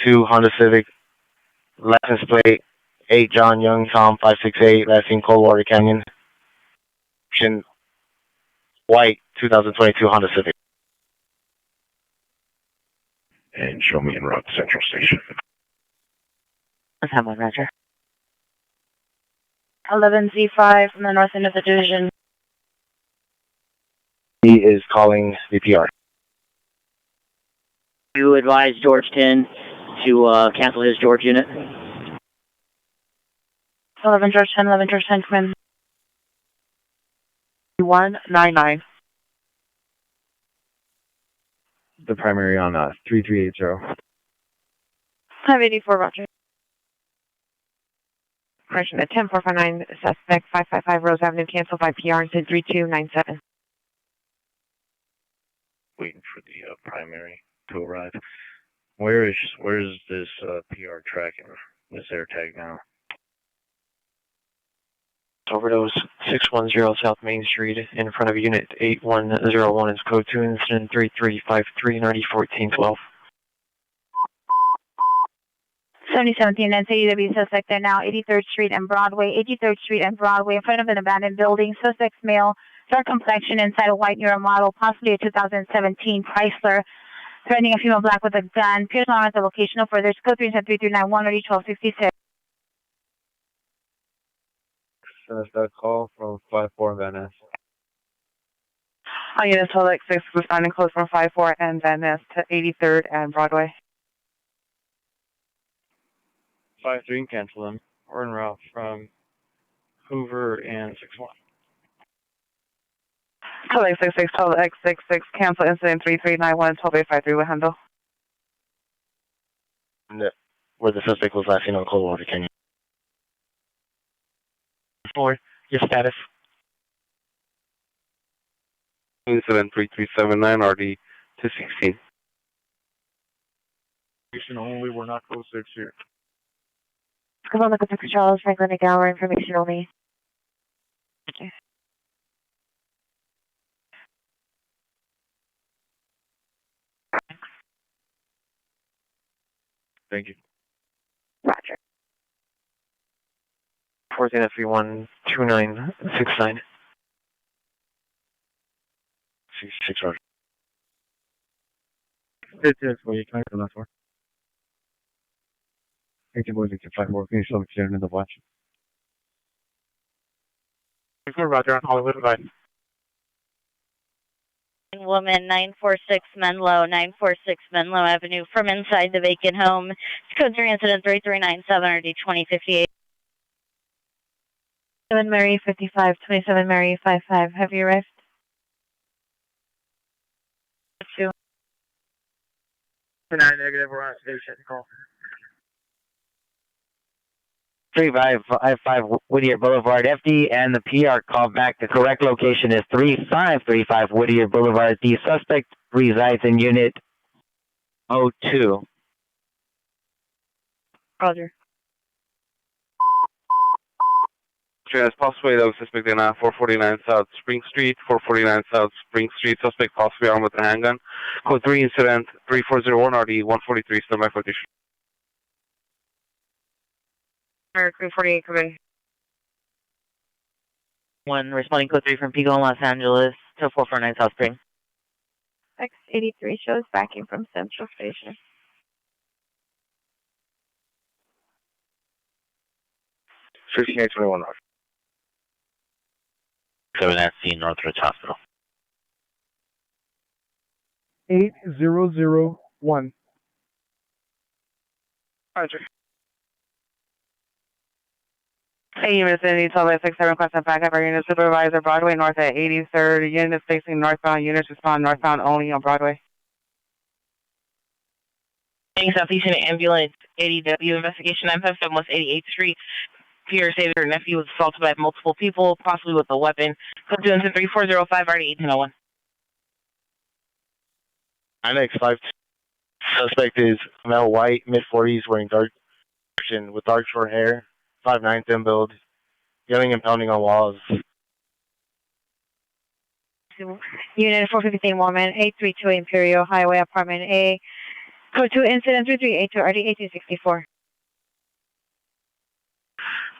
2022 Honda Civic, license plate 8 John Young Tom 568, last seen Coldwater Canyon. White 2022 Honda Civic. And show me en route to Central Station. Let's have one, Roger. 11Z5 from the north end of the division. He is calling the PR. You advise George 10 to cancel his George unit. 11 George 10, 11 George 10, come in. 199. The primary on 3380. 584, Roger. Correction at 10459, suspect 555 Rose Avenue, cancel by PR into 3297. Waiting for the primary to arrive. Where's this PR tracking this air tag now? Overdose 610 South Main Street in front of Unit 8101 is code 2 incident 3353 901412. 7017 NCUW suspect there now, 83rd Street and Broadway, 83rd Street and Broadway in front of an abandoned building. Suspect's male, dark complexion, inside a white Euro model, possibly a 2017 Chrysler, threatening a female black with a gun. Appears on at the location. No further. Code 3 3391 ready 1266. Suspect call from 54 Van Ness. Unit Total X6 responding close from 54 and Van Ness to 83rd and Broadway. 53 cancel them. We're en route from Hoover and 61. Total X66, Total X66, cancel incident 3391, 12853 with handle. Where the suspect was last seen on Coldwater Canyon. 4, your status. Incident 3379 RD 216. Information only, we're not closer to. Come on, look at Dr. Charles Franklin McGower, information only. Okay. Thank you. Roger. 14312969. 66 Roger. It's where you can go, that's where. Thank you, boys. It's 54. Can you show me clear in the watch? Roger on Hollywood, bye. Woman 946 Menlo, 946 Menlo Avenue from inside the vacant home. It's code 3 incident 3397 RD 2058. 7 Mary 55, 27 Mary 55. Have you arrived? 2. 9 negative, we're on station call. 3555 Whittier Boulevard, FD, and the PR call back. The correct location is 3535 Whittier Boulevard. The suspect resides in Unit 02. Roger. As possibly the suspect in 449 South Spring Street, 449 South Spring Street, suspect possibly armed with a handgun. Code 3 incident 3401 RD 143, standby for issue. American 48, come in. 1 responding code 3 from Pico, Los Angeles to 449 South Spring. X83 shows backing from Central Station. 15821 Roger. 7 at scene, Northridge Hospital. 8001. Roger. Hey, units in East 67 requesting backup. Our unit supervisor, Broadway North at 83rd. Units facing northbound. Units respond northbound only on Broadway. Southeastern Ambulance 80W investigation. I'm posted on West 88th Street. Peter Savior, her nephew was assaulted by multiple people, possibly with a weapon. Code 2 incident 3405 RD 1801. 9X5. Suspect is male white, mid-40s, wearing dark with dark short hair, 5'9", thin build, yelling and pounding on walls. Unit 415 woman, 832 Imperial Highway, apartment A. Code 2 incident 3382 RD 1864.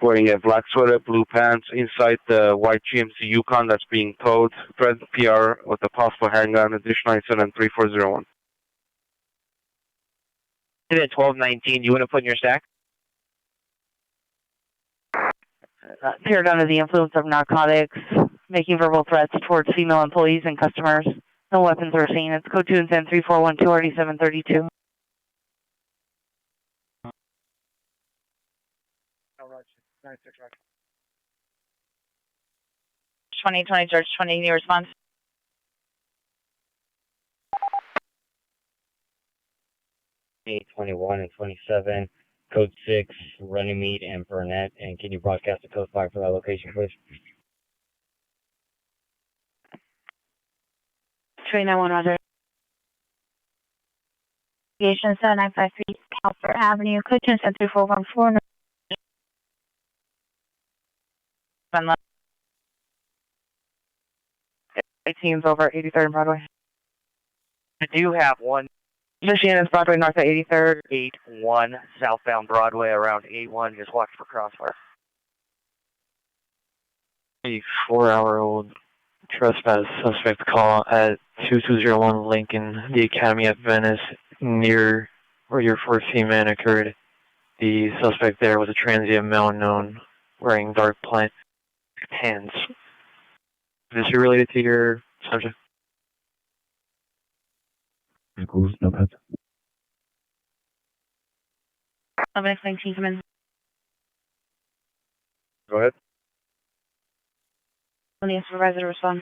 Wearing a black sweater, blue pants, inside the white GMC Yukon that's being towed. Threat PR with a possible handgun. Additional incident 3401. At 1219, you want to put in your stack? Appeared under the influence of narcotics, making verbal threats towards female employees and customers. No weapons were seen. It's code 2 incident 3412 RD 732. 2020 George 20, new response. May 21 and 27, code 6, Runnymede and Burnett. And can you broadcast the code 5 for that location, please? 391 Roger. Investigation 7953 Calper Avenue, code 2 incident 3414. 18's over 83rd and Broadway. I do have one. Michigan is Broadway north at 83rd. 8-1 southbound Broadway around 8-1. Just watch for crossfire. A 4-hour-old trespass suspect call at 2201 Lincoln, the Academy at Venice, near where your first man occurred. The suspect there was a transient male known, wearing dark pants. Is this related to your subject? No pets. I'm going to explain to you, come in. Go ahead. Only a supervisor to respond.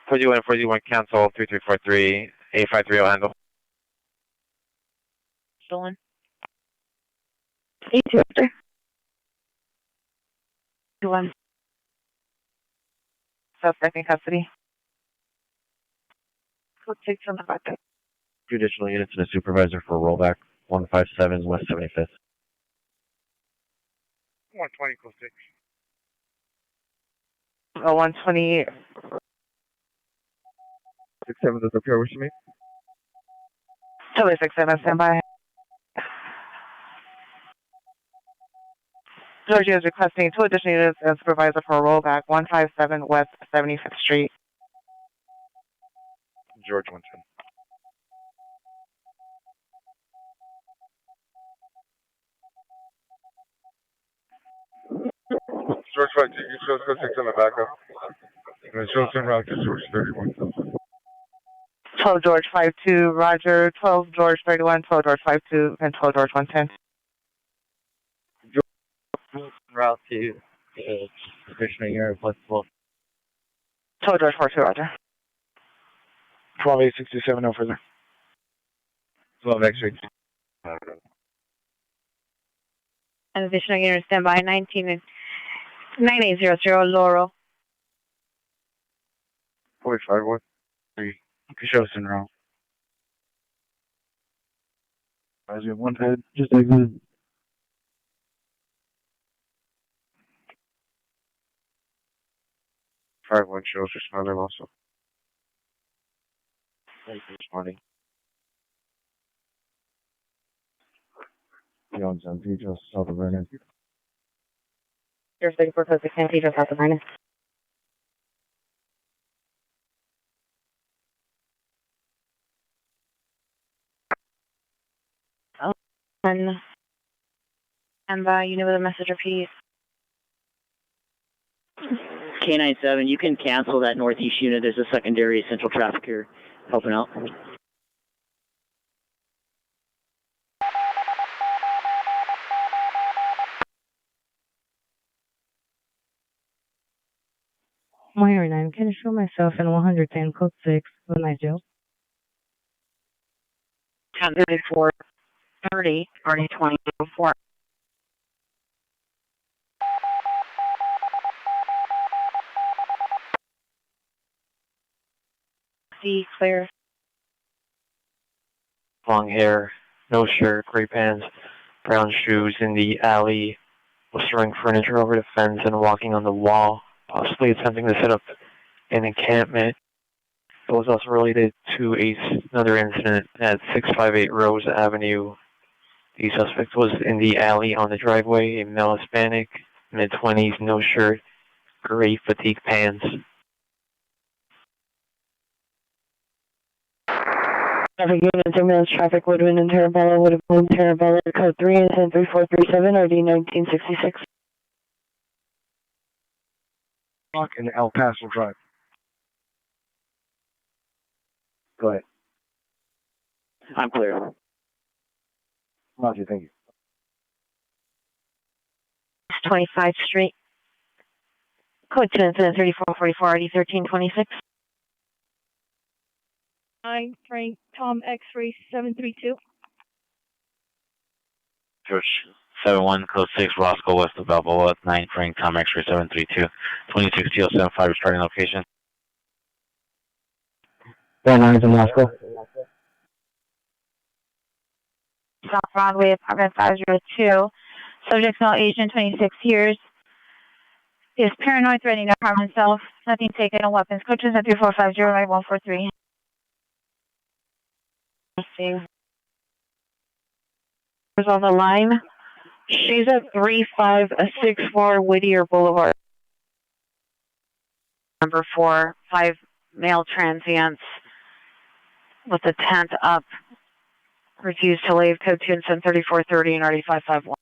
For you cancel 3343 8530 handle. Stolen. 82 after. 2-1. Suspect in custody. Code 6 on the back. Two additional units and a supervisor for rollback. 157 West 75th. 120 code 6. 120. 67 does appear with me. Totally 67, stand by. Georgia is requesting 2 additional units and supervisor for a rollback, 157 West 75th Street. George 110. George 5, you show code 6 on the backup. And then show some route to George 31. 12 George 52, Roger, 12 George 31, 12 George 52, and 12 George 110. Route to additional unit flexible. 12 George 42, Roger. 12867, no further. 12 X-ray. An additional unit standby 9800 Laurel. 45 1. 3. You can show us in route. Guys, we have one pad. Just exit. Five one shows responding also. Thank you, responding. Beyond San Pedro, south of Vernon. Here's 34 code 6 San Pedro, South of Vernon. And unit with a message repeat. K97, you can cancel that northeast unit. There's a secondary central traffic here helping out. Minor 9, can I show myself in 110 code 6 with my jail? 1034 30 2024. See clear. Long hair, no shirt, gray pants, brown shoes in the alley was throwing furniture over the fence and walking on the wall, possibly attempting to set up an encampment. It was also related to another incident at 658 Rose Avenue. The suspect was in the alley on the driveway, a male Hispanic, mid-20s, no shirt, gray fatigue pants. Traffic unit, ambulance traffic would have been in Terabella, would have been in Terabella, code 3 and 103437, RD 1966. Block in El Paso Drive. Go ahead. I'm clear. Roger, thank you. 25th Street. Code 2 incident 3444, RD 1326. 9 Frank Tom X-ray 732. Church 71, code 6, Roscoe, west of Balboa, 9 Frank Tom X-ray 732, 26 GL75, starting location. 9 in Moscow. South Broadway, apartment 502. Subject male, Asian, 26 years. Is paranoid, threatening to harm himself. Nothing taken, no weapons. Coaches at 3450-9143. Who's on the line? She's at 3564 Whittier Boulevard. Number 4, 5 male transients with the tent up. Refused to leave. Code 2 and 3430 and RD 551.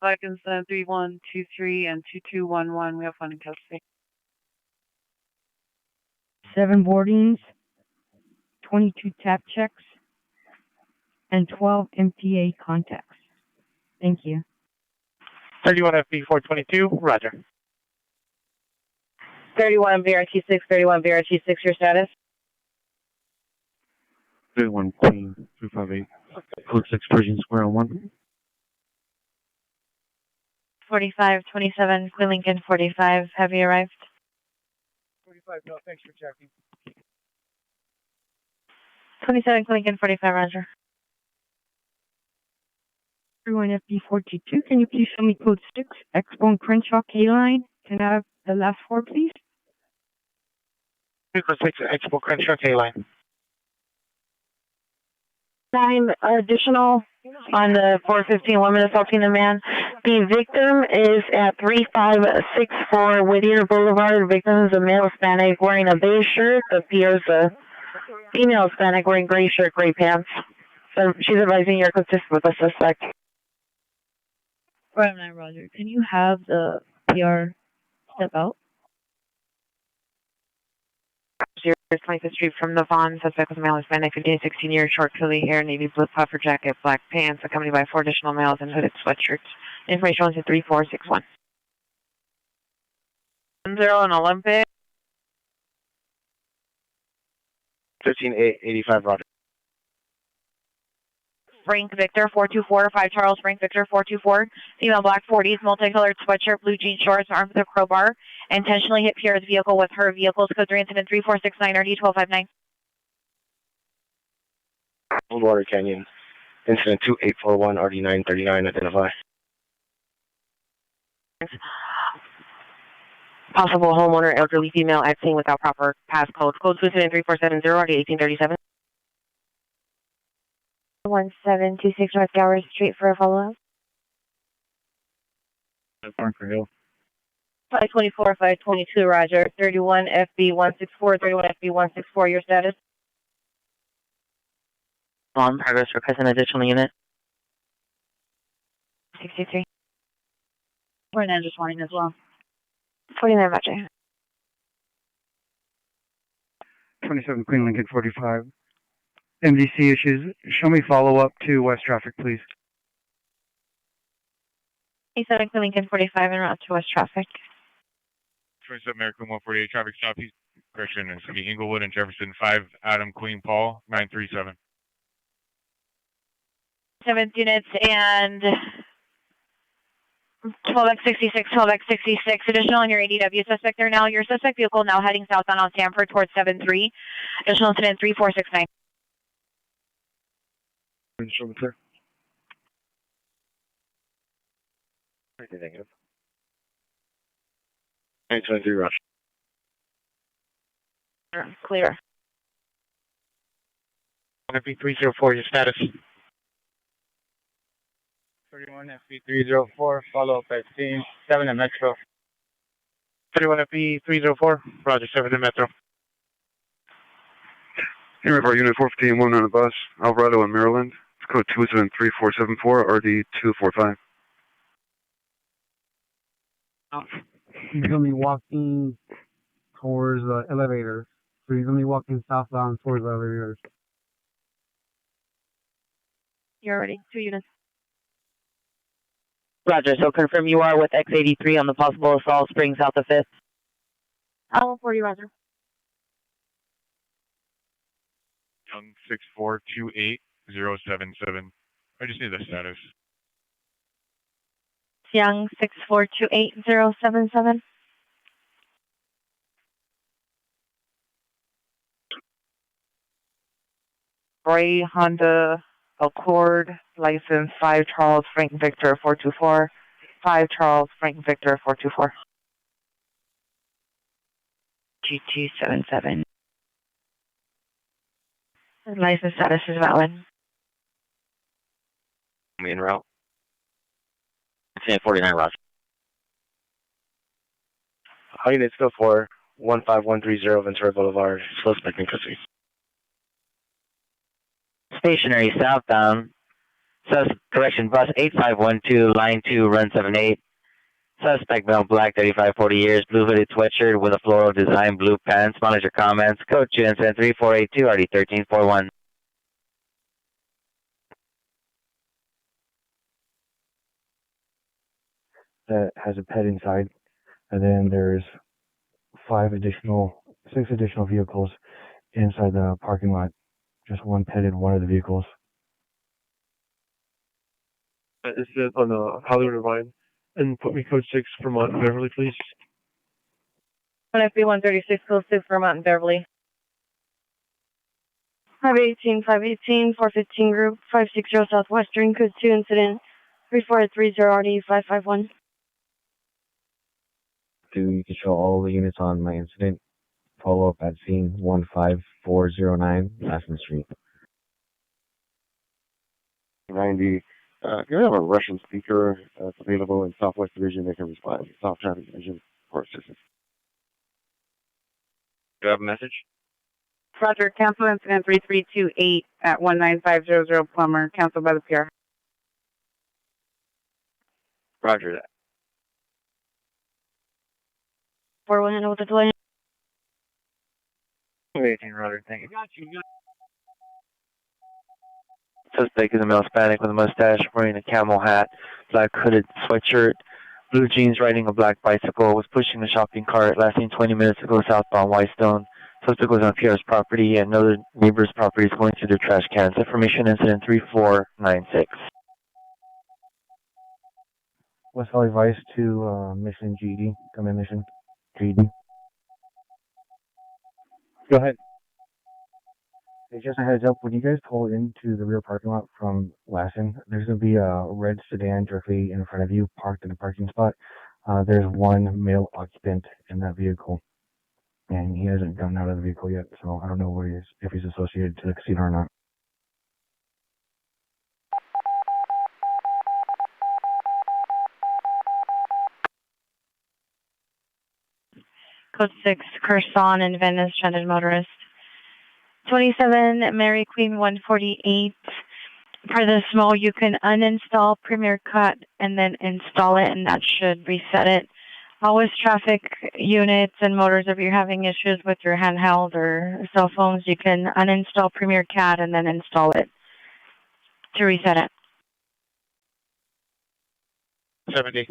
Seconds 3123 and 2211. We have one in custody. 7 boardings, 22 tap checks, and 12 MPA contacts. Thank you. 31 FB 422, roger. 31 VRT6, 31 VRT6, your status? 31 Queen 358. Code 6 Persian Square 1. 4527 Queen Lincoln 45. Have you arrived? 45, no, thanks for checking. 27 Queen Lincoln 45, roger. 31 FB 422. Can you please show me code 6, Expo and Crenshaw K-line? Can I have the last 4, please? Code 6, Expo Crenshaw K-line. 9 additional on the 415 woman assaulting the man. The victim is at 3564 Whittier Boulevard. The victim is a male Hispanic wearing a beige shirt. The PO is a female Hispanic wearing gray shirt, gray pants. So she's advising you're consistent with the suspect. Right, 9 Roger. Can you have the PR step out? 25th Street from the Vaughn. Suspect was a male Hispanic, 15 to 16 years, short curly hair, navy blue puffer jacket, black pants, accompanied by 4 additional males in hooded sweatshirts. Information on to 3461. 0 and Olympic. 15885, roger. Frank Victor 424, 5 Charles Frank Victor 424, female black 40s, multicolored sweatshirt, blue jean shorts, armed with a crowbar, intentionally hit Pierre's vehicle with her vehicle's code 3 incident 3469 RD 1259. Water Canyon, incident 2841 RD 939, identify. Possible homeowner, elderly female at scene without proper passcode. Code 2 incident 3470 RD 1837. 1726 North Gower Street for a follow-up. Bunker Hill. 524, 522, roger. 31 FB 164, 31 FB 164, your status? On progress, request an additional unit. 63. We're in just warning as well. 49 roger. 27 Queen Lincoln 45. MDC issues. Show me follow-up to West traffic, please. 27 Queen Lincoln 45 en route to West traffic. 27 American 148 traffic stop. East Christian and City Inglewood and Jefferson 5 Adam Queen Paul 937. 7th units and 12x66, 12x66. Additional on your ADW suspect there now. Your suspect vehicle now heading southbound on Stanford towards 7-3. Additional incident 3469. Clear. Negative. 923, Roger. Clear. FB304, your status. 31 FB304, follow up at scene, 7 at Metro. 31 FB304, Roger, 7 to Metro. Here for Unit 415, one on the bus, Alvarado in Maryland. It's code 2073474, RD245. He's going to be walking towards the elevators. So he's going to be walking southbound towards the elevators. You're ready. 2 units. Roger, so confirm you are with X83 on the possible assault spring south of 5th. I'll 40, Roger. Young 6428077. I just need the status. Young 6428077. Gray Honda Accord, license 5 Charles Frank Victor 424. 5 Charles Frank Victor 424. G277. License status is valid. Me en route. 49, Roger. All units still for 15130 Ventura Boulevard, suspect in custody. Stationary southbound. Correction, bus 8512, line 2, run 78. Suspect male, black, 35, 40 years, blue hooded sweatshirt with a floral design, blue pants. Monitor comments. Code 2 incident 3482, RD 1341. That has a pet inside, and then there's 6 additional vehicles inside the parking lot. Just one pet in one of the vehicles. This is on the Hollywood Irvine, and put me code 6 Vermont and Beverly, please. On FB136, code 6 Vermont and Beverly. 518, 415 group, 560 Southwestern, code 2 incident, 3430 RD 551. You can show all the units on my incident. Follow up at scene 15409, Aspen Street. 90. Can we have a Russian speaker that's available in Southwest Division that can respond? South Traffic Division for assistance. Do you have a message? Roger, cancel incident 3328 at 19500 Plummer, canceled by the PR. Roger that. 411 with the delay. 18, Roger, thank you. Suspect is a male Hispanic with a mustache, wearing a camel hat, black hooded sweatshirt, blue jeans, riding a black bicycle, was pushing a shopping cart, lasting 20 minutes to go southbound Whitestone. Suspect was on PR's property and another neighbor's property is going through their trash cans. Information incident 3496. West Valley Vice to Mission GD. Come in, Mission GD. Go ahead. Hey, just a heads up, when you guys pull into the rear parking lot from Lassen, there's going to be a red sedan directly in front of you, parked in a parking spot. There's one male occupant in that vehicle, and he hasn't gotten out of the vehicle yet, so I don't know where he is, if he's associated to the casino or not. Code 6, Curson and Venice, stranded motorist. 27, Mary Queen 148. For the small, you can uninstall Premier Cut and then install it, and that should reset it. Always traffic units and motors, if you're having issues with your handheld or cell phones, you can uninstall Premier Cat and then install it to reset it. 70.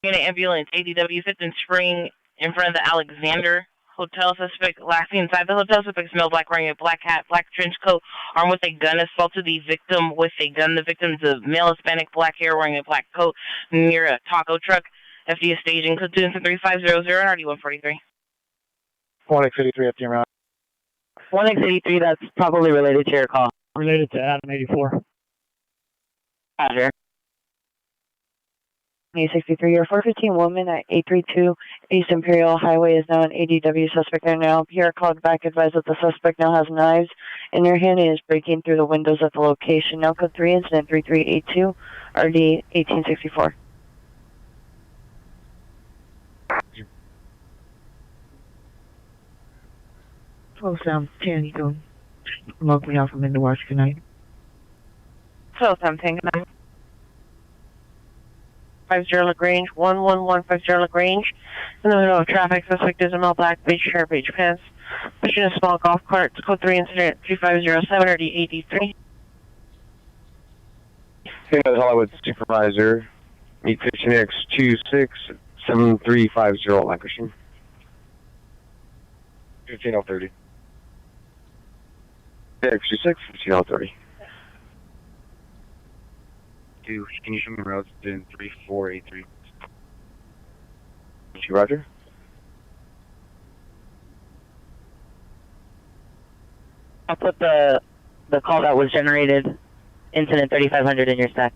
Unit ambulance, ADW 5th and Spring, in front of the Alexander Hotel. Suspect last seen inside the hotel. Suspect male, black, wearing a black hat, black trench coat, armed with a gun, assaulted the victim with a gun. The victim's a male, Hispanic, black hair, wearing a black coat near a taco truck. FD is staging. Code 2 3500 and RD 143. 1X83 FD around. 1X83, that's probably related to your call. Related to Adam 84. Roger. 863, your 415 woman at 832 East Imperial Highway is now an ADW suspect there now. PR called back, advised that the suspect now has knives in their hand and is breaking through the windows at the location. Now code 3, incident 3382, RD 1864. Oh, Sam, 10, you can log me out from in the watch tonight. So something. 50 Lagrange, 1150 Lagrange. In the middle of traffic, suspect is a male black beige shirt, beige pants. Pushing a small golf cart. Code 3 incident 3507 or D83. Hey, Hollywood Supervisor. Meet 15X267350 Lancashire. 15030. X26 15030. Dude, can you show me routes in 3483? Roger. I'll put the call that was generated, incident 3500 in your stack.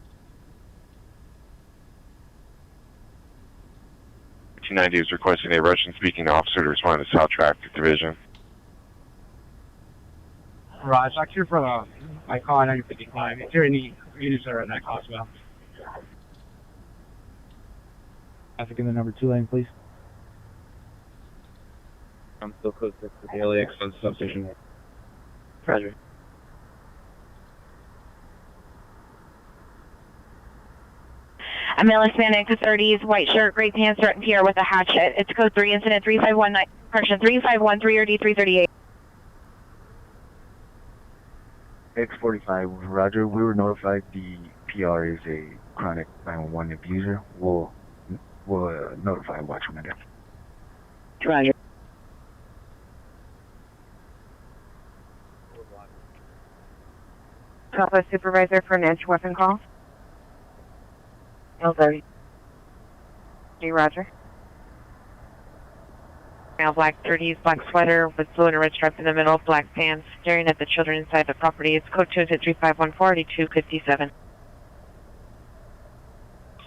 290 is requesting a Russian-speaking officer to respond to South Traffic Division. Raj, actually from Icon 955. Is there any units that are at that cost well? Traffic in the number 2 lane, please. I'm still close to the LAX substation. Roger. A male Hispanic, 30s, white shirt, gray pants, threatened here with a hatchet. It's code 3, incident 3519, correction, 3513 or D338. X45, Roger. We were notified the PR is a chronic 911 abuser. We'll notify Watch Commander. Roger. Alpha Supervisor for an entry weapon call. L30. Roger. Male black 30s, black sweater with blue and red stripe in the middle, black pants, staring at the children inside the property. It's code 2 at 3514 4257.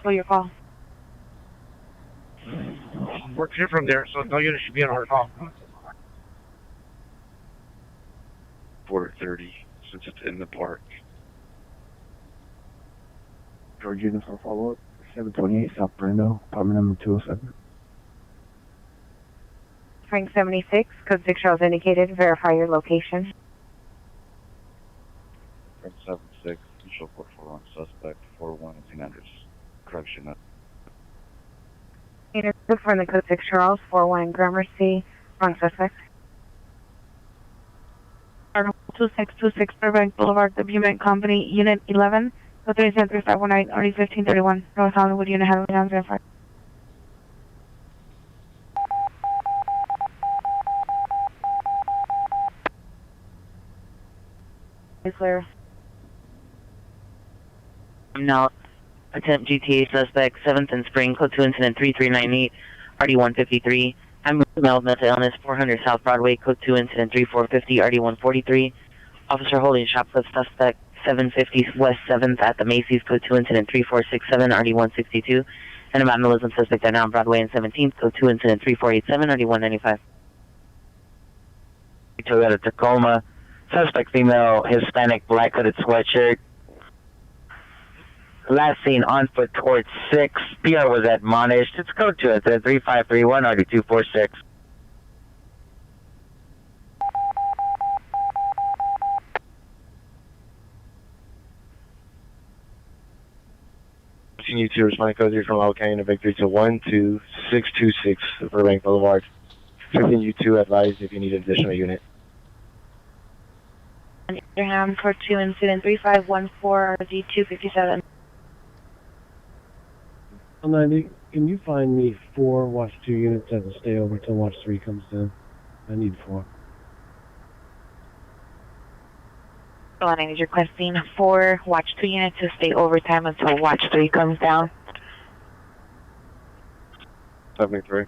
Slow your call. We're clear from there, so no unit should be on our call. 430, since it's in the park. George unit for follow-up. 728 South Brendo, apartment number 207. Frank 76, code 6 shows indicated. Verify your location. Frank 76, initial 44 on suspect, 41 in St. Andrews. Correction. Look for in the code 6 Charles, 41 in Gramercy. Wrong suspect. 2626 Burbank Boulevard, the Bument Company, Unit 11, code 37519, RD 1531, North Hollywood, Unit Handling on 05. Clear. Now, attempt GTA suspect, 7th and Spring, code 2 incident 3398, RD 153. I'm mild mental illness, 400 South Broadway, code 2 incident 3450, RD 143. Officer holding shoplift suspect, 750 West 7th at the Macy's, code 2 incident 3467, RD 162. And a vandalism suspect at now Broadway and 17th, code 2 incident 3487, RD 195. Toyota Tacoma, suspect female, Hispanic, black hooded sweatshirt. Last seen on foot towards 6. PR was admonished. It's code 2 incident 3531, RD 246. Continue to respond code 3 from L Canyon to Victory to 12626 Burbank Boulevard. Continue to advise if you need an additional unit. Abraham, code 2 incident 3514, RD 257. 90, can you find me 4 Watch 2 units as a stay over till Watch 3 comes in? I need 4. Atlanta is requesting 4 Watch 2 units to stay overtime until Watch 3 comes down. 73.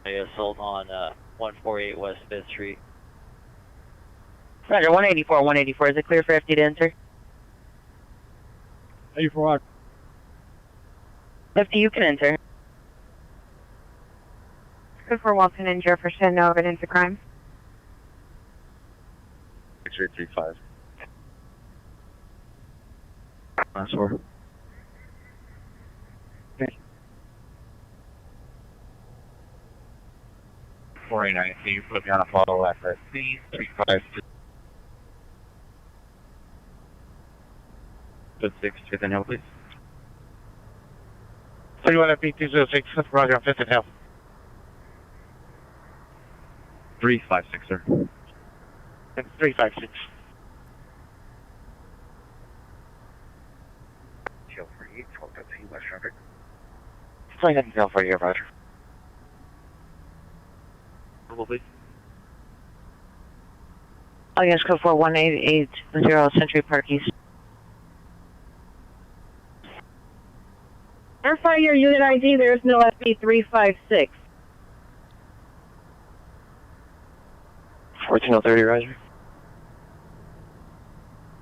Assault on 148 West 5th Street. Roger, 184, 184. Is it clear for FD to enter? Hey, for what? If you can enter. Good for Walton and Jefferson, no evidence of crime. 6835. Last four. 489, can you put me on a follow after please? 352. Good 6, Fifth and Hill, please. 31 FP206, Roger, 5th and Hill. 356, sir. 356. Hill 48, 12.2 West traffic. Flight heading Hill 48, Roger. Please. Alias code 41880 Century Park East. Verify your unit ID. There's no FP356. 14030, Roger.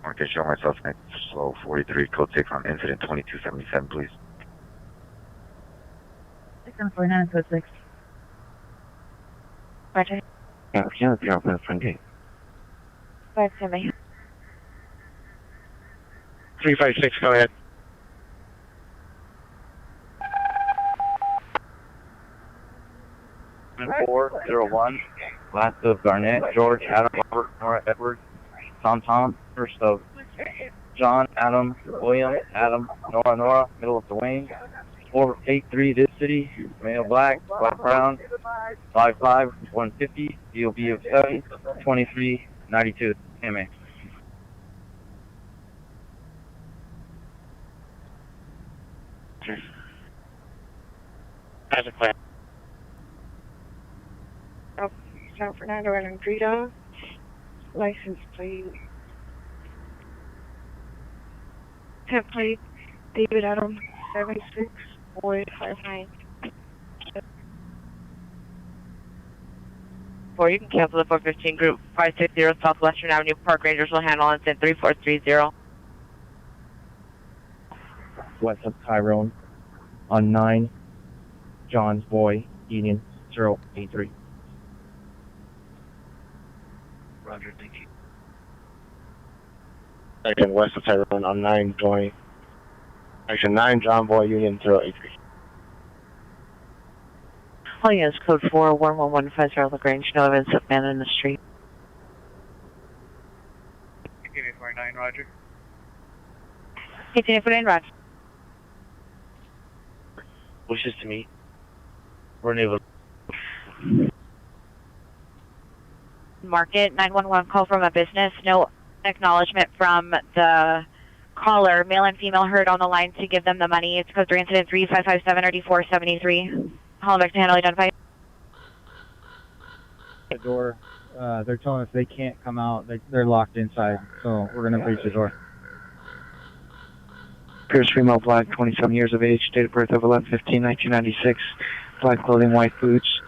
Okay, show myself next. Slow 43, code 6 on incident 2277, please. 649, code 6. Roger. Yeah, can't be open the front gate. Back to me. 356, go ahead. And 401, last of Garnett, George, Adam, Robert, Nora, Edward, Tom, first of John, Adam, William, Adam, Nora, middle of Dwayne, 483 this city, male black brown, 5'5", 150, DOB of 7, 2392, MA. As a plan. San Fernando and Andrita. License plate. Temp plate. David Adam 76 Boyd 59. You can cancel the 415 group 560 Southwestern Avenue. Park Rangers will handle incident 3430. West of Tyrone on 9 John's Boy Union 083. Roger, thank you. Section west of Tyrone on 9 Joint. Section 9 John Boy Union 083. Alias code 41150 LaGrange, no evidence of man in the street. 1849, Roger. 1849, Roger. Wishes to meet. We're unable. Market 911 call from a business. No acknowledgement from the caller. Male and female heard on the line to give them the money. It's code 3 incident 3557 RD473. Call back to handle identify. The door. They're telling us they can't come out. They're locked inside, so we're gonna breach the door. Pierce female black, 27 years of age, date of birth of 11/15/1996, black clothing, white boots.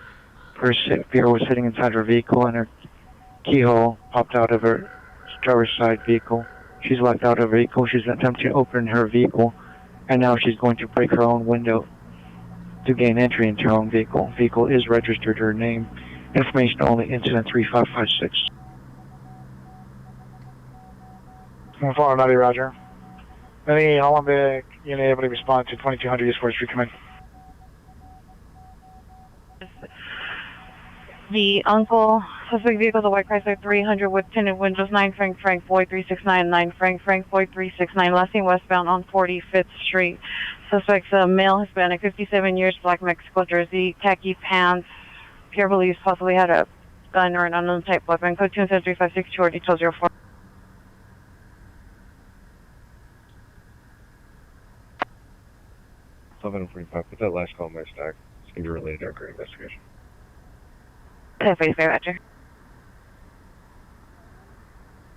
Pierre was sitting inside her vehicle and her keyhole popped out of her driver's side vehicle. She's locked out of her vehicle. She's attempting to open her vehicle, and now she's going to break her own window to gain entry into her own vehicle. Vehicle is registered her name. Information only, incident 3556. 490, Roger. Any Hollenbeck unit able to respond to 2200 East 4th Street, come in. The uncle, suspect vehicle, the white Chrysler 300 with tinted windows, 9 Frank Boyd 369, 9 Frank Boyd 369, last seen westbound on 45th Street. Suspect's a male, Hispanic, 57 years, black Mexico jersey, khaki pants. Pierre believes possibly had a gun or an unknown type weapon. Code 27356 or details 04. Put that last call in my stack. It's going to be related to our current investigation. 1045, Roger.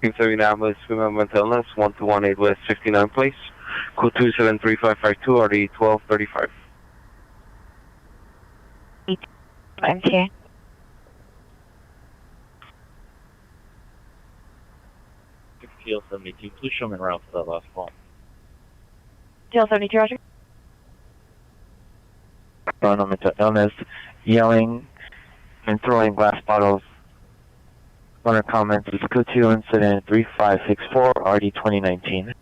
279 West Female Mental Illness, 1218 West 59 Place. Code 273552 RD 1235. Okay. TL 72, please show me around for that last call. TL 72, Roger. Run on mental illness, yelling and throwing glass bottles. Runner comments is code 2 incident 3564 RD 2019.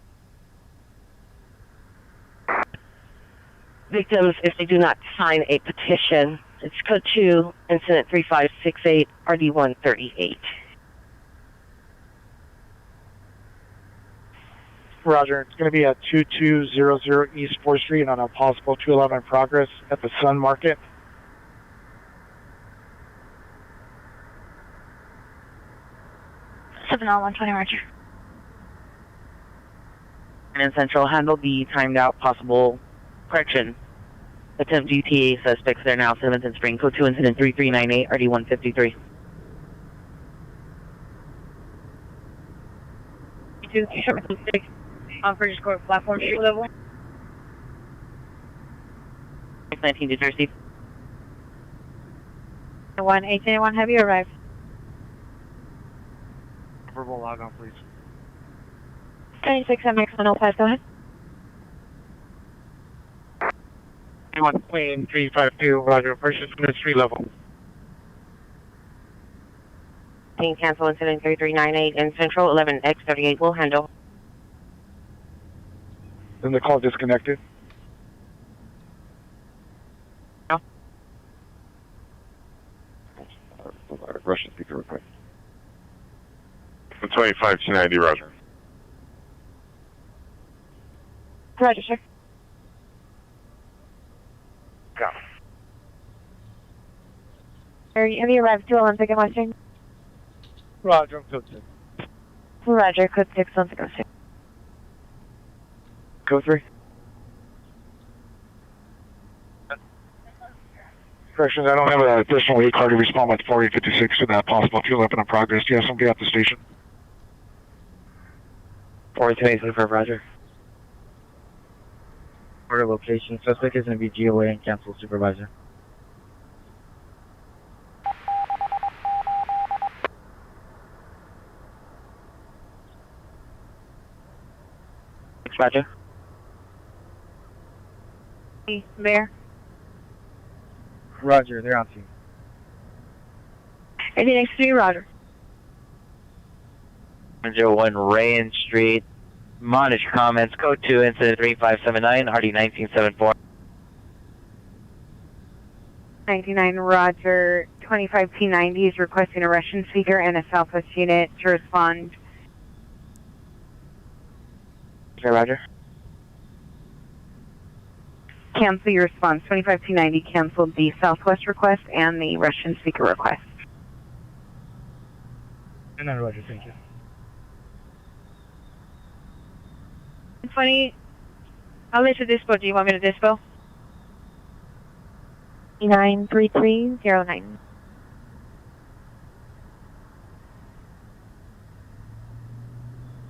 Victims, if they do not sign a petition, it's code 2, incident 3568, RD 138. Roger, it's going to be at 2200 East 4th Street on a possible 211 progress at the Sun Market. Seven on 120, Roger. And Central handled the timed out possible correction. Attempt GTA suspects there now, 7th and Spring, code 2, incident 3398, RD 153. 2, short 6, on Bridge Court, platform street level. 19 to Jersey. 1881, have you arrived? Verbal log on, please. 26 MX 105, go ahead. 1 Queen 352, Roger, purchase from the street level. Cancel incident 3398 in Central, 11X38 will handle. Then the call disconnected. No. Russian speaker request. 25 290, Roger. Roger, sir. Go. Have you arrived 201 Second Western? Roger, code 6. Roger, code 6 on Second Western. Code 3. Corrections, I don't have an additional 8 car to respond with 4856 to that possible 211 in progress. Do you have somebody at the station? 4280 for Roger. Order location. Suspect is going to be GOA and cancel supervisor. Roger. Bear. Roger, they're on scene. 18X3, Roger. 101 Rayan Street. Monitor comments, code 2, incident 3579, RD 1974. 99 Roger, 25 P90 is requesting a Russian speaker and a Southwest unit to respond. Okay, Roger. Cancel your response. 25 P90 canceled the Southwest request and the Russian speaker request. And then Roger, thank you. 20, I'll let you dispo. Do you want me to dispo? 93309.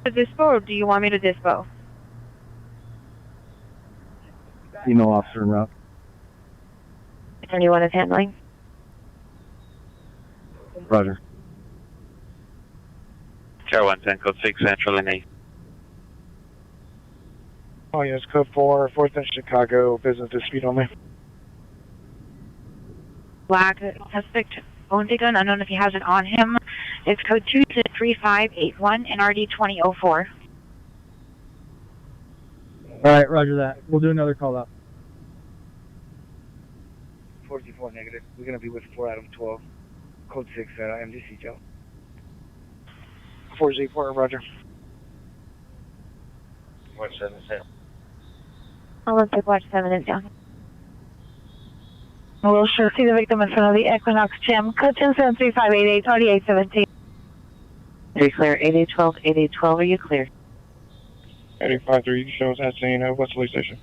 To dispo, or do you want me to dispo? Female officer en route. Anyone is handling? Roger. Chair 110, code 6, Central and 8. Oh, yes, code 4, 4th and Chicago, business dispute only. Black suspect owned a gun. Unknown if he has it on him. It's code 23581 and RD 2004. Alright, roger that. We'll do another call out. 44 negative. We're going to be with 4 Adam 12. Code 6 at MDC, Joe. 404, Roger. 177. I'll take watch 7 is down. We'll sure see the victim in front of the Equinox Gym. Code 10-73588, 2817. Are you clear? 8812, 8812, are you clear? 853 shows at scene of Wesley Station.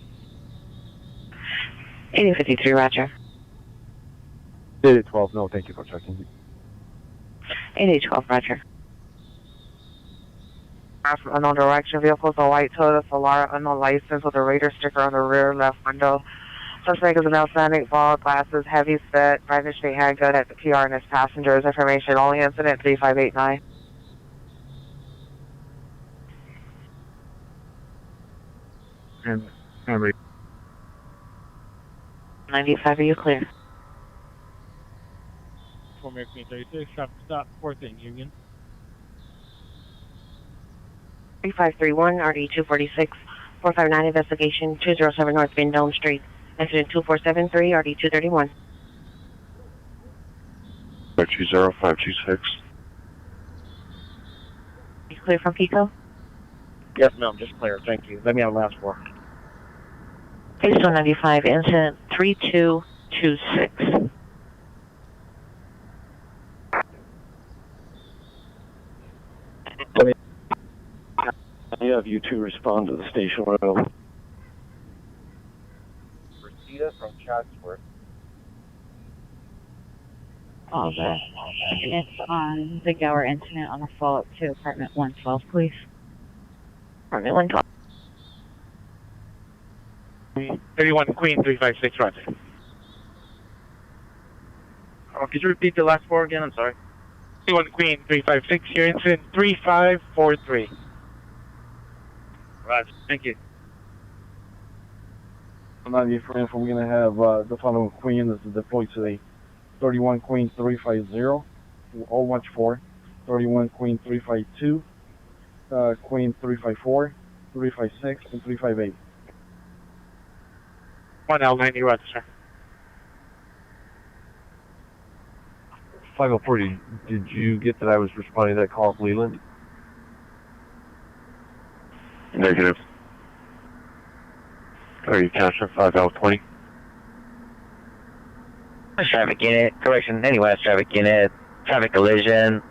8053, Roger. 812, no, thank you for checking. 8812, Roger. From unknown direction, vehicles a white Toyota Solara, unknown license with a radar sticker on the rear left window. Suspect is an outstanding fall, glasses, heavy set, private state handgun at the PR and his passengers. Information only, incident 3589. And Primary. 95, are you clear? 4 American 36, traffic stop, 4th and Union. 3531, RD 246, 459 investigation, 207 North Bend Dome Street. Incident 2473, RD 231. 520-526. You clear from Pico? Yes, ma'am, just clear. Thank you. Let me have last 4. Page 195, incident 3226. I have you two respond to the station room. Rosita from Chatsworth. All that. It's on the Gower incident on a follow-up to apartment 112, please. Apartment 112. 31 Queen 356, roger. Oh, could you repeat the last 4 again? I'm sorry. 31 Queen 356, your incident 3543. Roger. Thank you. 90 for info, we're going to have the following Queen. This is deployed today. 31 Queen 350, 014, 31 Queen 352, Queen 354, 356, and 358. 1L90, roger, sir. 504, did you get that I was responding to that call from Leland? Negative. Are you capture 5L20? Traffic unit, correction, any west traffic unit, traffic collision,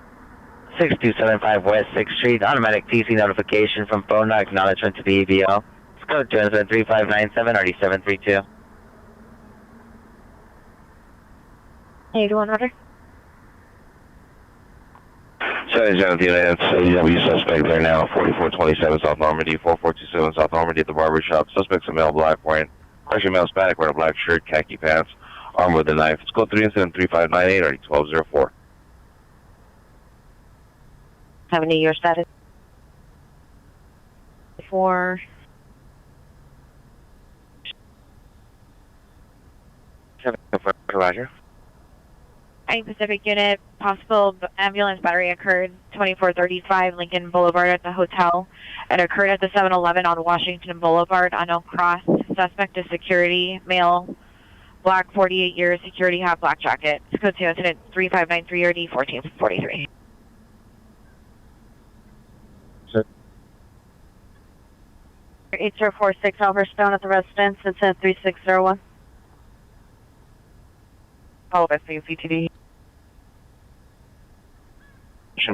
6275 West 6th Street, automatic TC notification from phone, not acknowledgement to the EVO. Let's go to 3597, RD732. 81 order. 77 ADW suspect there now, 4427 South Normandy, 4427 South Normandy at the barbershop. Suspect's a male black wearing, actually male Hispanic wearing a black shirt, khaki pants, armed with a knife. Let's go 3 incident 3598, RD 1204. Have any year status? 4. Roger. Pacific unit, possible ambulance battery occurred 2435 Lincoln Boulevard at the hotel. It occurred at the 7-Eleven on Washington Boulevard, unknown cross. Suspect is security, male, black, 48 years, security hat, black jacket. Code 2 incident 3593 RD 1443. Sir. 8046 Alverstone at the residence, incident 3601. Oh, I see CTD.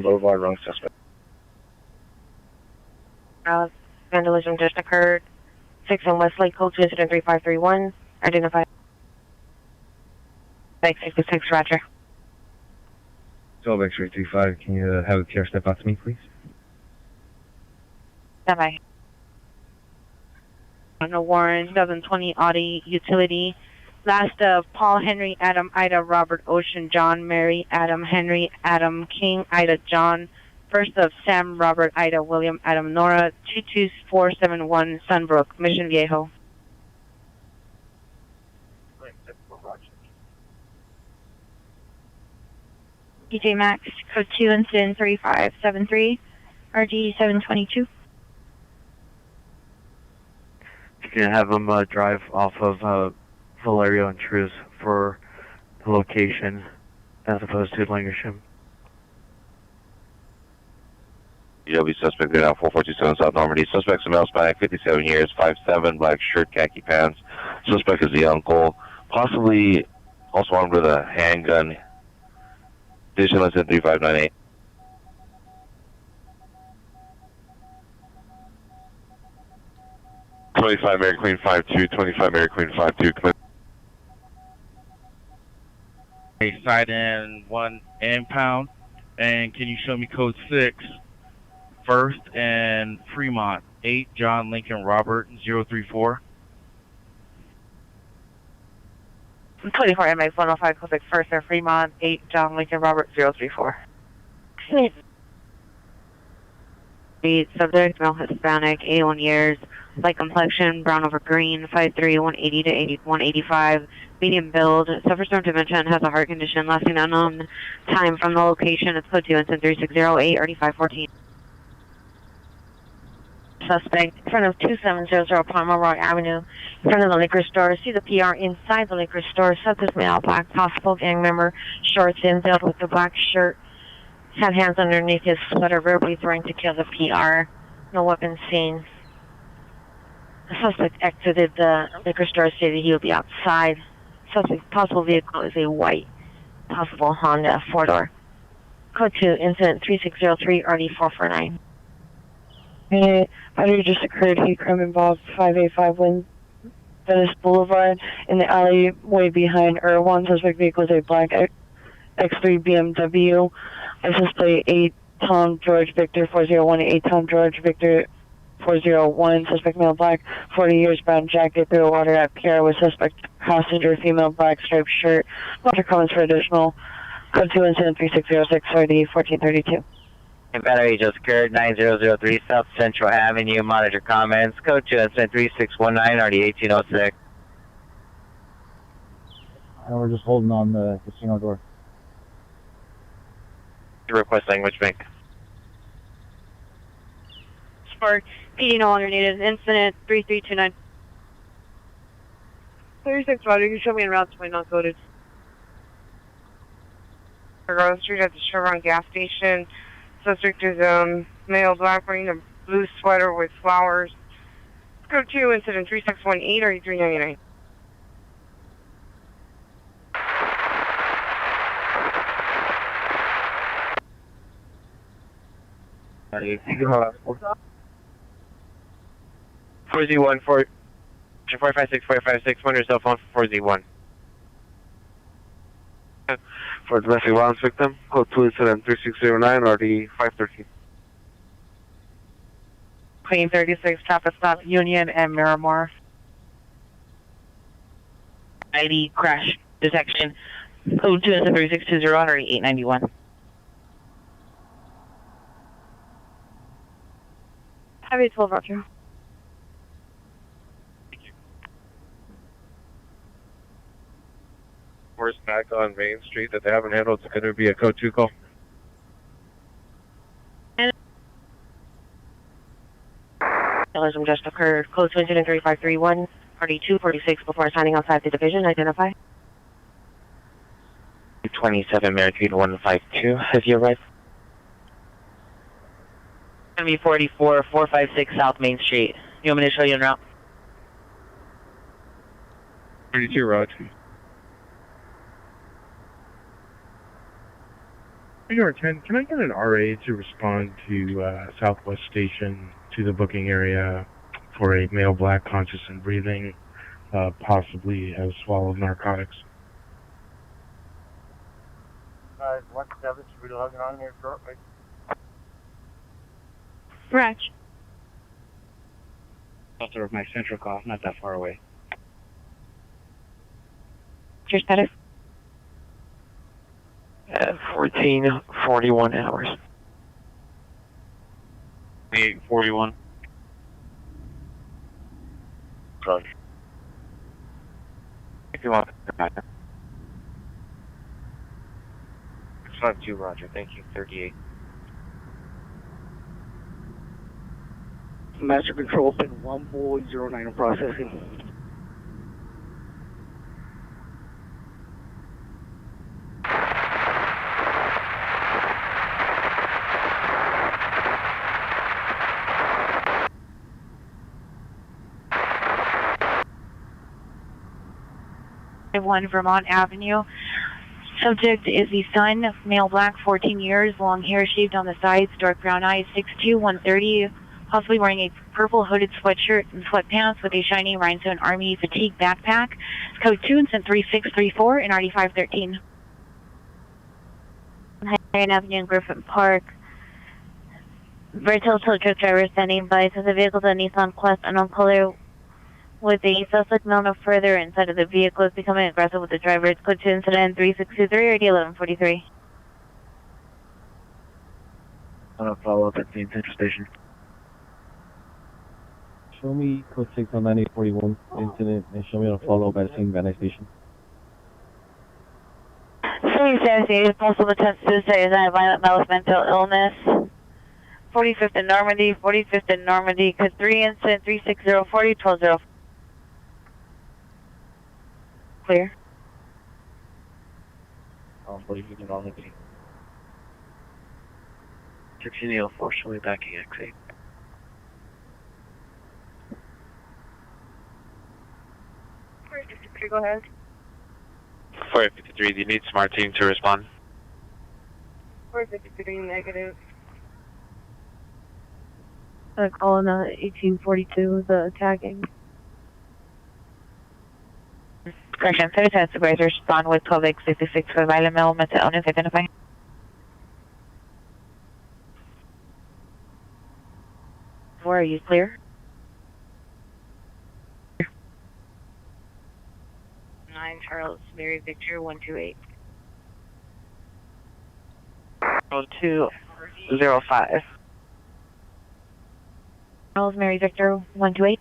Boulevard, wrong suspect. Vandalism just occurred. 6 on Westlake, code 2 incident 3531. Identify. 66, roger. 12 X-ray 35, can you have the care step out to me, please? Stand by. On a warrant, 2020 Audi utility. Last of Paul, Henry, Adam, Ida, Robert, Ocean, John, Mary, Adam, Henry, Adam, King, Ida, John. First of Sam, Robert, Ida, William, Adam, Nora, 22471 Sunbrook, Mission Viejo. DJ Max, code 2 incident 3573 RG 722. You can have them drive off of Valerio and Truz for the location as opposed to Langersham. EW suspect there now, 4427 South Normandy. Suspect's a male Hispanic, 57 years, 5'7", black shirt, khaki pants. Suspect is the uncle, possibly also armed with a handgun. Additional incident 3598. $25 Mary Queen 52, $25 Mary Queen 52. Come in. A side in 1 impound, and can you show me code 6? First and Fremont, 8 John Lincoln Robert 034. 24 MX 105, code 6, First and Fremont, 8 John Lincoln Robert 034. Subject, male Hispanic, 81 years, light complexion, brown over green, 5'3", 180 to 185, medium build, suffers from dementia and has a heart condition, lasting unknown time from the location. It's code 2 incident 3608 RD514. Suspect in front of 2700 Palmer Avenue, in front of the liquor store. See the PR inside the liquor store. Suspect male, black, possible gang member, shorts in, built with the black shirt, had hands underneath his sweater, verbally threatening to kill the PR. No weapons seen. The suspect exited the liquor store, stated he will be outside. Suspect's possible vehicle is a white, possible Honda 4-door. Code 2, incident 3603 RD449. Battery just occurred. Hate crime involved 585 Venice Boulevard in the alleyway behind Irwan. Suspect vehicle is a black X3 BMW. License plate 8 Tom George Victor 401 8 Tom George Victor 401. Suspect male black, 40 years, brown jacket, through water at PR with suspect passenger, female black striped shirt. Water comments for additional. Code 2 incident 3606 RD 1432. Battery just occurred, 9003 South Central Avenue. Monitor comments. Code 2 incident 3619 RD 1806. And we're just holding on the casino door. Request language bank. Spark, PD no longer needed. Incident 3329. 36 Roger, you can show me en route to my non-coded. Grove Street at the Chevron gas station. Suspect is male black wearing a blue sweater with flowers. Code 2 incident 3618 or 399. Four Z1 456 on your cell phone for 4Z1. For domestic violence victim, code 2 incident 3609 RD 513. Queen 36 traffic stop Union and Miramar. ID crash detection. Code 2 incident 3620 RD 891. Highway 12 Roger. Horse back on Main Street that they haven't handled. It's going to be a code 2 call. Vandalism just occurred. Code 2 incident 3531 RD 246 before signing outside the division. Identify. 27 American 152. Have you arrived? Going to be 44 456 South Main Street. You want me to show you en route? 32 Roger. Radar 10, can I get an RA to respond to Southwest Station to the booking area for a male black conscious and breathing, possibly has swallowed narcotics? 17, should be logging on here shortly. Correct. Also of my central call, not that far away. Your status? 1441 hours. 841. Roger. If you want. 652 Roger, thank you. 38. Master control pin 1409 processing. One Vermont Avenue. Subject is the son, male black, 14 years, long hair shaved on the sides, dark brown eyes, 6'2", 130, possibly wearing a purple hooded sweatshirt and sweatpants with a shiny rhinestone army fatigue backpack. Code 2 incident 3634 and RD 513. Highland Avenue and Griffin Park. Vertical tow truck driver standing by, says the vehicle is a Nissan Quest unknown color with the suspect no further inside of the vehicle is becoming aggressive with the driver. It's code 2 incident 3623 or 1143. Follow up at the Central Station. Show me code 6 on 9841 incident and show me on a follow-up at St. Van Nuys Station. 378 possible attempt suicide is not a violent male with mental illness. 45th in Normandy, 45th in Normandy, code 3 incident 36040 1204. Clear. 45th in Normandy. 1604, show me backing X8. 453, go ahead. 453, do you need SMART team to respond? 453, negative. Calling 1842, the attacking. Correction, 30 supervisor respond with 12X66 for violent male mental illness identifying. Where are you clear? 9 Charles Mary Victor 128. 0205. Charles Mary Victor 128.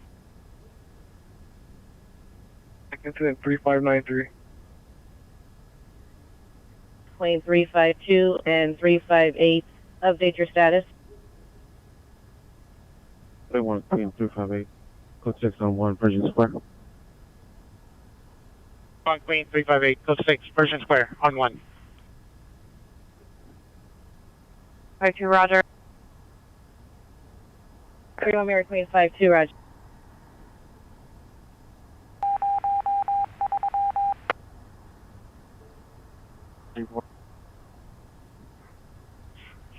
Incident 3593. Claim 352 and 358. Update your status. 31 Queen 358. Code 6 on 1 Persian Square. 1 Queen 358, code 6, Persian Square, on 1. 52, Roger. 31 Mary Queen 52, Roger.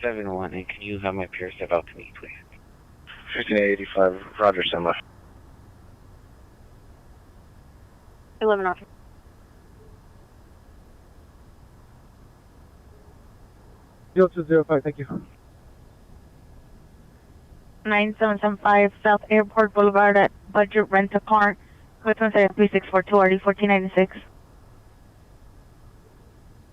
Seven one, and can you have my peer step out to me, please? 1585, Roger, send left. 11 off. 0205, thank you. 9775 South Airport Boulevard at Budget Rent-A-Car, code 373642 RD 1496.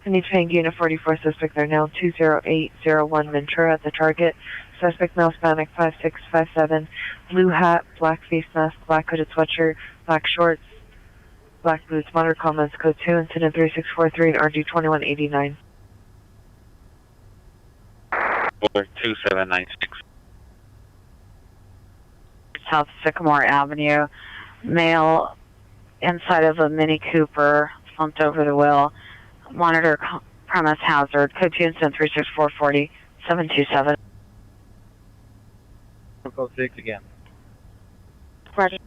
Any train unit 44 suspect are now 20801 Ventura at the target. Suspect male Hispanic 5657, blue hat, black face mask, black hooded sweatshirt, black shorts, black boots, moderate comments, code 2, incident 3643 and RG 2189. 2796. South Sycamore Avenue, male inside of a Mini Cooper, slumped over the wheel, monitor premise hazard, code 2 incident 36440 727. Code 6 again. Roger.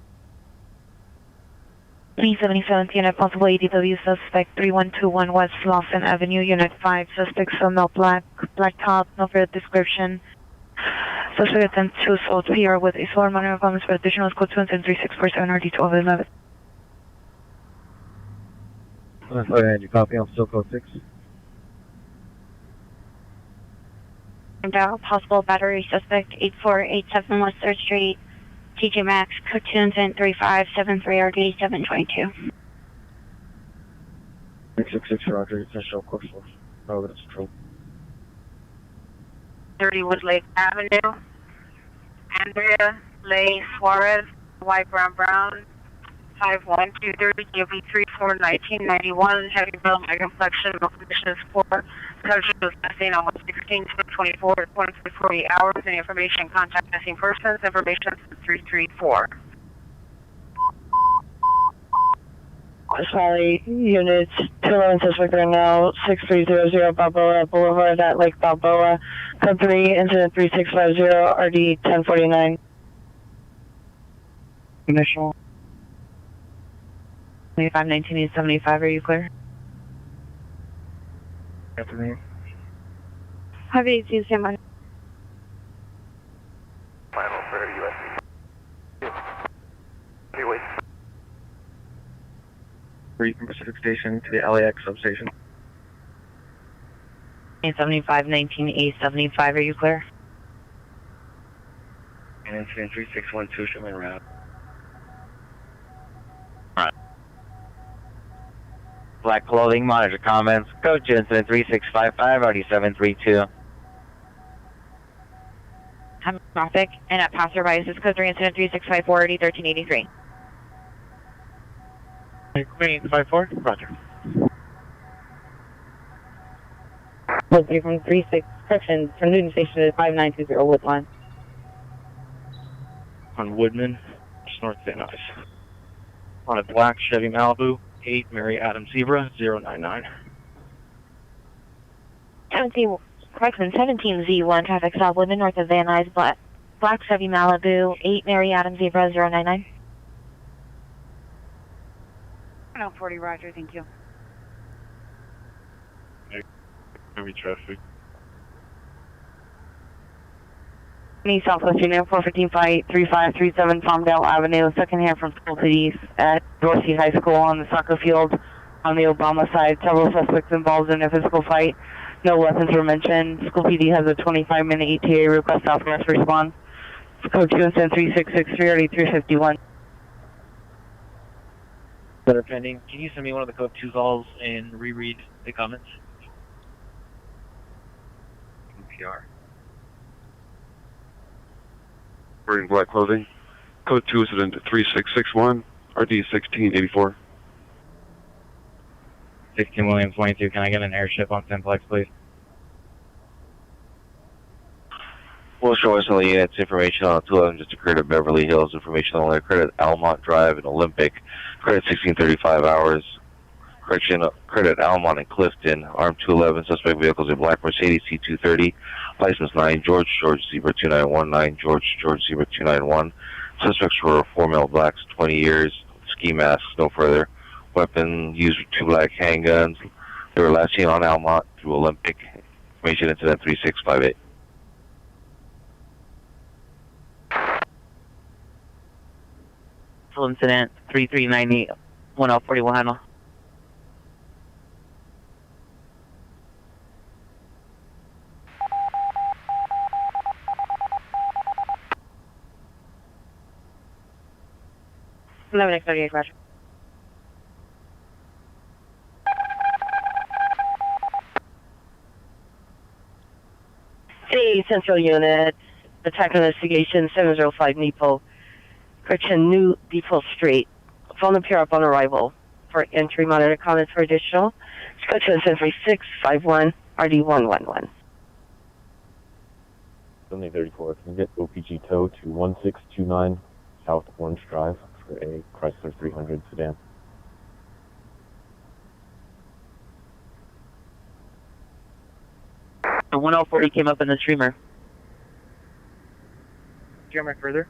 377th unit, possible ADW suspect 3121 West Lawson Avenue, unit 5, suspect female, black top, no further description. Suspect attempts to assault PR with a sword monitor comments for additional code 2 and 3647 RD 1211. Go ahead, you copy, I'm still code 6. Possible battery suspect 8487 West 3rd Street, TJ Maxx, code 2 incident 3573 RD 722. 666 Roger, essential course 4. Oh, that's true. 30 Woodlake Avenue. Andrea Lay Suarez, white, brown, 5123, DOB 341991, heavy build, my complexion, no condition is poor. Subject was missing on 1/16/2024, 148 hours. Any information, contact missing persons. Information 334. Sorry, units 211 suspect are now 6300 Balboa Boulevard at Lake Balboa. Code 3, incident 3650, RD 1049. Initial. 2519 are you clear? Afternoon. Have 18 standby. Final for USB. Anyway. From Pacific Station to the LAX substation. 875 875, are you clear? And incident 3612, showing route. Black clothing, monitor comments, code 2 incident 3655, RD 732. traffic and at passerbys. This code 3 incident 3654 AD 1383. Queen 54, roger. Code 3 from 36, correction, from Newton Station to 5920 Woodline. On Woodman, just north of Van Nuys. On a black Chevy Malibu, 8 Mary Adams Zebra, 099. 17Z1 traffic south Woodman north of Van Nuys, black Chevy Malibu, 8 Mary Adams Zebra, 099. 40, roger, thank you. Heavy traffic. Southwest Union 415-3537 Palmdale Avenue, second hand from school to the east at Dorsey High School on the soccer field on the Obama side. Several suspects involved in a physical fight. No weapons were mentioned. School PD has a 25-minute ETA request. Southwest response. Code 2 incident 3663 already 351. That are pending. Can you send me one of the code 2 calls and reread the comments? PR. Wearing black clothing. Code 2 incident 3661, RD 1684. 16 Williams 22, can I get an airship on Simplex, please? We'll show us on the units information on 2 of them just occurred at Beverly Hills. Information only occurred at Almont Drive and Olympic. Occurred at 1635 hours. Correction, occurred at Almont and Clifton. Armed 211. Suspect vehicles a black Mercedes C230. License 9 George Zebra 2919 George Zebra 291. Suspects were 4 male blacks, 20 years. Ski masks, no further. Weapon used 2 black handguns. They were last seen on Almont through Olympic. Information incident 3658. Incident 3398 1041 handle. X 38, roger. Hey, Central Unit, Attack Investigation 705 Depot. Correction, New Depot Street. Phone appear up on arrival for entry monitor comments for additional. Correction 3651 RD111. 7034, can you get OPG tow to 1629 South Orange Drive for a Chrysler 300 sedan? The 1040 came up in the streamer. Streamer further.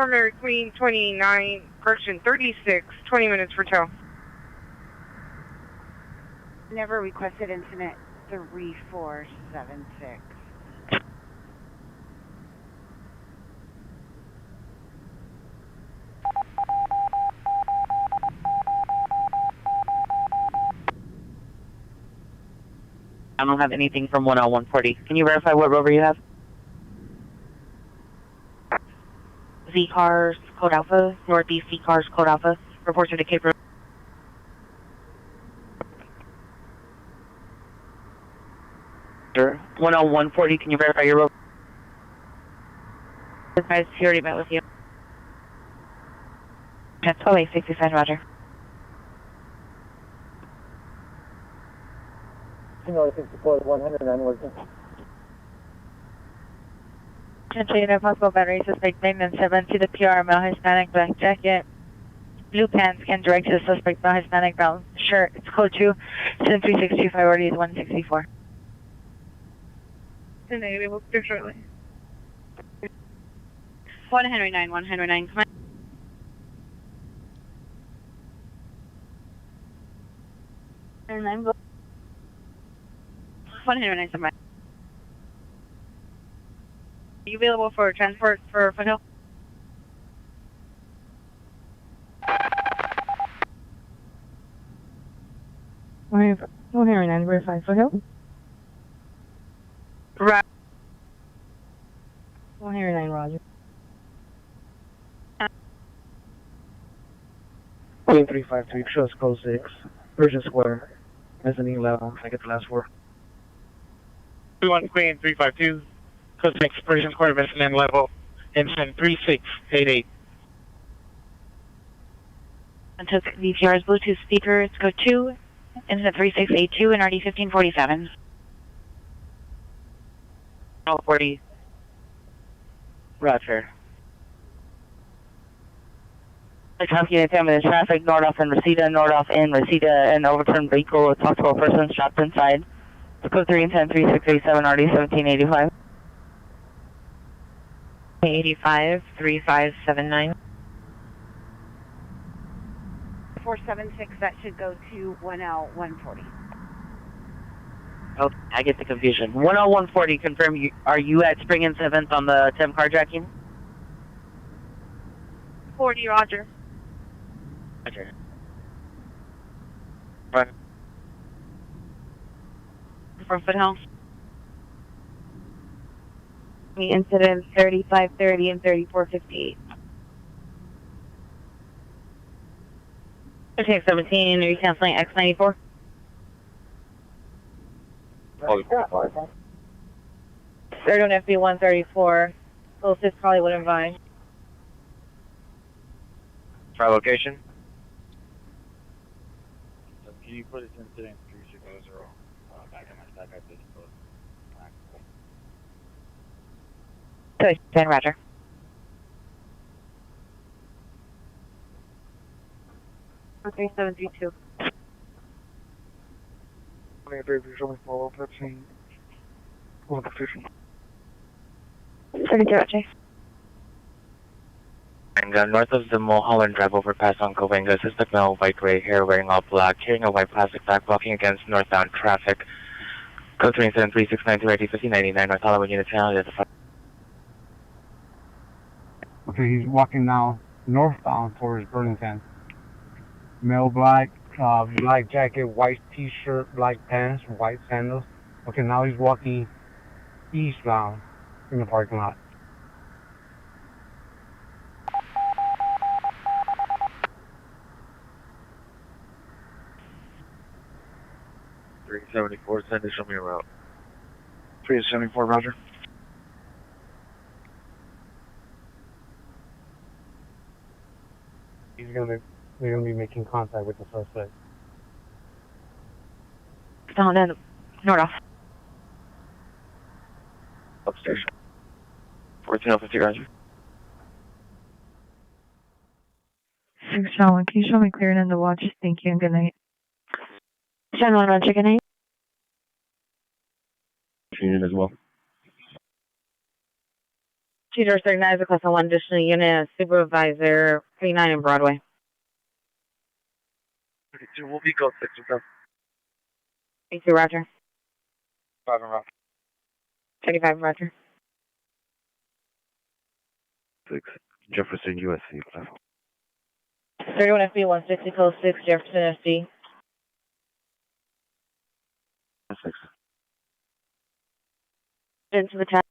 Mary Queen 29, correction 36, 20 minutes for tow. Never requested incident 3476. I don't have anything from 10140. Can you verify what rover you have? Z Cars, Code Alpha, Northeast Z Cars, Code Alpha. Report to the Cape Road. Sure. 10140, can you verify your rover? Guys, he already met with you. That's 12-865, roger. You know, I think the code 109 was... Unit possible battery suspect maintenance 7 to the PR male Hispanic black jacket. Blue pants can direct to the suspect male Hispanic brown shirt. It's code 2, 73625 already is 164. Negative, we'll clear shortly. 109, come on. And I'm 109, somebody. Are you available for transport for Foothill? Oh, here, 945 Foothill. Right. 109, roger. Queen 352, shows code 6, Persian Square, mezzanine level. I get the last four. 21 Queen 352, code 6, Persian Square, mezzanine level, incident 3688. Took VPR's Bluetooth speaker, it's code 2, incident 3682 and RD 1547. 40. Roger. Traffic unit 10 minutes traffic, Nordoff and Reseda, and overturned vehicle with possible person strapped inside. Code 3 and 10, 3687, RD 1785. 85 3579. 476, that should go to 1L140. Oh, I get the confusion. 10140, confirm you, are you at Spring and 7th on the 10 carjacking? 40, Roger. Roger. From Foothill. The incident 3530 and 3458. 17, are you canceling X94? Third on FB 134. Closest probably wouldn't buy. Try location. Can you put this incident 3600 back in my stack? I think So, 10, Roger. Okay, 732. Okay, baby, show me follow up. I've seen one position. 32, Roger. And north of the Mulholland Drive overpass on Cahuenga, suspect male, white gray hair, wearing all black, carrying a white plastic bag, walking against northbound traffic. Code 37369 ID 1599, North Hollywood Unit 10, identified. Okay, he's walking now northbound towards Burlington. Male black, black jacket, white t-shirt, black pants, white sandals. Okay, now he's walking eastbound in the parking lot. .374, send it, show me a route. 374, Roger. They're gonna be making contact with the suspect. Down in Nordoff. Upstairs. 14050, Roger. 6 John 1, can you show me clearing in the watch? Thank you and good night. John 1, Roger, good night. Unit as well. 2 doors 39 is a class 1 additional unit, supervisor 39 in Broadway. 32, we'll be code 6 with them. Thank you, Roger. 5 and Roger. 35, Roger. 6, Jefferson, USC, class 31 FB 160, code 6, Jefferson SD. 6. Into the chat.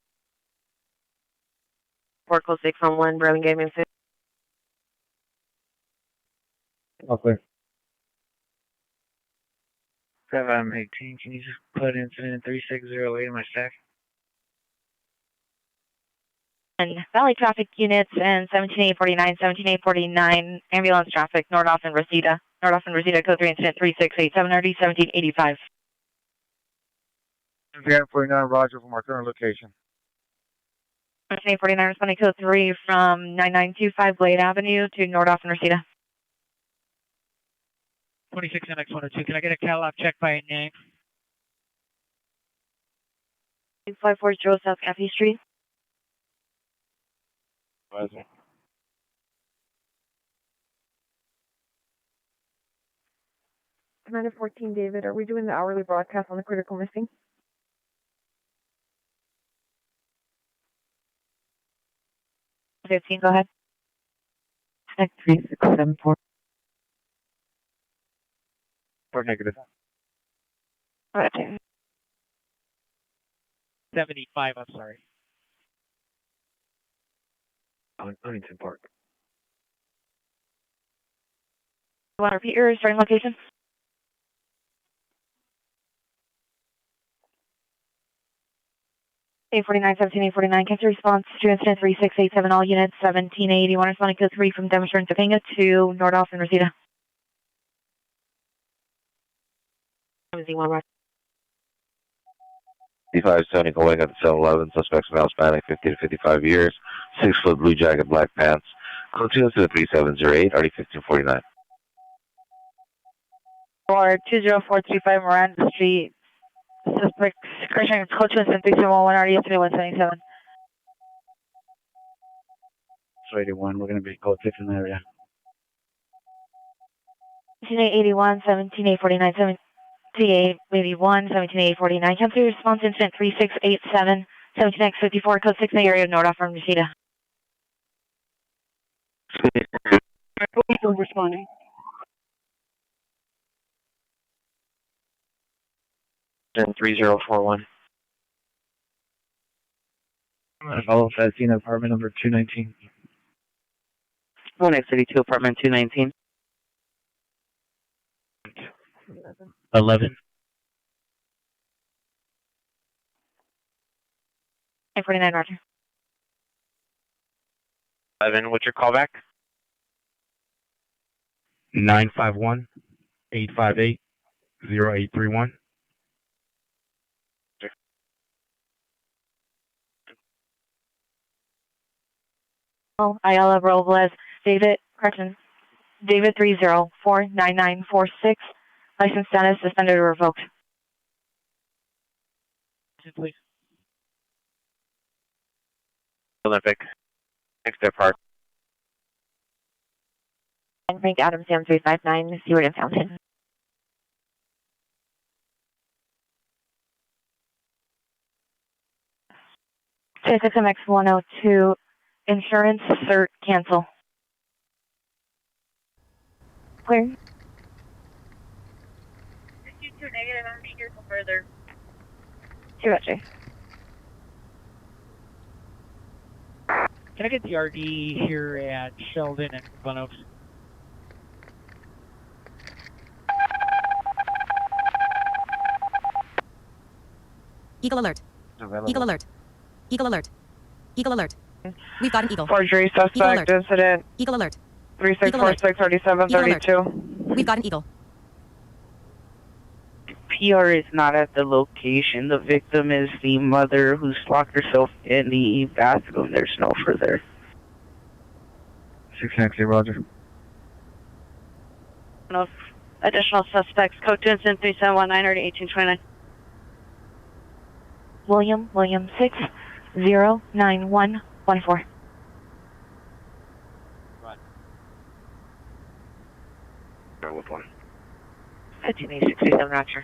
4 code 6 on 1, Burlingame and 6. All clear. 718, can you just put incident 3608 in my stack? And Valley traffic units and 17849, 17849, ambulance traffic, Nordoff and Reseda. Nordoff and Reseda, code 3 incident 3687, RD 1785. VM 49, Roger, from our current location. 17849, responding code 3 from 9925 Blade Avenue to Nordoff and Reseda. 26 NX102, can I get a catalog check by name? 254 South Caffey Street. Roger. Commander 14, David, are we doing the hourly broadcast on the critical missing? Go ahead. Connect 3674. Or negative. Roger. 75, I'm sorry. Huntington Park. Want to repeat your starting location? A49, 17, cancel response to incident 3687, all units 1781, responding to 3 from Demonstrator and Topanga to Nordoff and Reseda. 71, right. 5570 going at the 711. Suspects male Hispanic, 50 to 55 years. 6-foot blue jacket, black pants. Code 2 to the 3708, RD 1549. Or 20435 Miranda Street. Suspect crashing code 2 and 3711, RD 3177. 81, we're going to be code 6 in the area. 17881, 17849, 17881, 17849. Cancel response incident 3687, 17x54, code 6 in the area of Nordoff from Reseda. Responding. Then 3041. I'm going to follow that scene apartment number 219. 1X82, apartment 219. 11. 49, Roger. 11, what's your callback? 951-858-0831. Oh, Ayala Robles, David 30499946. License status suspended or revoked. Please. Olympic. Next step park. And Frank Adams, Sam 359, Stewart and Fountain. JSXMX 102, insurance, cert, cancel. Clear. 52 negative, I'm here for further. Roger. Can I get the RD here at Sheldon and Glen Oaks? Eagle alert. Eagle alert. Eagle alert. Eagle alert. We've got an eagle. Forgery suspect incident. Eagle alert. 36463732. We've got an eagle. PR is not at the location. The victim is the mother who's locked herself in the bathroom. There's no further. 690, Roger. No additional suspects. Code 2 incident 3719 or 1829. William 609114. With one. 15867, Roger.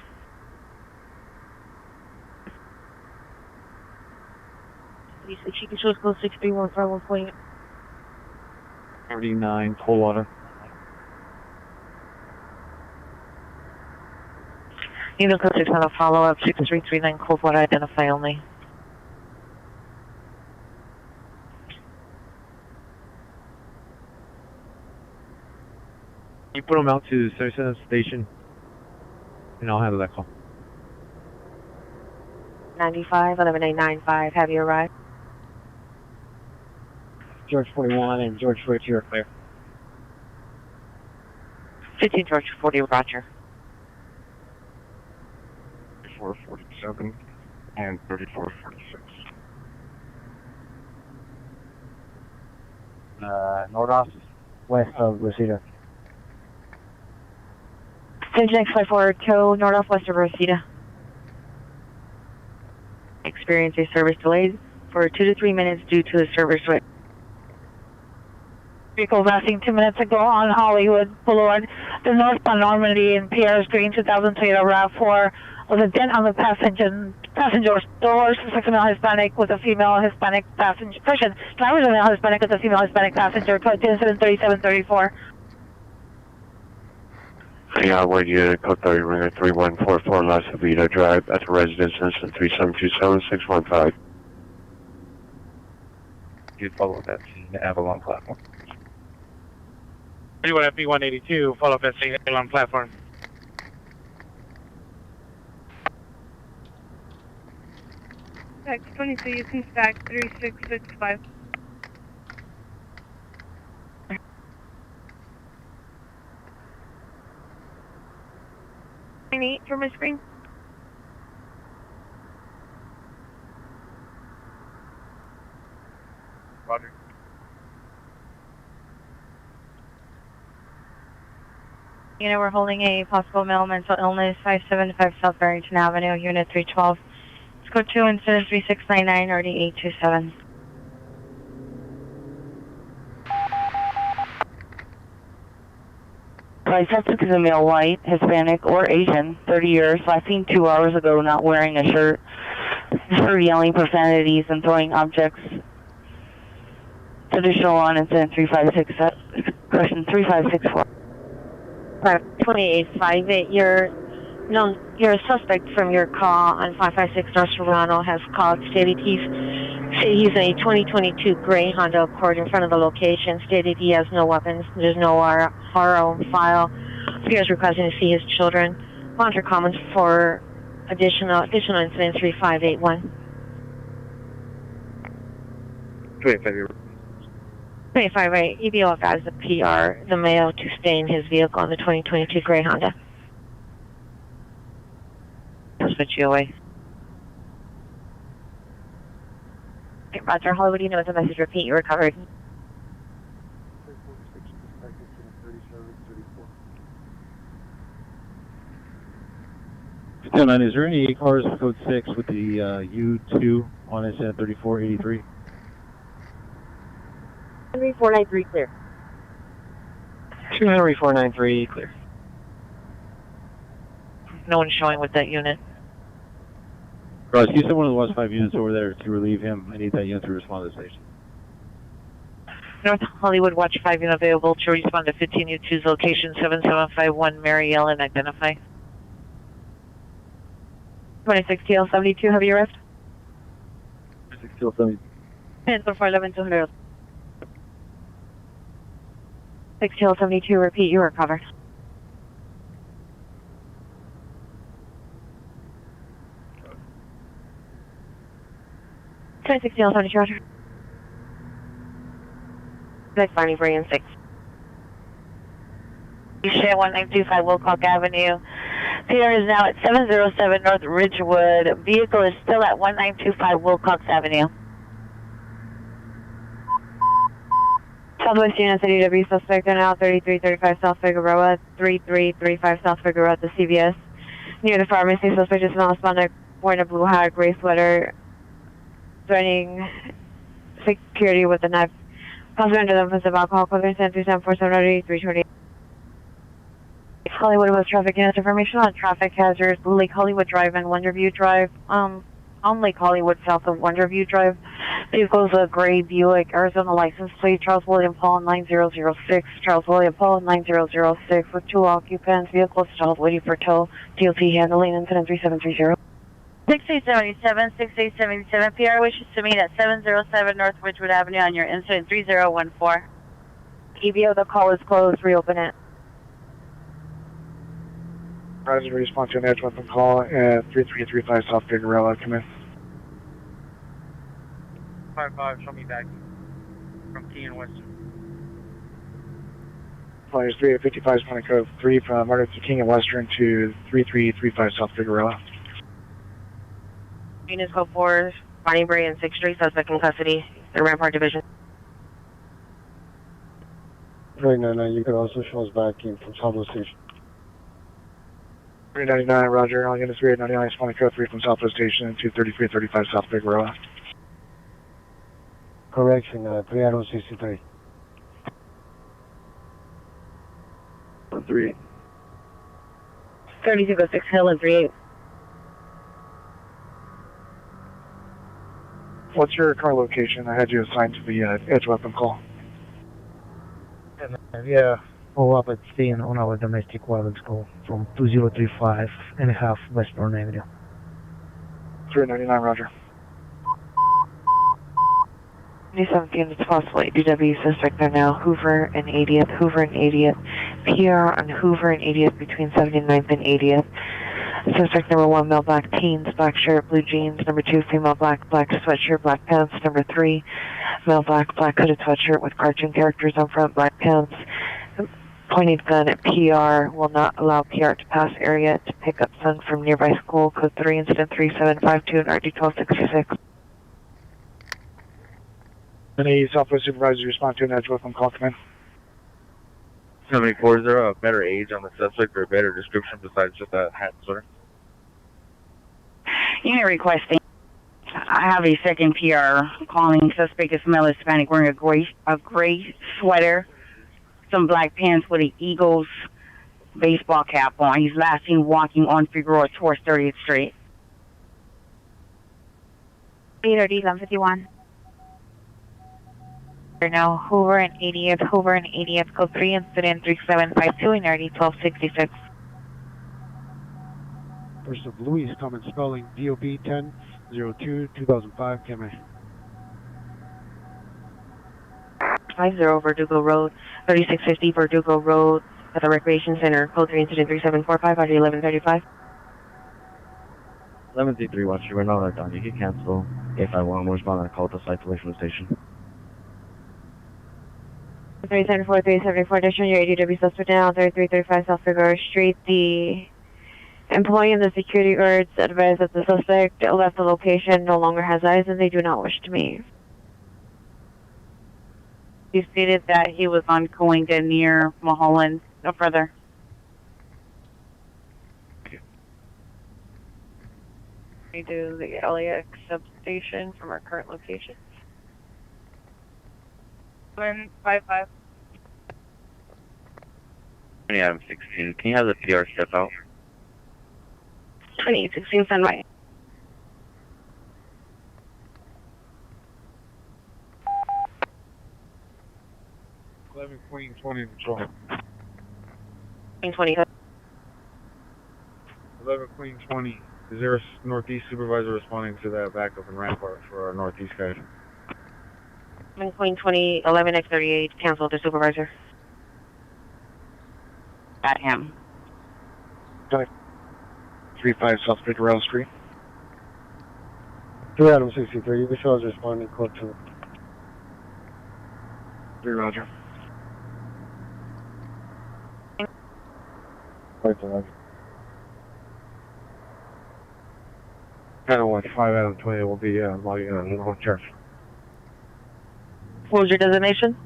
She can show us code 63151. 39, Coldwater. Unit code 6 on a follow-up, 6339 Coldwater, identify only. You put them out to Sarasota Station, and I'll handle that call. 95, 11895, have you arrived? George 41 and George 42 are clear. 15 George 40, Roger. 3447 and 3446. Nordoff, west of Reseda. Stage next 542, Nordoff, west of Reseda. Experience a service delayed for 2 to 3 minutes due to the service switch. Vehicle passing 2 minutes ago on Hollywood Boulevard, the northbound Normandy in PR's Green 2000 Toyota RAV4 was a dent on the passenger door. Suspect male Hispanic with a female Hispanic passenger. Correction, driver is a male Hispanic with a female Hispanic passenger. Code 103734. Yeah, when you code 30 ringer 3144 Las Avida Drive at the residence incident 3727615. You follow that to the Avalon platform. 31 FB 182, follow up SA on platform. X22, you can stack 3665. Eight for my screen. Roger. You know, we're holding a possible male mental illness, 575 South Barrington Avenue, Unit 312. Let's go to incident 3699, RD 827. Suspect is a male, white, Hispanic, or Asian, 30 years, last seen 2 hours ago, not wearing a shirt. For yelling profanities and throwing objects. Additional on incident 356, question 3564. 2858, you're a suspect from your call on 556 North Serrano has called, stated he's a 2022 gray Honda Accord in front of the location, stated he has no weapons, there's no RO file. He is requesting to see his children. Monitor comments for additional incident 3581. 258, EBO advised the PR, the male, to stay in his vehicle on the 2022 gray Honda. Switch you away. Okay, Roger, Hollywood, you know the message, repeat, you recovered. Is there any cars with code 6 with the U2 on incident 3483? 3493 clear. 2 Henry 493 clear. No one showing with that unit. Ross, you send one of the West 5 units over there to relieve him. I need that unit to respond to the station. North Hollywood, watch 5 unit available to respond to 15 U2's location 7751 Mary Ellen, identify. 26 TL72, heavy arrest. 26 TL72. And 411 6 TL72, repeat, you are covered. Try 6 TL72, Roger. Next Barney Bryan 6. Share 1925 Wilcox Avenue. PR is now at 707 North Ridgewood. Vehicle is still at 1925 Wilcox Avenue. Southwest Unit City W suspect are now 3335 South Figueroa, 3335 South Figueroa at the CVS. Near the pharmacy, suspect is now responding wearing a blue hat, gray sweater, threatening security with a knife. Possibly under the influence of alcohol, clothing, 328. Hollywood with traffic units information on traffic hazards, Lake Hollywood Drive and Wonderview Drive. On Lake Hollywood south of Wonderview Drive. Vehicle's a gray Buick, Arizona license plate, Charles William Paul 9006, Charles William Paul 9006 with 2 occupants. Vehicle stalled waiting for tow. DOT handling incident 3730. 6877, 6877, PR wishes to meet at 707 North Ridgewood Avenue on your incident 3014. EBO, the call is closed, reopen it. Roger, response to an edge weapon call at 3335 South Figueroa, come in. 55, show me back from Key and Western. Flyers 3855 is point code 3 from Margaret to King and Western to 3335 South Figueroa. Units code 4, Bonnie Bray and 6th Street, suspect in custody, the Rampart Division. 399, you could also show us back in from Southwest Station. 399, Roger, all units 399, is point code 3 from Southwest Station to 3335 South Figueroa. Correction, 3063. 3. 3206 Hill and 38. What's your car location? I had you assigned to the edge weapon call. Yeah, follow up at scene on our domestic violence call from 2035.5 Westbourne Avenue. 399, Roger. 2017, it's possible DW suspect there now. Hoover and 80th, Hoover and 80th. PR on Hoover and 80th between 79th and 80th. Suspect number 1, male black teens, black shirt, blue jeans. Number 2, female black sweatshirt, black pants. Number 3, male black hooded sweatshirt with cartoon characters on front, black pants. Pointed gun at PR, will not allow PR to pass area to pick up son from nearby school. Code 3, incident 3752 and RD 1266. Any Southwest supervisor respond to an edge from call command. 74, is there a better age on the suspect or a better description besides just a hat and sweater? Unit requesting. I have a second PR calling suspect is male Hispanic wearing a gray sweater, some black pants with an Eagles baseball cap on. He's last seen walking on Figueroa towards 30th Street. 830, 151. Now, Hoover and 80th, code 3, incident 3752 in RD 1266. First of Louis, comment spelling DOB 10-02-2005, Keme. 50 Verdugo Road, 3650 Verdugo Road at the Recreation Center. Code 3, incident 3745, RD 1135. 1133, watch you right now, right down. You can cancel. If I want more respond, I call the site away from the station. 374, 374, additional your ADW suspect now, 3335 South Figueroa Street. The employee and the security guards advised that the suspect left the location, no longer has eyes, and they do not wish to meet. He stated that he was on Coinga near Mulholland. No further. We do the LAX substation from our current location. 755. Adam 16, can you have the PR step out? 2816 standby. Queen 20 control. Queen 20. 11 Queen 20. Is there a northeast supervisor responding to that backup and rampart for our northeast guys? Queen 20, 11X38, cancel the supervisor. Got him. 35 South Figueroa Street. 3 Adam 63, the show is responding code 2. 3 Roger. Right to Roger. Kind of like 5 Adam 20 will be logging on no charge. What was your designation?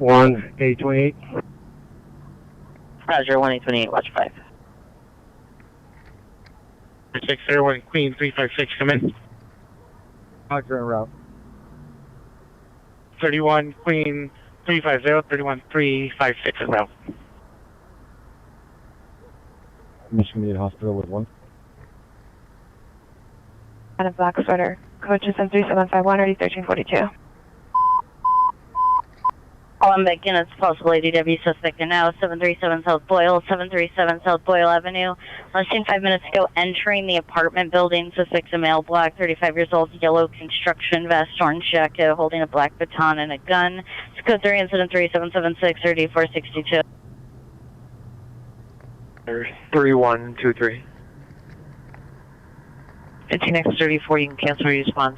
1-828. Roger, 1828, watch 5. 601 Queen 356, come in. Roger en route. 31 Queen 350, 31 356 as well. Michigan Hospital with 1. And a black sweater. Code 3751, RD 1342. Calling back in, it's possible ADW suspect now, 737 South Boyle, 737 South Boyle Avenue. Less than 5 minutes ago, entering the apartment building, suspect's a male, black, 35 years old, yellow construction vest, orange jacket, holding a black baton and a gun. It's code 3, incident 3776, RD 462. 3123. 15X34, you can cancel your response.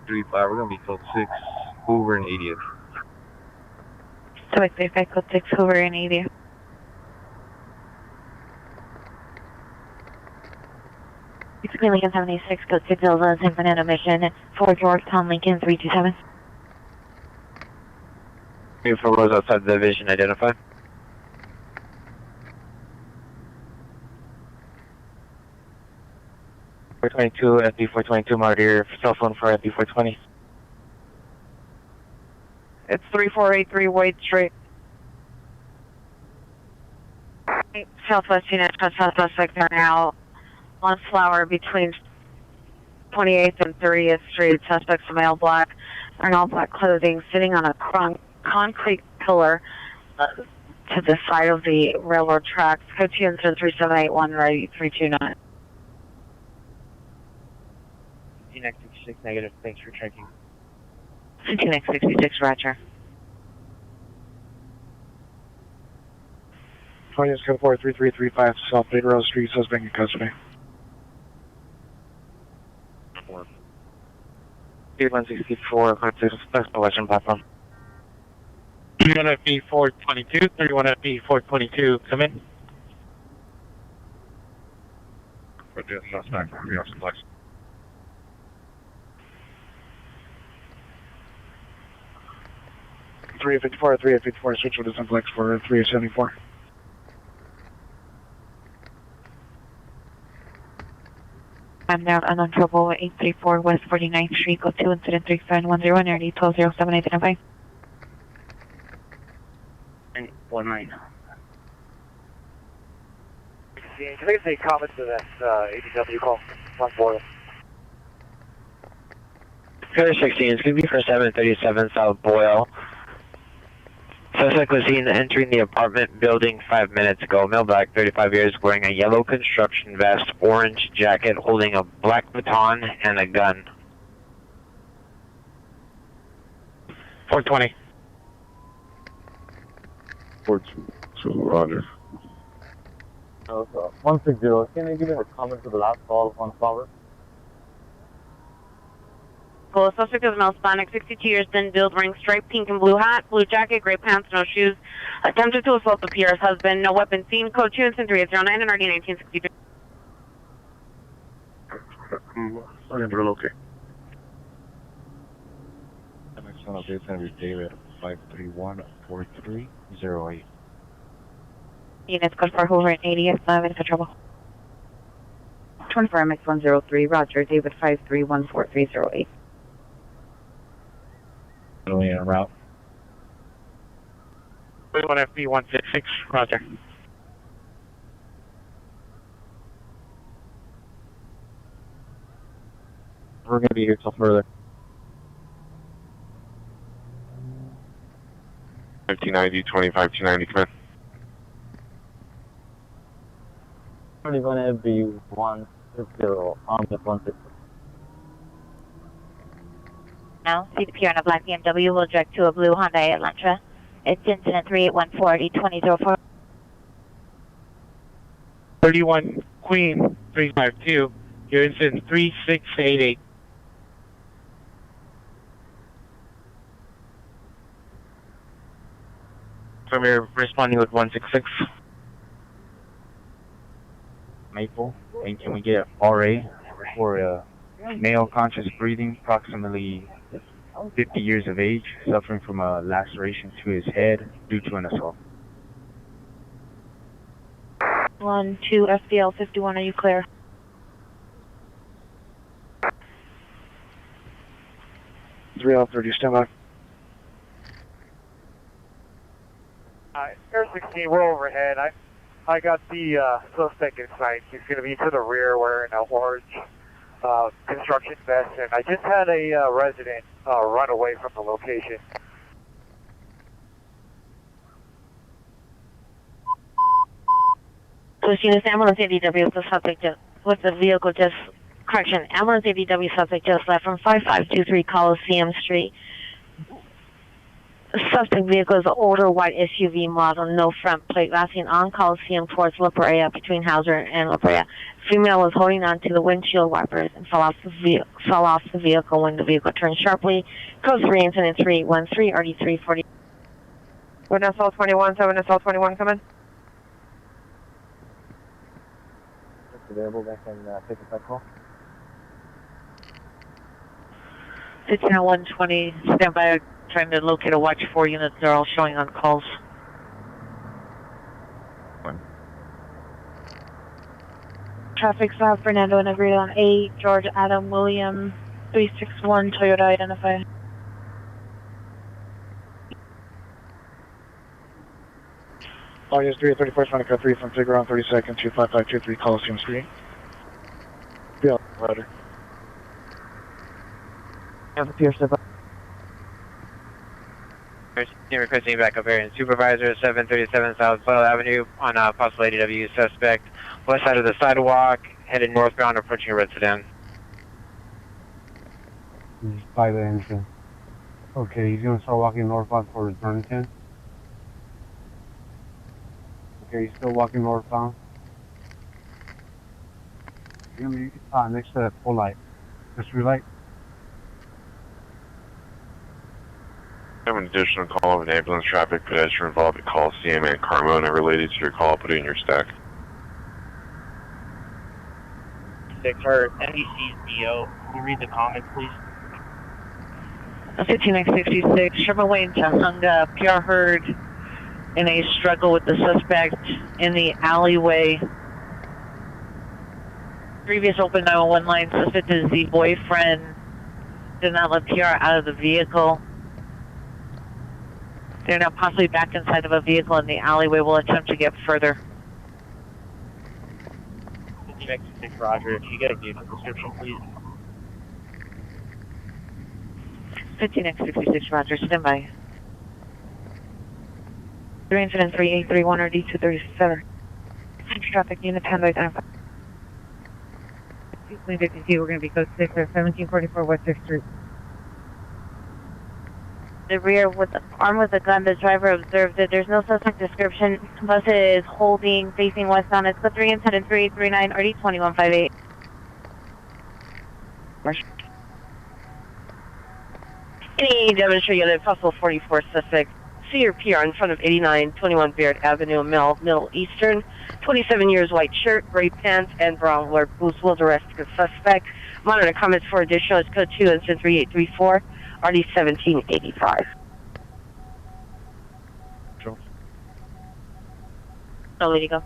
35, we're gonna be code 6, Hoover and 80th. Suspect 35, code 6, Hoover and 80th. Lincoln 76, code 6, Elza, San Fernando Mission, 4 Georgetown, Lincoln 327. New photos outside the division identified. FP422, FP422, Martyr, cell phone for FP420. It's 3483 White Street. Southwest United South suspect are now on Flower between 28th and 30th Street. Suspects are male black, are in all black clothing, sitting on a concrete pillar to the side of the railroad tracks. Code 2 incident 3781, ready 329. 6 negative. Thanks for checking. Phoenix 66, roger. Finance code 43335 South Bay Rose Street, suspect in custody. 3164, suspect collection platform. 31 FB 422, 31 FB 422, come in. Suspect, 354, 354, switch with the simplex for 374. I'm down unknown trouble 834 West 49th Street, go to incident 3710, nearly 1207, identify. 19. Can I get any comments to that ADW call? On board. Code 16, it's going to be for 737 South Boyle. Suspect was seen entering the apartment building 5 minutes ago. Male black, 35 years, wearing a yellow construction vest, orange jacket, holding a black baton and a gun. 420. 422, roger. 160, can you give me a comment to the last call on power? Well, suspect is male Hispanic, 62 years, thin build, wearing striped pink and blue hat, blue jacket, gray pants, no shoes. Attempted to assault the PR's husband. No weapon seen. Code 2 incident 3809 and RD 1963. Real okay. The next one update is going to be David 5314308. Units code for Hoover and 80th, in for trouble. 24 MX103, roger, David 5314308. Only en route. 31 FB 166, roger. We're going to be here till further. 1590, 25290, come in. 31 FB 160, on the 160. Now, see the PR on a black BMW will direct to a blue Hyundai Elantra. It's incident 3814 2004. 31 Queen 352, your incident 3688. From here, responding with 166. Maple, and can we get RA for male conscious breathing, approximately 50 years of age, suffering from a laceration to his head due to an assault. 12 FBL 51, are you clear? Real 30, stand by. Air 16, we're overhead. I got the suspect in sight. He's going to be to the rear wearing a orange construction vest, and I just had a resident run away from the location. So, this ambulance ADW with the subject with the vehicle just, correction, ambulance ADW subject just left from 5523 Coliseum Street. Suspect vehicle is an older white SUV model, no front plate, lasting on Coliseum towards La Brea, between Hauser and La Brea. Female was holding on to the windshield wipers and fell off the vehicle when the vehicle turned sharply. Code 3, incident 3813, RD 340. 7SL21, 7SL21, come in. Available, I can take a phone call. 120, stand by, trying to locate a watch 4 units. They're all showing on calls. Traffic stop, Fernando and agreed on 8, George Adam William 361, Toyota identified. August 334, trying to cut 3 from Figure on 32nd to 5523 Coliseum Street. Yeah, roger. Have the Pierce up. Requesting backup area. Supervisor 737 South Boyle Avenue on possible ADW suspect. West side of the sidewalk, headed northbound, approaching a red sedan. by the entrance. Okay, he's gonna start walking northbound towards Burlington. Okay, he's still walking northbound. He's gonna be next to that full light. Mystery light. I have an additional call of an ambulance traffic pedestrian involved at Coliseum and Carmona related to your call. Put it in your stack. 6 or NBC's DO. Can you read the comments, please? 15x66, Sherman Way into Hunga, PR heard in a struggle with the suspect in the alleyway. Previous open 911 line, suspect is the boyfriend. Did not let PR out of the vehicle. They're now possibly back inside of a vehicle in the alleyway. We'll attempt to get further. 15x66, Roger. If you get a vehicle description, please. 15x66, Roger. Stand by. 3 incident 3831 or D237. Traffic unit 10 by 10. We're going to be code 6 or 1744 West 6th Street. The rear with armed with a gun, the driver observed that there's no suspect description. Bus is holding, facing westbound. It's code 3 incident 3839 or D2158. Any demonstrate unit, possible 44 suspect. See your PR in front of 8921 Baird Avenue, Middle Eastern. 27 years, white shirt, gray pants, and brown work boots. Will arrest the suspect. Monitor comments for additional. It's code 2 incident 3834. RD 1785. No, lady, go.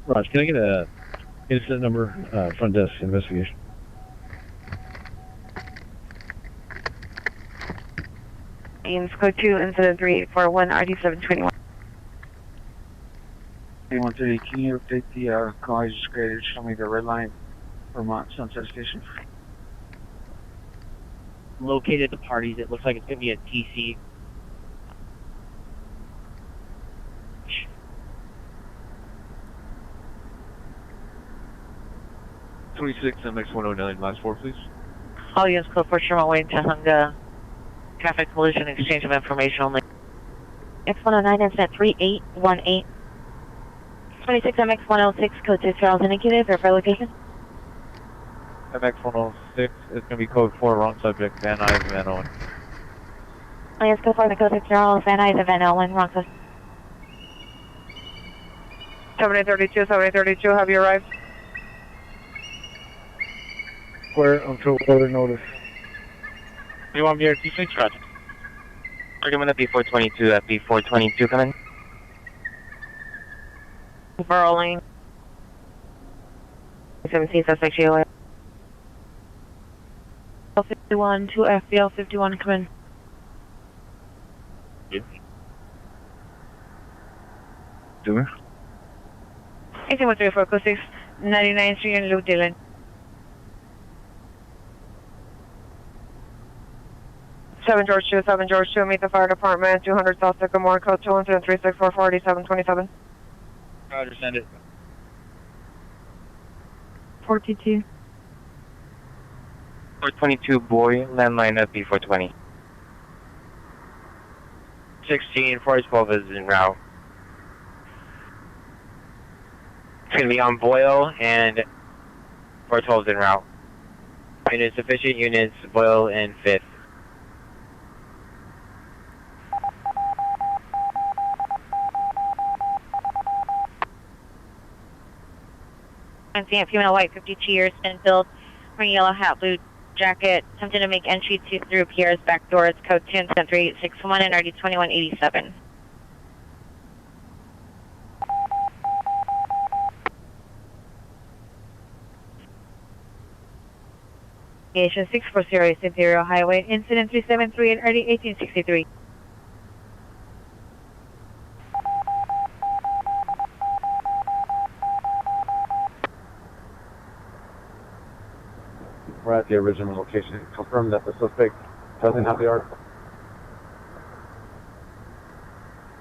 Raj, can I get a incident number, front desk investigation? Ames code 2, incident 3841, RD 721. 130, can you update the car I just created? Show me the red line, Vermont Sunset Station. Located the parties. It looks like it's going to be a TC. MX109, last 4, please. All units code 4 Sherman Way into Hunga. Traffic collision, exchange of information only. X109 incident 3818. 26 MX106, code 6 Charles indicated. Verify location. MX106 is going to be code 4, wrong subject, Van Nuys, Van Owen. Yes, code 4, the code 6 Charles, Van Nuys, Van Owen, wrong subject. 7832, have you arrived? Where until further notice. You want me to T6, Roger? Argument at B422, at B422, come in. Burling. 17 suspect GOA. 51 to FBL 51, come in. Yeah. Do we? 18134, code 6, 99th Street in Luke Dillon. 7 George 2, meet the fire department, 200 South Sycamore, code 2 incident 3644 8727. Roger, send it. 42. 422 boy, landline at B420. 16, 412 is en route. It's going to be on Boyle and 412 is en route. Unit sufficient units, Boyle and 5th. I'm seeing a female white, 52 years, thin build, wearing yellow hat, blue jacket, attempting to make entry through Pierre's back door. It's code 2 incident 3861 and RD 2187. Station 640 East Imperial Highway, incident 373 and RD 1863. We're at the original location. Confirm that the suspect doesn't have the article.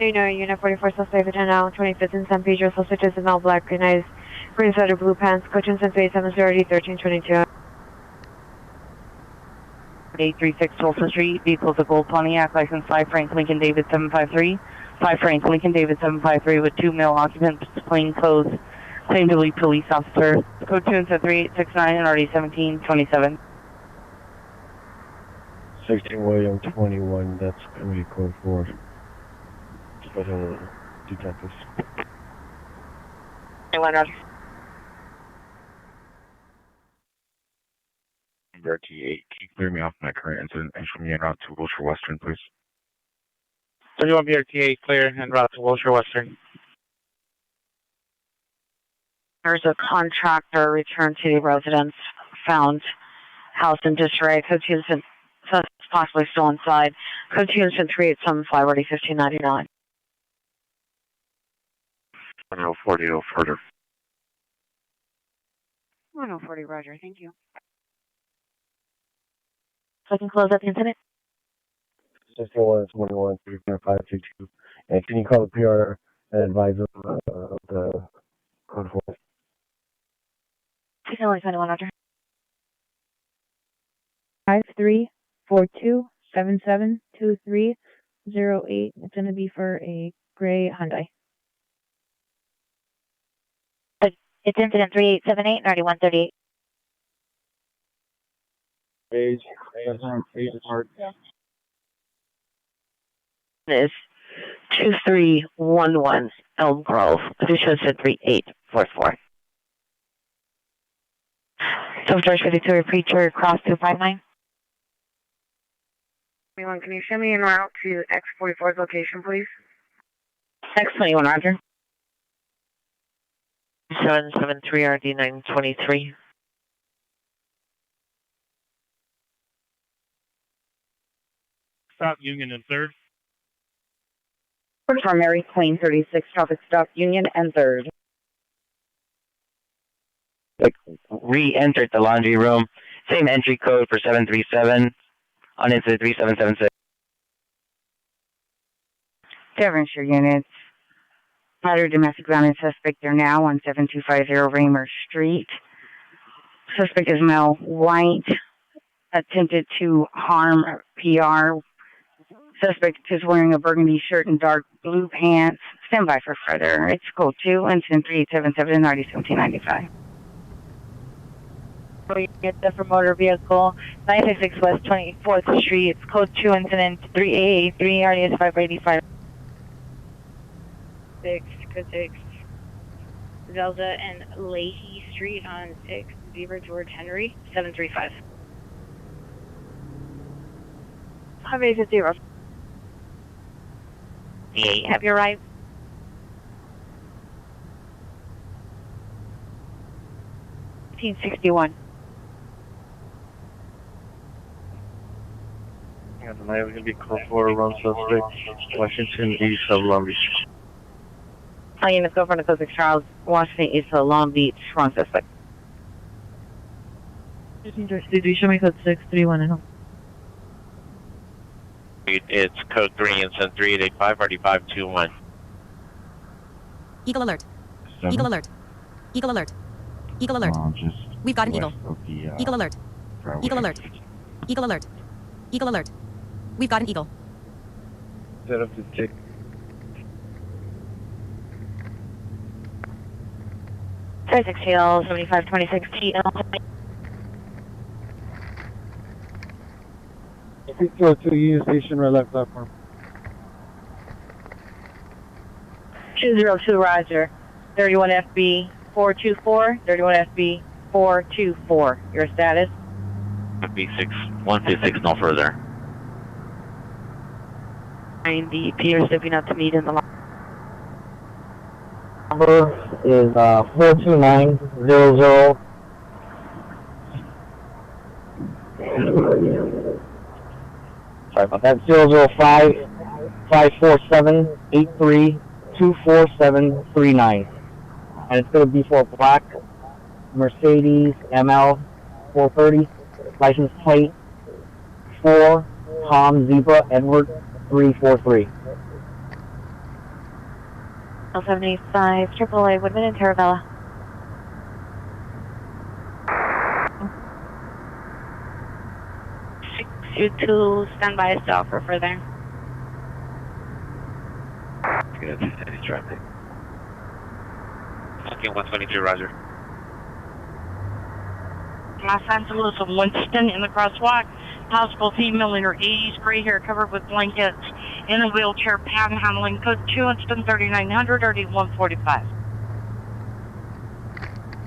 Unit 44 suspect now 25th in San Pedro. Suspect is in all black, green eyes, green sweater, blue pants. Coach in 3870 1322. 836 Tulsa Street. Vehicles a gold Pontiac, license 5 Frank Lincoln David 753. 5 Frank Lincoln David 753 with 2 male occupants, plain clothes. Claim to be police officer. Code 2 and 3869 and RD 1727. 16 William 21, that's going to be code 4. Special detectives. 21, Roger. RT8, can you clear me off my current incident and show me en route to Wilshire Western, please? 31 BRT8, clear, en route to Wilshire Western. There's a contractor returned to the residence, found house in disarray. Code 2 and possibly still inside. Code 2 and 3875, RD 1599. 1040 further. 1040, Roger, thank you. So I can close out the incident? 61 21 3.522. And can you call the PR and advise them of the code 4? 21, Roger. 5342772308. It's going to be for a gray Hyundai. It's incident 3878 and RD 138. Age apart. Is 2311 Elm Grove. Position 3844. So George 52, repeat your cross 259. Can you show me en route to X44's location, please? X21, Roger. 773 RD 923. Stop Union and 3rd. For Mary Queen 36, traffic stop Union and 3rd. Re-entered the laundry room. Same entry code for 737 on incident 3776. Devonshire units. Battered domestic violence suspect. They're now on 7250 Raymer Street. Suspect is male, white. Attempted to harm PR. Suspect is wearing a burgundy shirt and dark blue pants. Stand by for further. It's code 2, incident 3877 and RD 1795. Get the for motor vehicle 966 West 24th Street. It's code 2 incident 3883 RDS 585. 6, code 6. Zelda and Leahy Street on 6, Zebra George Henry 735. Have a 50. Have you arrived? $1561. And tonight we're going to be called for run suspect, Washington East of Long Beach. All units go from the code 6 Charles, Washington East of Long Beach, wrong suspect. Did you show me code 631 at home? It's code 3 incident 3885 RD 521. Eagle alert. 7. Eagle alert. Eagle alert. Eagle alert. We've got an eagle. Eagle alert. Eagle alert. Eagle alert. Eagle alert. We've got an eagle. Set up the tick. Sorry, 6 TL 7526 TL. 602 Union Station, right left platform. 202 Roger. 31 FB 424. 31 FB 424. Your status? FB6 156, no further. The peers stepping up to meet in the line. Number is 42900. Sorry about that. 005-547-83-24739. And it's going to be for a black Mercedes ML 430. License plate 4 Tom Zebra Edward 343. 785 AAA Woodman and Taravella. you to stand by a stop for further. Good, heavy traffic. Okay, 122, roger. Los Angeles and Winston in the crosswalk. Possible female in her 80s, gray hair covered with blankets, in a wheelchair, panhandling, code 2 3900 or 145.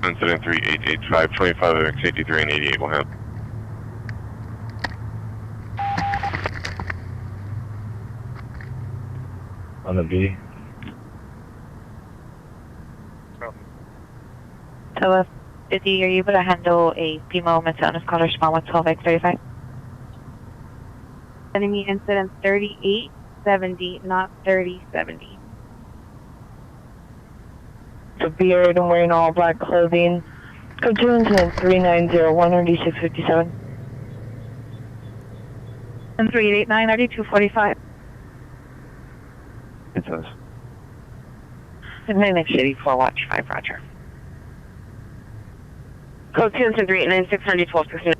Incident 3885, 25 X83 and 88 will have. On the B. So, 50, are you able to handle a female mental caller small 112 X35? Enemy incident 3870, not 3070. The beard and wearing all black clothing. Code 2 incident 3901 3657. And 3889, 9245. It's us. Atlantic City 4 Watch 5, roger. Code 2 incident 389 612 69.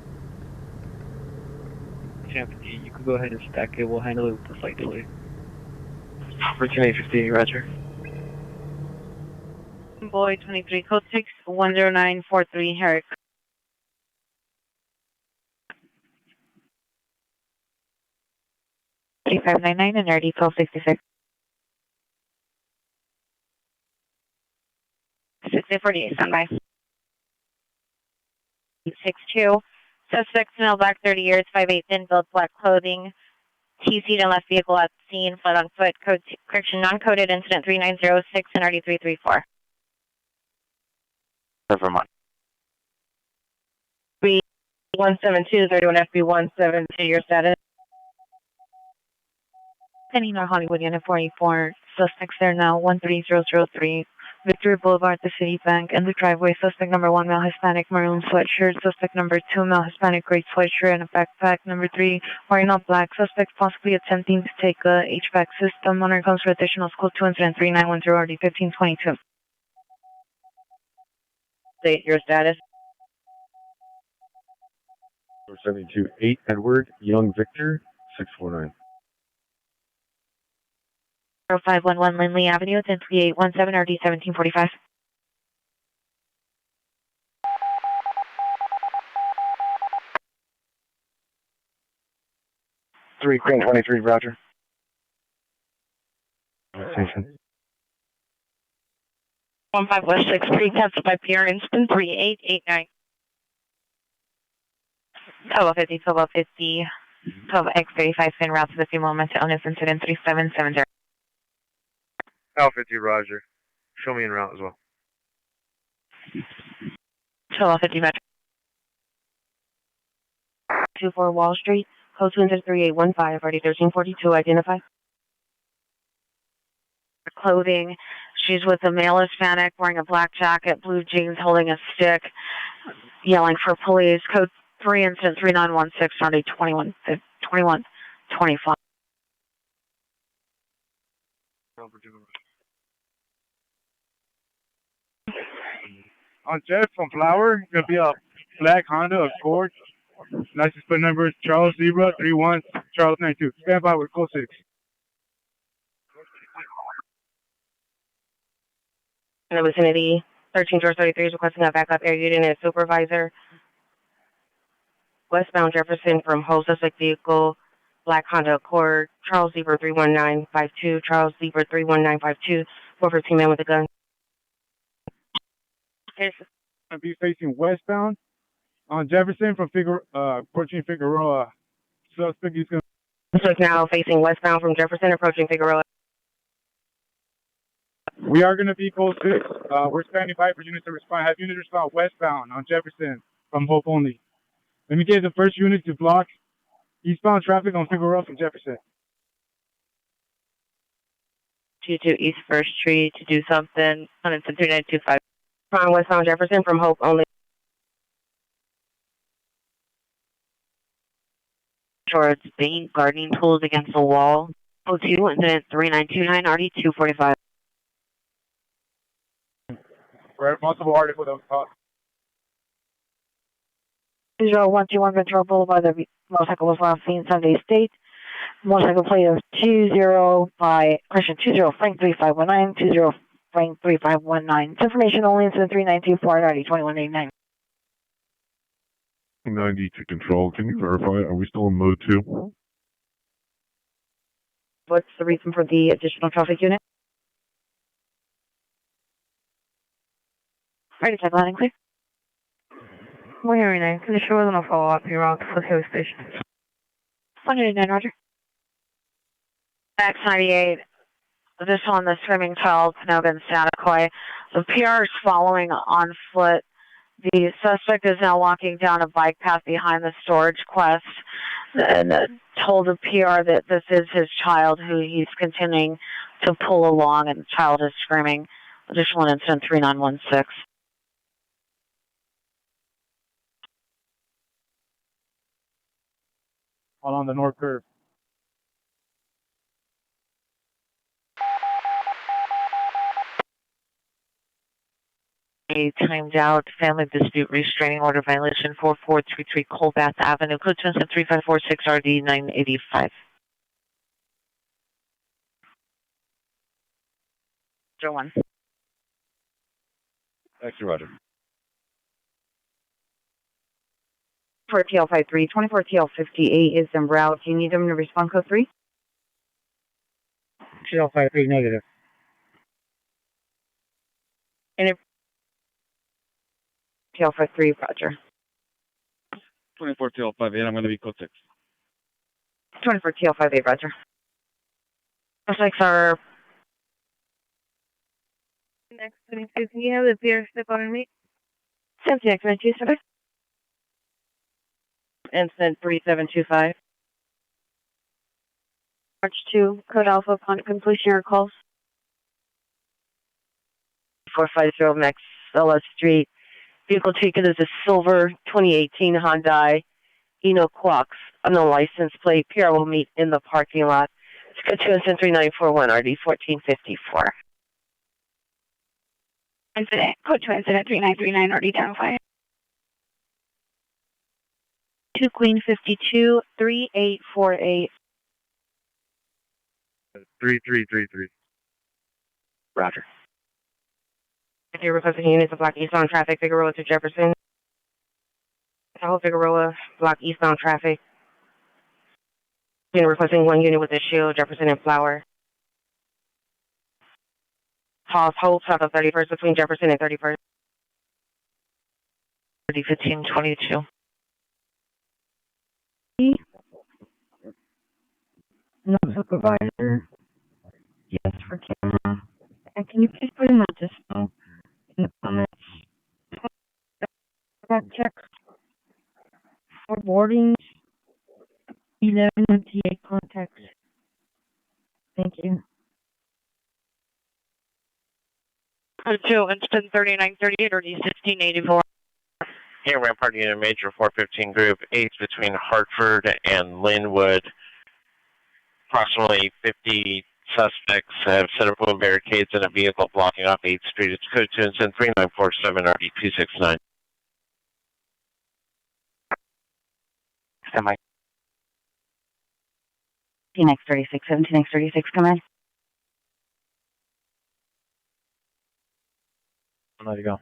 You could go ahead and stack it. We'll handle it with the flight delay. Virgin 850, roger. Boy 23, code 6 10943, Herrick. $3599 and RD 1266. 6048, stand by. 62. Suspect male, black, 30 years, 5'8", thin build, black clothing. T-seat and left vehicle at the scene, fled on foot. Code, correction, non-coded incident 3906 and RD 334. Vermont. 172, 31 FB 172, your status? Pending on Hollywood Unit 44. Suspects there now, 13003. Victory Boulevard, the City Bank, and the driveway. Suspect number 1, male Hispanic, maroon sweatshirt. Suspect number 2, male Hispanic, gray sweatshirt and a backpack. Number 3, wearing all black. Suspect possibly attempting to take a HVAC system. Owner comes for additional school 2 incident 3910 RD 1522. State your status. 472-8 Edward, Young Victor, 649. 0511 Lindley Avenue, within 3817 RD 1745. Three Queen 23, roger. Station. 15 West 6 Street, canceled by PR Instant 3889. 1250, 1250, 12X35, fin route to the female mental illness incident 3770. L50, roger. Show me en route as well. 1250 Metro. 24 Wall Street, code 23815, RD 1342, identify. Clothing, she's with a male Hispanic, wearing a black jacket, blue jeans, holding a stick, yelling for police. Code 3 incident 3916, RD 2125. On Jeff from Flower, gonna be a black Honda Accord. License plate number is Charles Zebra 31 Charles 92. Stand by with code 6. In the vicinity, 13 George 33 is requesting a backup air unit supervisor. Westbound Jefferson from Ho suspect vehicle, black Honda Accord, Charles Zebra 31952, Charles Zebra 31952, 415 man with a gun. Going to be facing westbound on Jefferson from approaching Figueroa. Suspect is going Suspect now facing westbound from Jefferson, approaching Figueroa. We are going to be code 6. We're standing by for units to respond. Have units respond westbound on Jefferson from Hope only. Let me get the first unit to block eastbound traffic on Figueroa from Jefferson. 22 East First Street to do something. 3925. From westbound Jefferson from Hope only. Towards paint gardening tools against the wall. 02 incident 3929 RD 245. Right, multiple articles on top. Visual 121 Ventura Boulevard, the Motorcycle was last seen Sunday State. Motorcycle plate of 20 Frank 3519, 20 Frank 3519. It's information only, incident 3924 90 2189. 90 to control. Can you verify? Are we still in mode 2? What's the reason for the additional traffic unit? Ready, type landing clear. We're hearing 9. Can you show us a follow-up here on the Hill Station? 189, Roger. X98. This one, the swimming child, now been static away. The PR is following on foot. The suspect is now walking down a bike path behind the storage quest and told the PR that this is his child who he's continuing to pull along, and the child is screaming. Additional incident 3916. All on the north curve. A timed out family dispute restraining order violation 4433 Colbath Avenue, code 3546 RD 985. One. Actually, Roger. For TL53, 24 TL58 is en route. Do you need them to respond code 3? TL53 negative. TL53, Roger. 24 TL58, I'm going to be code 6. 24 TL58, Roger. Suspects are... Next, can you have the peer step on me? 70 X92, subject. Incident 3725. March 2, code alpha upon completion of your calls. 450 Max LS Street. Vehicle ticket is a silver 2018 Hyundai Eno Quox. Unknown license plate. PR will meet in the parking lot. It's code 2 incident 3941 RD 1454. Incident, code 2 incident 3939 RD 1005. 2 Queen 52 3848. 3333. Roger. If you're requesting units of block eastbound traffic, Figueroa to Jefferson. Tahoe Figueroa, block eastbound traffic. You're requesting one unit with a shield, Jefferson and Flower. Pause, hold, south of 31st between Jefferson and 31st. 1522. No supervisor. Yes for camera. And can you please put in that just in the comments? That check for boardings. 11 MTA contacts. Thank you. Code 2 incident 3938 RD 1684. Here, Rampart Unit Major 415 Group, 8th between Hartford and Linwood. Approximately 50 suspects have set up wooden barricades in a vehicle blocking off 8th Street. It's code 2 incident 3947 RD 269. Semi. 17X36, 17X36, come in. There you go.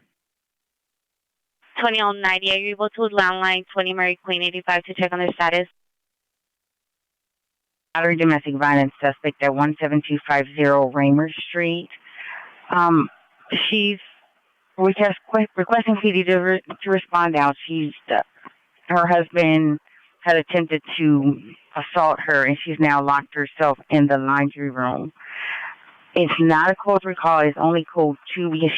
20 on 90, are you able to landline 20 Mary Queen 85 to check on their status? Battery domestic violence suspect at 17250 Raymer Street. She's requesting PD to respond out. Her husband had attempted to assault her, and she's now locked herself in the laundry room. It's not a code recall. It's only code 2 because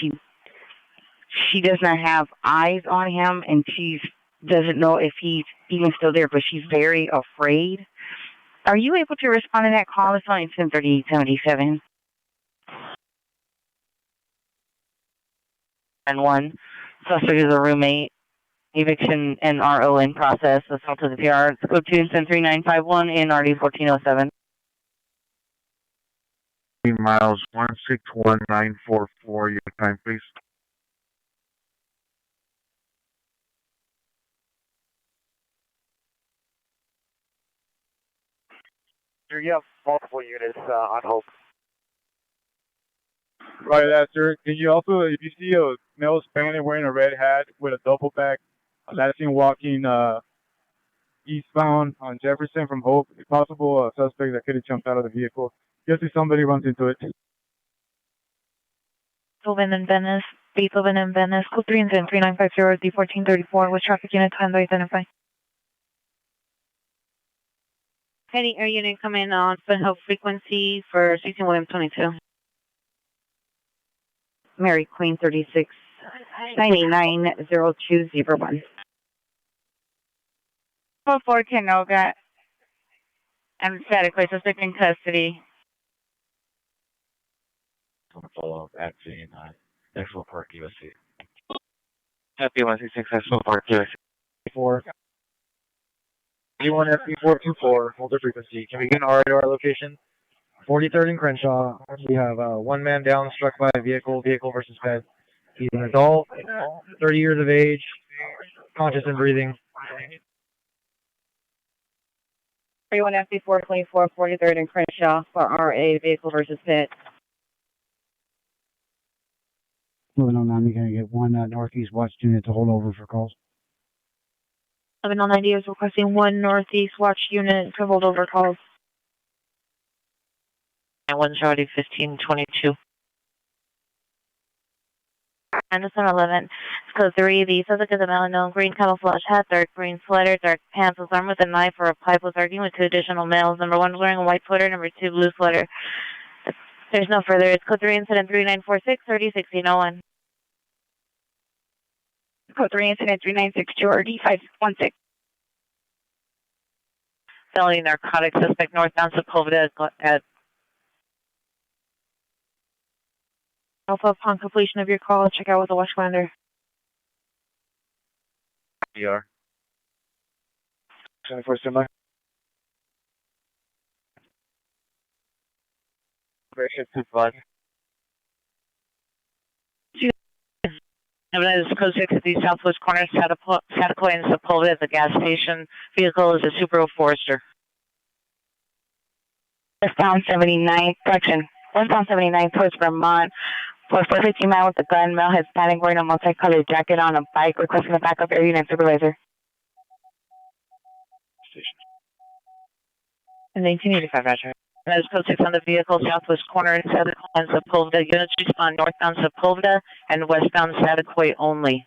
she does not have eyes on him, and she doesn't know if he's even still there, but she's very afraid. Are you able to respond to that call? It's only 10:38:77. And 1. Suspect is a roommate. Eviction and RO in process. Assault to the PR. It's code 2 incident 3951 in RD 1407. Miles 161944, your time, please. Roger, you have multiple units on hold. Right, that, sir. Can you also, if you see a male Spaniard wearing a red hat with a duffel bag, last seen walking eastbound on Jefferson from Hope, if possible, a suspect that could have jumped out of the vehicle. Just if somebody runs into it. Beethoven in Venice, code 3 incident 3950 D1434 with traffic unit time to identify. Heading air unit coming on Fun Hope frequency for 16 William 22. Mary Queen 36 990201. 44 Canoga. I'm static, suspect in custody. Follow up at scene, Expo Park, USC. Happy 166 Expo Park, USC. 4. G1 FP424, hold the frequency. Can we get an RA to our location? 43rd and Crenshaw. We have one man down, struck by a vehicle versus pet. He's an adult, 30 years of age, conscious and breathing. 31 FP424, 43rd and Crenshaw for RA, vehicle versus pet. Moving on, I'm going to get one Northeast Watch unit to hold over for calls. 709D is requesting one Northeast Watch unit to hold over calls. And 1 Charlie 1522. Anderson 11, code 3, the subject is a male known green camouflage hat, dark green sweater, dark pants, was armed with a knife or a pipe, was arguing with 2 additional males. Number 1 wearing a white sweater, number 2 blue sweater. There's no further. It's code 3 incident 3946 301601. Code 3 incident 3962 RD 516. Felony narcotic suspect northbound Sepulveda at Alpha, upon completion of your call, check out with the watch commander. PR. 24 standby. Operation Supervisor. Evidence is code 6 at the southwest corner, Satakoy and Sepulveda at the gas station. Vehicle is a Subaru Forester. Westbound 79, correction, westbound 79 towards Vermont. For 415 man with a gun, male Hispanic wearing a multicolored jacket on a bike, requesting the backup air unit supervisor. And 1985, Roger. That is code 6 on the vehicle, southwest corner, Satakoy and Sepulveda. Units respond northbound Sepulveda and westbound Satakoy only.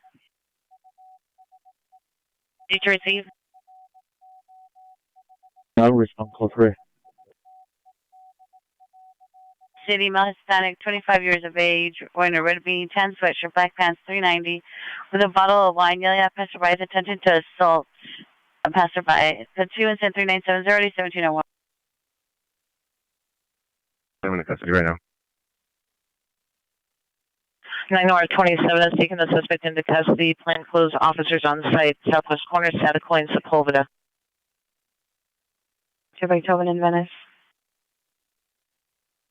Did you receive? I'll respond call 3. City, male Hispanic, 25 years of age, wearing a red beanie, tan sweatshirt, black pants, 390, with a bottle of wine, yelling at passerby's attention to assault a passerby. The 2 incident 3970 1701. I'm in custody right now. 9R27 is taking the suspect into custody. Plainclothes officers on site, southwest corner, Satakoy and Sepulveda. Beethoven in Venice.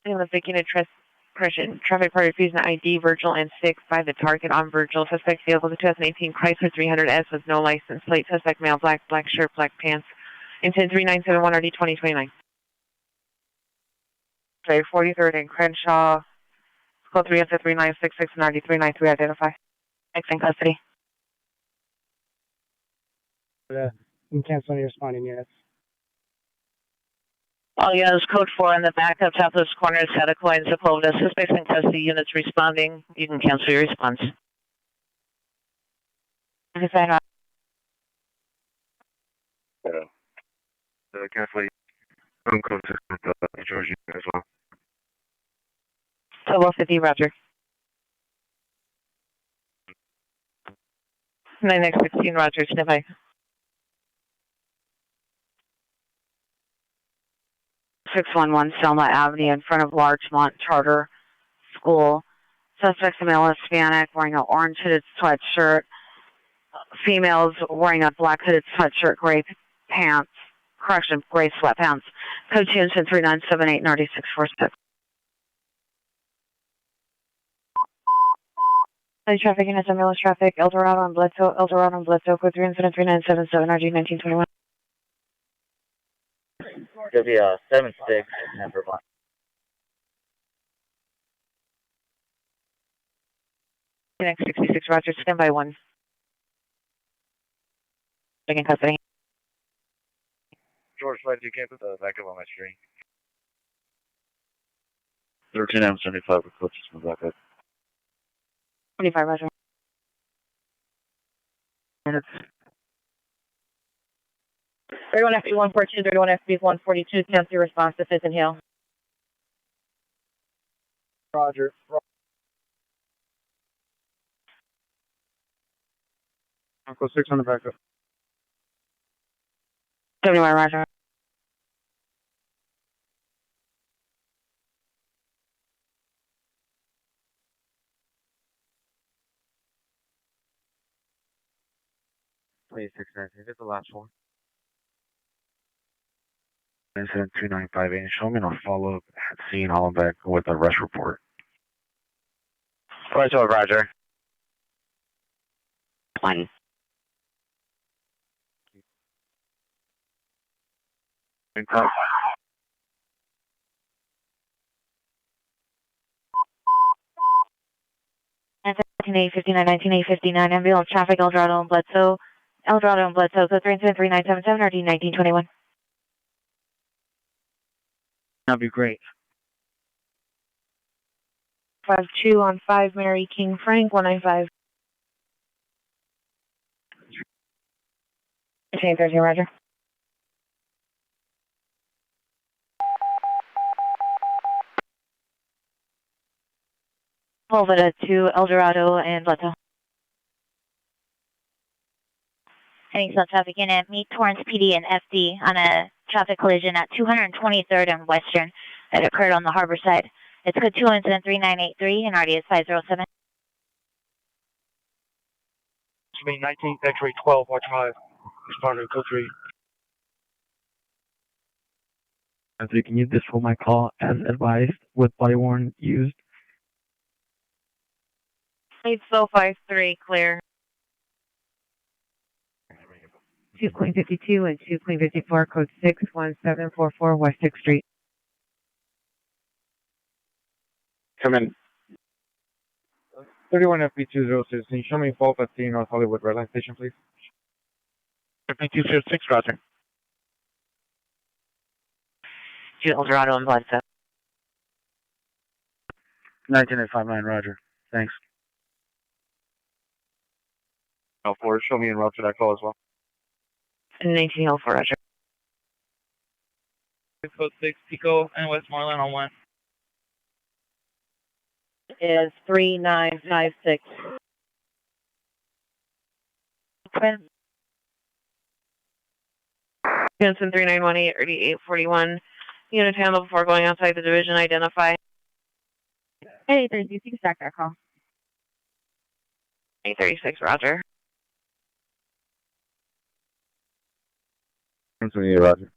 The vacated traffic party refusing ID, Virgil and 6 by the target on Virgil. Suspect vehicle is a 2018 Chrysler 300S with no license plate. Suspect male, black shirt, black pants. Incident 3971 RD 2029. Okay, 43rd and Crenshaw. Code 3 into 3966 and RD 393 identify. X in custody. I'm canceling your responding units. Oh, yeah, it's code 4 in the backup southwest corner, Satakoy and Sepulveda. Suspects in custody, units responding. You can cancel your response. Okay, sign off. Carefully. I'm close to Georgia as well. 1250, Roger. 9X16, Roger, standby. .611 Selma Avenue in front of Larchmont Charter School. Suspects a male Hispanic wearing an orange hooded sweatshirt. Females wearing a black hooded sweatshirt, gray pants. Correction, gray sweatpants. Code 2 incident 3978 and RD 646. Traffic units, ambulance traffic, Eldorado and Bledsoe, code 3 incident 3977 RG 1921. gonna be a 7-6 number 1. Next 66, Roger, stand by 1. Taking custody. George, why did you get the backup on my screen? 13M75 with coaches from backup. 25, Roger. Minutes. 31 FB 142, 31 FB 142, cancel response to 5th and Hill. Roger. Uncle 6 on the backup. 71, Roger. Please, 619, it's the last one. Incident 295A, show me a follow-up at scene Hollenbeck with a rush report. Roger, Roger. 1. Income. 1959, 1959, ambulance traffic, Eldorado and Bledsoe, code 33977, RD 1921. That'd be great. 52 on 5, Mary King Frank, 195. 13, Roger. Volvita to Eldorado and Bledsoe. Heading south traffic in at meet Torrance PD and FD on a traffic collision at 223rd and Western that occurred on the harbor side. It's code 2 incident 3983 and RD is 507. It's me, 19th X-ray 12, watch 5. Responder code 3. Anthony, can you disroll my call as advised with body worn used? 8053, clear. 2 Queen 52 and 2 Queen 54, code 61744 West 6th Street. Come in. 31 FB206, can you show me fault at the North Hollywood Red Line Station, please? FB206, Roger. To Eldorado and Bledsoe. 19859, Roger. Thanks. 04, show me en route to that call as well. 1904, Roger. Code 6, Pico and Westmoreland on 1. Is 3956. Jensen 3918, 3841. Unit handle before going outside the division, identify. 836, stack that call. 836, Roger. 128, Roger.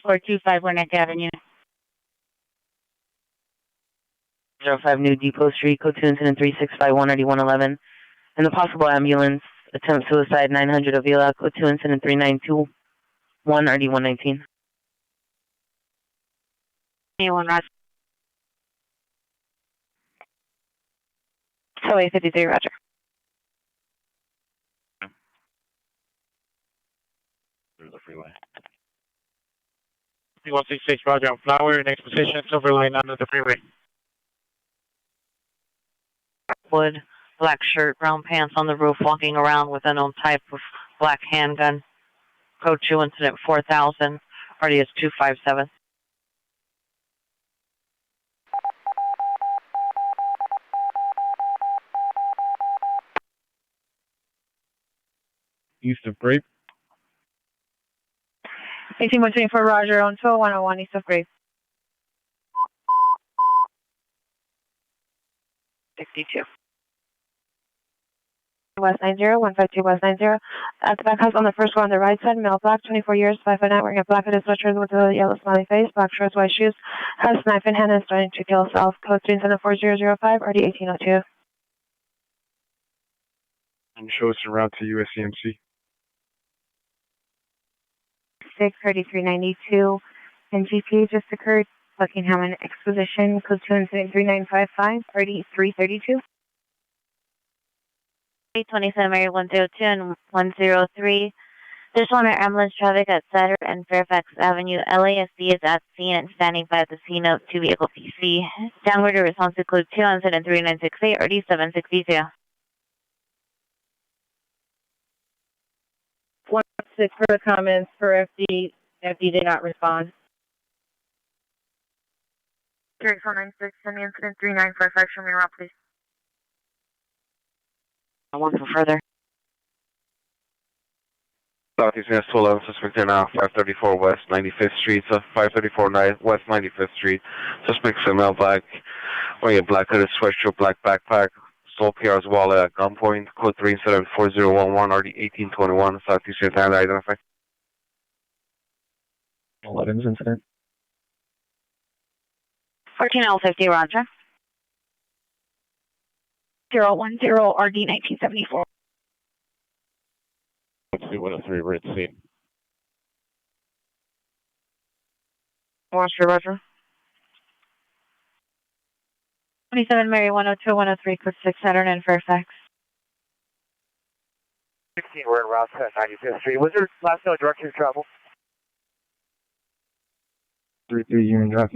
425 Winneck Avenue. 05 New Depot Street, code 2 incident 3651 RD111. And the possible ambulance, attempt suicide 900 Avila, code 2 incident 3921 RD119. 21 Roger. So 853, Roger. There's a freeway. 166, Roger on Flower, next position, Silver Line under the freeway. Wood, black shirt, brown pants on the roof, walking around with unknown type of black handgun. Code 2 incident 4000, RDS 257. East of Grape. 18124, Roger on 20101 east of Grape. 62. West 90, 152 West 90. At the back house on the first floor on the right side, male black, 24 years, 5'9", wearing a black hooded sweatshirt with a yellow smiley face, black shorts, white shoes, has a knife in hand and starting to kill himself. Code 3704005, RD 1802. And show us en route to USCMC. 3392, and GPA just occurred. Buckingham and Exposition, code 2 incident 3955, RD 332. 27 Mary 102 and 103. There's one ambulance traffic at Sutter and Fairfax Avenue. LAFD is at scene and standing by at the scene of 2 vehicle PC. Downward to response to code 2 incident 3968, RD 762. 1-6 for the comments for FD. FD did not respond. 3496, send the incident 3955, show me around, please. One for further. Southeast Mass 211, suspect there now, 534 West 95th Street, 534 West 95th Street. Suspect male black, wearing a black hooded sweatshirt, black backpack, stole PR's wallet at gunpoint, code 3 incident 4011, RD 1821, Southeast Mass, identify. 11's incident. 14050, roger. 010, RD 1974. 103, we're at scene. Roger, roger. 27 Mary 102, 103, code 6, Saturn and Fairfax. 16, we're en route to 95th Street. Was there last known direction of travel? 33 Union Drive.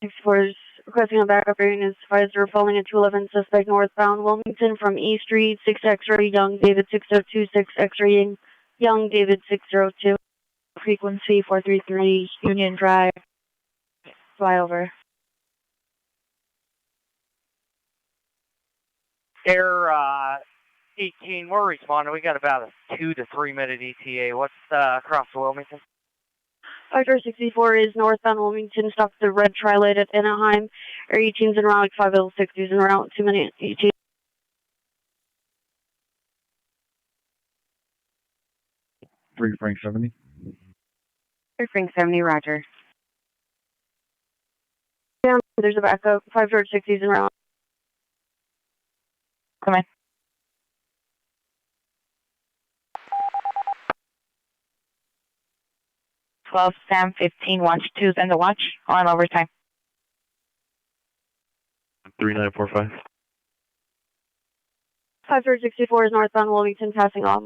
64 is requesting a backup rating as advisor following a 211 suspect northbound Wilmington from E Street, 6 X-ray, Young David 602, 6 X-ray, Young David 602. Frequency 433 Union Drive. Flyover. Air 18, we're responding. We got about a 2 to 3 minute ETA. What's across the Wilmington? 5464 is northbound Wilmington, stops the red tri-light at Anaheim. Air 18's en route, 506 is en route, 2 minute ETA. 3 Frank 70. 3 Frank 70, roger. Down, there's a backup, 506 is en route. Come in. 12, Sam 15, watch 2's in the watch, on overtime. 3945. 5464 is northbound Wilmington, passing off.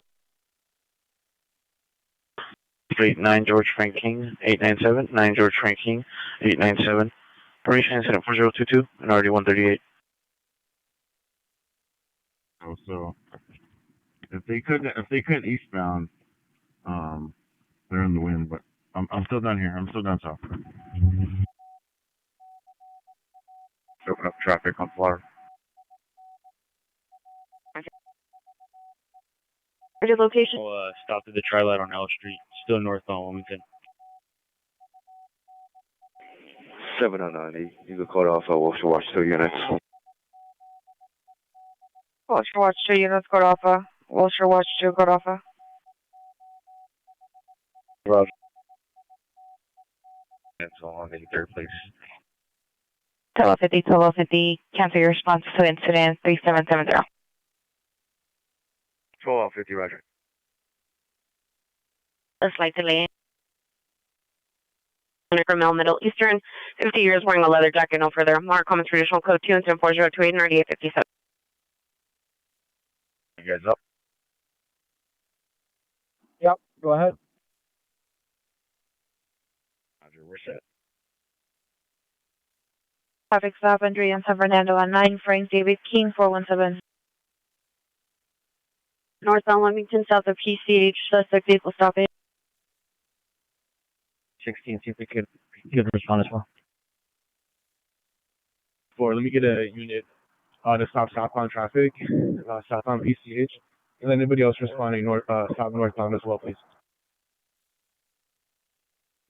89 George Frank King, 897, 9 George Frank King, 897. Permission incident 4022 and RD 138. Oh, so if they couldn't eastbound, they're in the wind, but I'm still down here. I'm still down south. Open up traffic on Florida. Your location? Stopped at the tri-light on L Street, still northbound Wilmington. 709, Eagle Code Alpha, Wilshire Watch 2 units. Wilshire Watch 2 units, code Alpha. Wilshire Watch 2, code Alpha. Roger. And so on the third place. 1250, cancel your response to incident 3770. 1250, roger. A slight delay. From Middle Eastern, 50 years, wearing a leather jacket, no further. More common traditional code 2 incident 4028 and 3857. You guys up? Yep, go ahead. Roger, we're set. Traffic stop, Andrea and San Fernando on 9, Frank David King 417. Northbound Wilmington, south of PCH, suspect vehicle stopping. 16, see if we could respond as well. 4, let me get a unit to stop southbound traffic, southbound PCH, and then anybody else responding south northbound as well, please.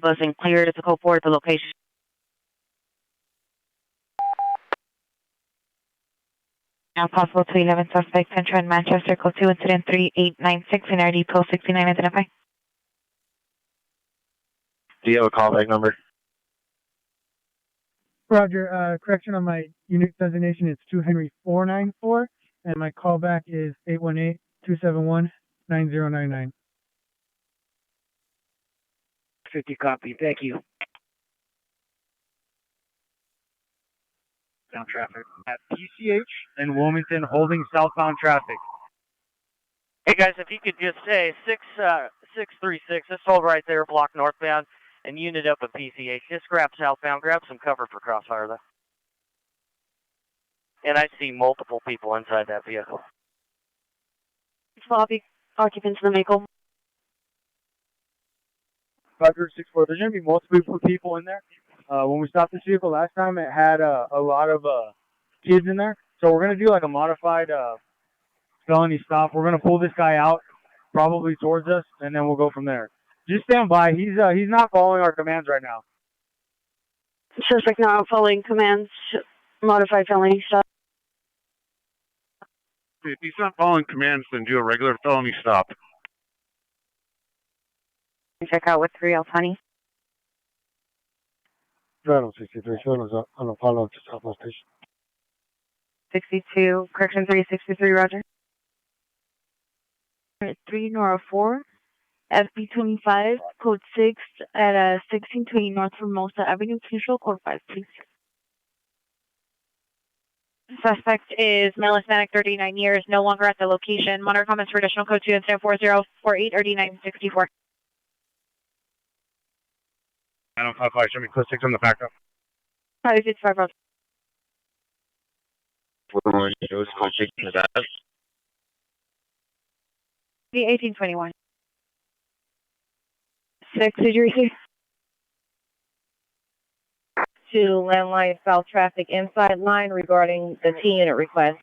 Buzzing clear to go forward to location. Now possible to 11 suspects enter in Manchester, code 2 incident 3896 and RD post 69 identify. Do you have a callback number? Roger, correction on my unit designation, it's 2 Henry 494, and my callback is 818-271-9099. 50 copy. Thank you. Southbound traffic at PCH and Wilmington holding southbound traffic. Hey guys, if you could just say 636, just hold right there, block northbound, and unit up at PCH. Just grab southbound, grab some cover for crossfire though. And I see multiple people inside that vehicle. Lobby occupants in the vehicle. Roger 6-4. There's going to be multiple people in there. When we stopped this vehicle last time, it had a lot of kids in there. So we're going to do like a modified felony stop. We're going to pull this guy out, probably towards us, and then we'll go from there. Just stand by. He's not following our commands right now. Suspect not following commands. Modified felony stop. If he's not following commands, then do a regular felony stop. Check out with 3 L honey. Toronto 63, Toronto's on a follow-up to Southwest Station. 62, correction 363, roger. 3 Nora 4, FB 25, code 6 at 1620 North Formosa Avenue, control code 5, please. Suspect is male Hispanic, 39 years, no longer at the location. Monitor comments for additional code 2 incident 4048 or D964. I don't know if I show me code 6 on the backup. 555, roger. The 1821. 6, did you receive? 2, landline south traffic inside line regarding the T unit request.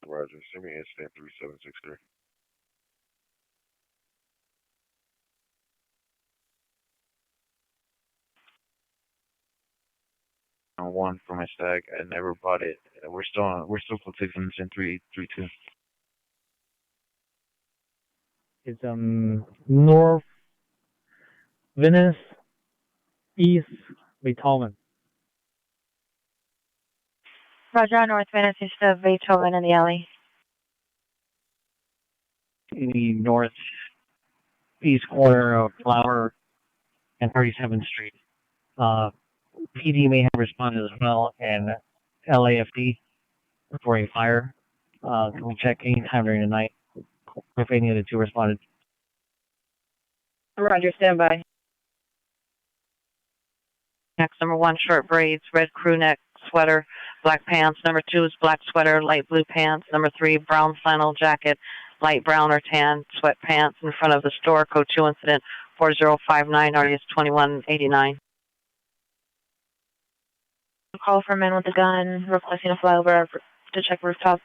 Roger, send me incident 3763. One for my stag. I never bought it. We're still for 60332. It's North Venice, East Beethoven. Roger, North Venice, east of Beethoven in the alley. The northeast corner of Flower and 37th Street. PD may have responded as well, and LAFD for a fire. Can we check any time during the night if any of the two responded? Roger, stand by. Next, number 1, short braids, red crew neck sweater, black pants. Number 2 is black sweater, light blue pants. Number 3, brown flannel jacket, light brown or tan sweatpants in front of the store. Code 2 incident 4059, RDS 2189. Call for men with a gun requesting a flyover to check rooftop.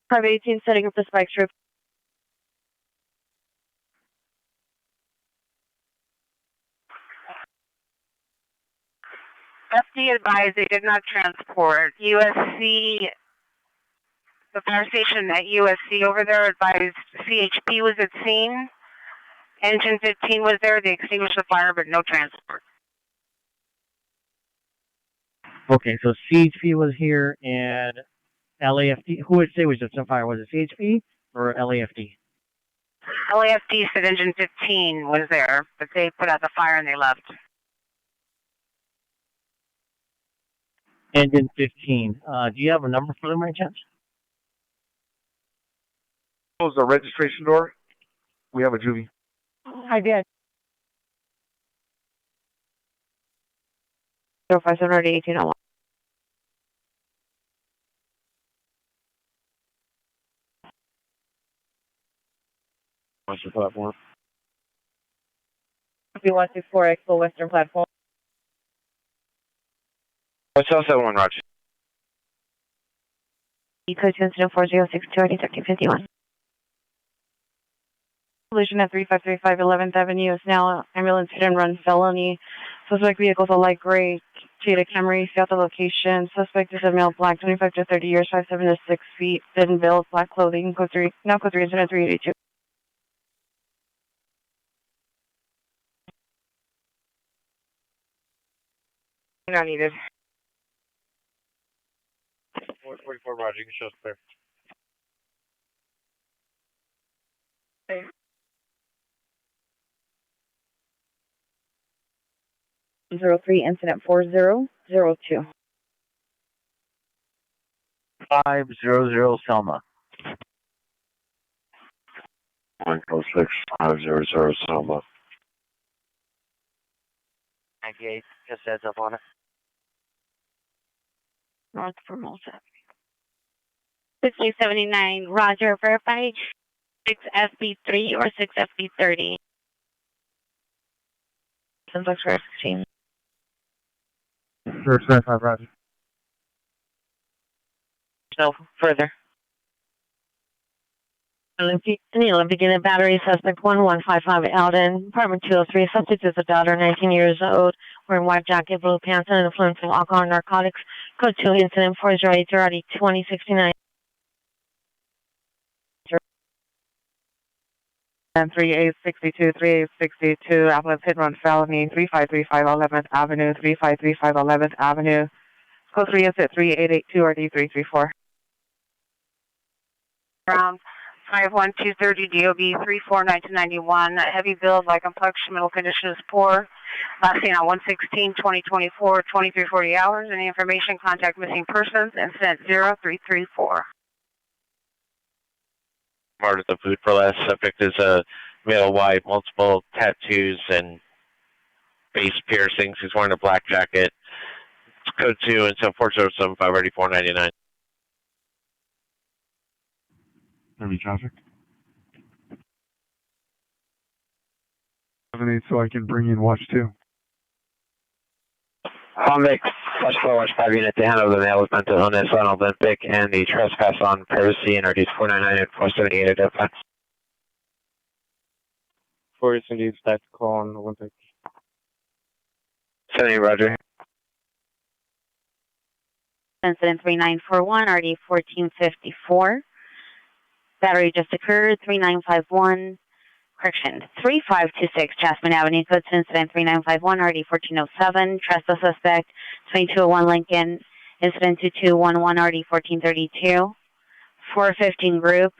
Private 18 setting up the spike strip. FD advised they did not transport. USC, the fire station at USC over there advised CHP was at scene. Engine 15 was there. They extinguished the fire, but no transport. Okay, so CHP was here and LAFD. Who would say was just on fire? Was it CHP or LAFD? LAFD said engine 15 was there, but they put out the fire and they left. Engine 15. Do you have a number for them by chance? Close the registration door. We have a juvie. I did. 0571801. What's the platform? 164 Expo Western Platform. What's also one, Roger? Code 2 incident 4062, RD 1351. Collision at 3535 11th Avenue is now ambulance hit and run felony. Suspect vehicle is a light gray Toyota Camry. See out the location. Suspect is a male, black, 25 to 30 years, 5'7" to 6 feet, thin build, black clothing. Code 3, now code 3 incident 382. Not needed. 44 Roger, you can show us clear. 03, incident 4002. 500 Selma. 106-500 Selma. 98, just heads up on it. North Formosa. 6079, Roger, verify 6FB3 or 6FB30. Syntax verification. Sure, 75, Roger. No further. In the Olympic Unit Battery, suspect 1155 Alden, apartment 203, subject is a daughter, 19 years old, wearing white jacket, blue pants, and influence of alcohol and narcotics. Code 2, incident 408 2069. And 3862, Apple's hit run felony, 3535 11th Avenue, 3535 11th Avenue. Code 3 is at 3882 or D334. Around 51230 DOB 349291. Heavy build, light complexion, middle condition is poor. Last seen on 116-2024, 2340 hours. Any information, contact missing persons, incident 0334. Part of the food for last subject is a male white, multiple tattoos and face piercings. He's wearing a black jacket. It's code 2 and 7407 584.99. Heavy traffic. 7-8, so I can bring in watch 2. Convict, watch 4, watch 5 unit to handle the male with mental illness on Olympic and the trespass on privacy and RDs 499 and 478 identified. 4 is indeed staff call on Olympic. 78, Roger. Incident 3941, RD 1454. Battery just occurred, 3951, correction, 3526 Jasmine Avenue, code incident 3951, RD 1407, trespass suspect, 2201 Lincoln, incident 2211, RD 1432, 415 group,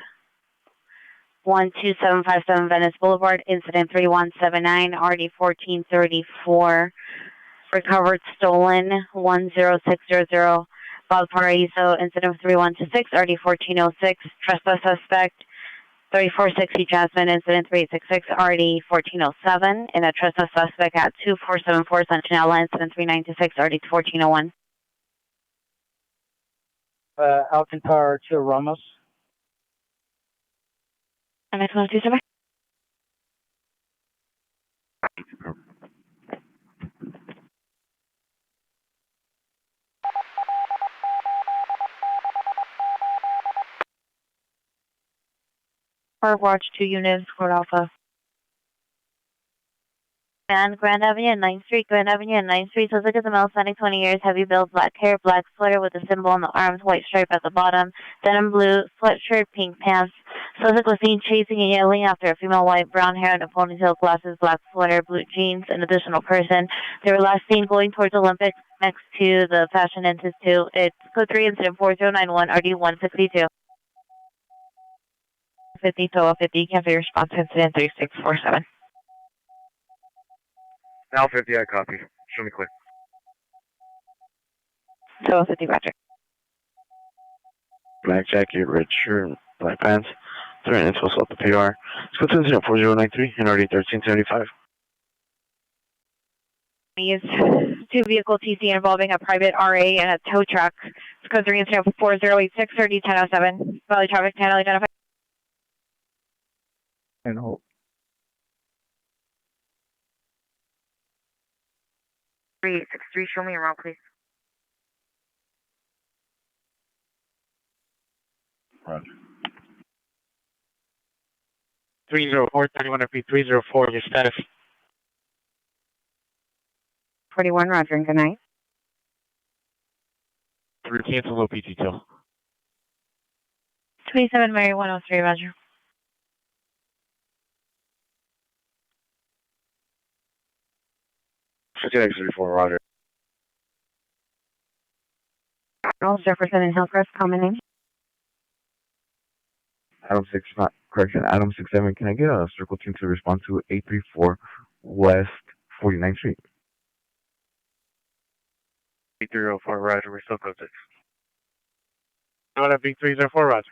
12757 Venice Boulevard, incident 3179, RD 1434, recovered stolen, 10600, Valparaiso, incident 3126, RD 1406, trespass suspect, 3460 Jasmine, incident 366, RD 1407, and a trespass suspect at 2474 Sentinella, incident 3926, RD 1401. Alcantara to Ramos. And next one, 27. Park watch 2 units, Court Alpha. And Grand Avenue and 9th Street, Grand Avenue and 9th Street, suspect is a male, standing 20 years, heavy build, black hair, black sweater with a symbol on the arms, white stripe at the bottom, denim blue, sweatshirt, pink pants. Suspect was seen chasing and yelling after a female, white, brown hair and a ponytail, glasses, black sweater, blue jeans, an additional person. They were last seen going towards Olympic next to the Fashion Institute. It's code 3 incident 4091, RD 162. 50 total 50, cafe response incident 3647. Now 50, I copy. Show me clear. Total 50, Roger. Black jacket, red shirt, black pants. Threat and supposed to the PR. Let's go to incident 4093 and RD 1375. Used 2 vehicle TC involving a private RA and a tow truck. It's code 3 incident 4086, RD 1007. Valley traffic channel identified. And hold. 3863, show me around, please. Roger. 304, 31 FP 304, your status. 41, Roger, and good night. 3 cancel low PT till. 27 Mary 103, Roger. X34, Roger. Charles Jefferson and Hillcrest, common name. Adam 6, not correction, Adam 67, can I get a circle team to respond to 834 West 49th Street? B304, Roger, we're still code 6. What up, B304, Roger.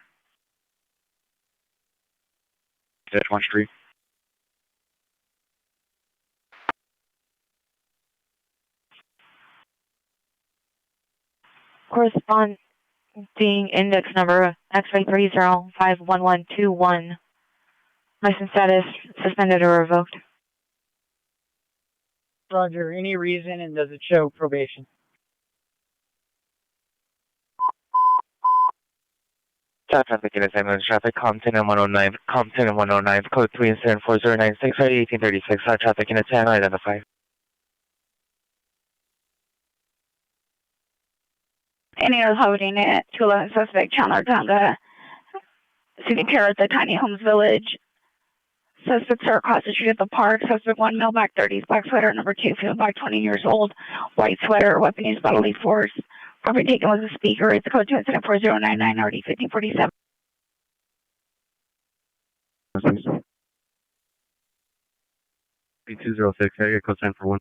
Dash 1 Street. Corresponding index number X-ray 30511121. License status suspended or revoked. Roger, any reason, and does it show probation? Stop traffic in ambulance traffic, Compton and 109, Compton and 109, code 3 and 74096, 1836, stop traffic in a 10, identify. Any other holding it, 211 suspect, Chandler Tonga, City Care at the Tiny Homes Village. Suspects are across the street at the park. Suspect 1, male, black 30s, black sweater. Number 2, female, black 20 years old, white sweater, weapon used, bodily force. Property taken was a speaker. It's a code 2 incident 4099, RD 1547. B206, area code 10 for 1.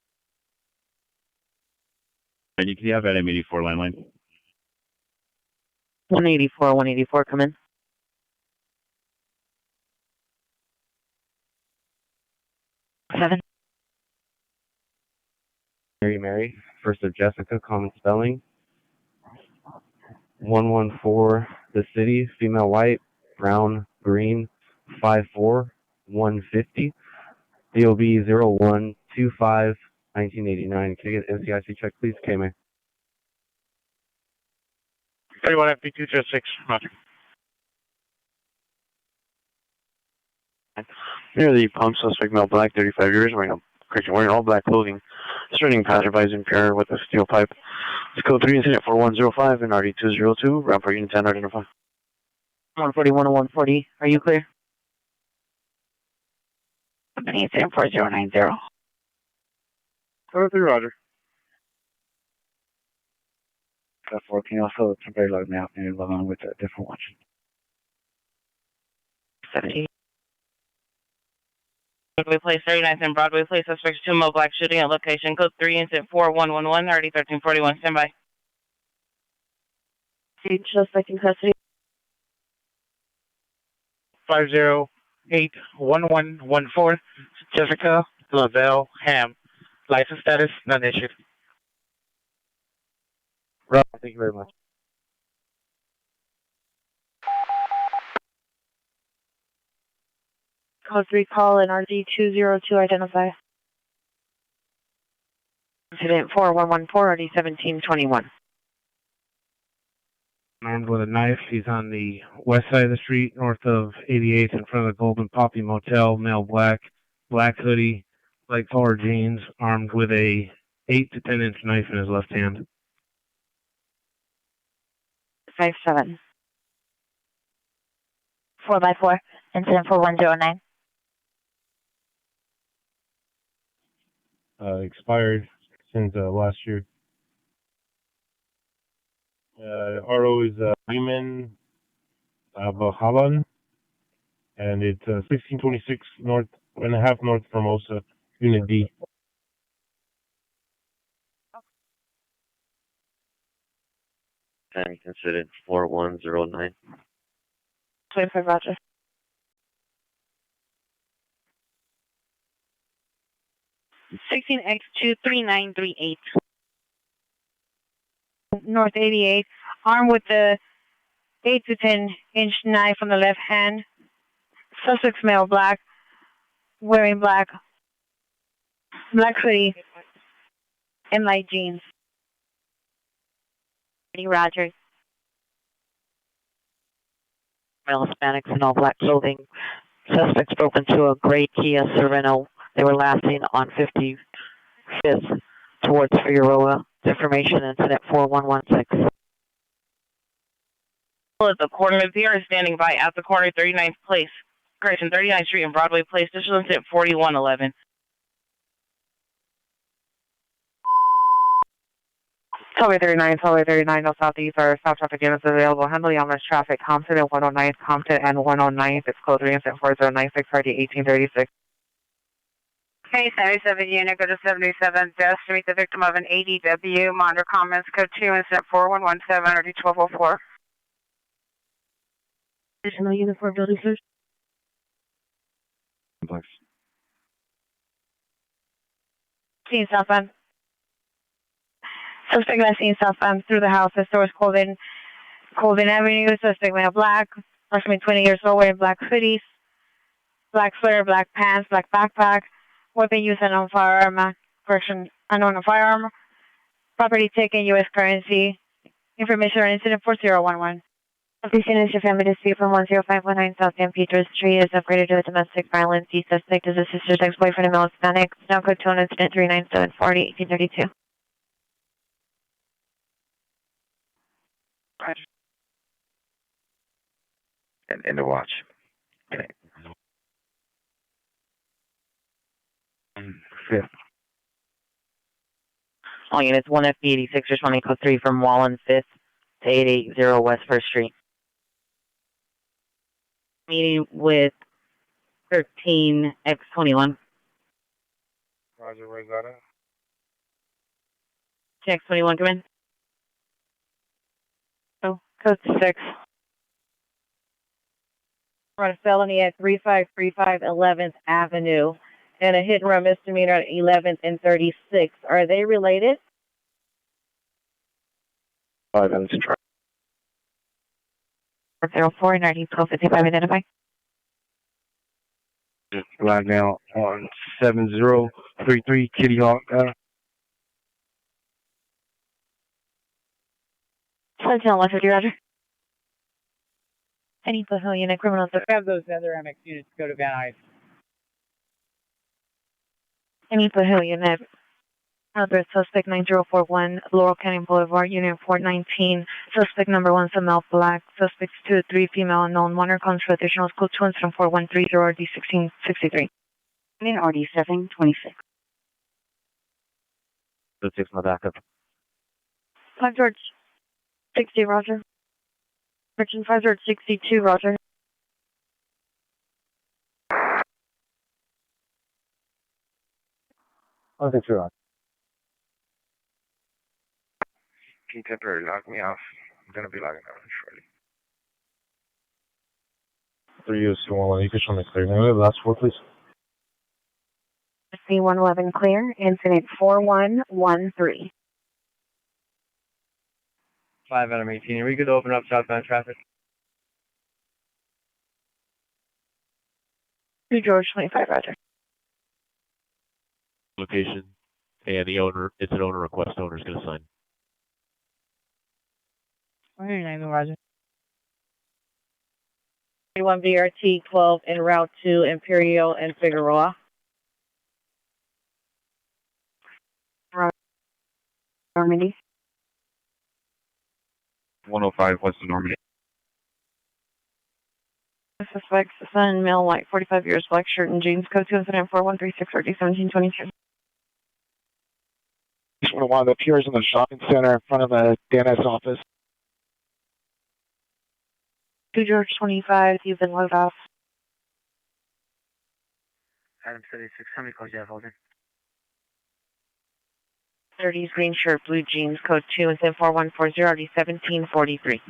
And you can have that M84 landline. 184, come in. Seven. Mary, first of Jessica, common spelling. 114, the city, female white, brown, green, 54, 150. DOB 0125, 1989. Can I get NCIC check, please? K-Man. 31 FP206, Roger. Near the pump, suspect male black, 35 years, wearing all black clothing, starting passerbys impaired with a steel pipe. It's code 3 incident 4105 and RD202, round for unit 10, identify. 141 and 140, are you clear? Incident 4090. 3, Roger. Got 4, can you also temporarily log me out and log on with a different watch? 70. Broadway Place, 39th and Broadway Place, suspects 2 male black shooting at location code 3 incident 4111, RD 1341, standby. Suspect in custody. 5081114, Jessica Lavelle Ham. License status, none issued. Rob, thank you very much. Code 3 call and RD202 identify. Incident 4114, RD 1721. Armed with a knife. He's on the west side of the street, north of 88th, in front of the Golden Poppy Motel. Male black, black hoodie, light collar jeans, armed with a 8 to 10 inch knife in his left hand. 57. 4x4, incident 4109. Expired since last year. RO is Raymond Abahaban, and it's 1626 north and a half north Formosa, Unit D. And incident 4109. 25 Roger. $16X23938. North 88, armed with the 8 to 10 inch knife on the left hand. Suspect's male black, wearing black hoodie, and light jeans. Roger. Male Hispanics in all black clothing. Suspects broke into a gray Kia Sorento. They were last seen on 55th towards Figueroa. Information incident 4116. At the corner, the PR is standing by at the corner, 39th Place. Correction, 39th Street and Broadway Place. This is incident 4111. Tollway 39, no southeast or south traffic units available. Handle Yama's traffic, Compton and 109th, Compton and 109th. It's code 3 incident 4096, RD 1836. Case 77 unit, go to 77 desk to meet the victim of an ADW. Monitor comments code 2, incident 4117 or D1204. Additional unit for building search. Complex. Scene southbound. Suspect last seen southbound through the house. The store is Colvin Avenue. Suspect male black, approximately 20 years old, wearing black hoodies, black sweater, black pants, black backpack. Weapon used unknown firearm. Unknown firearm. Property taken, U.S. currency. Information on incident 4011. Please finish your family dispute from 10519 South St. Peter's Street is upgraded to a domestic violence. The suspect is a sister's ex-boyfriend of male Hispanic. Now code 2 on incident 39740 1832. And the watch. Okay. Fifth. All units 1FD86 responding code 3 from Wallen 5th to 880 West 1st Street. Meeting with 13X21. Roger, where's that at? X21, come in. Oh, code 6. On a felony at 3535 11th Avenue and a hit and run misdemeanor at 11th and 36. Are they related? 5 minutes try. 04 90 1255 identify. Right now on 7033 Kitty Hawk. 150, Roger. Any Hill unit criminal. Have those other MX units go to Van Nuys. Any Hill unit. Address suspect 9041 Laurel Canyon Boulevard, unit 419. Suspect number 1, male black. Suspects 2, 3, female unknown. One contra additional school 2 incident 4130 RD 1663. RD 726. Let's take my backup. 5 George 60, Roger. Merchant 5 George 62, Roger. I'll take you on. Can you temporarily lock me off? I'm going to be logging out shortly. 3 years to 1, you can show me clear. Can we have the last 4, please? C111 clear. Incident 4113. 5 Adam 18. Are we good to open up southbound traffic? 2 George 25, Roger. Location, and the owner, it's an owner request, owner's going to sign. 109, Roger. 31 BRT 12 en route to Imperial and Figueroa. Normandy. 105 West Normandy. Suspects, son, male, white, 45 years, black shirt and jeans, code 2 incident 4136 RD 1722. One of the peers in the shopping center in front of the dentist's office. 2 George 25, you've been loaded off. Adam 76, how many calls do you have, Holden? 30s, green shirt, blue jeans, code 2 incident 4140 RD 1743.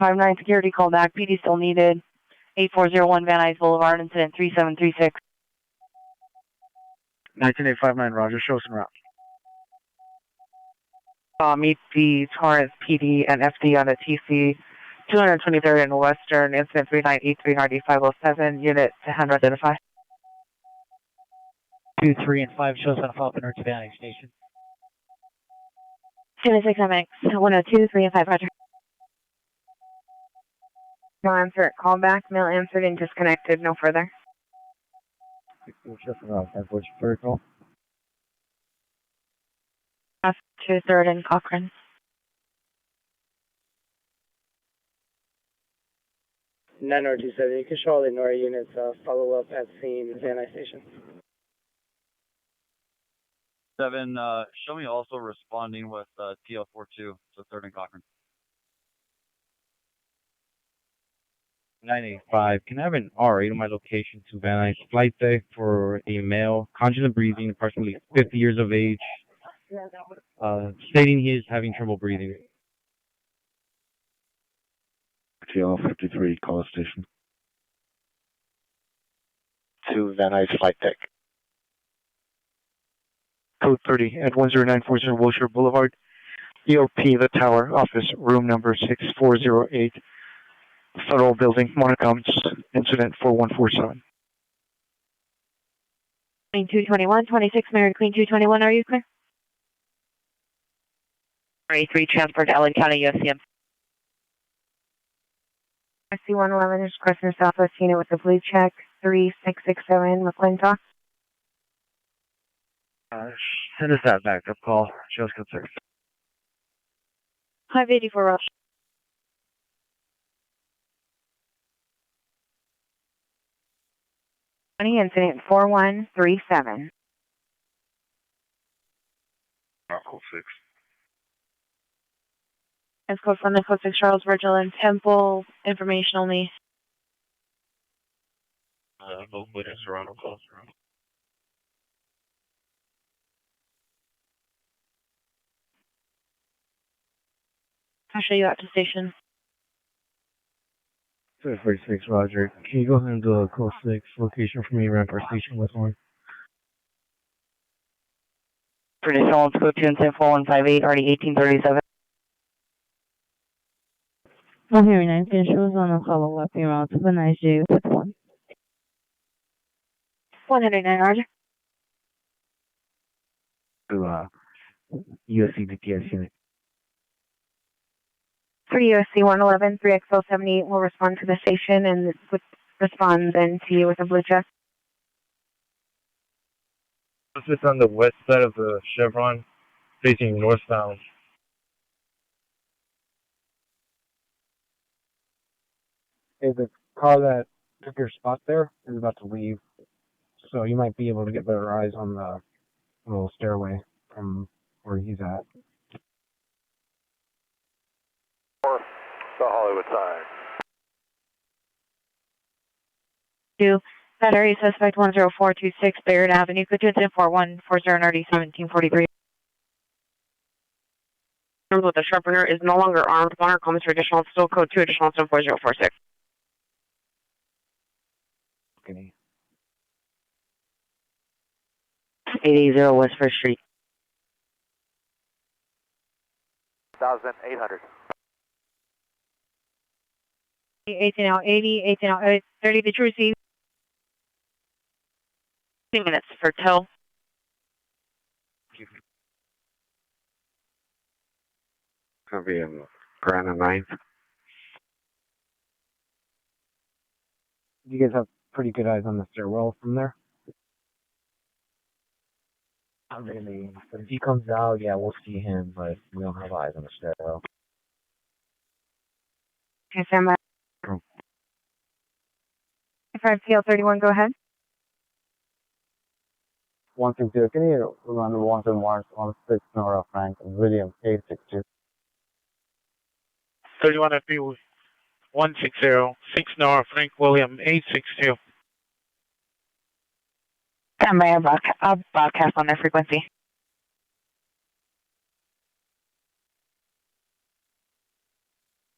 59 security call back, PD still needed. 8401 Van Nuys Boulevard, incident 3736. 19859, Roger, show us en route. Meet the Torrance PD and FD on the TC 223rd and Western, incident 3983 RD 507, unit to hand identify. 2, 3, and 5 shows on a follow-up in Van Nuys Station. 76 MX, 102, 3, and 5, Roger. No answer, call back, mail answered and disconnected, no further. Just en route. What's your third call? 2, 3rd, and Cochrane. 9027, you can show all the NORA units follow up at scene Van Nuys Station. 7, show me also responding with TL42, so 3rd and Cochrane. 985. Can I have an R8 on my location to Van Nuys flight deck for a male, conjugal breathing, approximately 50 years of age, stating he is having trouble breathing. TL 53, call station. To Van Nuys flight deck. Code 30 at 10940 Wilshire Boulevard, EOP The Tower, office room number 6408, Federal Building, Monacoms, incident 4147. Queen 221, 26 Mary Queen 221, are you clear? A3 transport to Allen County, USCM. SC-111 is requesting Southwest unit with a blue check, 3667 McClintock. Send us that backup call. Show us concern. 584 Rush. Incident 4137. Code 6. That's code from the code 6 Charles Virgil and Temple, information only. Both witness Toronto calls. I'll show you out to station. 46, Roger. Can you go ahead and do a call 6 location for me around our station with one? Traditional, let's go to incident 4158, already 1837. I'm hearing 9 shows on a follow-up email to Van Nuys J with 1. 109, Roger. To USC DPS unit. For USC 111, 3XL78 will respond to the station and would respond then to you with a blue check. This is on the west side of the Chevron, facing northbound. Hey, the car that took your spot there is about to leave, so you might be able to get better eyes on the little stairway from where he's at. The Hollywood side. 2, battery suspect 10426 Bayard Avenue, code 2 incident 4140 NRD 1743. With the sharpener is no longer armed. Monitor comments for additional, still code 2, additional 74046. Okay. 880 West First Street. 1,800. 1880, 1830, did you receive? 2 minutes for tow. It's going to be in Grand and 9th. You guys have pretty good eyes on the stairwell from there? Not really. But if he comes out, yeah, we'll see him, but we don't have eyes on the stairwell. Okay, stand by. 5PL31, go ahead. 160, can you run the 116 Nora Frank, William 862? 31 FB 160, 6 Nora Frank William 862. Stand by, I'll broadcast on their frequency.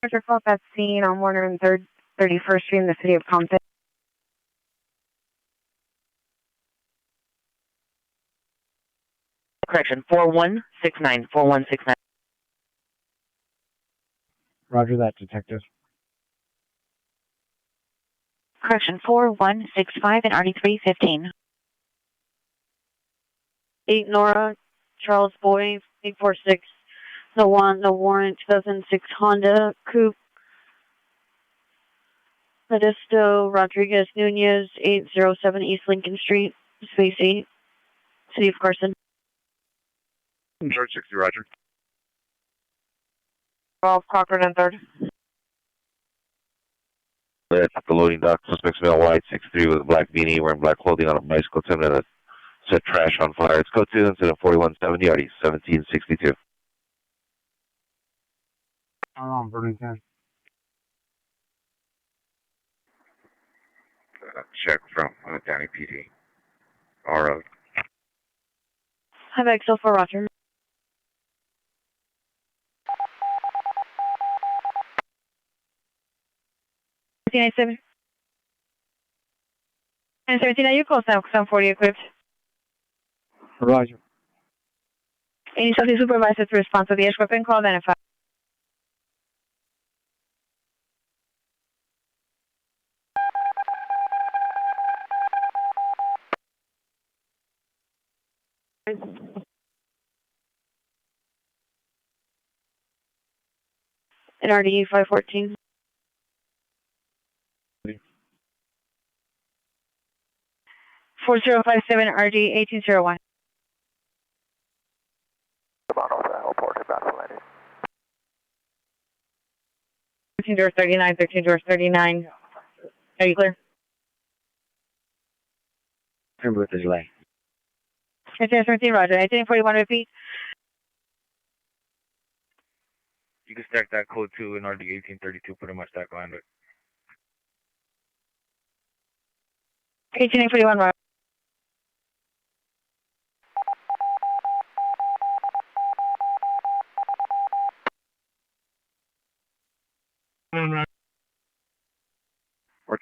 Roger, call that scene on Warner and 31st Street in the city of Compton. Correction, 4169, 4169. Roger that, detective. Correction, 4165 and RD 315. 8 Nora, Charles Boy, 846. No warrant, 2006 Honda Coupe. Modesto Rodriguez Nunez, 807 East Lincoln Street, Space 8, City of Carson. George 60, Roger. 12 Cochran and 3rd. At the loading dock, suspect's male white, 6'3", with a black beanie, wearing black clothing on a bicycle, 10 minutes. Set trash on fire. It's code 2, incident 4170, RD 1762. How long, Burlington? check from Danny PD. R. Have Excel for Roger. And 17, are you close now? 40 equipped. Roger. Any subject supervisor to respond to the equipment call identified. And RDE 514. Ready. 4057 RD 1801. 13 doors 39, 13 doors 39. Are you clear? Remember with the delay. 17, Roger. 1841, repeat. You can stack that code 2 in RD 1832, pretty much that line, but 1841, Roger.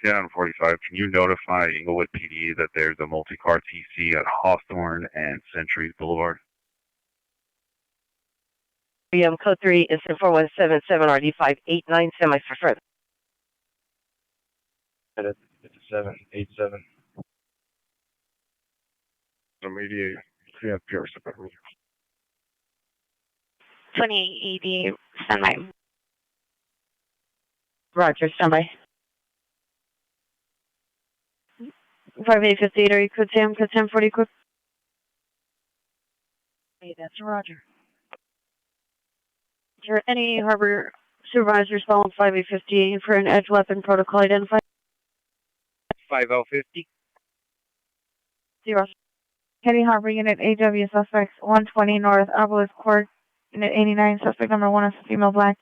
Down 45, can you notify Inglewood PD that there's a multi-car TC at Hawthorne and Century Boulevard? Code 3 is 4177 RD 589, semi for further. It's 787. Immediate. Yeah, pure support. 2880, standby. Roger, standby. 5858, are you code Sam? Code Sam 40 quick. Hey, that's Roger. Is there any harbor supervisors following 5858 for an edge weapon protocol identified? 5050. 0. Heading Harbor Unit AW suspects 120 North Obelisk Court. Unit 89, suspect number 1 is female black,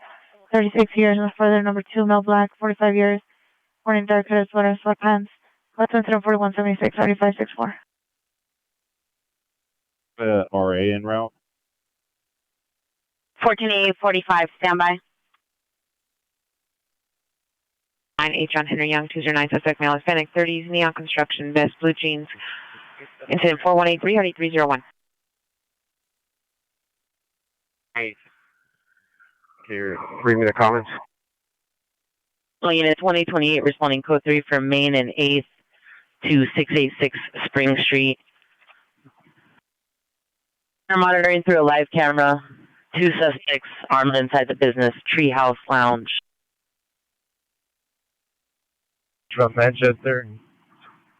36 years, and further number 2, male black, 45 years, wearing dark hooded sweater, sweatpants. What's incident 4176, 3564. RA en route. 14845, standby. 9H on Henry Young, 209, suspect male, Hispanic, 30s, neon construction, vest, blue jeans. Incident 4183, RD 301. Hey. Can you read me the comments? Well, Unit 2028 responding code 3 from Main and 8th to 686 Spring Street. They're monitoring through a live camera. 2 suspects armed inside the business Treehouse Lounge. From Manchester.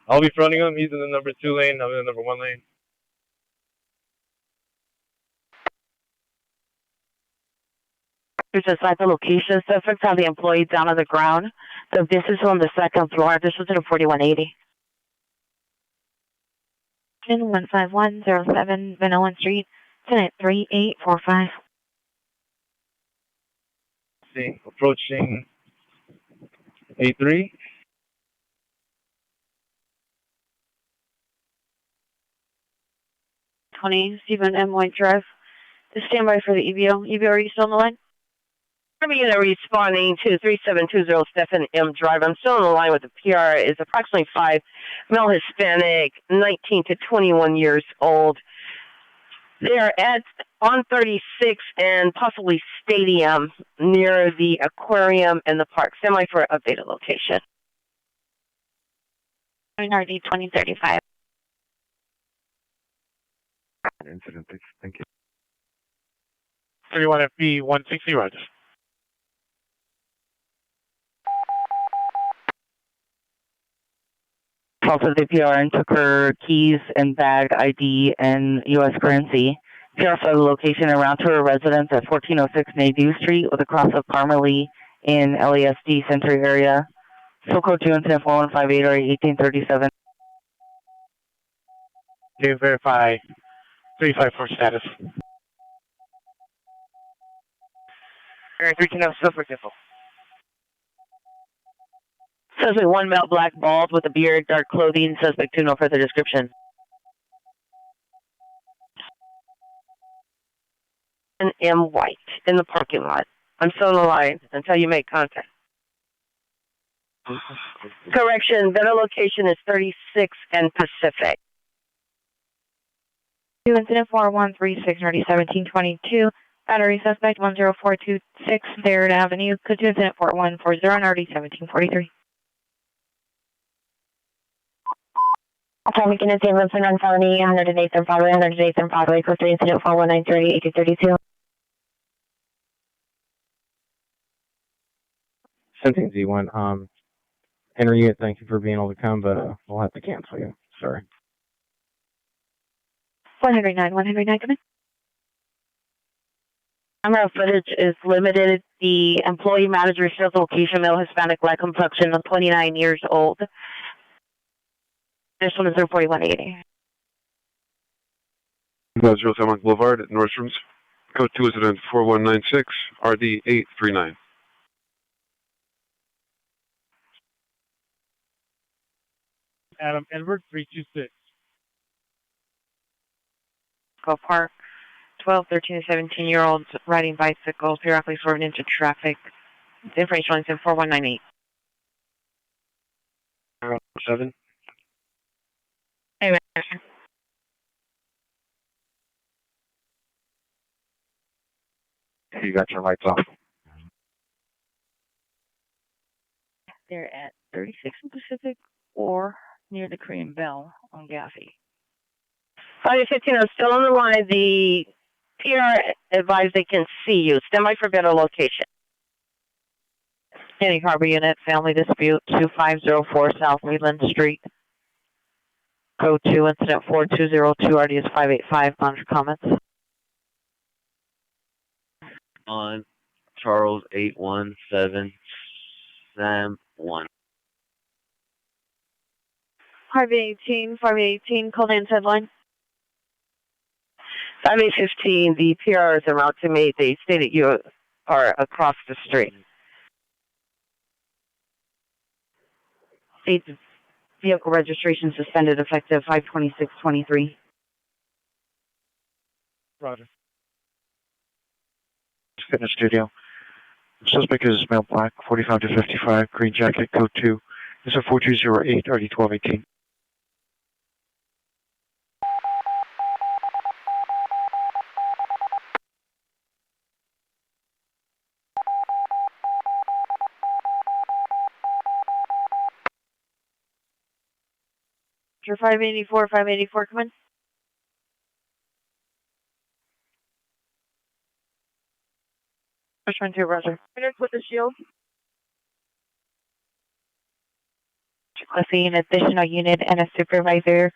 I'll be fronting him. He's in the number 2 lane. I'm in the number 1 lane. There's a site location. Suspects have the employee down on the ground. The business is on the 2nd floor. This was in 4180. 15107 Vanowen Street. Tenant 3845. See, approaching A3. Stephen M. White Drive. To stand by for the EBO. EBO, are you still on the line? I'm responding to 3720 Stephen M. Drive. I'm still on the line with the PR. Is approximately 5, male Hispanic, 19 to 21 years old. They are on 36 and possibly Stadium near the aquarium and the park. Stand by for updated location. RD 2035. Incident, thank you. 31 FB 160, Roger. Also, the PRN took her keys and bag, ID, and U.S. currency. PR found the location around to her residence at 1406 Nadu Street with a cross of Carmelie in LAFD Center area. So code 2 incident 4158 or 1837. Can verify 354 status. Alright, 310 Silver Dimple. Suspect 1, male, black, bald, with a beard, dark clothing. Suspect 2, no further description. And am white in the parking lot. I'm still on the line until you make contact. Correction, better location is 36 and Pacific. 2 incident 4136 Nerdy 1722. Battery suspect 10426 Baird Avenue. Code 2 incident 4140 Nerdy 1743. Atomic Unit Stevenson on felony 108th and Broadway, 108th and Broadway. Code 3 incident 4193 1832. 17Z1, Henry Unit, thank you for being able to come, but we'll have to cancel you. Sorry. 109, come in. Camera footage is limited. The employee manager shows location, male, Hispanic, black complexion, 29 years old. This one is 04180. 0 Tamaki Boulevard at Nordstrom's. Code 2 incident 4196, RD 839. Adam Edward 326. Go Park. 12, 13, and 17-year-olds riding bicycles, periodically swerving into traffic. The information is in 4198. 7. Hey, man. You got your lights off. They're at 36 in Pacific or near the Korean Bell on Gaffey. 515, I'm still on the line. The PR advised they can see you. Stand by for better location. Kenny Harbor Unit, family dispute, 2504 South Leland Street. Code 2, incident 4202, RDS 585. Monitor comments. On Charles 817 Sam 1. 518, call in headline. 5815, the PR is en route to me. They stated you are across the street. State vehicle registration suspended effective 5/26/23. Roger. Fitness studio. Suspect is male black, 45 to 55, green jacket, code 2. This is 4208, RD 1218. Your 584, come in. Push 1-2, Roger. With the shield. Requesting an additional unit and a supervisor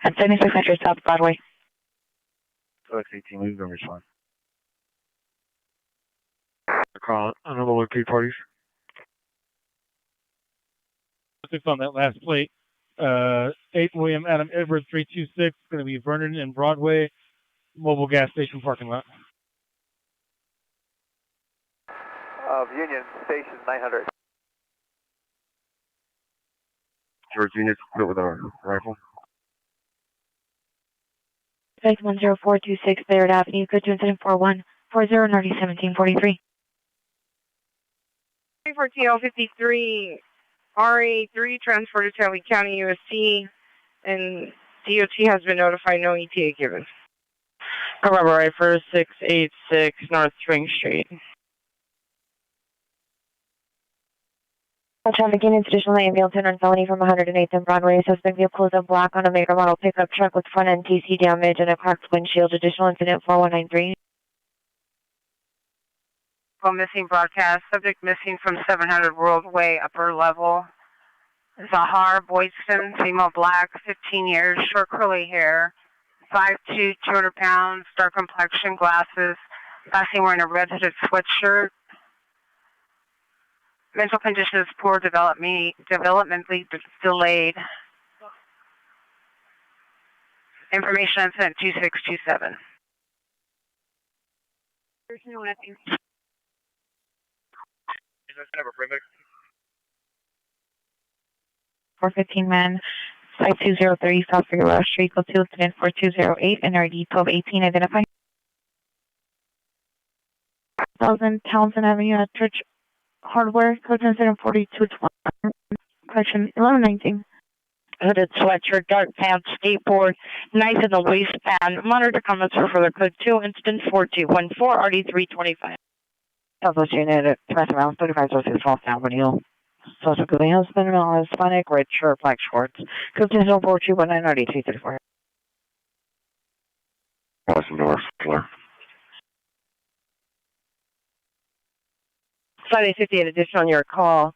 at 7600 South Broadway. OX18, we've been respond. Call another locate parties. On that last plate. 8 William Adam Edwards 326, going to be Vernon and Broadway, mobile gas station parking lot. Of Union Station 900. George units equipped with our rifle. Suspect 10426 Baird Avenue, code 2 incident 4140 Nerdy 1743. 314-053, RA3 transferred to Tally County, USC, and DOT has been notified, no ETA given. Corroborate for 686 North Spring Street. Traffic units, additional ambulance and felony from 108th and Broadway. Suspect vehicle is a black on a maker model pickup truck with front end TC damage and a cracked windshield. Additional incident 4193. Missing broadcast. Subject missing from 700 World Way, upper level. Zahar Boydston, female black, 15 years, short curly hair, 5'2", 200 pounds, dark complexion, glasses, passing wearing a red hooded sweatshirt. Mental condition is poor, developmentally delayed. Information incident 2627. 415 man, 5203 South Figueroa Street, code 2, incident 4208, NRD 1218, identify. 1000 Townsend Avenue at Church Hardware, code incident 4220, correction 1119. Hooded sweatshirt, dark pants, skateboard, knife in the waistband. Monitor comments for further code 2, incident 4214, RD325. Southwest Unit, West around 3506 West Avenue. Subsequently, husband, male, Hispanic, red shirt, black shorts. Code 4219, RD334. West North, Fleur. Friday 58 addition on your call.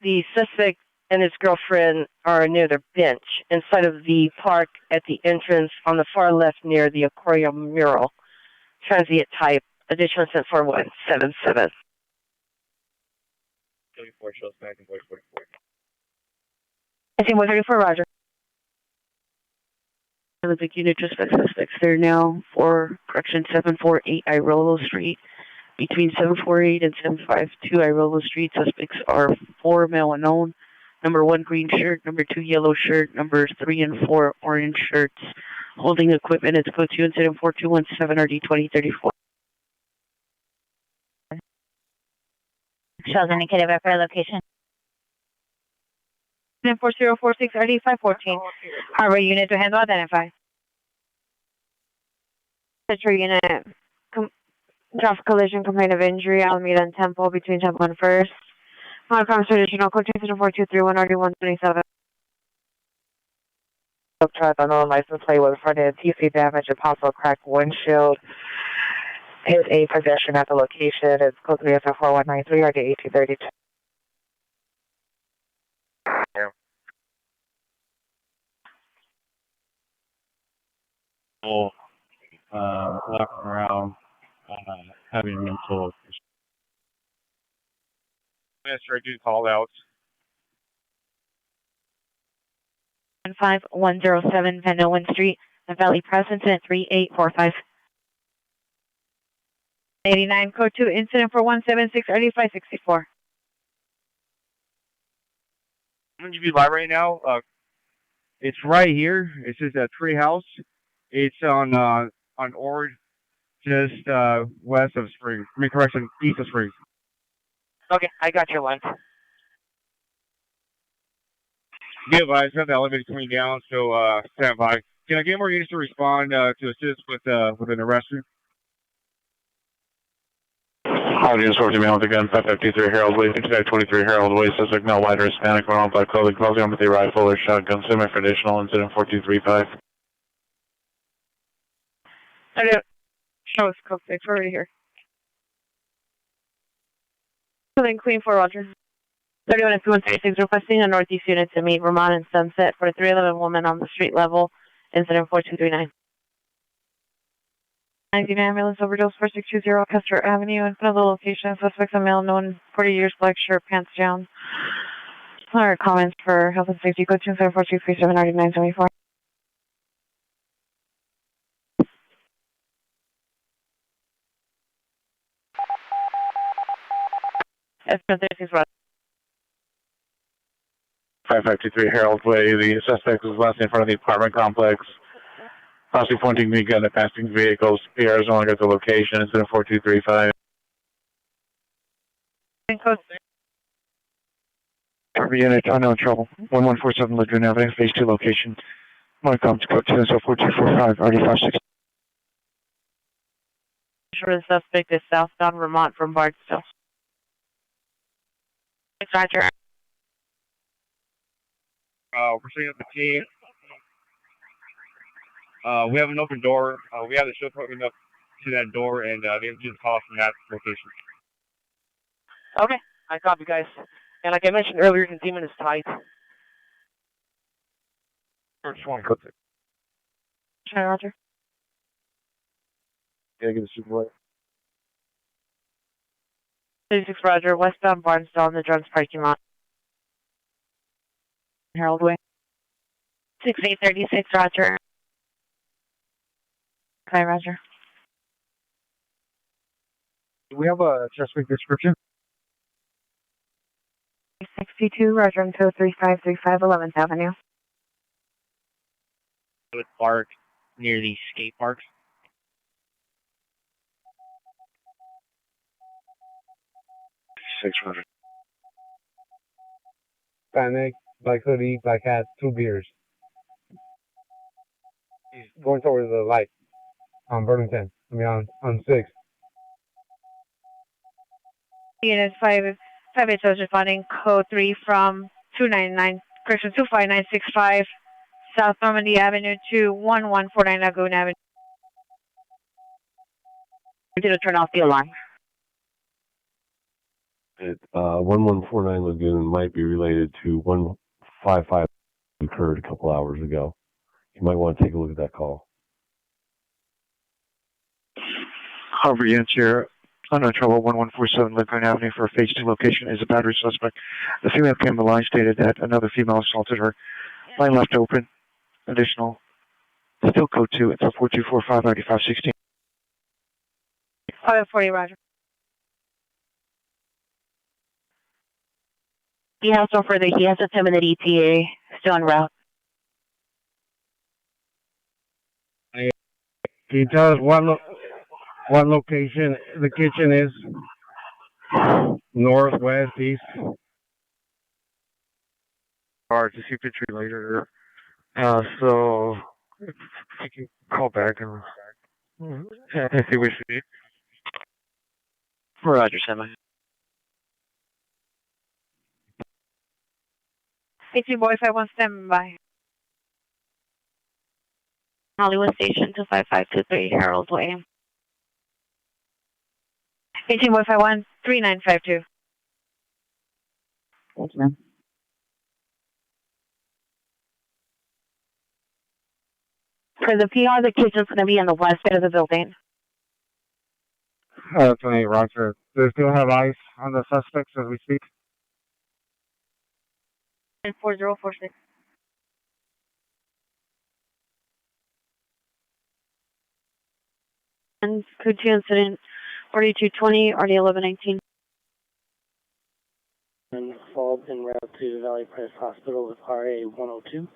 The suspect and his girlfriend are near their bench inside of the park at the entrance on the far left near the aquarium mural. Transient type. Additional sent 4177. 34 shows back in voice 44. I see 134, Roger. The big unit just got suspects there now for correction 748 Irolo Street. Between 748 and 752 Irolo Street, suspects are 4 male unknown. Number 1 green shirt, number 2 yellow shirt, numbers 3 and 4 orange shirts. Holding equipment, it's code 2 incident 4217 RD 2034. Shows indicated by prayer location. 4046 RD 514. Harbor unit to handle identify. Central unit. Traffic collision, complaint of injury, Alameda and Temple between Temple and First. Monocoms traditional code 4231 RD 127. Truck unknown license plate with front end TC damage and possible cracked windshield. Hit a pedestrian at the location. It's code 34193 RD 1832. Walking around, having mental. Minister, I do call out. 5107 Van Owen Street, the Valley Press, incident 3845. 89 code 2 incident for 176 RD 564. I'm going to be live right now. It's right here. It says Tree House. It's on Ord, just west of Springs. I mean, correction, east of Springs. Okay, I got your one. Be advised, have the elevator coming down, so stand by. Can I get more units to respond to assist with an arrest? Audience 40 male with a gun, 553 Harold Way, 23 Harold Way, suspect male, white or Hispanic, wearing black clothing, closing on with a rifle or shotgun, semi for additional incident 4235. I don't show us code 6, we're right here. Southern Queen for Roger. 31 and 136 requesting a northeast unit to meet Vermont and Sunset for a 311 woman on the street level, incident 4239. 19 ambulance overdose 4620 Custer Avenue in front of the location. Suspects a male known 40 years, black shirt, pants down. Other comments for health and safety code 2742337 RD974. S36 Roger. 553 Harold Way, the suspect was last in front of the apartment complex, possibly pointing the gun at passing vehicles. PR is only at the location, incident 4235. Every unit, unknown trouble. 1147 Lagoon Avenue, phase 2 location. Monocoms code 24245, RD56. Sure, the suspect is southbound Vermont from Bardstown. Roger. We're setting up the team. We have an open door. We have the chauffeur open up to that door, and they have to do the call from that location. Okay, I copy, guys. And like I mentioned earlier, containment is tight. First one, code 6. Sure, Roger. Yeah, get the supervisor. 36 Roger, westbound Barnsdale in the Jones parking lot. Harold Way. 6836 Roger. Hi, Roger. Do we have a suspect description? 6 62, Roger, and code 3535 11th Avenue. Would park near the skate park. 600. Panic, black hoodie, black hat, 2 beers. He's going towards the light on Burlington. I mean, on 6. Unit 580 is responding code 3 from 299, correction, 25965 South Normandy Avenue to 1149 Lagoon Avenue. To turn off the alarm. 1149 Lagoon might be related to 155 occurred a couple hours ago. You might want to take a look at that call. Harvard units here. Under trouble 1147 Lagoon Avenue for a phase 2 location is a battery suspect. The female came to the line stated that another female assaulted her. Line left open. Additional. Still code 2. It's a 4245 9516. 540, Roger. He has no further. He has a 10-minute ETA. Still en route. Can you tell us what location the kitchen is? North, west, east? Alright, just see picture later. So, if you can call back and see what you need. Roger, semi. 18 boy 51 standing by. Hollywood Station to 5523 Harold Way. 18 boy 51 3952. Thanks, ma'am. For the PR, the kitchen's going to be in the west side of the building. 28, Roger. Do they still have eyes on the suspects as we speak? 4046. And code 2 incident 4220 RD 1119. And fall en route to Valley Press Hospital with RA 102.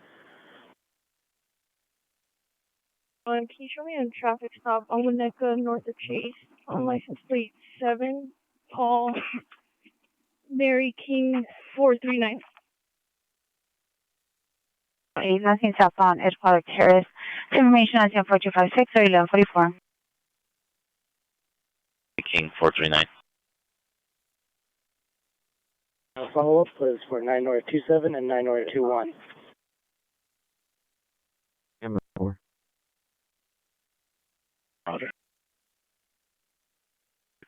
Can you show me a traffic stop on Winnetka north of Chase on license plate 7, Paul Mary King 439. Nothing southbound Edgewater Terrace. Information on 14256 or 1144. King 439. Follow-up was for 9 North 27 and 9 North 21.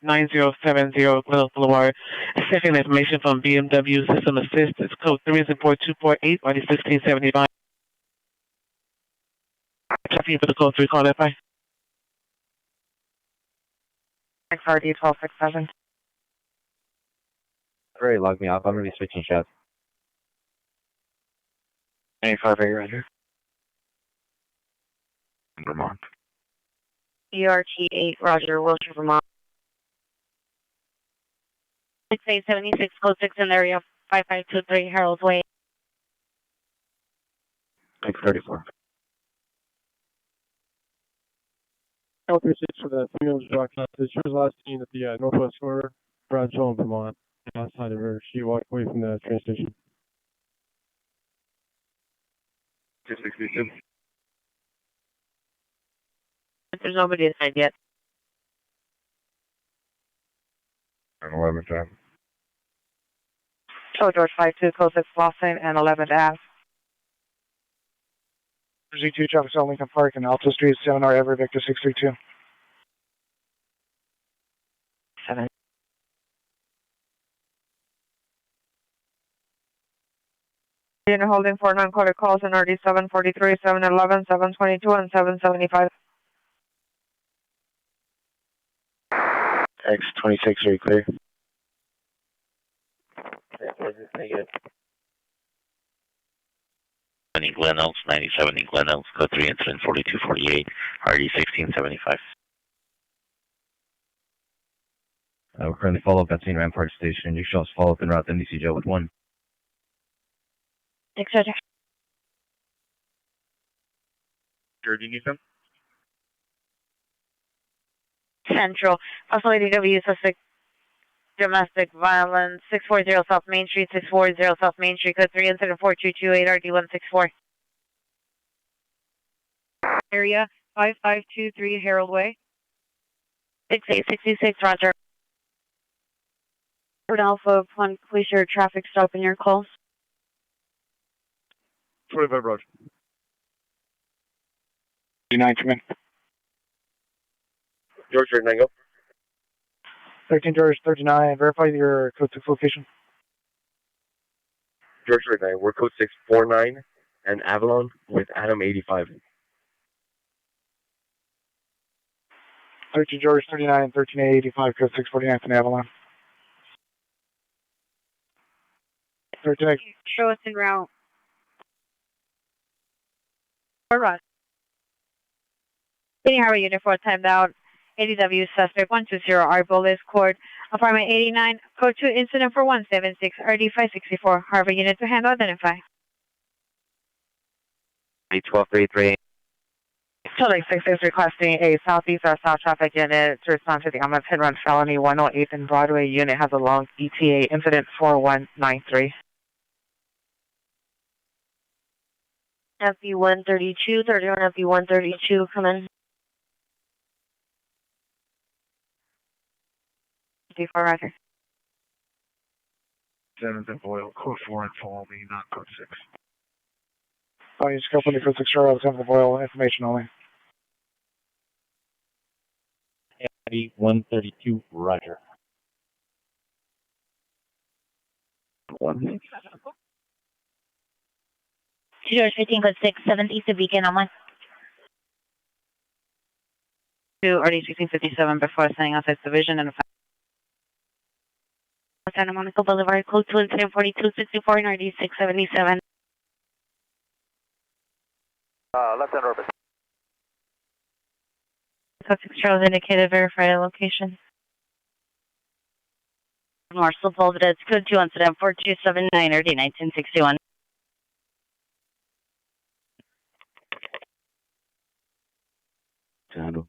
9070 Glenelg Boulevard. Second information from BMW System Assist. It's code 3 is in port 248 on 1675. Checking for the code 3 call FI. XRD 1267. Great, log me off. I'm going to be switching shots. 95 Roger. Vermont. ERT 8, Roger, Wilshire, Vermont. 6876, code 6 in the area, 5523 Harold Way. 634. L36 for the female was brought up. She was last seen at the northwest corner, Branch Home, Vermont. Outside of her, she walked away from the train station. 262. There's nobody inside yet. 11th Ave. Show George 52, code 6 Boston and 11th Ave. Z2 traffic stop Lincoln Park and Alto Street, 7R Ever Victor 632. 7. Unit holding for non-quarter calls in RD 743, 711, 722, and 775. X26, are you clear? Negative. Glen Elks, 97 Glen Elks, code 3 incident 4248, RD 1675. We're currently follow up at St. Rampart Station. You should also follow up en route to NDC Jail with 1. Roger. Do you need them? Central. Also ADW suspect domestic violence. 640 South Main Street, 640 South Main Street, code 3 incident 4228 RD164. Area 5523 Harold Way. 6866, Roger. Alpha, upon police your traffic stop in your calls. 25 Roger. 39, come in. George, right now, go. 13 George, 39, verify your code 6 location. George, right now, we're code 649 and Avalon with Adam 85. 13 George, 39, 1385, code 649 and Avalon. 13 Show us en route. Alright. City Harbor Unit 4 timed out. ADW suspect 120 Arboles Court, apartment 89, code 2 incident for 176 RD564. Harbor Unit to handle, identify. 1233. Total 66 requesting a southeast or south traffic unit to respond to the Almonds Hit Run felony 108 and Broadway. Unit has a long ETA incident 4193. FB132, 31 FB132, come in. 54 Roger. 7th and Boyle, code 4 and follow me, not code 6. Oh, you just go for the code 6 Charles, Temple Boyle, information only. FB132, Roger. 2 George 15, code 6, 7th East of Beacon, online. 2 RD1657 before sending outside division and Santa Monica Boulevard, code 2 incident 4264 and RD677. Left-hand orbit. Code 6 Charles indicated, verify location. Marshall Boulevard, code 2 incident 4279 RD1961. Shadow.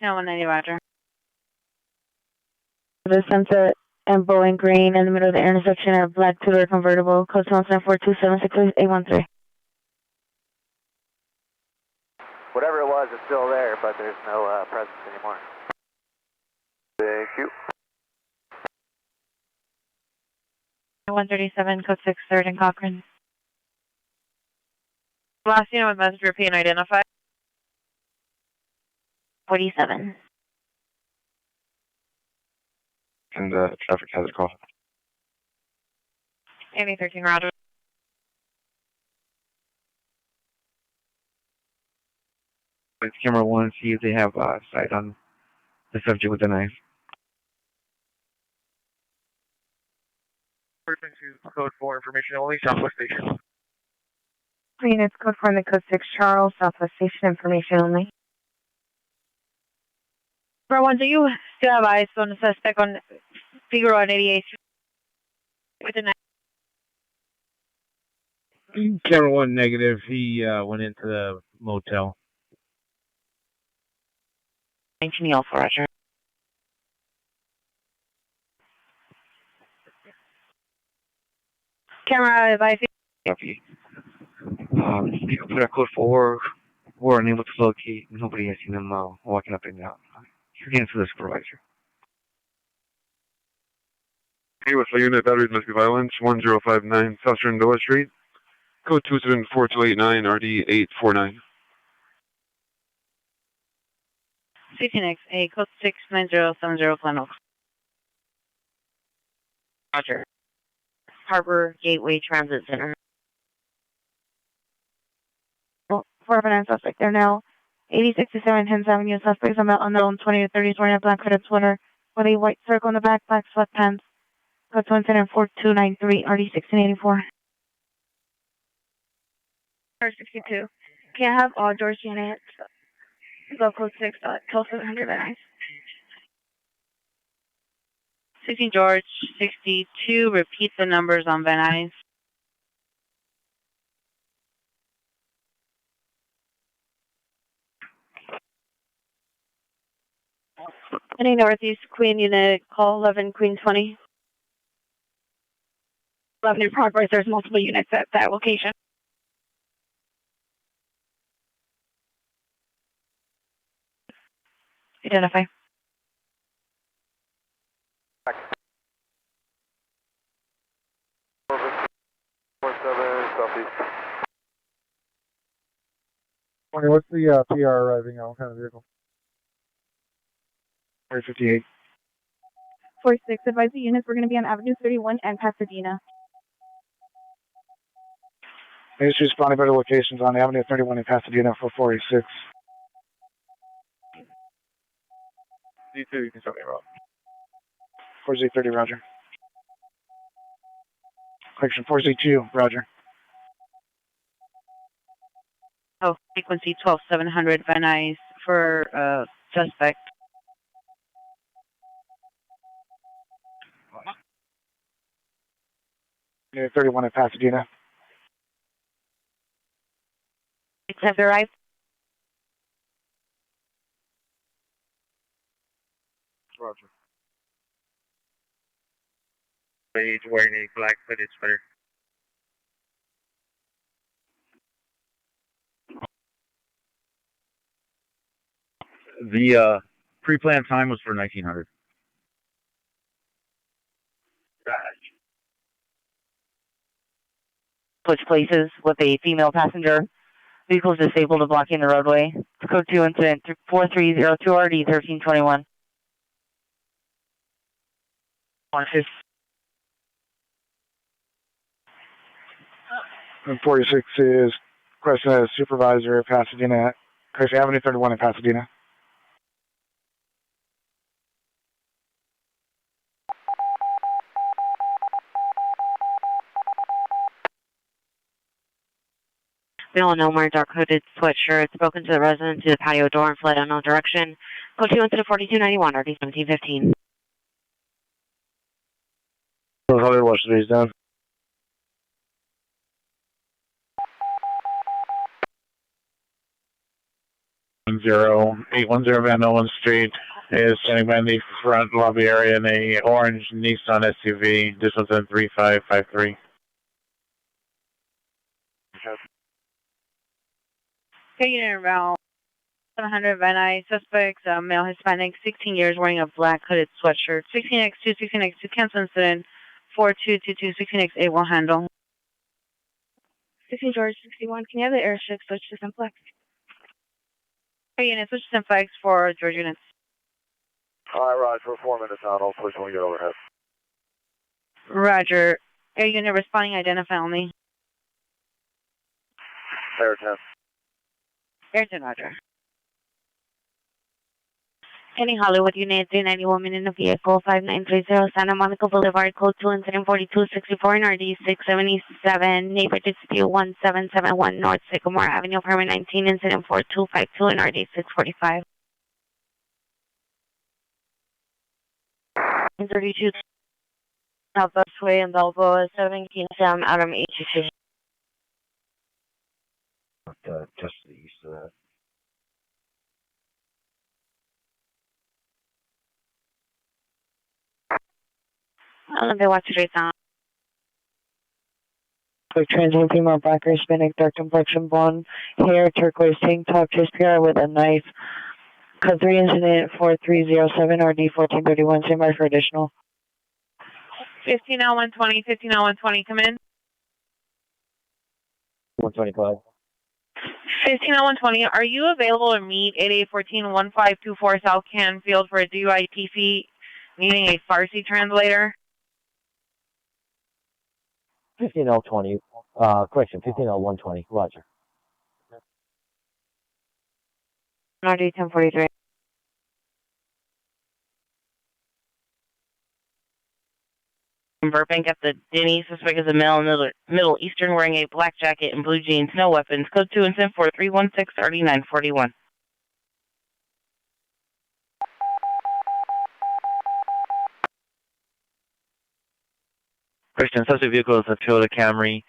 190 Roger. The Sunset and Bowling Green in the middle of the intersection of Black Tudor Convertible, code 2 incident 4276813. Whatever it was is still there, but there's no presence anymore. Thank you. 137, code 6, 3rd and Cochran. Last unit with message repeat and identify. 47. And traffic hazard call. Amy 13 Roger. It's camera 1, see if they have sight on the subject with the knife. Code 4, information only, Southwest Station. Units code 4 in the code 6 Charles, Southwest Station, information only. Bro, one, do you still have eyes on the suspect on Figaro on 88th with the knife? Camera 1 negative. He went into the motel. 19 Alpha Roger. Camera advice. Copy. People put a code 4. We're unable to locate. Nobody has seen them walking up and down. You're getting to the supervisor. Hey, what's the unit? Batteries must be violence. 1059 South Shenandoah Street. Code 2742889 RD849. 16XA, code 69070 Glen Oaks. Roger. Harbor Gateway Transit Center. 4 suspect there now. 8067 Hens Avenue, suspects on the unknown 20 to 30s wearing a black hooded sweater with a white circle in the back, black sweatpants. Code 24293 RD1684. 62. Can I have all George units? Go code 6, 12700 Venice. 16 George, 62, repeat the numbers on Van Nuys. Any Northeast Queen unit, call 11 Queen 20. 11 in progress, there's multiple units at that location. Identify. Okay, what's the PR arriving on? What kind of vehicle? 58. 46, advise the units we're going to be on Avenue 31 and Pasadena. Please responding better locations on Avenue 31 in Pasadena for 486. D2, you can start me around. 4Z30, roger. Correction, 4Z2, roger. Oh, frequency 12700 Van Nuys for suspect. Avenue 31 in Pasadena. Have arrived. Roger. He's wearing a black hooded sweater. The pre-planned time was for 1900. Switch places with a female passenger. Vehicles disabled and blocking the roadway. Code 2 incident 4302 RD 1321. 46 is question as supervisor of Pasadena. Correction, Avenue 31 in Pasadena. Male and Omar, dark hooded sweatshirt, broken to the residence to the patio door and fled unknown direction. Code 2 incident 4291 RD 1715. Those other watch down. Zero 810 Van Nolan Street is standing by in the front lobby area in a orange Nissan SUV. Distance in 3553. Okay, unit around 700 Van Nuys, suspects, male Hispanic, 16 years, wearing a black hooded sweatshirt. 16x2, 16x2, cancel incident, 4222, 16x8 will handle. 16 George 61, can you have the airship switch to simplex? Okay, unit, switch to simplex for George units. Alright, Roger, for 4 minutes on, I'll push when we get overhead. Roger. Air unit responding, identify only. Air 10. Air 10, Roger. Any Hollywood unit, 390 woman in the vehicle, 5930 Santa Monica Boulevard, code 2 incident 4264 in RD 677, neighbor dispute 1771 North Sycamore Avenue, apartment 19, incident 4252 in RD 645. 32 Southwest Way in Balboa, 17 Sam Adam HC. Just to the east of that. I'll be watching right now. Quick transient female black or Hispanic, dark complexion, blonde hair, turquoise tank top, chest PR with a knife. Code 3 incident 4307 RD 1431, same for additional. 150120, 150120, come in. 125. 150120, are you available to meet 8814-1524 South Canfield for a DUI-TC needing a Farsi translator? 15020, correction, 150-120, roger. RD 1043. Burbank at the Denny, suspect is a male Middle Eastern wearing a black jacket and blue jeans, no weapons. Code 2 incident 4316 RD 941. Christian, subject vehicle is a Toyota Camry,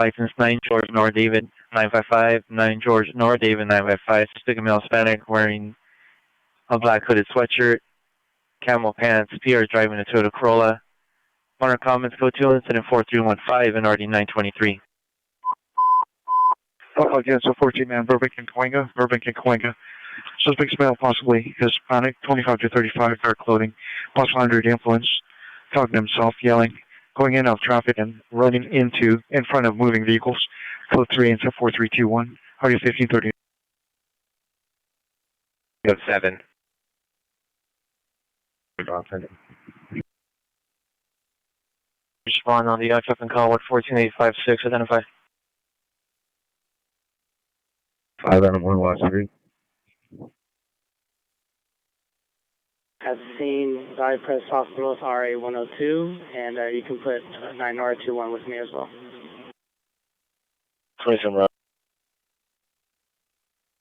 license 9 George Nor David 955, 9 George Nor David 955, suspect male Hispanic wearing a black hooded sweatshirt, camel pants, PR driving a Toyota Corolla. On our comments, go to incident 4315 and RD 923. Again, so 14-man, Burbank and Cahuenga. Suspect's male, possibly Hispanic, 25 to 35, dark clothing, possible under the influence, talking to himself, yelling, going in out of traffic and running in front of moving vehicles. Code 3 into 4321, RD 1530. Code 7. Respond on the traffic call with 14856, identify. 5 Adam 1 Watch Street. At the scene, Valley Press Hospital with RA 102, and you can put 9R21 with me as well. 27 Road.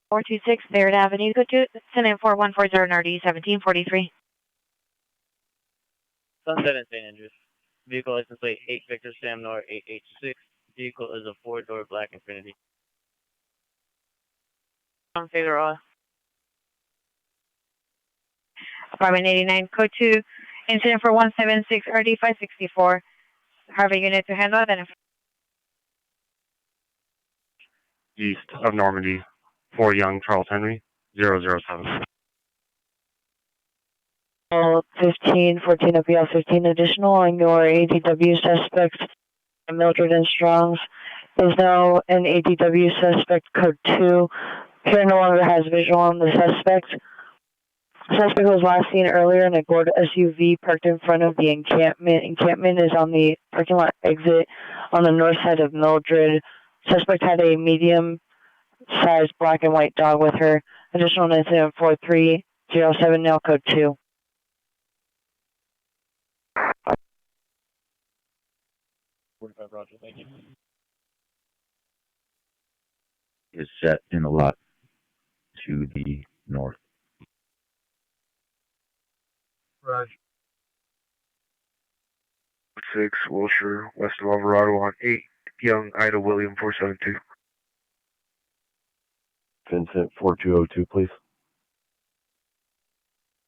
426 Barrett Avenue, go to incident 4140 and RD 1743. Sunset and St. Andrews. Vehicle license plate 8 Victor Sam Nor 886. Vehicle is a 4-door black Infiniti. Figueroa. Apartment 89, code 2, incident for 176 RD 564. Harvey unit to handle, identify. East of Normandy, 4 Young Charles Henry, 007. 1514 apl 15 additional on your ADW suspect, Mildred and Strong's, is now an ADW suspect code 2. Here no longer has visual on the suspect. Suspect was last seen earlier in a gold SUV parked in front of the encampment. Encampment is on the parking lot exit on the north side of Mildred. Suspect had a medium-sized black and white dog with her. Additional incident 4307, now code 2. Roger, thank you. Is set in a lot to the north. Roger. 6 Wilshire, west of Alvarado on 8 Young Ida William 472. Vincent 4202, please.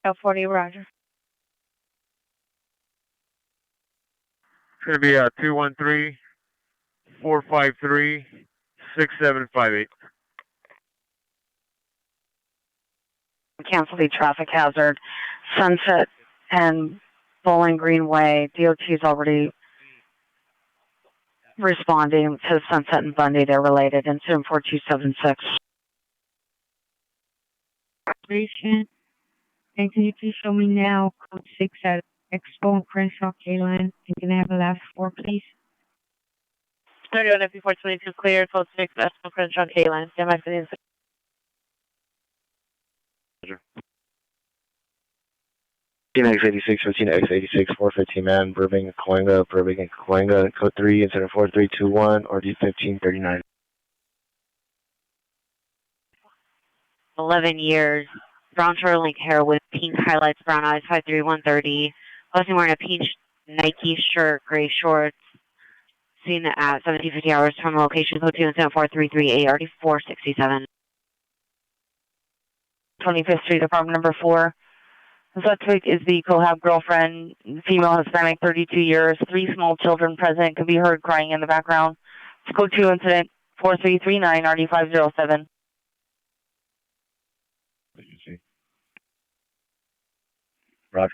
L40, Roger. It's going to be 213-453-6758. Cancel the traffic hazard. Sunset and Bowling Greenway. DOT is already responding to Sunset and Bundy. They're related. Incident 4276. And can you please show me now code 6 at Expo and Crenshaw K-Line? And can I have the last 4, please? 31 FP422 clear, code 6, Expo Crenshaw K-Line. Stand by for the incident. X86, 15X86, 415 man, Burbank, Cahuenga, code 3, incident 4321, RD 1539. 11 years. Brown turtleneck hair with pink highlights, brown eyes, 53130. Wasn't wearing a pink Nike shirt, gray shorts. Seen at 1750 hours from location, code 2, incident 4338, RD 467. 25th Street, apartment number 4. The suspect is the Cohab girlfriend, female Hispanic, 32 years, 3 small children present, could be heard crying in the background. Code 2 incident 4339, RD 507. Roger.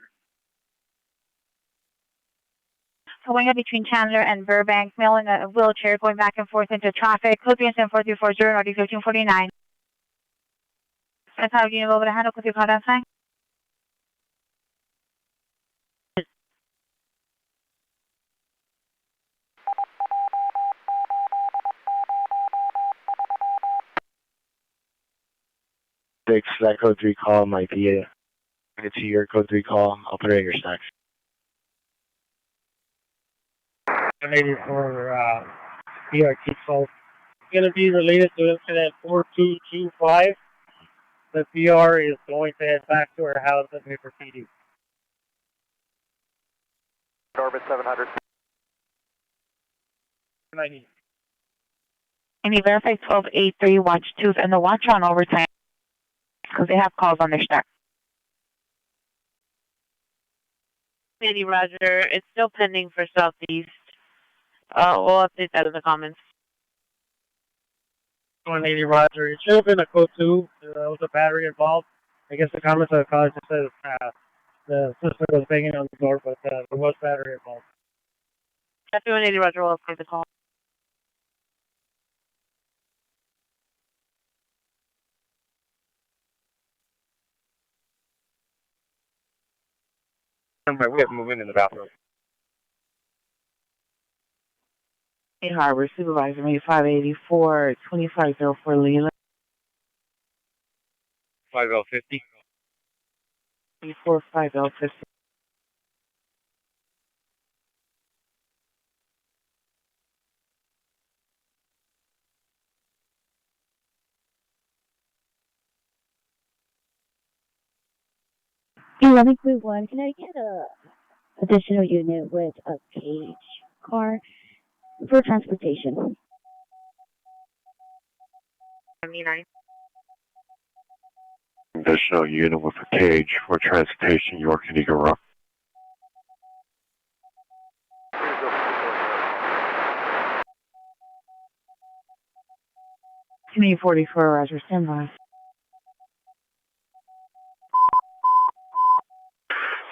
Going up between Chandler and Burbank, male in a wheelchair going back and forth into traffic. Code 3 incident 4340, RD 1349. That's how you know over to handle with your call down sign. That code 3 call might be it's your code 3 call. I'll put it in your stacks. Maybe for ERT call. Going to be related to incident 4225. The PR is going to head back to her house and be proceeding. Orbit 700. 90. Any verify 1283 watch 2 and the watch on overtime because they have calls on their stack. Sandy, Roger. It's still pending for Southeast. We'll update that in the comments. 180 Roger. It should have been a code 2. There was a battery involved. I guess the comments of the caller just says the sister was banging on the door, but there was battery involved. Copy 180 Roger. We'll update the call. We have to move into the bathroom. Hey, Harbor Supervisor, me 584, 2504 Leland. 50. 450. One, can I get a additional unit with a cage car for transportation? 79. Additional unit with a cage for transportation, York and Eagle Rock. Canadian 44, Roger, stand by.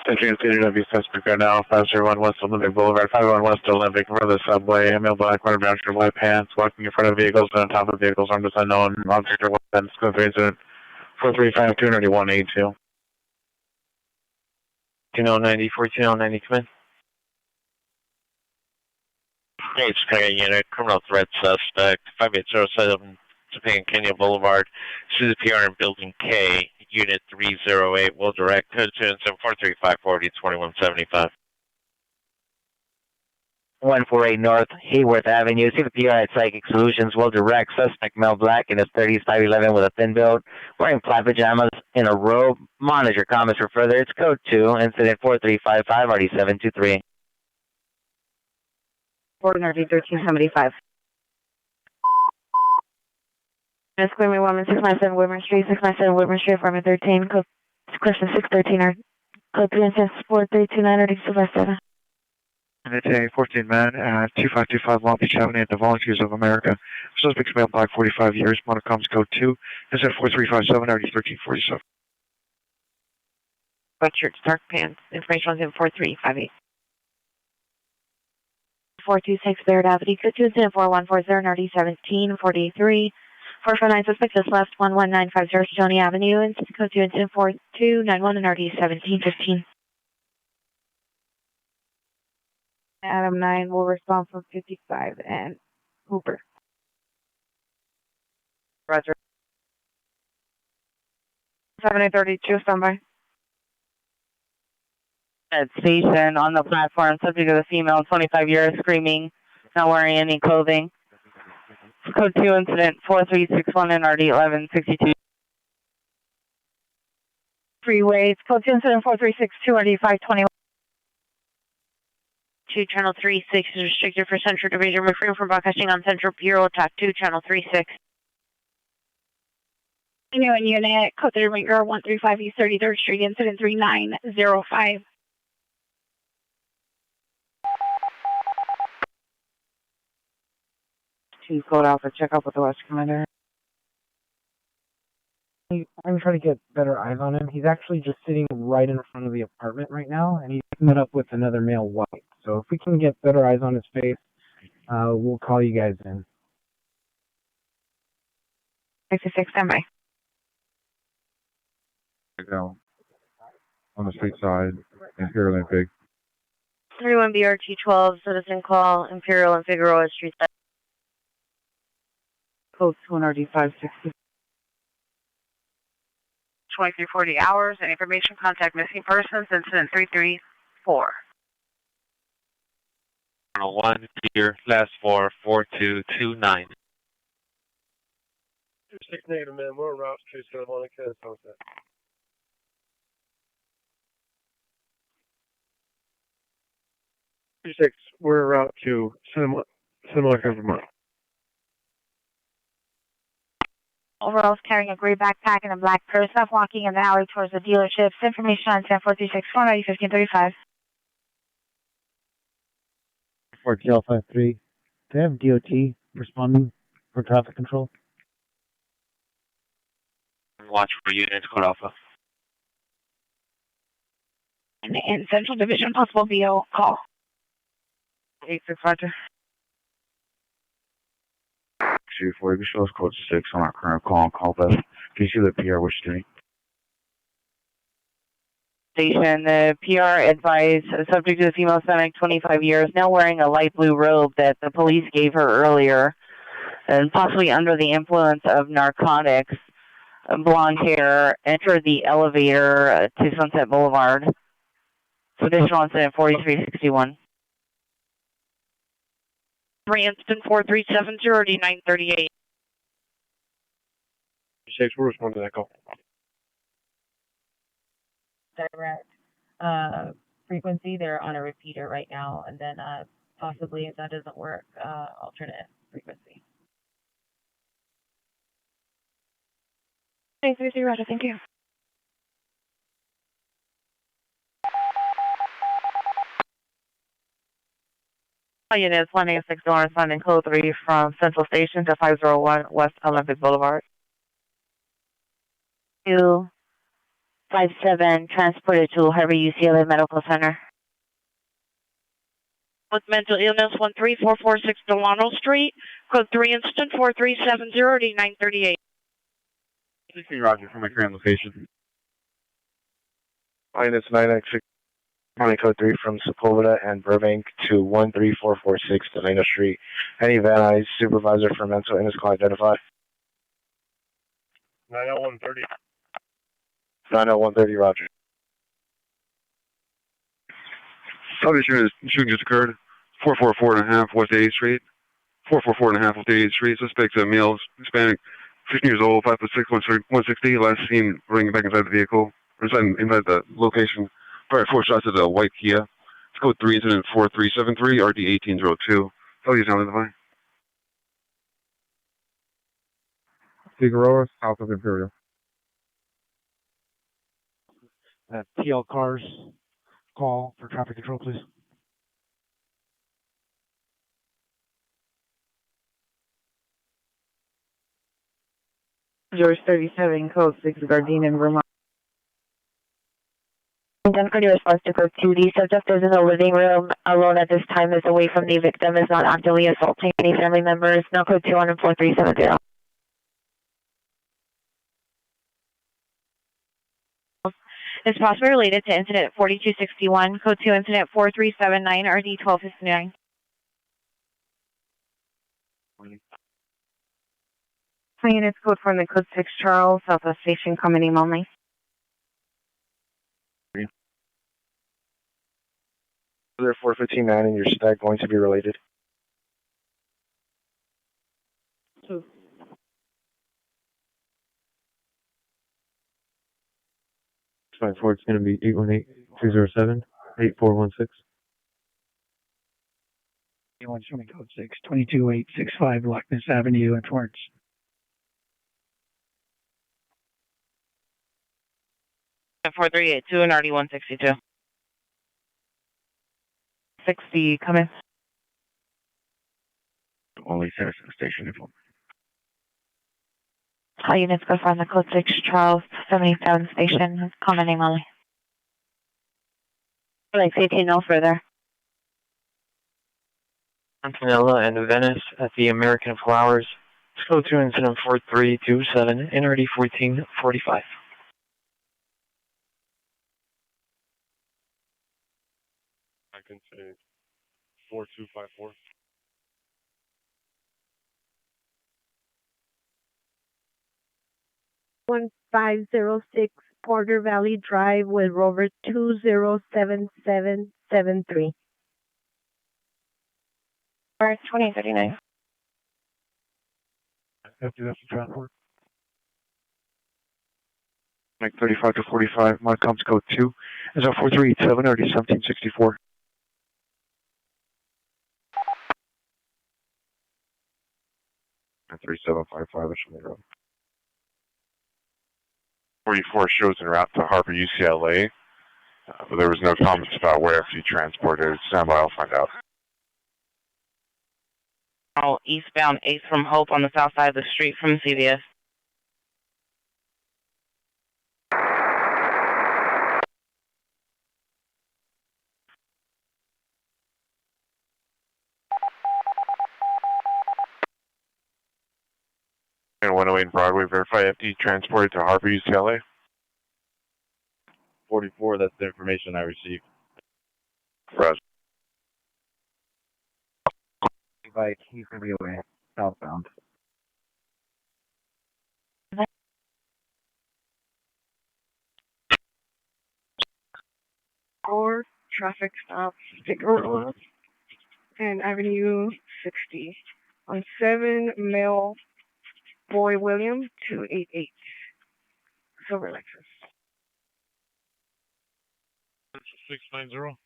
Century and CW suspect right now, 501 West Olympic Boulevard, 501 West Olympic, in front of the subway, male black, wearing brown shirt, white pants, walking in front of vehicles and on top of vehicles, armed with unknown object or weapons. Go through incident 435 29182. 14090, 14090, come in. Hey, Chicago unit, criminal threat suspect, 5807 Japan Kenya Boulevard, to the PR in Building K, Unit 308, will direct code 2 and 43540 2175. 148 North Hayworth Avenue. See the PR at Psychic Solutions. Will direct suspect male black in his 30s, 5'11", with a thin build, wearing plaid pajamas in a robe. Monitor comments for further. It's code 2, incident 4355, RD 723. Ordinary 1375. Disclaimer woman 697 Whitmer Street, 697 Whitmer Street, apartment 13, code question 613, or code 3 and 4329, or Sylvester. And it's a 14 man at 2525 Long Beach Avenue at the Volunteers of America. Suspect's male black, 45 years. Monocoms code 2. Is at 4357, RD 1347. Sweatshirt, dark pants. Information on 4358. 426 Barrett Avenue, code 2 incident 4140, RD 1743. 449 suspect just left 11950 Stony Avenue, and code 2 incident 4291 and RD 1715. Adam 9 will respond from 55 and Hooper. Roger. 7832, standby. At station on the platform, subject of the female, 25 years, screaming, not wearing any clothing. Code 2 incident 4361 and RD 1162. Freeways, code 2 incident 4362, RD 521. 2 channel 36 is restricted for Central Division. Refrain from broadcasting on Central Bureau. Attack 2 channel 36. New unit, code 3 135 East 33rd Street, incident 3905. Chief Code Alpha, check out with the West Commander. I'm trying to get better eyes on him. He's actually just sitting right in front of the apartment right now, and he's met up with another male white. So if we can get better eyes on his face, we'll call you guys in. 66, standby. Down on the street side, Imperial and Big. 31 BRT 12, citizen call, Imperial and Figueroa Street. Code 2 and RD 560. 2340 hours, and information contact missing persons, incident 334. 1 clear, last 4, 4229. 26 negative, man. More routes, 271, okay, so that. 26, we're route to similar Vermont. Overall, carrying a gray backpack and a black purse, walking in the alley towards the dealerships. Information on 10-436-490-1535. 4TL53. Do they have DOT responding for traffic control? Watch for units, code Alpha. And Central Division, possible VO call. 86 Roger. 2-4, you show us code 6 on our current call and call Beth. Can you see the PR which doing? Station, the PR advised subject to the female Hispanic, 25 years, now wearing a light blue robe that the police gave her earlier, and possibly under the influence of narcotics. Blonde hair, entered the elevator to Sunset Boulevard. So additional incident 4361. 3 incident 4370 D938. 6, we'll respond to that call. Direct frequency, they're on a repeater right now, and then possibly if that doesn't work, alternate frequency. 930 Roger, thank you. Units 186 responding code 3 from Central Station to 501 West Olympic Boulevard. 257 transported to Harvey UCLA Medical Center. With mental illness 13446 Delano Street, code 3 incident 4370 D938. 16 Roger from my current location. Minus 996. County Code 3 from Sepulveda and Burbank to 13446 Delano Street. Any Van Nuys supervisor for mental illness call identified? 90130. 90130, Roger. Shooting just occurred. 444.5 West 8th Street. 444.5 West 8th Street. Suspect male, Hispanic, 15 years old, 5'6", 160. Last seen running back inside the vehicle, or inside the location. Fired 4 shots at a white Kia. Let's go 3 incident 4373 RD 1802. Tell you sound identify. Figueroa, south of Imperial. TL cars, call for traffic control, please. George 37, code 6, Gardena, Vermont. Duncan response to code 2. The subject is in the living room alone at this time, is away from the victim, is not actively assaulting any family members. Now code 2 on 4370. Is possibly related to incident 4261, code 2 incident 4379 RD 1259. Units code from the code 6 Charles, Southwest Station, common name only. There 4159 and your stack going to be related. Two. It's going to be 818-207-8416. 81 showing code 6, 22865 Lockness Avenue and Torrance. At 4382 and RD 162. 60, come in. Only Citizen Station info. All units go from the code 6 Charles 77 station, common name only. Like safety, no further. Antonella and Venice at the American Flowers. Code 2 incident 4327, NRD 1445. I can say 4254. One 506 Porter Valley Drive with Rover 207773. Or 2039. FDF transport. Like 35 to 45, my comms code 2 is on 4387 RD 1764. And 3755 Ashland Road. 44 shows en route to Harbor UCLA, but there was no comments about where if you transported. Stand by, I'll find out. Now eastbound 8th from Hope on the south side of the street from CVS. And 108 Broadway, verify FD transported to Harbor, UCLA. 44, that's the information I received. Roger. Like, he's gonna be away, southbound. Or traffic stop, sticker road, and Avenue 60 on 7 male boy William 288. Silver Lexus. 690.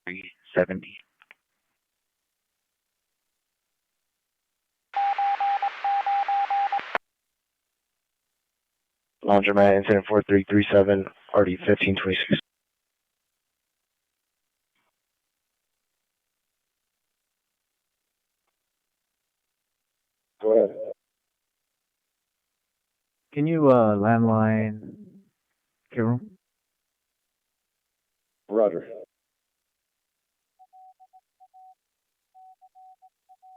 370. Laundromat incident 4337, RD 1526. Go ahead. Can you, landline, Carol? Roger.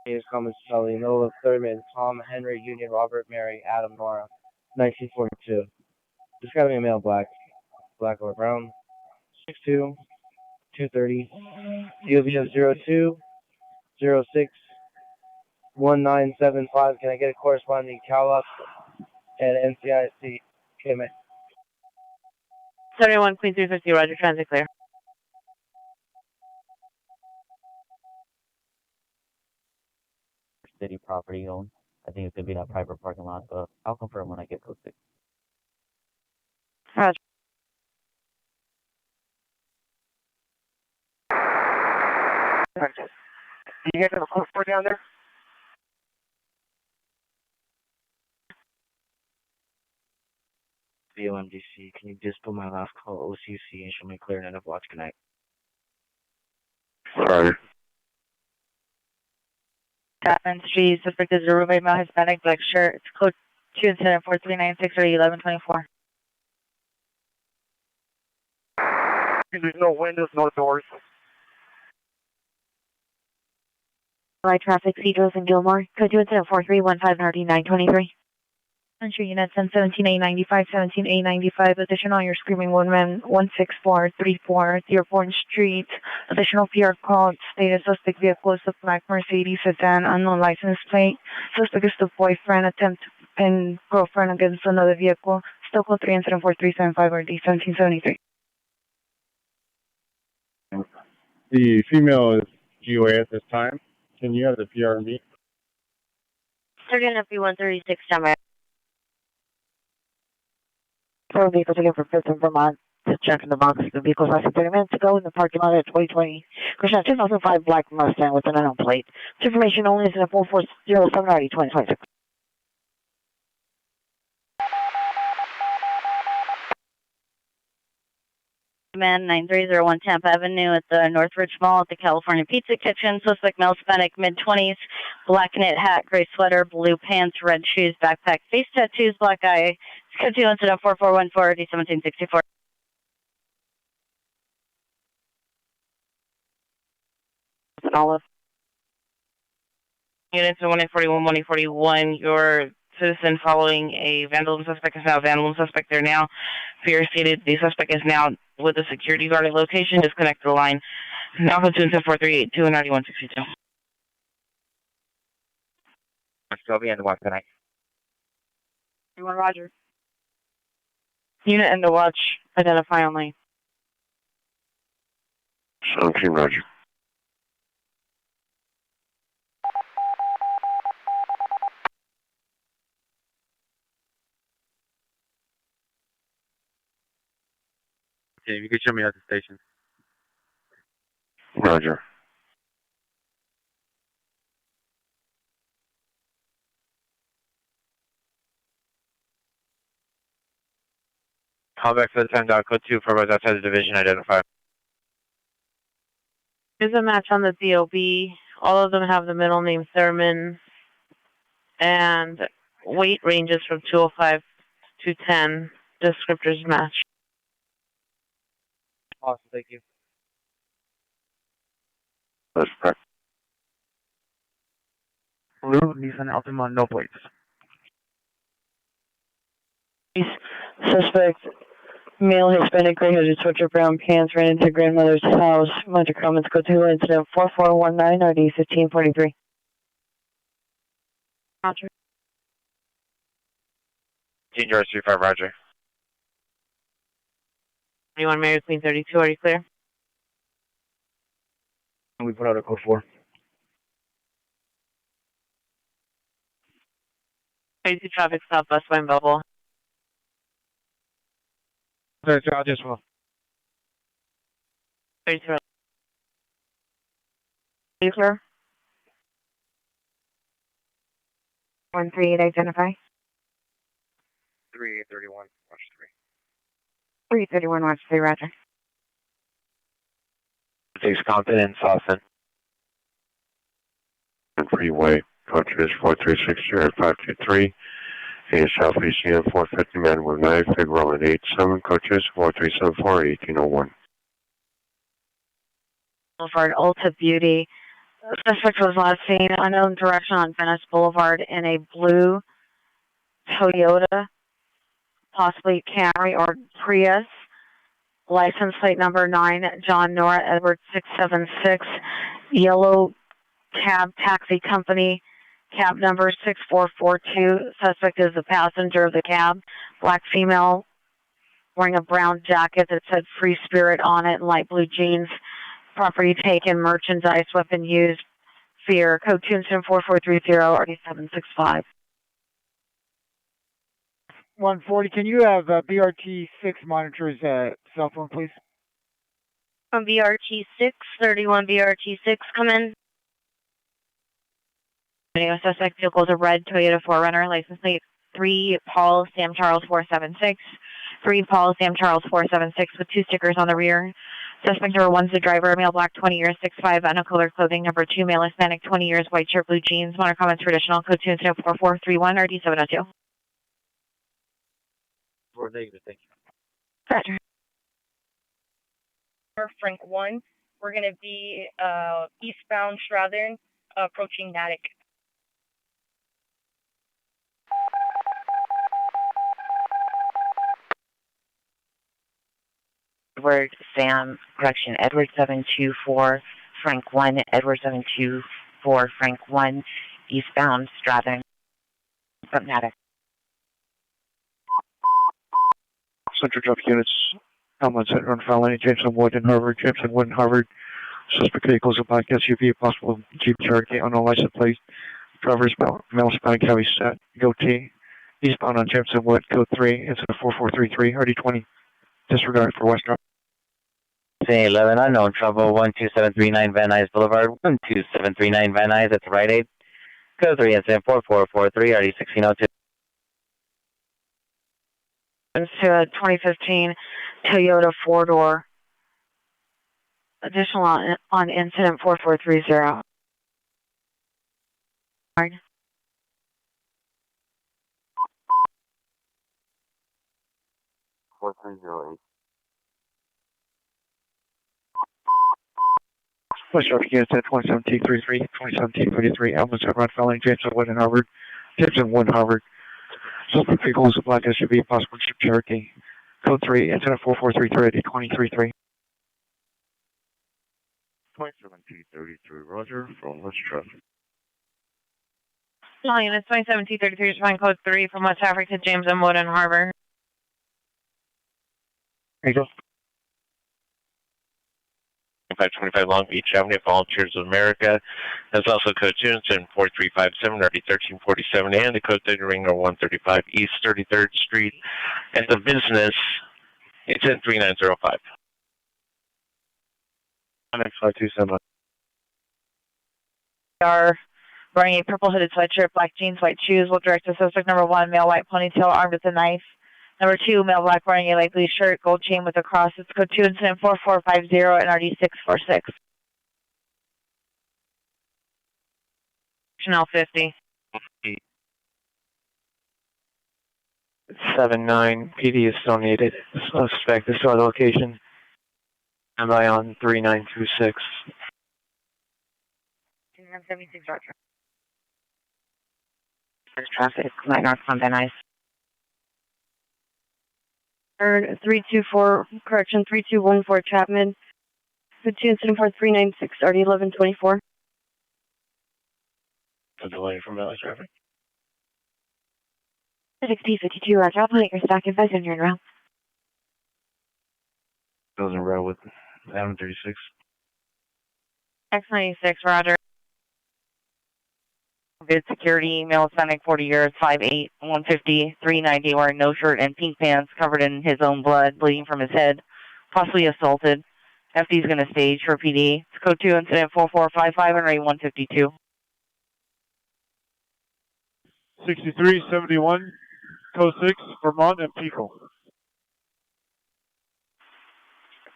James Cummins, Charlie, Nola, Thurman, Tom, Henry, Union, Robert, Mary, Adam, Nora, 1942. Describing a male black or brown, 6'2", 230, DOV of 02, 06, 1975. Can I get a corresponding CalUp and NCIC payment? 71 Queen 350, Roger, transit clear. City property owned. I think it could be that private parking lot, but I'll confirm when I get code 6. Roger. You guys have a code for down there? VOMDC, can you just put my last call OCC and show me clear enough watch connect? Roger. Chapman Street, suspect is a roommate male Hispanic, black shirt. It's code 2 incident 4396 or 1124. There's no windows, no doors. Light traffic, Cedros and Gilmore. Code 2 incident 4315 RD 923. Entry units 17A95, 17A95. Additional on your screaming woman 16434 Dearborn Street. Additional PR call stated suspect vehicle is a black Mercedes sedan, unknown license plate. Suspect is the boyfriend, attempt to pin girlfriend against another vehicle. Still code 3 incident 4375 RD 1773. The female is GOA at this time. Can you have the PRV? 30 and FB136 Summer. For vehicles again for 5th and Vermont to check in the box. The vehicle less than 30 minutes ago in the parking lot at 2020. Krishna 2005 black Mustang with an unknown plate. This information only is in a 4407 RD 2026. Man 9301 Tampa Avenue at the Northridge Mall at the California Pizza Kitchen. Suspect male Hispanic, mid-20s, black knit hat, gray sweater, blue pants, red shoes, backpack, face tattoos, black eye. Code 2 incident 4414 RD 1764. Olive. Units 1841, 1841, your citizen following a vandalism suspect is now a vandalism suspect there now. Fear stated the suspect is now with a security guard at location. Disconnect the line. Now code 2 incident 4382 and 9162. Still be in the watch tonight. Everyone, Roger. Unit and the watch, identify only. 17, Roger. Okay, you can show me at the station. Roger. Call back for the time dot code 2 for those outside the division identified. There's a match on the DOB. All of them have the middle name Thurman, and weight ranges from 205 to 210. Descriptors match. Awesome, thank you. Suspect. Blue Nissan Altima, no plates. Suspect, male, Hispanic, gray-headed, sweatshirt, brown pants, ran into grandmother's house. Minor comments, go to incident 4419 RD 1543. Roger. Senior 35, Roger. 21 Mary Queen 32, are you clear? We put out a code 4. 32 traffic stop, bus line bubble. 32, I'll just 32. Are you clear? 138, identify. 3831, watch 331, watch 3, Roger. 6 Compton and Sawson. Freeway, coaches 4360 at 523. A Southeast Union 450 man with knife, Figaro at 87, coaches 4374 1801. Boulevard, Ulta Beauty. Suspect was last seen unknown direction on Venice Boulevard in a blue Toyota, possibly Camry or Prius. License plate number 9, John Nora Edward 676, yellow cab taxi company, cab number 6442. Suspect is the passenger of the cab, black female wearing a brown jacket that said Free Spirit on it and light blue jeans. Property taken, merchandise, weapon used, fear. Code 2 incident 4430 RD765. 140, can you have BRT 6 monitors cell phone, please? On BRT 6, 31 BRT 6, come in. Suspect vehicle is a red Toyota 4Runner, license plate 3 Paul Sam Charles 476. 3 Paul Sam Charles 476 with 2 stickers on the rear. Suspect number 1 is the driver, male black 20 years, 6'5", uncolored clothing. Number 2, male Hispanic 20 years, white shirt, blue jeans. Minor comments traditional. Code 2 incident 4431 RD702. For negative, thank you. Roger. Frank 1, we're going to be eastbound Stratton, approaching Natick. Edward Sam, correction, Edward 724, Frank 1, Edward 724, Frank 1, eastbound Stratton from Natick. Central traffic units, Elmwood Center on File Lane, Jameson Wood and Harvard, Jameson Wood and Harvard. Suspect vehicles a black SUV, possible Jeep Cherokee on a license plate. Driver's male Hispanic heavy set, goatee. Eastbound on Jameson Wood, code 3, incident 4433, RD20. Disregard for West Drive. 11 unknown trouble 12739 Van Nuys Boulevard, 12739 Van Nuys at the right aid. Code 3 incident 4443 RD1602. To a 2015 Toyota 4-door. Additional on incident 4430. 4308. West traffic units at 27T33, 27T33, Elmwood Center on File Lane, Jameson Wood and Harvard, Jameson Wood and Harvard. Suspect vehicles a black SUV, possible Jeep Cherokee. Code 3, incident 4433, RD2033. 27T33, Roger, from West Traffic. All units 27T33, responding code 3 from West Traffic to Jameson Wood and Harbor. There you go. 525 Long Beach Avenue, Volunteers of America. That's also code 2 incident 4357 RD1347 and the code 30 Ringer 135 East 33rd Street at the business. It's in 3905. Next 527. Are wearing a purple hooded sweatshirt, black jeans, white shoes. Will direct to suspect number 1, male white ponytail, armed with a knife. Number 2, male black wearing a light blue shirt, gold chain with a cross. It's code 2 incident 4450 and RD646. Chanel 50. 7-9, PD is still needed. Suspect is still at the location. Stand by on 3926. 76 Roger. There's traffic, light north on Van Nuys. Third, 324, correction, 3214 Chapman. Good 2 incident for 396, already 1124. The delay from LA traffic. 6P52 Roger, I'll put your stack advice in your route. Goes in row with Adam 36. X96, Roger. Good security, male Hispanic, 40 years, 5'8", 150, 390, wearing no shirt and pink pants, covered in his own blood, bleeding from his head, possibly assaulted. FD is going to stage for PD. It's code 2, incident 4455 and rate 152. 6371, code 6, Vermont and Pico.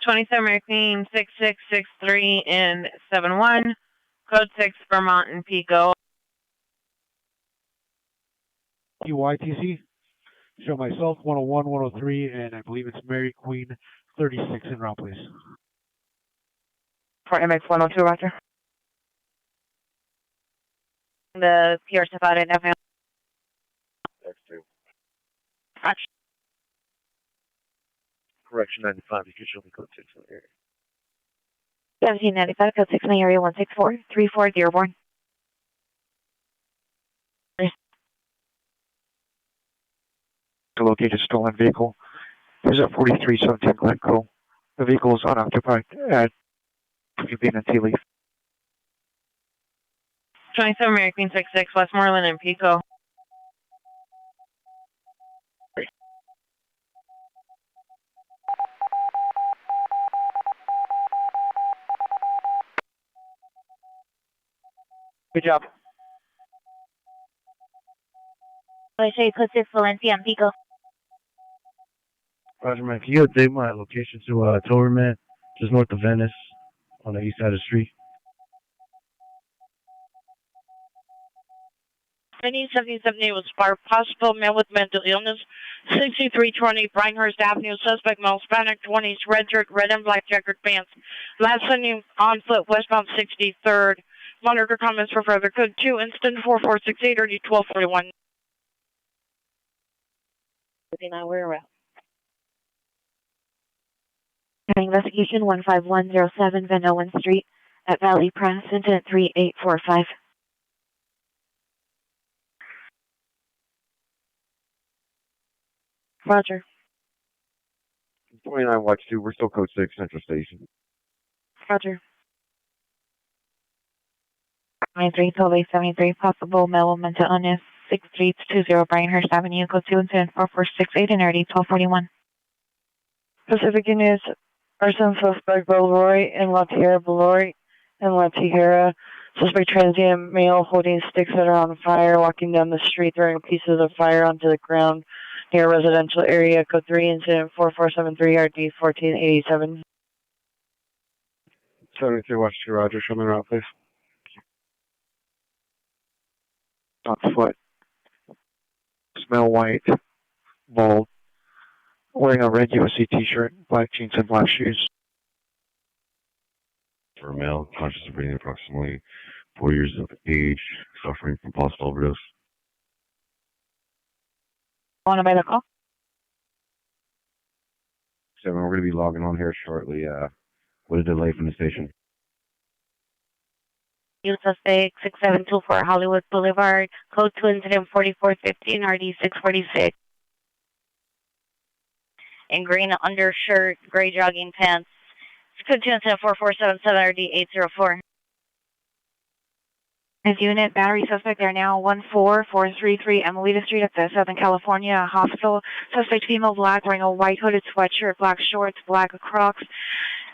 27 American 6663 and 71, code 6 Vermont and Pico. UYTC. Show myself 101, 103, and I believe it's Mary Queen 36 en route, please. For MX 102, Roger. The PR step out at FM. X2. Action. Correction 95, you could show me code 6 in the area. 1795, code 6 in the area 16434 Dearborn. To locate a stolen vehicle is at 4317 Glencoe. The vehicle is unoccupied at Convene and Tea Leaf. 27 American 66 Westmoreland and Pico. Good job. I say code 6 Valencia and Pico. Roger, man. Can you update my location to Towerman, just north of Venice, on the east side of the street? Any 1778 was fired. Possible male with mental illness. 6320 Brinehurst Avenue. Suspect male, Hispanic, 20s, red shirt, red and black checkered pants. Last seen on foot, westbound 63rd. Monitor comments for further. Code 2, instant 4468 or D1241. 59, we're around. Investigation 15107 Van Owen Street at Valley Press, incident 3845. Roger. 29 Watch 2, we're still code 6, Central Station. Roger. 23, 1273, possible male with mental illness, 6320 Brinehurst Avenue, code 2, incident 4468 and already 1241. Pacific News, arson suspect Belroy and La Tierra Belroy and La Tierra. Suspect transient male holding sticks that are on fire, walking down the street, throwing pieces of fire onto the ground near a residential area. Code 3, incident 4473 RD 1487. 73 Watch 2, Roger. Show me around, please. On foot. Smell white. Bald. Wearing a red USC t-shirt, black jeans, and black shoes. For a male, conscious of breathing, approximately 4 years of age, suffering from possible overdose. Want to buy the call? 7, we're going to be logging on here shortly. With a delay from the station. You suspect 6724 Hollywood Boulevard, code 2, incident 4415 RD 646. In green undershirt, gray jogging pants. Code 2, incident 4477 RD 804. This unit, battery suspect, they're now 14433 Amelita Street at the Southern California Hospital. Suspect female, black, wearing a white hooded sweatshirt, black shorts, black Crocs.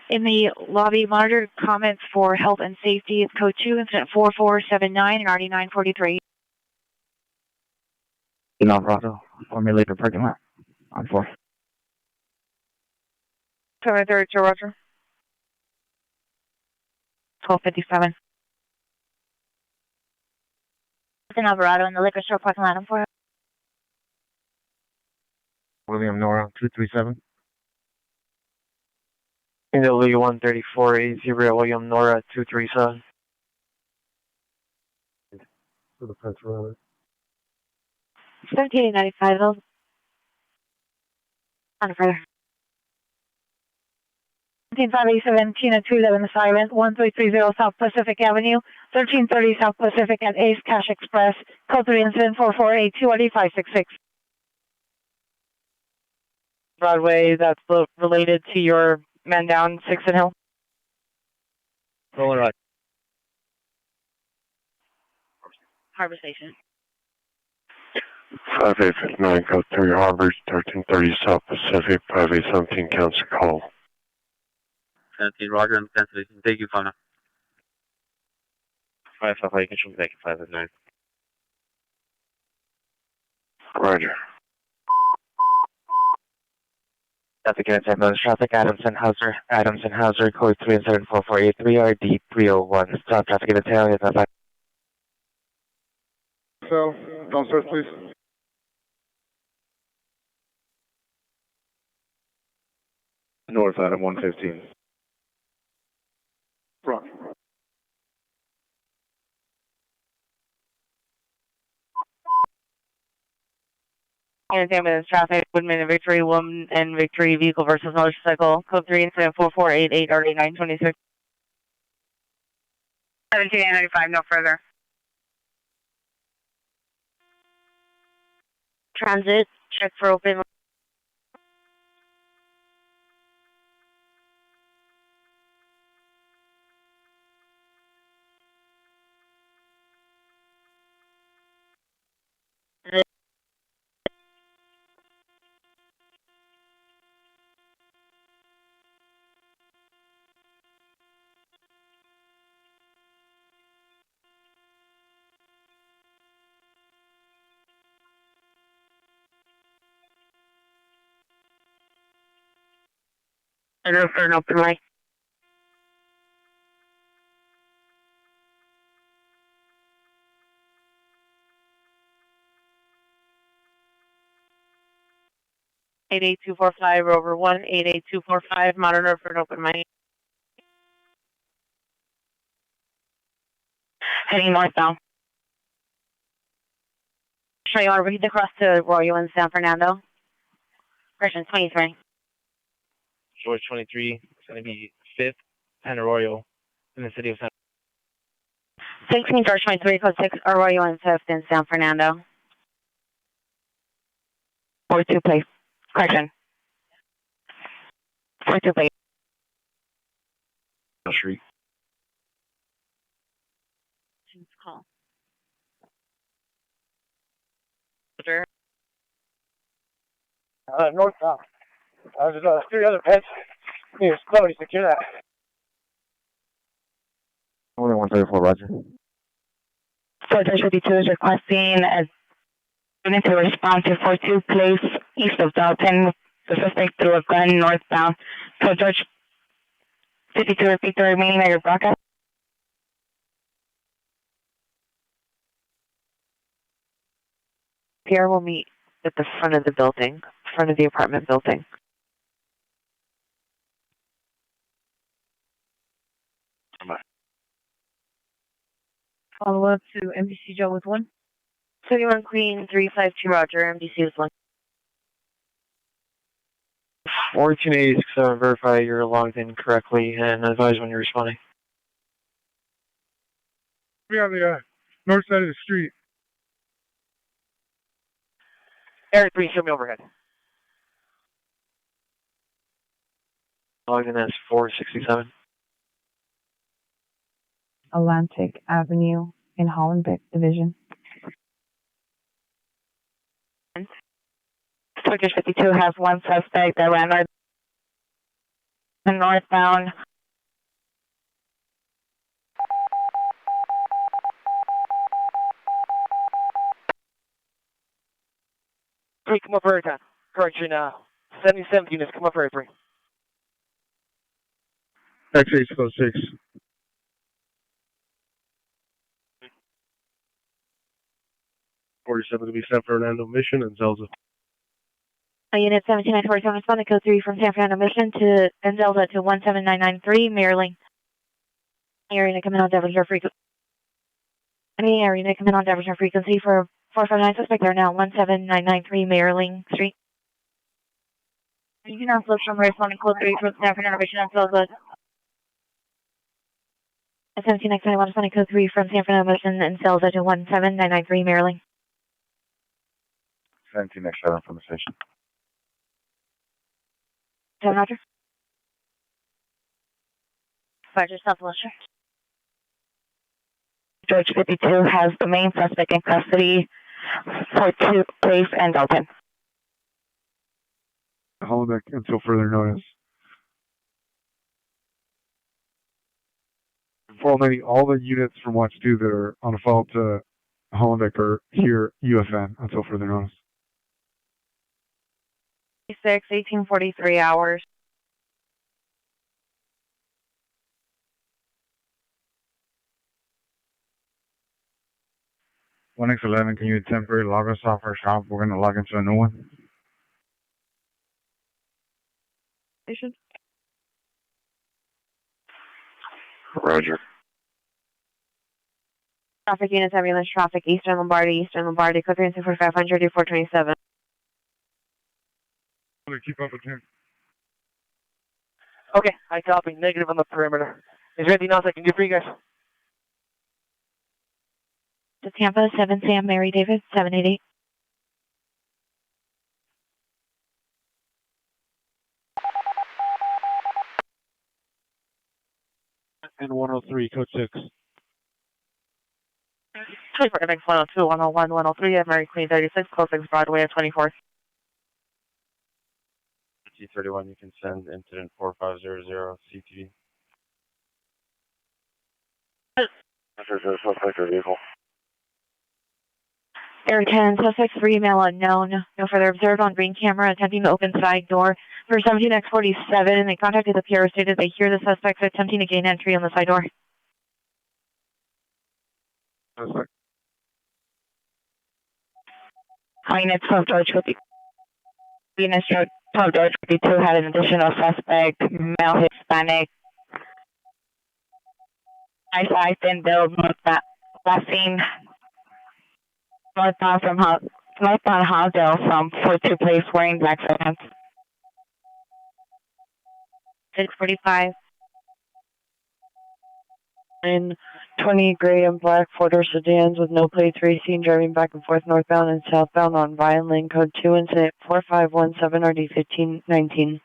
In the lobby, monitor comments for health and safety. It's code 2, incident 4479 and RD 943. Alvarado, formulator parking lot. On 4. 732, Roger. 1257. in Alvarado in the liquor store parking lot. For William Nora, 237. NW 13480, William Nora 237. For the Prince Road. 1795 on further. 17587, Tina 211 Silent, 1330 South Pacific Avenue, 1330 South Pacific at Ace Cash Express, code 3 incident 44828566. Broadway, that's related to your man down 6th and Hill. Rolling right. Harbor Station. 5859, code 3 Harbor, 1330 South Pacific, 5817, cancel call. 17, Roger, on cancellation. Thank you, Fauna. 555, control back at 509. Roger. Traffic and San traffic, Adams and Hauser, code 3774483, RD 301. Stop traffic in the tail, yes, I'm fine. So, downstairs, please. North Adam 115. Roger. Entertainment traffic, Woodman and Victory, woman and Victory, vehicle versus motorcycle, code 3 incident 4488, RD 926. 1795, no further. Transit, check for open. I know for an open mic. Eight 8245 Rover 1, 88245, monitor for an open mic. Heading northbound. Show you want to read across to Royal in San Fernando. Correction 23. George 23, it's going to be 5th, San Arroyo, in the city of San 16 George 23, code 6, Arroyo and 5th in San Fernando. 42 please. Correction. 42 please. Street. Call. Northbound. There's 3 other pets. Need somebody secure that. Only 134, Roger. So 52 is requesting a unit to respond to 42 place east of Dalton. The suspect threw a gun northbound. So George 52, repeat the remaining of your broadcast. Pierre will meet at the front of the building, front of the apartment building. Follow up to MDC Joe with 1. 31 Queen 352 Roger, MDC is 1. 1487, verify you're logged in correctly and advise when you're responding. Be on the north side of the street. Eric 3, show me overhead. Logged in as 467. Atlantic Avenue in Hollenbeck Division. Switchers 52 has one suspect that ran northbound. Three, come up for 10. Correction, 77 units, come up for 3. X806. 47 to be San Fernando Mission and Zelda. Unit 17947, responding code 3 from San Fernando Mission to Zelda to 17993, Maryland. Area coming on Devonshire frequency. Any area coming on Devonshire frequency for 459 suspect. They're now 17993 Maryland Street. You can also from responding code 3 from San Fernando Mission and Zelda. 17X91 responding code 3 from San Fernando Mission and Zelda to 17993 Maryland. 17X7 from the station. 7 Roger. Roger, Southwest. George 52 has the main suspect in custody for 2 Place and Dalton. Holodeck until further notice. 1290, all the units from Watch 2 that are on a follow-up to Holodeck are here UFN until further notice. 1843 hours. One X11, can you temporarily log us off our shop? We're going to log into a new one. Station. Roger. Traffic units, ambulance traffic, Eastern Lombardi, code 34500 to 427. Keep up with him. Okay, I copy. Negative on the perimeter. Is there anything else I can do for you guys? To Tampa, 7 Sam, Mary David, 788. And 103, code 6. 24 MX 102, 101, 103 at Mary Queen 36, code 6 Broadway at 24th. T31, you can send incident 4500 CTD. Air 10, suspect 3, male unknown. No further observed on green camera, attempting to open side door. For 17X47, they contacted the PR, stated they hear the suspects attempting to gain entry on the side door. Unit 12 George 50. Unit 12 George 52 had an additional suspect, male Hispanic. I thin build, last seen northbound Howdale from 42 Place wearing black pants. 645. In 20 gray and black four-door sedans with no plates, racing, driving back and forth northbound and southbound on Vine Lane, code 2, incident 4517 RD 1519.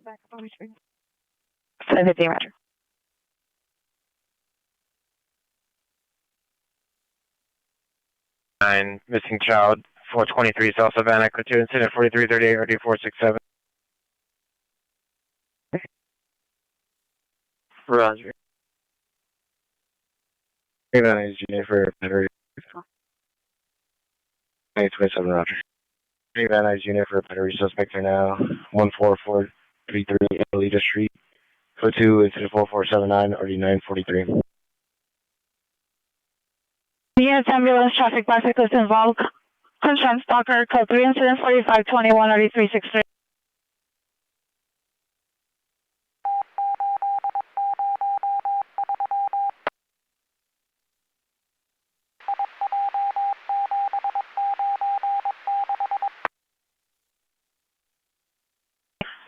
Back up on my screen. 750, Roger. Missing child, 423 South Savannah, code 2, incident 4338 RD 467. Roger. Is unit for battery. 27, Roger. Is unit for battery suspect are now 14433 Alita Street. Code 2, incident 4479 RD 943. Units, ambulance, traffic, bicyclists involved. Concern stalker, code 3, incident 4521 RD 363.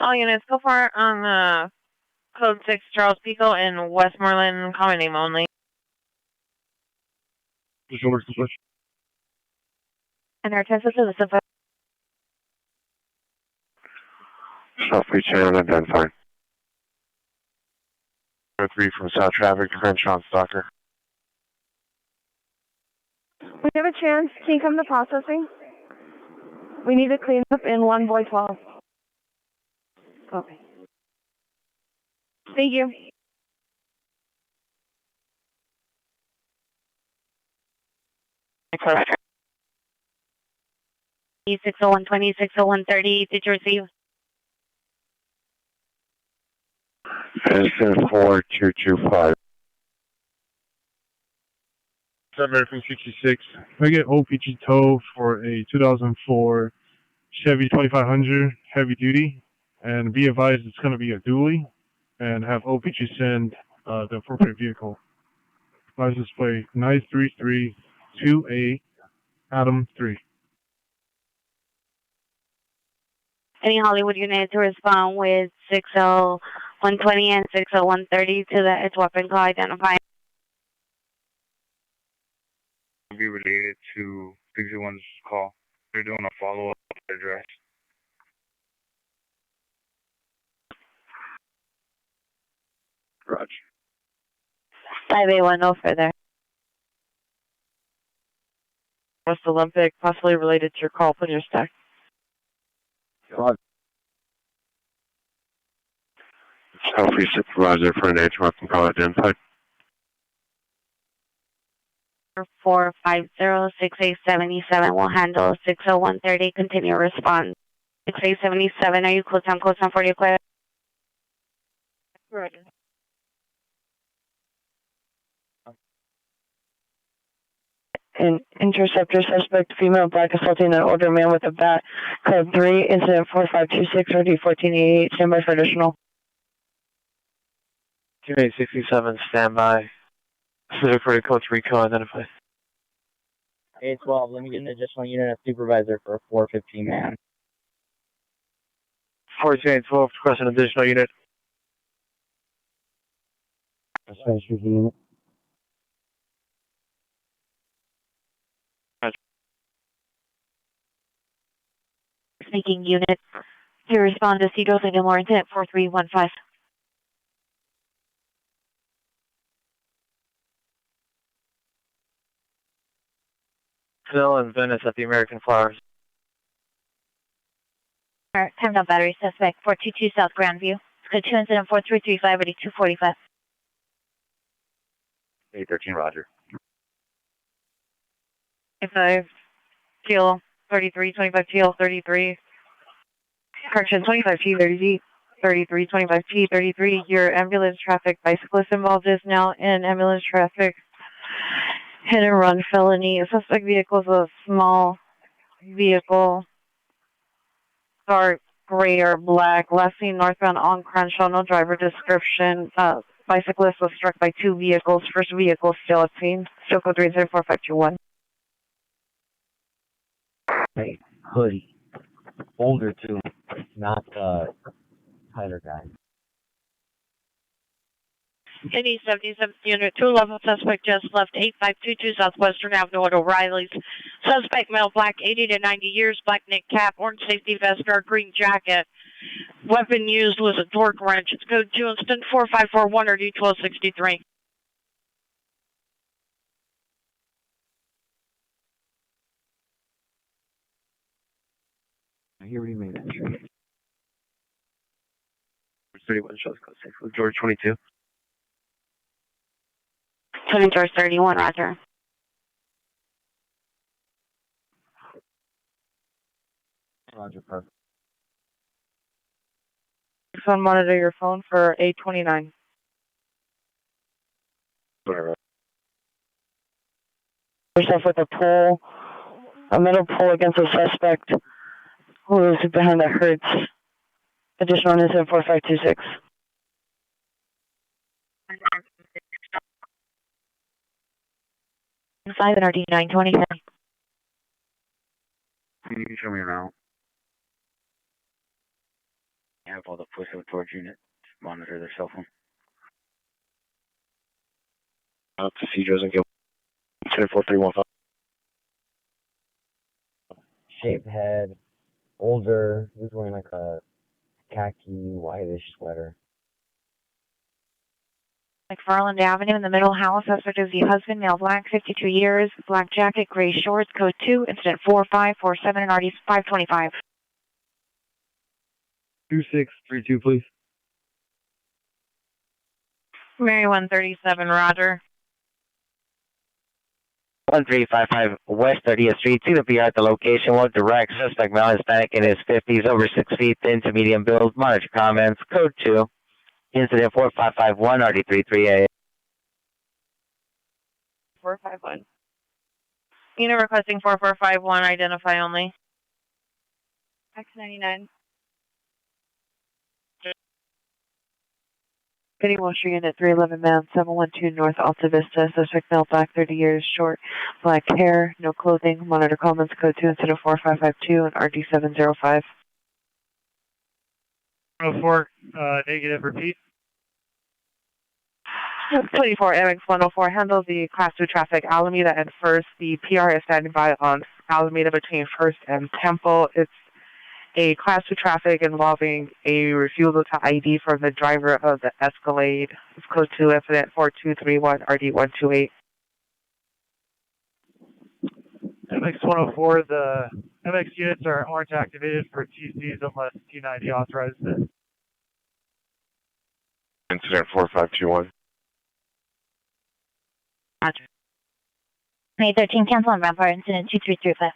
All units, go for on code 6 Charles Pico in Westmoreland, common name only. And our test is the civil. Southway channel identified. 3 from South Traffic, Crenshaw Stalker. We have a chance. Can you come to processing? We need to clean up in 1 boy 12. Okay. Thank you. Correct. 60120, 60130, did you receive? Incident 4225. 766. I get OPG tow for a 2004 Chevy 2500 heavy duty, and be advised it's going to be a dually, and have OPG send the appropriate vehicle. License plate 93328 Adam 3. Any Hollywood unit to respond with 60120 and 60130 to the edge weapon call identified. Be related to 61's call. They're doing a follow-up address. Roger. 5810 further. West Olympic, possibly related to your call. Put in your stack. Roger. Southeast Supervisor for an edge weapon call identified. 450-6877 will handle 60130. Continue response. 6877, are you close on 40 clear? Roger. An interceptor suspect, female, black, assaulting an older man with a bat. Code 3, incident 4526, RD 1488. Standby for additional. 2867, standby. Specific for the code 3 call identified. 812, let me get an additional unit of supervisor for a 415 man. 1412, request an additional unit. Unit. Speaking unit to respond to Cedros and Gilmore incident 4315. Phil and Venice at the American Flowers. Timed out battery suspect 422 South Grandview. Code 2 incident 4335 ready 245. 813 Roger. 25 TL 33, 25 TL 33. Correction 25 T 30, 33, 25 T 33. Your ambulance traffic bicyclist involved is now in ambulance traffic. Hit and run felony. Suspect vehicle is a small vehicle. Dark gray or black. Last seen northbound on Crenshaw. No driver description. Bicyclist was struck by two vehicles. First vehicle still at scene. Still code 304521. Hey, hoodie. Older too, not tighter guy. Any 77th unit, 211 suspect just left 8522 Southwestern Avenue at O'Reilly's. Suspect male, black, 80 to 90 years, black knit cap, orange safety vest, dark green jacket. Weapon used was a torque wrench. It's code 2 instant 4541 or D1263. He already made that trade. 31 shows code 6 with George 22. 20 George 31, roger. Roger, perfect. Phone monitor your phone for 829. Yourself with a pull, a middle pull against a suspect who is behind the Hertz. Additional incident 4526. Five and RD 920. You can show me around. I have all the push of George unit to monitor their cell phone. Out to Cedros and Gilmore. 10431. Shaved head, older. He was wearing like a khaki, whitish sweater. McFarland Avenue in the middle house. Suspect is the husband, male, black, 52 years, black jacket, gray shorts, code 2, incident 4547 and RD 525. 2632, please. Mary 137, roger. 1355 West 30th Street. See the PR at the location. Will direct. Suspect male, Hispanic in his 50s, over 6 feet, thin to medium build. Monitor comments. Code 2. Incident 4551 RD33A. 451. Unit requesting 4451, identify only. X99. Penny Washer Unit 311 man, 712 North Alta Vista, suspect male, black, 30 years, short, black hair, no clothing, monitor comments, code 2 instead of 4552 and RD705. 104, negative, repeat. 24 MX104, handle the Class 2 traffic, Alameda and First. The PR is standing by on Alameda between First and Temple. It's a Class 2 traffic involving a refusal to ID from the driver of the Escalade. It's code 2 incident 4231 RD128. MX104, the MX units aren't activated for TCs unless T90 authorizes it. Incident 4521. Roger. 2013, cancel on Rampart, incident 2335.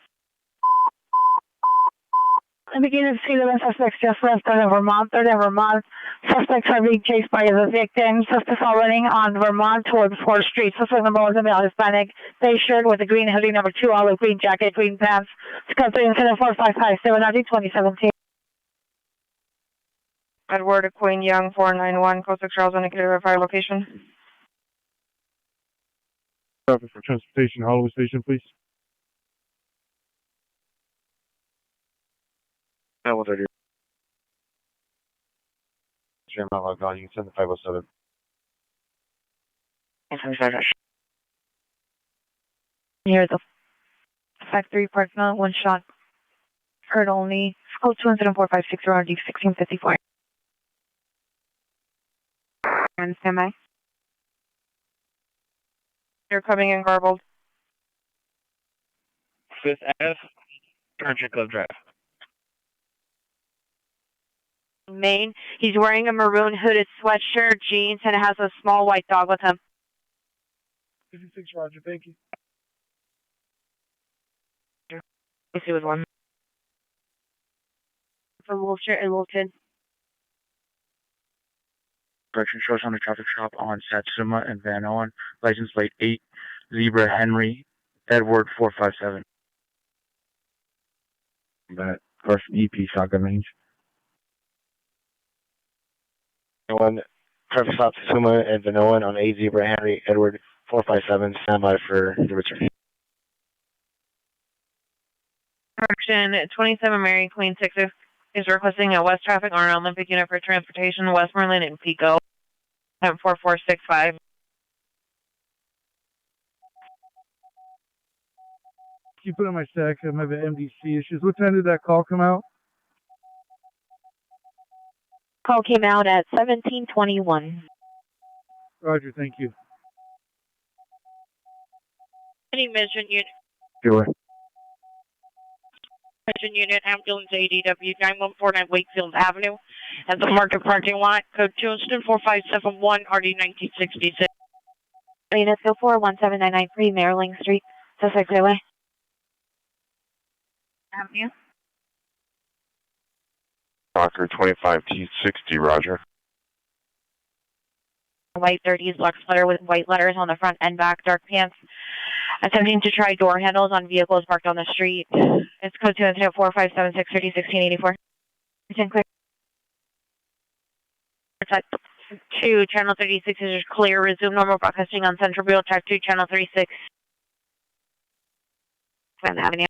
The beginning of C11 suspects just left 3rd and Vermont. 3rd and Vermont. Suspects are being chased by the victim. Suspects are running on Vermont towards 4th Street. Suspect number 1 is a male Hispanic. Beige shirt with a green hoodie. Number 2, olive green jacket, green pants. Scope 3 incident 4557 RD 2017. Edward Queen Young 491, code 6 Charles, indicated verify location. Traffic for transportation, Holloway Station, please. Now, 130. I'm not logged on. You can send the 507. Near the factory parking lot, 1 shot. Heard only. Code 2 incident 456 RD 1654. And stand by. You're coming in garbled. 5th F, Turnpike Club Drive. Maine. He's wearing a maroon hooded sweatshirt, jeans, and has a small white dog with him. 56 Roger, thank you. Let's see with 1. From Wilshire and Wilton. Correction shows on the traffic stop on Satsuma and Van Owen. License plate 8, Zebra Henry, Edward 457. That first EP shotgun range. One traffic stop Satsuma and Van Owen on 8 Zebra Henry, Edward 457. Standby for the return. Correction 27 Mary Queen 6 is requesting a West Traffic on an Olympic unit for transportation, Westmoreland and Pico at 4465. Keep it on my stack. I'm having MDC issues. What time did that call come out? Call came out at 1721. Roger, thank you. Any mission unit. Sure. Mission unit, ambulance ADW 9149 Wakefield Avenue at the market parking lot. Code 2 incident 4571 RD 1966. Unit 04-17993 Maryland Street, Sussex Highway. Avenue. Rocker 25T60, Roger. White 30s, black sweater with white letters on the front and back, dark pants. Attempting to try door handles on vehicles parked on the street. It's code 2 incident 4576 30 1684. It's clear. It's at 2, channel 36 is clear. Resume normal broadcasting on Central Bureau Track 2, channel 36. Van Avenue.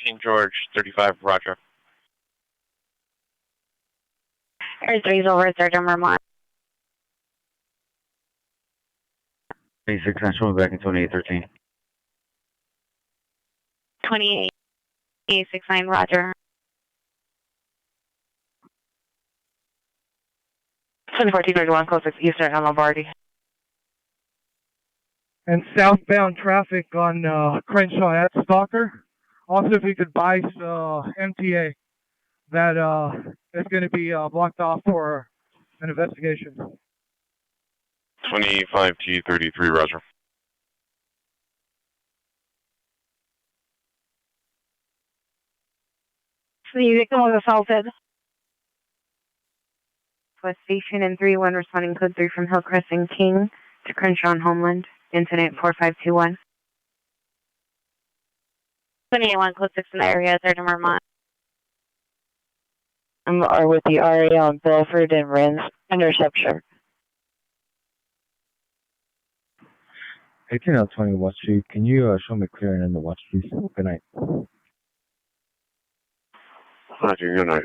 King George 35, Roger. Air 3's over at 3rd and Vermont. 26, I'm back in 2813. 2869, Roger. 1431, close 6 Eastern and Lombardi. And southbound traffic on Crenshaw at Stalker. Also, if you could buy MTA, that is going to be blocked off for an investigation. 25T33, Roger. The victim was assaulted. West Station and 3-1 responding code 3 from Hillcrest and King to Crenshaw and Homeland. Incident 4521. 28-1, code 6 in the area, 3rd and Vermont. Are with the RA on Belford and Ren's interception. 1820 West Street. Can you show me clearing in the watch, please? Good night. Roger, good night.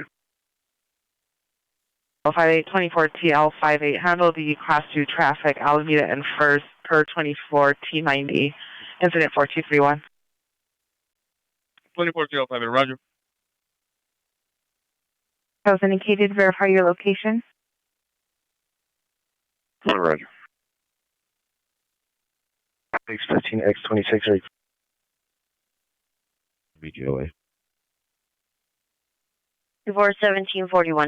5824 TL58, handle the Class 2 traffic, Alameda and First per 24 T90. Incident 4231. 24 TL58, roger. As indicated, verify your location. Roger. 615 X26 or BGOA. 241741.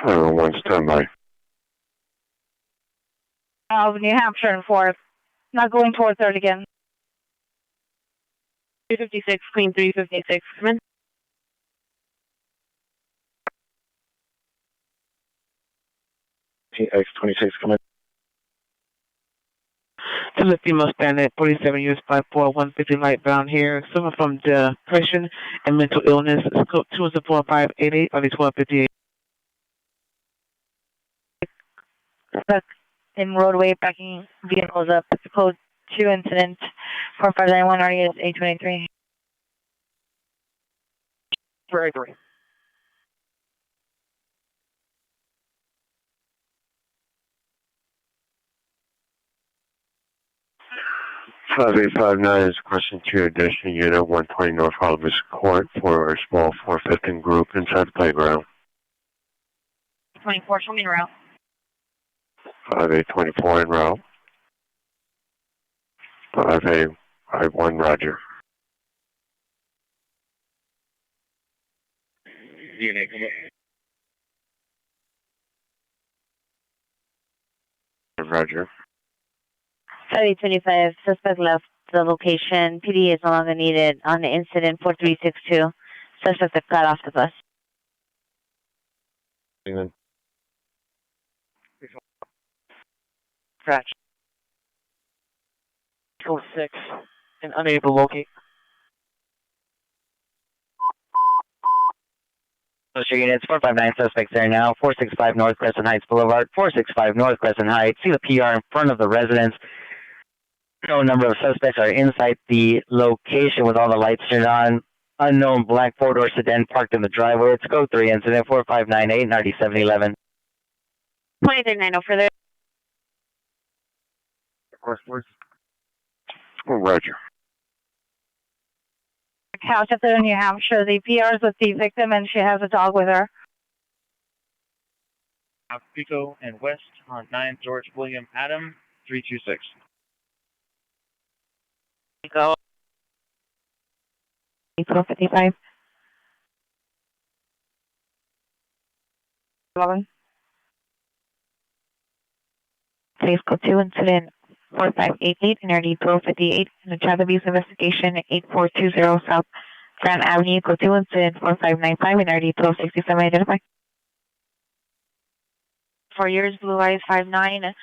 One standby. New Hampshire and 4th. Not going towards 3rd again. 356, Queen 356, come in. X26 coming. To the female standard, 47 years, 5'4", 150 light brown hair, suffering from depression and mental illness. Scope 2 is a 4588 on the 1258. Stuck in roadway, backing vehicles up. Code 2 incident 4591 RDS 823. Gregory. Five 5859 is question 2 addition unit 120 North Hollis Court for a small 415 group inside the playground. 24, show me route. 5824 en route. 5851 roger. DNA, come up. Roger. 5825, suspect left the location. PD is no longer needed on the incident 4362. Suspect that got off the bus. Scratch. Code 6 and unable to locate. Social units, 459 suspects there now, 465 North Crescent Heights Boulevard, 465 North Crescent Heights. See the PR in front of the residence. No number of suspects are inside the location with all the lights turned on. Unknown black four-door sedan parked in the driveway. It's code 3 incident 4598 9711. 2390 further. Of course, please. Roger. House up there in New Hampshire. The PR is with the victim and she has a dog with her. Pico and West on 9 George William Adam 326. Go. April 55. 11. Please go to incident 4588 in RD 1258 in the child abuse investigation at 8420 South Grand Avenue. Go to incident 4595 in RD 1267. Identify. 4 years, blue eyes, 5'9".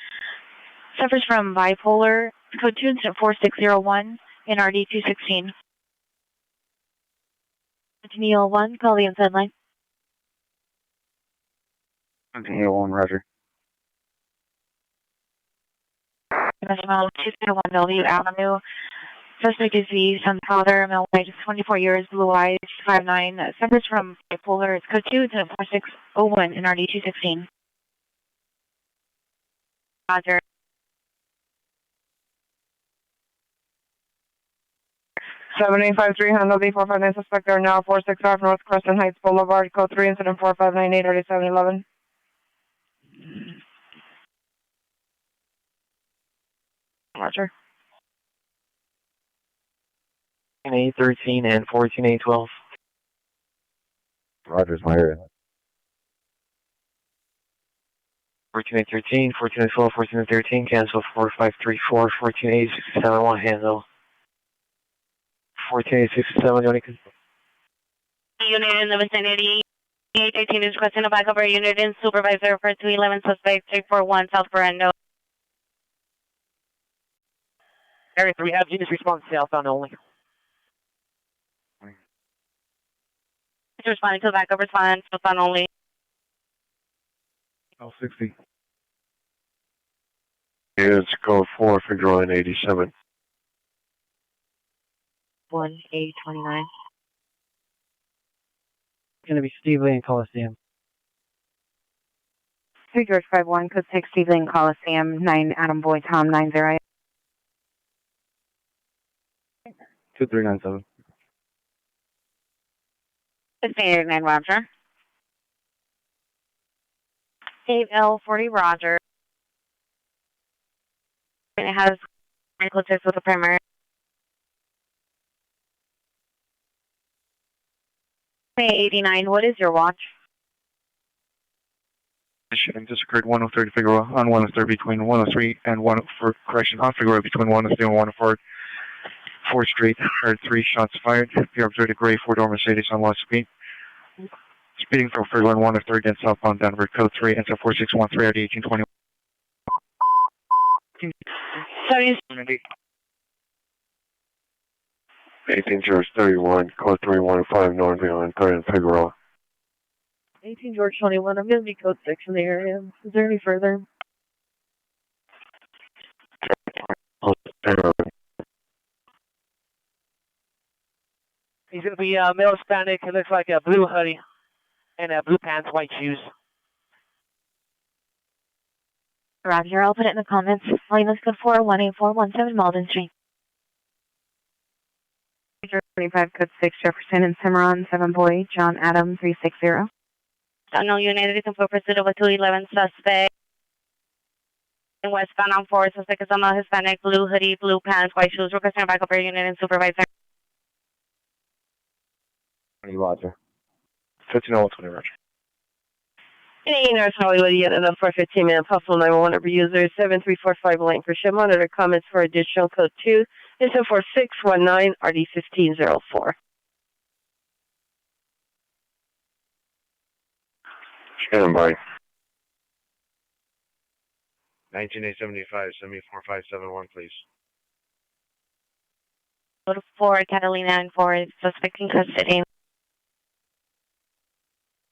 Suffers from bipolar. Code 2 incident 4601 in RD 216. Neil 1, call the inside line. Neil 1, roger. National 201W Avenue. Suspect is the son's father, male age 24 years, blue eyes, 5'9". Suffers from bipolar. It's code 2 incident 4601 in RD 216. Roger. 7853, handle the 459 suspect are now 465 North Crescent Heights Boulevard, code 3 incident 4598 RD 711. Roger. 14813 and 14812. Roger's my area. 14813, 14812, 14813, cancel 4534, 14871, handle. 1467, Johnny. Unit in the vicinity. 818 is requesting a backup or unit in supervisor for 211 suspect 341 South Brando. Area 3, have units respond southbound only. Responding to the backup response, southbound only. L60. Units code 4, figure line 87. 1A29. Going to be Steve Lane Coliseum. 3 George 51, code 6, Steve Lane Coliseum, 9 Adam Boy Tom 90. 2397. 1589 Roger. 8L40 Roger. And it has medical checks with the primary. May 89, what is your watch? This occurred 103 Figueroa on 103 between 103 and 104, correction, on Figueroa between 103 and 104 4th Street. Heard 3 shots fired. You observed a gray 4-door Mercedes on low speed. Speeding from Figueroa 103 against southbound Denver, code 3, enter 4613 at 1821. 18 George 31, code 315, North Beyond 3rd and Figueroa. 18 George 21, I'm going to be code 6 in the area. Is there any further? He's going to be male Hispanic. It looks like a blue hoodie and blue pants, white shoes. Roger, I'll put it in the comments. Line is code 418-417 Malden Street. 25 code 6 Jefferson and Cimarron 7 Boy John Adam 360. No unit is in full pursuit of a 211 suspect. In westbound on 4, suspect is a male Hispanic, blue hoodie, blue pants, white shoes, requesting a backup or unit and supervisor. Roger. 150120, Roger. Hey, North Hollywood, yet another 415 man possible 911 number user 7345 lane for ship monitor comments for additional code 2 is 4619 RD1504. Stand by. 19875, send me 4571, please. Code 4, Catalina and 4, suspect in custody.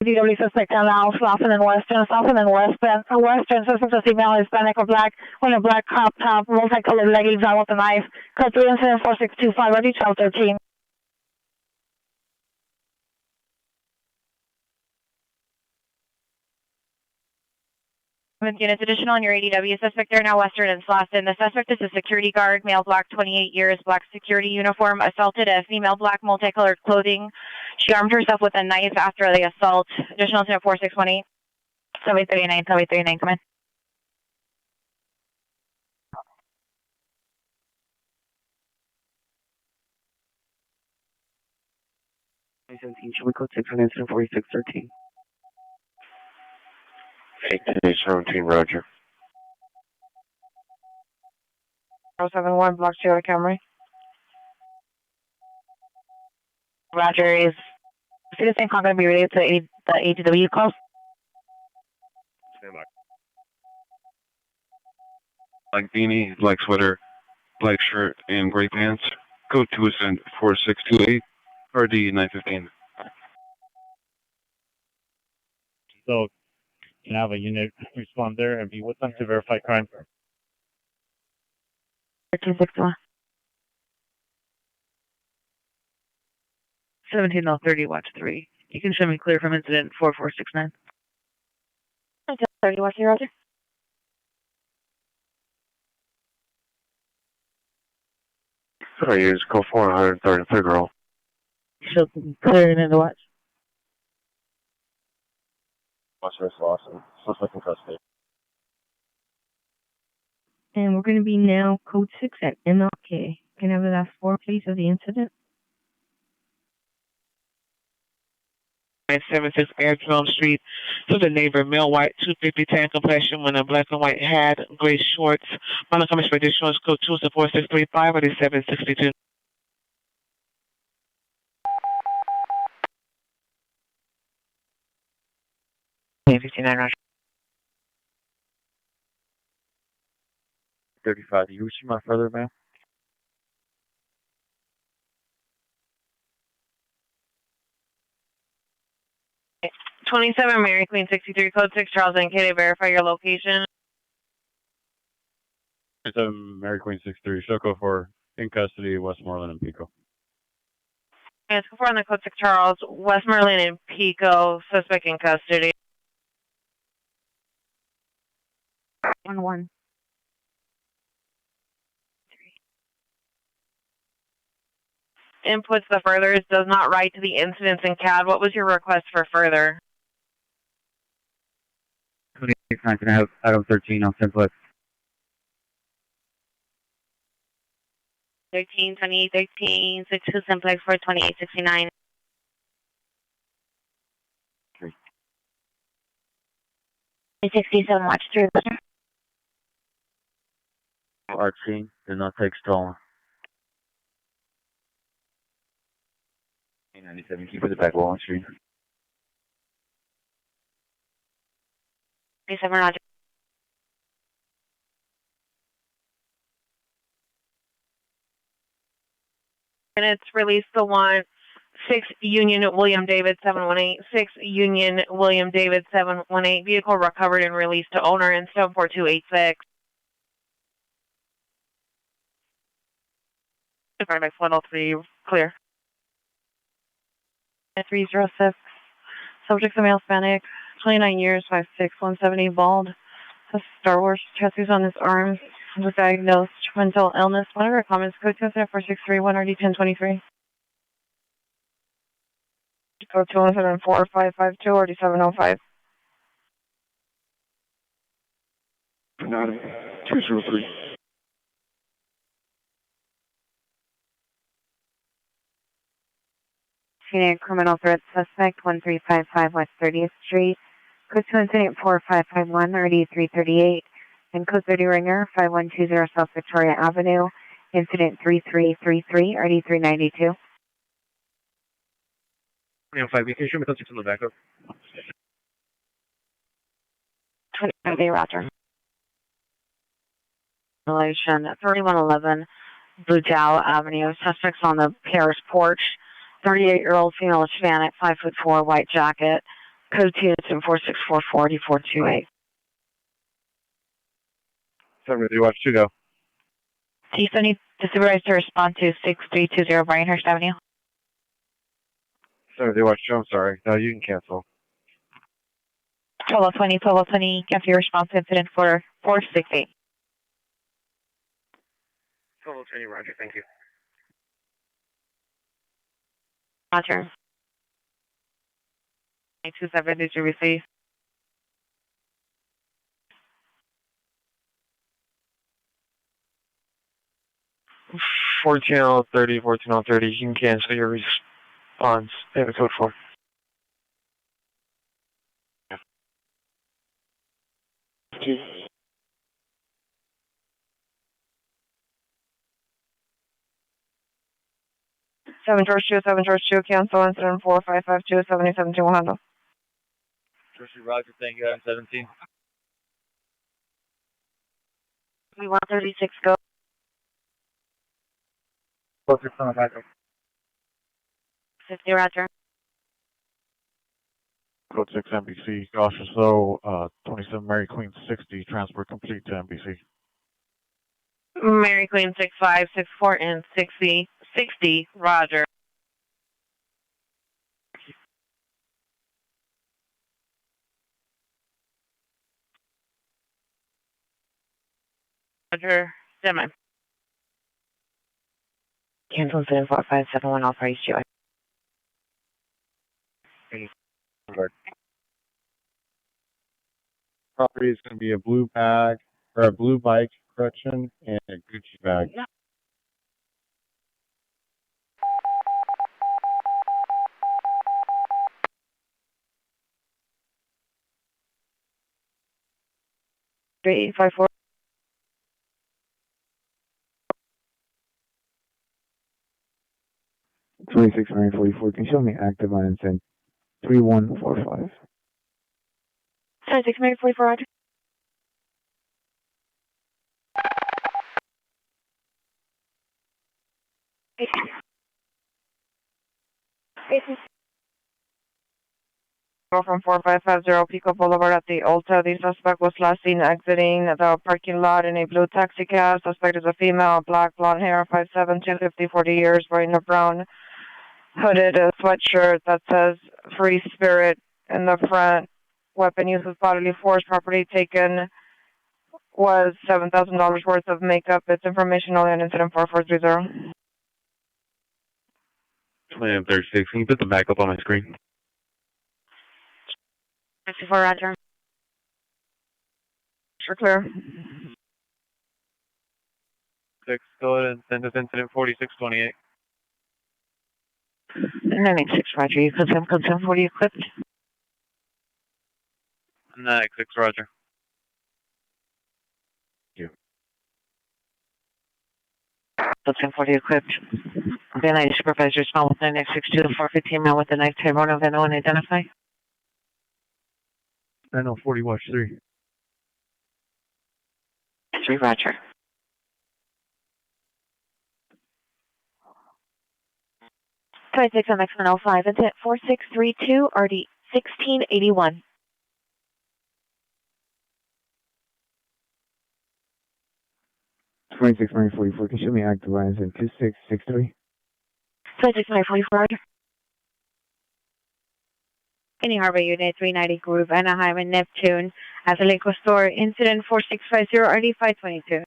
DW suspect now southern and western, western suspect is female, Hispanic or black, wearing a black crop top, multicolored leggings on with a knife. Code 3 incident 4625, ready 1213. Units additional on your ADW suspect there now western and Slauson. The suspect is a security guard, male black 28 years, black security uniform, assaulted a female black multicolored clothing. She armed herself with a knife after the assault. Additional to 4618. 739, come in. Should we code 6 on incident 4613? 1817, Roger. 071, block Taylor Camry. Roger, is the same call going to be related to the ADW calls? Stand by. Black beanie, black sweater, black shirt, and gray pants. Code 2 is sent 4628, RD 915. So, can I have a unit respond there and be with them to verify crime? 261. 1730, watch 3. You can show me clear from incident 4469. 30, watch 3, Roger. Sorry, use code 430 Figueroa. So, clear and in the watch. Watcher Lawson. Suspect in custody. And we're going to be now code 6 at MLK. Can I have the last 4, please, of the incident? 976 Airdrome Street. To the neighbor, male white, 250 tan complexion, with a black and white hat, gray shorts. Final comments for additional is code 2 is 4635 or 762. 59, Roger. 35. Do you wish my further, ma'am? Okay. 27 Mary Queen 63, code 6 Charles and Katie, verify your location. It's a Mary Queen 63, Shoko for in custody, Westmoreland and Pico. Yes, go on the code 6 Charles, Westmoreland and Pico, suspect in custody. 1-1. Inputs the furthers, does not write to the incidents in CAD. What was your request for further? 26, can I have item 13 on simplex? 13, 28, 13, 62 simplex for 2869. Okay. 67, watch through. Arch scene, do not take stolen. 97, keep it the back wall on screen. 37, Roger. Minutes, release the one. 6 Union William David 718. 6 Union William David 718. Vehicle recovered and released to owner in 74286. Next 103, clear. 306. Subject's a male Hispanic, 29 years, 5'6", 170, bald. Has Star Wars tattoos on his arm. Was diagnosed mental illness. One of our comments, code 20463, 1RD 1023. Code 204-552, RD 705. 203. Senior criminal threat suspect, 1355 West 30th Street. Code 2 incident 4551, RD 338. And code 30 ringer, 5120 South Victoria Avenue. Incident 3333, RD 392. 5, you can show me code 6 on the back up. 20, Roger. Relation 3111 Bludell Avenue. Suspects on the Paris porch. 38-year-old female Hispanic, 5'4", white jacket. Code 2 incident 4644-4428. 73, watch 2 go. T70 to supervise to respond to 6320 Bryanhurst Avenue. 73, watch 2, I'm sorry. No, you can cancel. 1220, cancel your response incident for 468. 1220, Roger, thank you. Roger. 927, did you receive? Channel 30, 1430, you can cancel your response. They have a code 4. Seven George 2, cancel incident 4552, 77 100. Roger, thank you, item 17. 3136, go. Code 6 on the back up. 50, Roger. Code 6 NBC, cautious though, 27 Mary Queen 60, transfer complete to NBC. Mary Queen 6564 and 60, Roger. Roger, semi. Cancel incident 4571, authorized you. Property is going to be a blue bag, or a blue bike, correction, and a Gucci bag. Three 54. $26 $44. Can you show me active on incident 3145? 26 Mary 44, Roger. From 4550 Pico Boulevard at the Ulta. The suspect was last seen exiting the parking lot in a blue taxi cab. Suspect is a female, black, blonde hair, 5'7", 250, 40 years, wearing a brown hooded sweatshirt that says Free Spirit in the front. Weapon used with bodily force. Property taken was $7,000 worth of makeup. It's information only on incident 4430. 2936. Can you put the backup on my screen? 64, Roger. Sure, clear. 6, go ahead and send us incident 4628. 96, Roger. You confirm fully equipped. 96, Roger. Confirm fully equipped. Then I supervise your small with 9662 to 415 male with the knife type motor van and identify. 9040, watch 3. 3, Roger. Twenty-six on X105, incident 4632, RD 1681. Can you show me active lines in 2663? 26 44. Any Harbor Unit 390 Group, Anaheim and Neptune at the liquor store. Incident 4650, RD 522.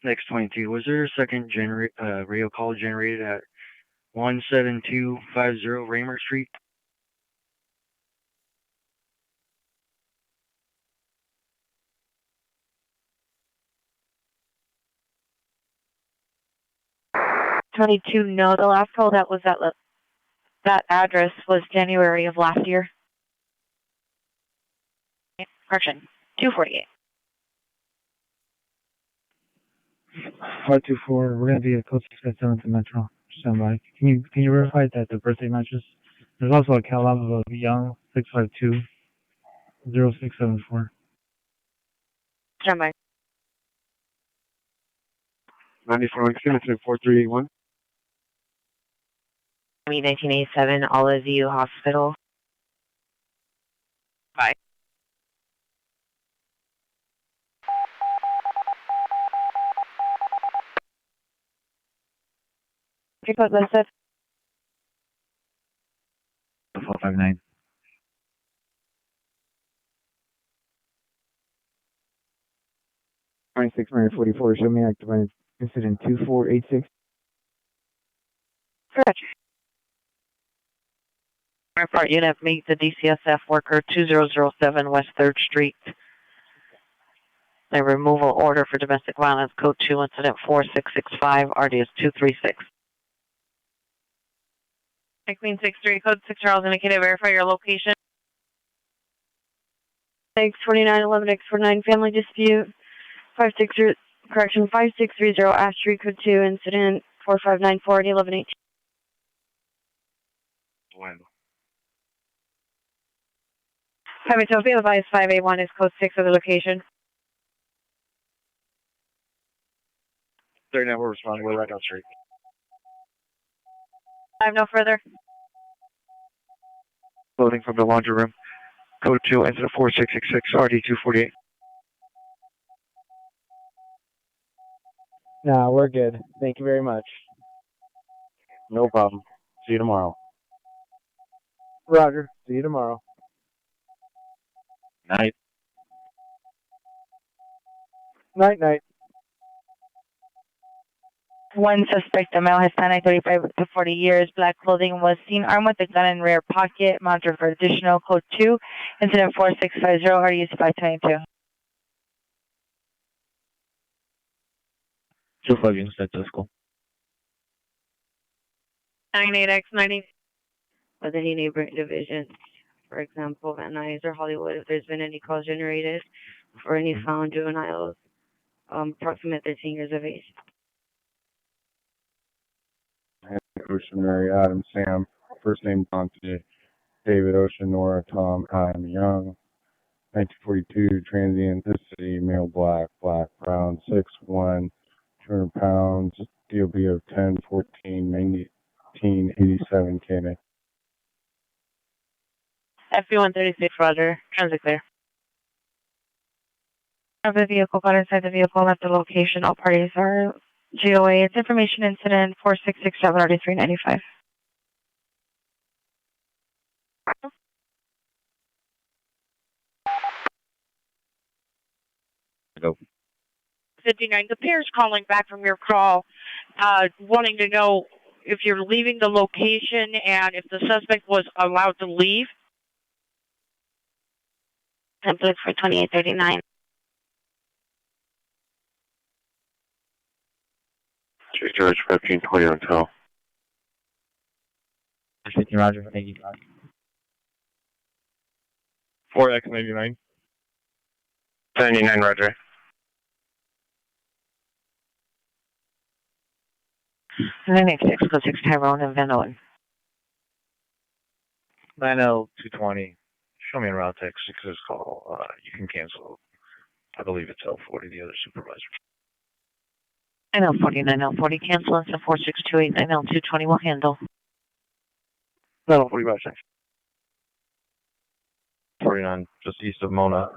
Next 22. Was there a second radio call generated at 17250 Raymer Street? No, the last call that was at that address was January of last year. Correction, 248. 524, we're gonna be at code 657 to Metro. Stand by. Can you verify that the birthday matches? There's also a catalog of a young 652 0674. Stand by. 94 incident 4381. 1987, Olive View Hospital. Bye. Code listed. 459. Six 44, show me active on incident 2486. Correct. Report unit, meet the DCSF worker 2007 West 3rd Street. A removal order for domestic violence, code 2, incident 4665, RDS 236. Queen 63, code 6 Charles indicated, verify your location. X4911, X49, family dispute, 5630 Ash Street, code 2, incident 4594, 1118. Bueno. 582, advised 581 is code 6 of the location. 39, we're responding. We're right down the street. I have no further. Loading from the laundry room. Code 2, incident 4666, RD 248. Nah, we're good. Thank you very much. No problem. See you tomorrow. Roger. See you tomorrow. Night. Night, night. One suspect, a male Hispanic, 35 to 40 years, black clothing, was seen armed with a gun in rear pocket, mounted for additional code 2, incident 4650, RDS 522. 25 units at Cisco. 98X90. With any neighboring divisions, for example, Van Nuys or Hollywood, if there's been any calls generated for any found juveniles, approximate 13 years of age. Ocean, Mary, Adam, Sam. First name Dante, David, Ocean, Nora, Tom, Adam, Young. 1942, transient, this city, male, black, brown, 6'1", 200 pounds, DOB of 10, 14, 1987, KNA. FB-136, roger. Transit clear. Of the vehicle got inside the vehicle, left the location. All parties are GOA. It's information incident 4667-3395. Go. 59. The pair is calling back from your call, wanting to know if you're leaving the location and if the suspect was allowed to leave. Template for 2839. George 1520 on tow. 15 Roger, thank you. 4X99. 79 Roger. 986, code 6 Tyrone and Van Owen. 9L220. Show me a route text 6's call. You can cancel. I believe it's L40, the other supervisor. 9L40, 9L40, cancel into 4628, 9L220 will handle. 9L40, route text. 49, just east of Mona.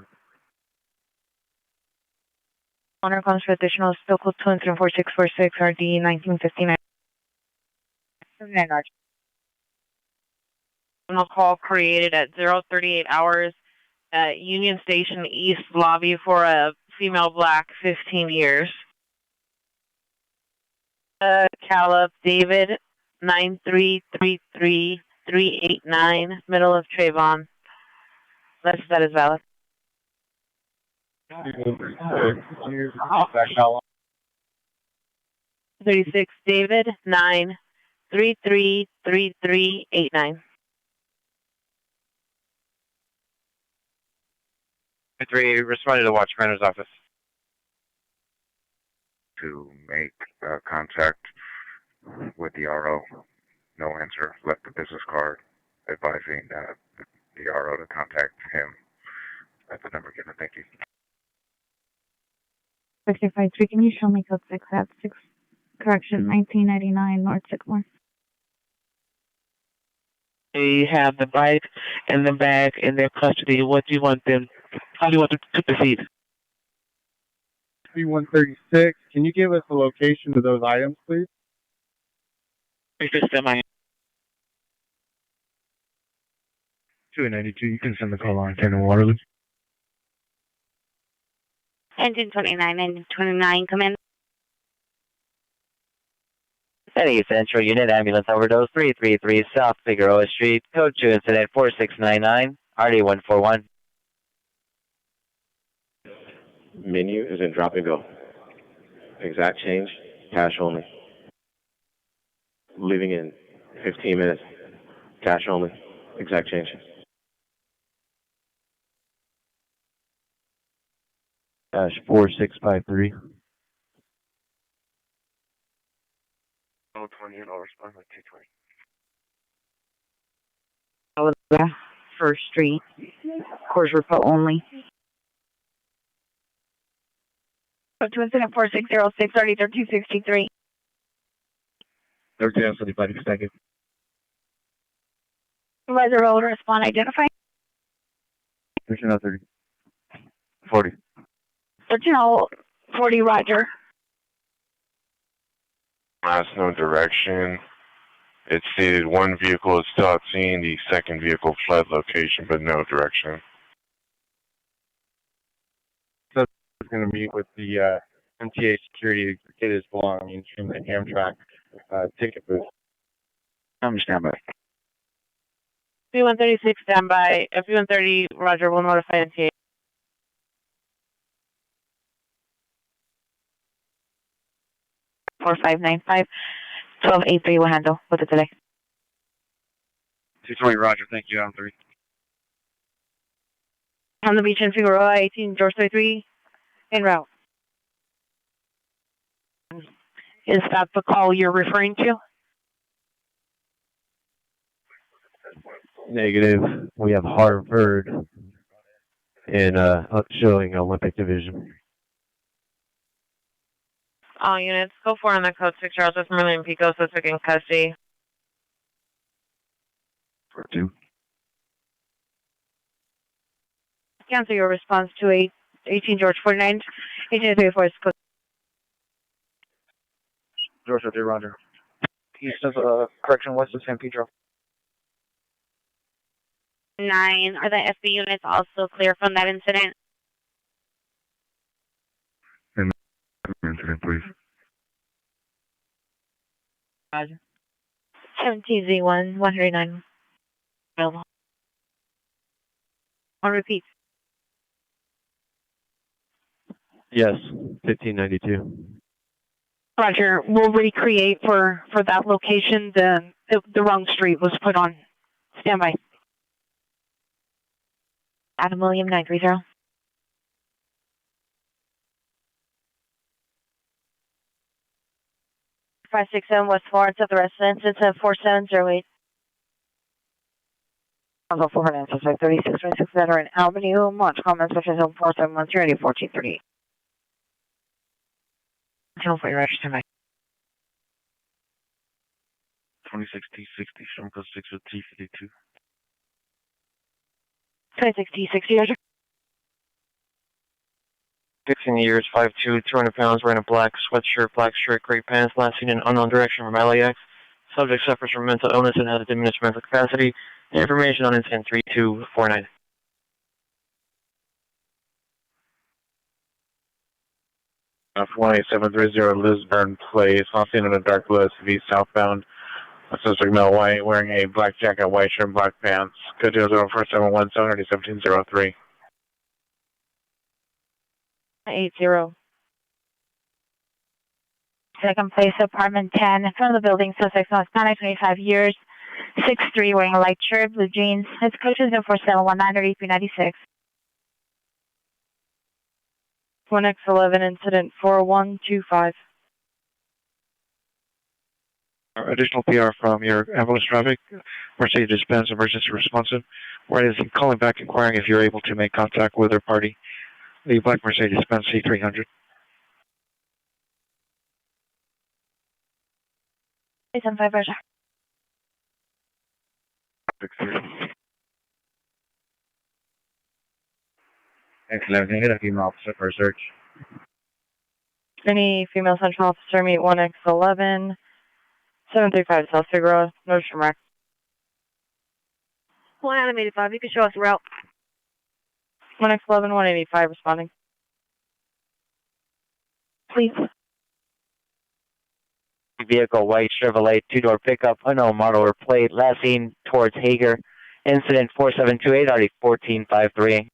Honor comes for additional still code 2 and 4646 RD 1959. 79, roger. Criminal call created at 038 hours at Union Station East lobby for a female black, 15 years. Caleb David 9333389, middle of Trayvon. That is valid. 36 David 9333389. 3, responded to the watch commander's office. To make contact with the RO. No answer. Left the business card advising the RO to contact him at the number given. Thank you. 653, can you show me code 6 at 6, correction, 1999 North Sycamore? They have the bike and the bag in their custody. What do you want them? How do you want them to proceed? B136, can you give us the location of those items, please? Just semi. 292, you can send the call on 10 in Waterloo. Engine 29, engine 29, come in. Any Central Unit, ambulance overdose 333 South Figueroa Street, code 2 incident 4699, RD141. Menu is in drop and go. Exact change, cash only. Leaving in 15 minutes, cash only, exact change. Dash 4653. Oh, 20, and I'll respond with 220. First Street. Course report only. To incident 4606, RD 263. 1375, second. Supervisor will respond, identify. 1330. 40. 1340, roger. Last no direction. It stated one vehicle is still at scene, the second vehicle fled location, but no direction. So we're going to meet with the MTA security to get his belongings from the Amtrak ticket booth. I'm standby. F136 standby. F130, roger, will notify NTA. Four 595 1283 will handle with the delay. 220, roger, thank you, I'm 3. On the beach in Figueroa, 18 George 33, en route. Is that the call you're referring to? Negative. We have Harvard in showing Olympic Division. All units, go 4 on the code 6 Charles with Merlin Pico, suspect in custody. 2. Cancel your response to 18 George 49, 1834 is code. Georgia 3, Roger. East of correction, west of San Pedro. 9. Are the SB units also clear from that incident? Incident, please. Roger. 17Z1, 139. Available. On repeat. Yes, 1592. Roger. We'll recreate for that location. The wrong street was put on. Stand by. Adam William 930. Five 6-7 West Florence at the residence. It's a 4708. I'll go 400, suspect 3626 Veteran Avenue, Launch comments such as 4713 1430. Until for your register, Mike. 26T60, Shunko 6 with T52. 26T60, Roger. 16 years, 5'2", 200 pounds, wearing a black sweatshirt, black shirt, gray pants, last seen in unknown direction from LAX. Subject suffers from mental illness and has a diminished mental capacity. Information on incident 3249. F18730 Lisburn Place, on scene in a dark blue SUV southbound. A suspect male white, wearing a black jacket, white shirt, black pants. Code 00471 1703. 80. Second place, apartment 10, in front of the building, suspect Hispanic, 25 years, 6'3", wearing a light shirt, blue jeans. It's code 04719 396. 1X11, incident 4125. Additional PR from your ambulance traffic, Mercedes-Benz emergency responsive, where it is calling back inquiring if you're able to make contact with their party, the black Mercedes-Benz C300. 875, Roger. 6-0. Excellent. Can I get a female officer for a search? Any female central officer, meet 1X11, 735 South Figueroa, no Shamrock. 1 Adam 85, you can show us the route. 1X11, 185 responding. Please. Vehicle, white Chevrolet, two-door pickup, unknown model or plate, last seen towards Hager. Incident 4728, already 1453.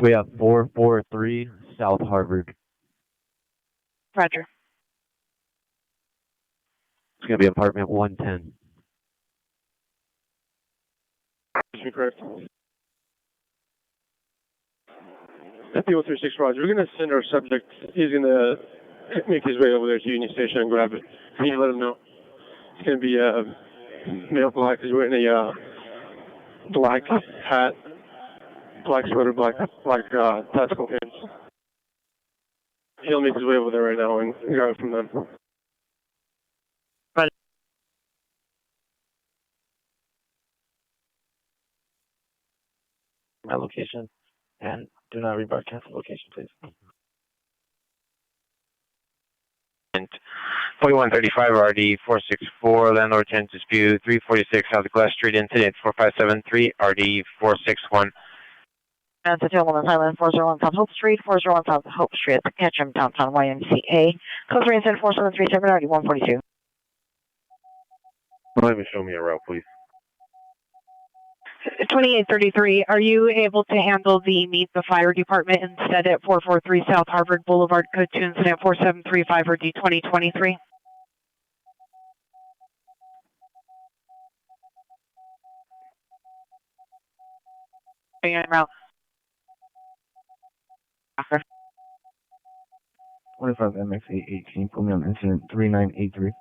We have 443 South Harvard. Roger. It's going to be apartment 110. Is correct? FP136 Roger. We're going to send our subject. He's going to make his way over there to Union Station and grab it. Can you let him know? It's going to be male black. He's wearing a black hat, black sweater, black tactical pants. He'll make his way over there right now and grab it from them. My location, and do not rebroadcast the location, please. And 4135 RD 464, landlord tenant dispute, 346 South Glass Street, incident 4573 RD 461. And to 211 Highland 401 South Hope Street, 401 South Hope Street, Ketchum, downtown YMCA. Code 3 incident 4737 RD 142. Let me show me a route, please. 2833, are you able to handle the meet the fire department instead at 443 South Harvard Boulevard, code 2 incident 4735 or D2023? En route. 25 MX818, put me on incident 3983.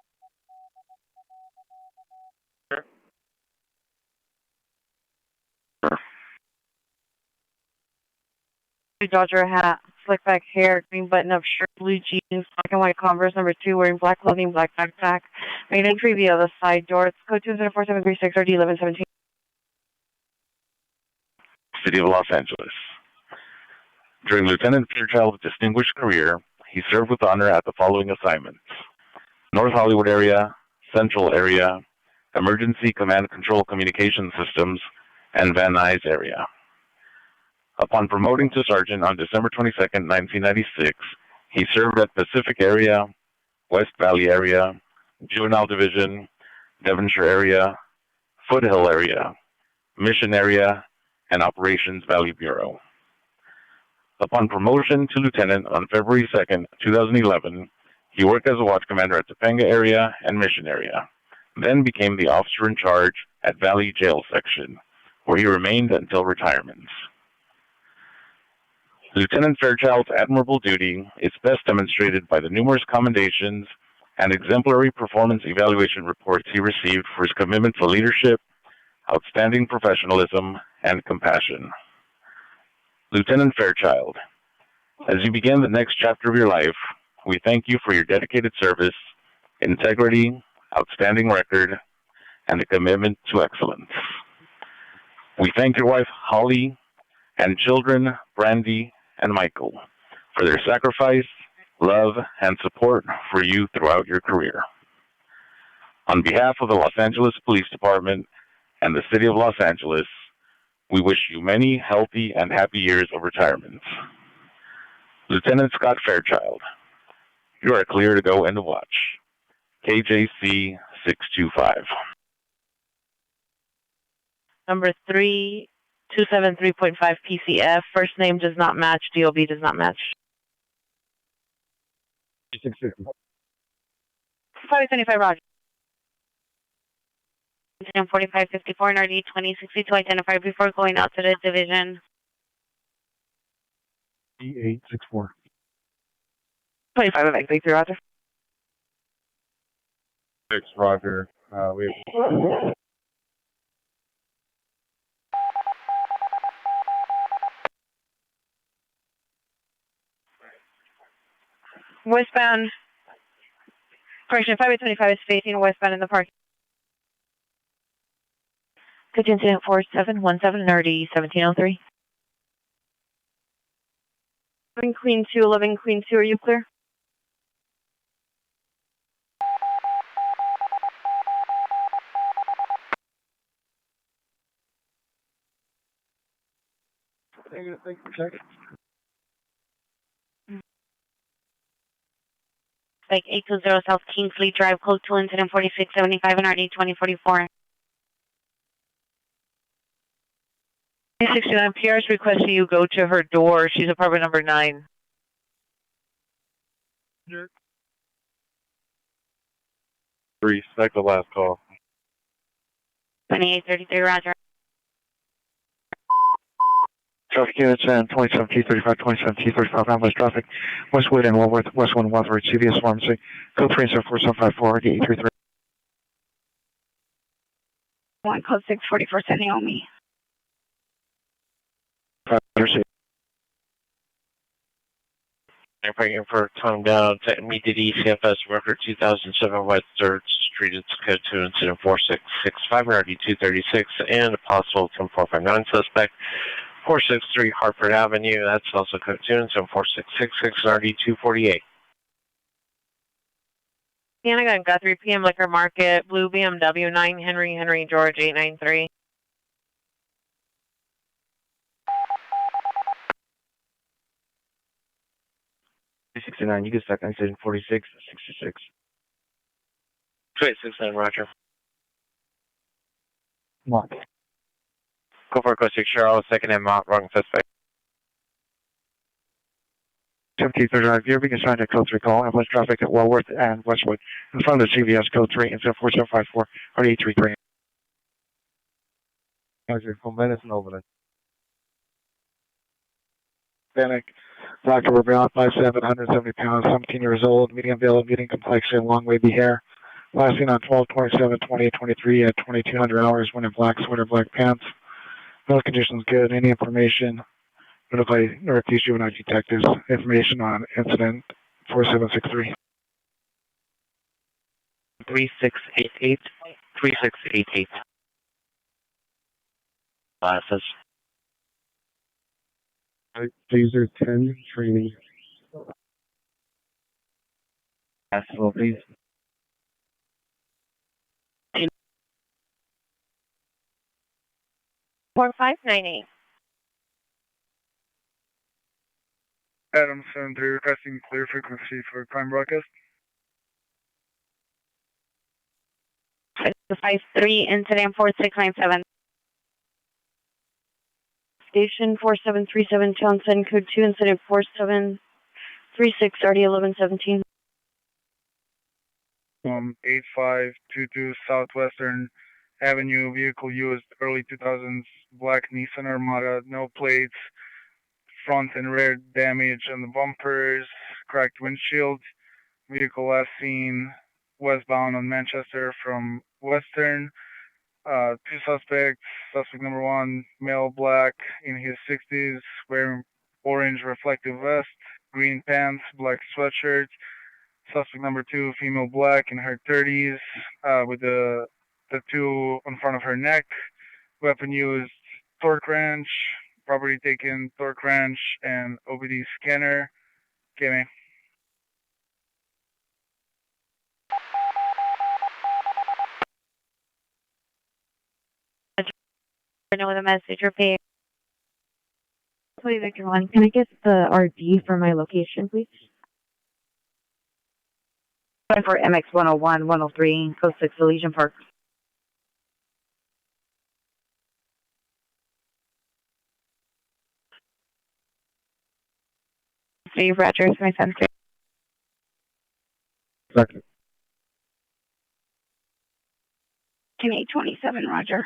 Dodger hat, slick back hair, green button-up shirt, blue jeans, black and white Converse number 2, wearing black clothing, black backpack. Made entry via the side door. It's code 24736 RD 1117. City of Los Angeles. During Lieutenant Fairchild's distinguished career, he served with honor at the following assignments: North Hollywood area, Central area, Emergency Command Control Communication Systems, and Van Nuys area. Upon promoting to sergeant on December 22, 1996, he served at Pacific area, West Valley area, Juvenile Division, Devonshire area, Foothill area, Mission area, and Operations Valley Bureau. Upon promotion to lieutenant on February 2, 2011, he worked as a watch commander at Topanga area and Mission area, then became the officer in charge at Valley Jail Section, where he remained until retirement. Lieutenant Fairchild's admirable duty is best demonstrated by the numerous commendations and exemplary performance evaluation reports he received for his commitment to leadership, outstanding professionalism, and compassion. Lieutenant Fairchild, as you begin the next chapter of your life, we thank you for your dedicated service, integrity, outstanding record, and a commitment to excellence. We thank your wife, Holly, and children, Brandy and Michael, for their sacrifice, love, and support for you throughout your career. On behalf of the Los Angeles Police Department and the City of Los Angeles, we wish you many healthy and happy years of retirement. Lieutenant Scott Fairchild, you are clear to go into watch. KJC 625. Number 3, 273.5 PCF. First name does not match. DOB does not match. 525 Roger. 4554 and RD 2062 identified before going out to the division. E864. 25 of X3 Roger. 6 Roger. We Westbound. Correction, 525 is facing westbound in the park. Good incident 4717 RD 1703. 11 Queen 2, 11 Queen 2, are you clear? Thank you for checking. Like 820 South Kingsley Drive, code 2 incident 4675 and RD 2044. 69 PR is requesting you go to her door. She's apartment number 9. Respect the last call. 2833 Roger. Traffic units and 27 T35, 27 T35, ambulance traffic, Westwood and Walworth, Westwood and Walworth, CVS Pharmacy, code 34754, RD 833. One code 644 sending on me. I'm praying for time down to immediate ECFS record 2007 West 3rd Street. It's code 2 incident 4665 RD 236 and a possible 10459 suspect 463 Hartford Avenue. That's also code 2 incident 4666 RD 248. Sienna Guthrie PM Liquor Market, blue BMW 9 Henry George 893. You can start incident 4666. 2869 Roger. Mark. Go for Go 6 Cheryl, second and Mount, wrong suspect. 1739, you're being assigned a code 3 call, ambulance traffic at Walworth and Westwood, in front of the CVS code 3, incident 4754, RD 833. Roger, from Venice and Overland. Hispanic, black over brown, 5'7", 170 pounds, 17 years old, medium build, medium complexion, long wavy hair. Last seen on 12/27/2023 at 2200 hours, wearing black sweater, black pants. Health conditions good. Any information Notify Northeast Juvenile Detectives. Information on incident 4763. 3688. 3688. Glasses. Taser 10 training. Possible, please. Four 598. Adam 73 requesting clear frequency for crime broadcast. 53, incident 4697. Station 4737 Johnson, code 2, incident 4736, RD 1117. 8522 Southwestern Avenue, vehicle used early 2000s, black Nissan Armada, no plates, front and rear damage on the bumpers, cracked windshield, vehicle last seen westbound on Manchester from Western. Two suspects. Suspect number 1, male black in his 60s, wearing orange reflective vest, green pants, black sweatshirt. Suspect number 2, female black in her 30s, with the tattoo on front of her neck. Weapon used, torque wrench. Property taken, torque wrench and OBD scanner. Okay, man. Know the message repeat. Please, Victor 1. Can I get the RD for my location, please? For MX 101, 103, code 6, Elysian Park. Steve Rogers, my son. Second. 2827, Roger.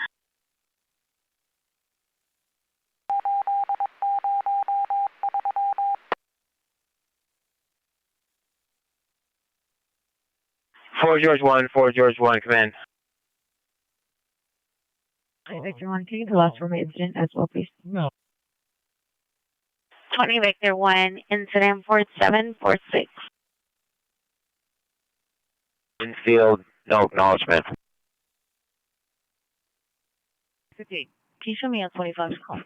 Four George 1, command. Hi, Victor 1. Can you get the last from my incident as well, please? No. 20 Victor 1, incident 4746. Infield, no acknowledgement. 58. Can you show me a 25 call?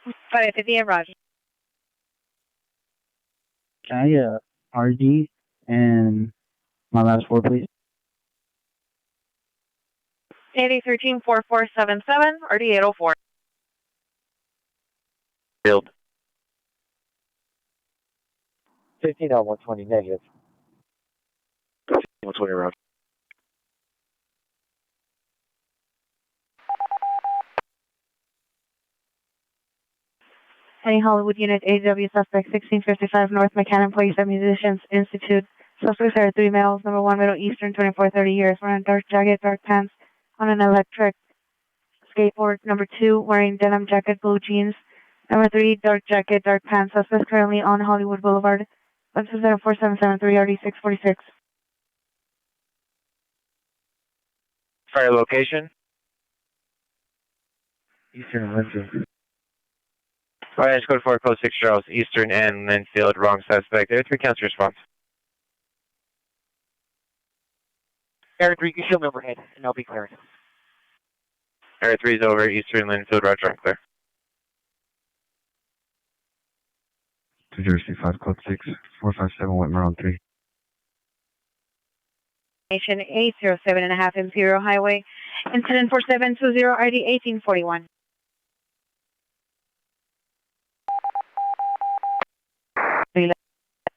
558, Roger. Can I get RD and my last 4, please? 8013-4477, RD 804. Field. 15 on 120 negative. 120 route. Any Hollywood Unit, AW suspect 1655 North McCann Place at Musicians Institute. Suspects are 3 males. Number 1, Middle Eastern, 24-30 years, wearing dark jacket, dark pants, on an electric skateboard. Number 2, wearing denim jacket, blue jeans. Number 3, dark jacket, dark pants. Suspect currently on Hollywood Boulevard. 14773 RD 646. Fire location. Eastern Linfield. Orange code 4, code 6 Charles, Eastern and Linfield, wrong suspect. There are 3 counts response. Area 3, you show me overhead, and I'll be cleared. Area 3 is over, Eastern Linfield, Roger, I'm clear. 2 Jersey 5 code 6, 457 Whitmer on 3. Nation 807.5 Imperial Highway. Incident 4720 RD 1841.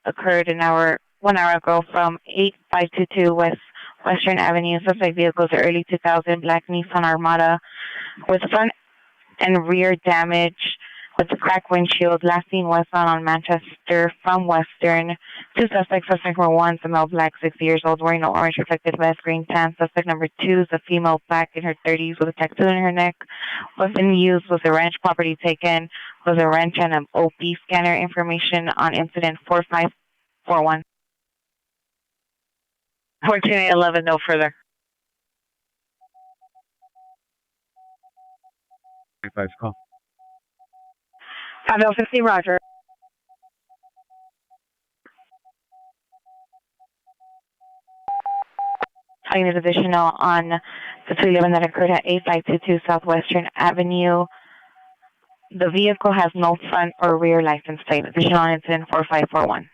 Occurred 1 hour ago from 8522 Western Avenue. Suspect vehicles are early 2000 black Nissan Armada with front and rear damage with the cracked windshield. Last seen westbound on Manchester from Western. 2 suspects. Suspect number 1 is a male black, 60 years old, wearing an orange reflective vest, green pants. Suspect number 2 is a female black in her 30s with a tattoo in her neck. Weapon used was a wrench. Property taken was a wrench and an OP scanner. Information on incident 4541. 1411, no further. 5 call. 50, roger. Unit additional on the 311 that occurred at 8522 Southwestern Avenue. The vehicle has no front or rear license plate. Additional on incident 4541.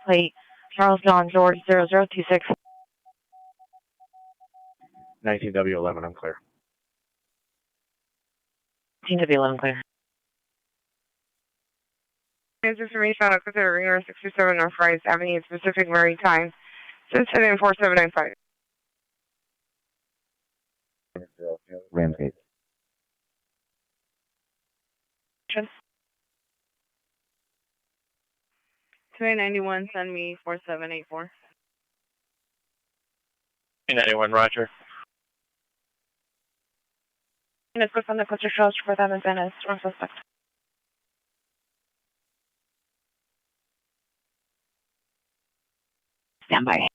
Plate Charles John George 0026. 19W11, I'm clear. 19W11 clear. Information on considering 67 North Rice Avenue, Pacific Maritime. Incident 4795. Ramsgate. 291, send me 4784. 291, roger. Units go from the Culture Charles for that event as wrong suspect. Stand by.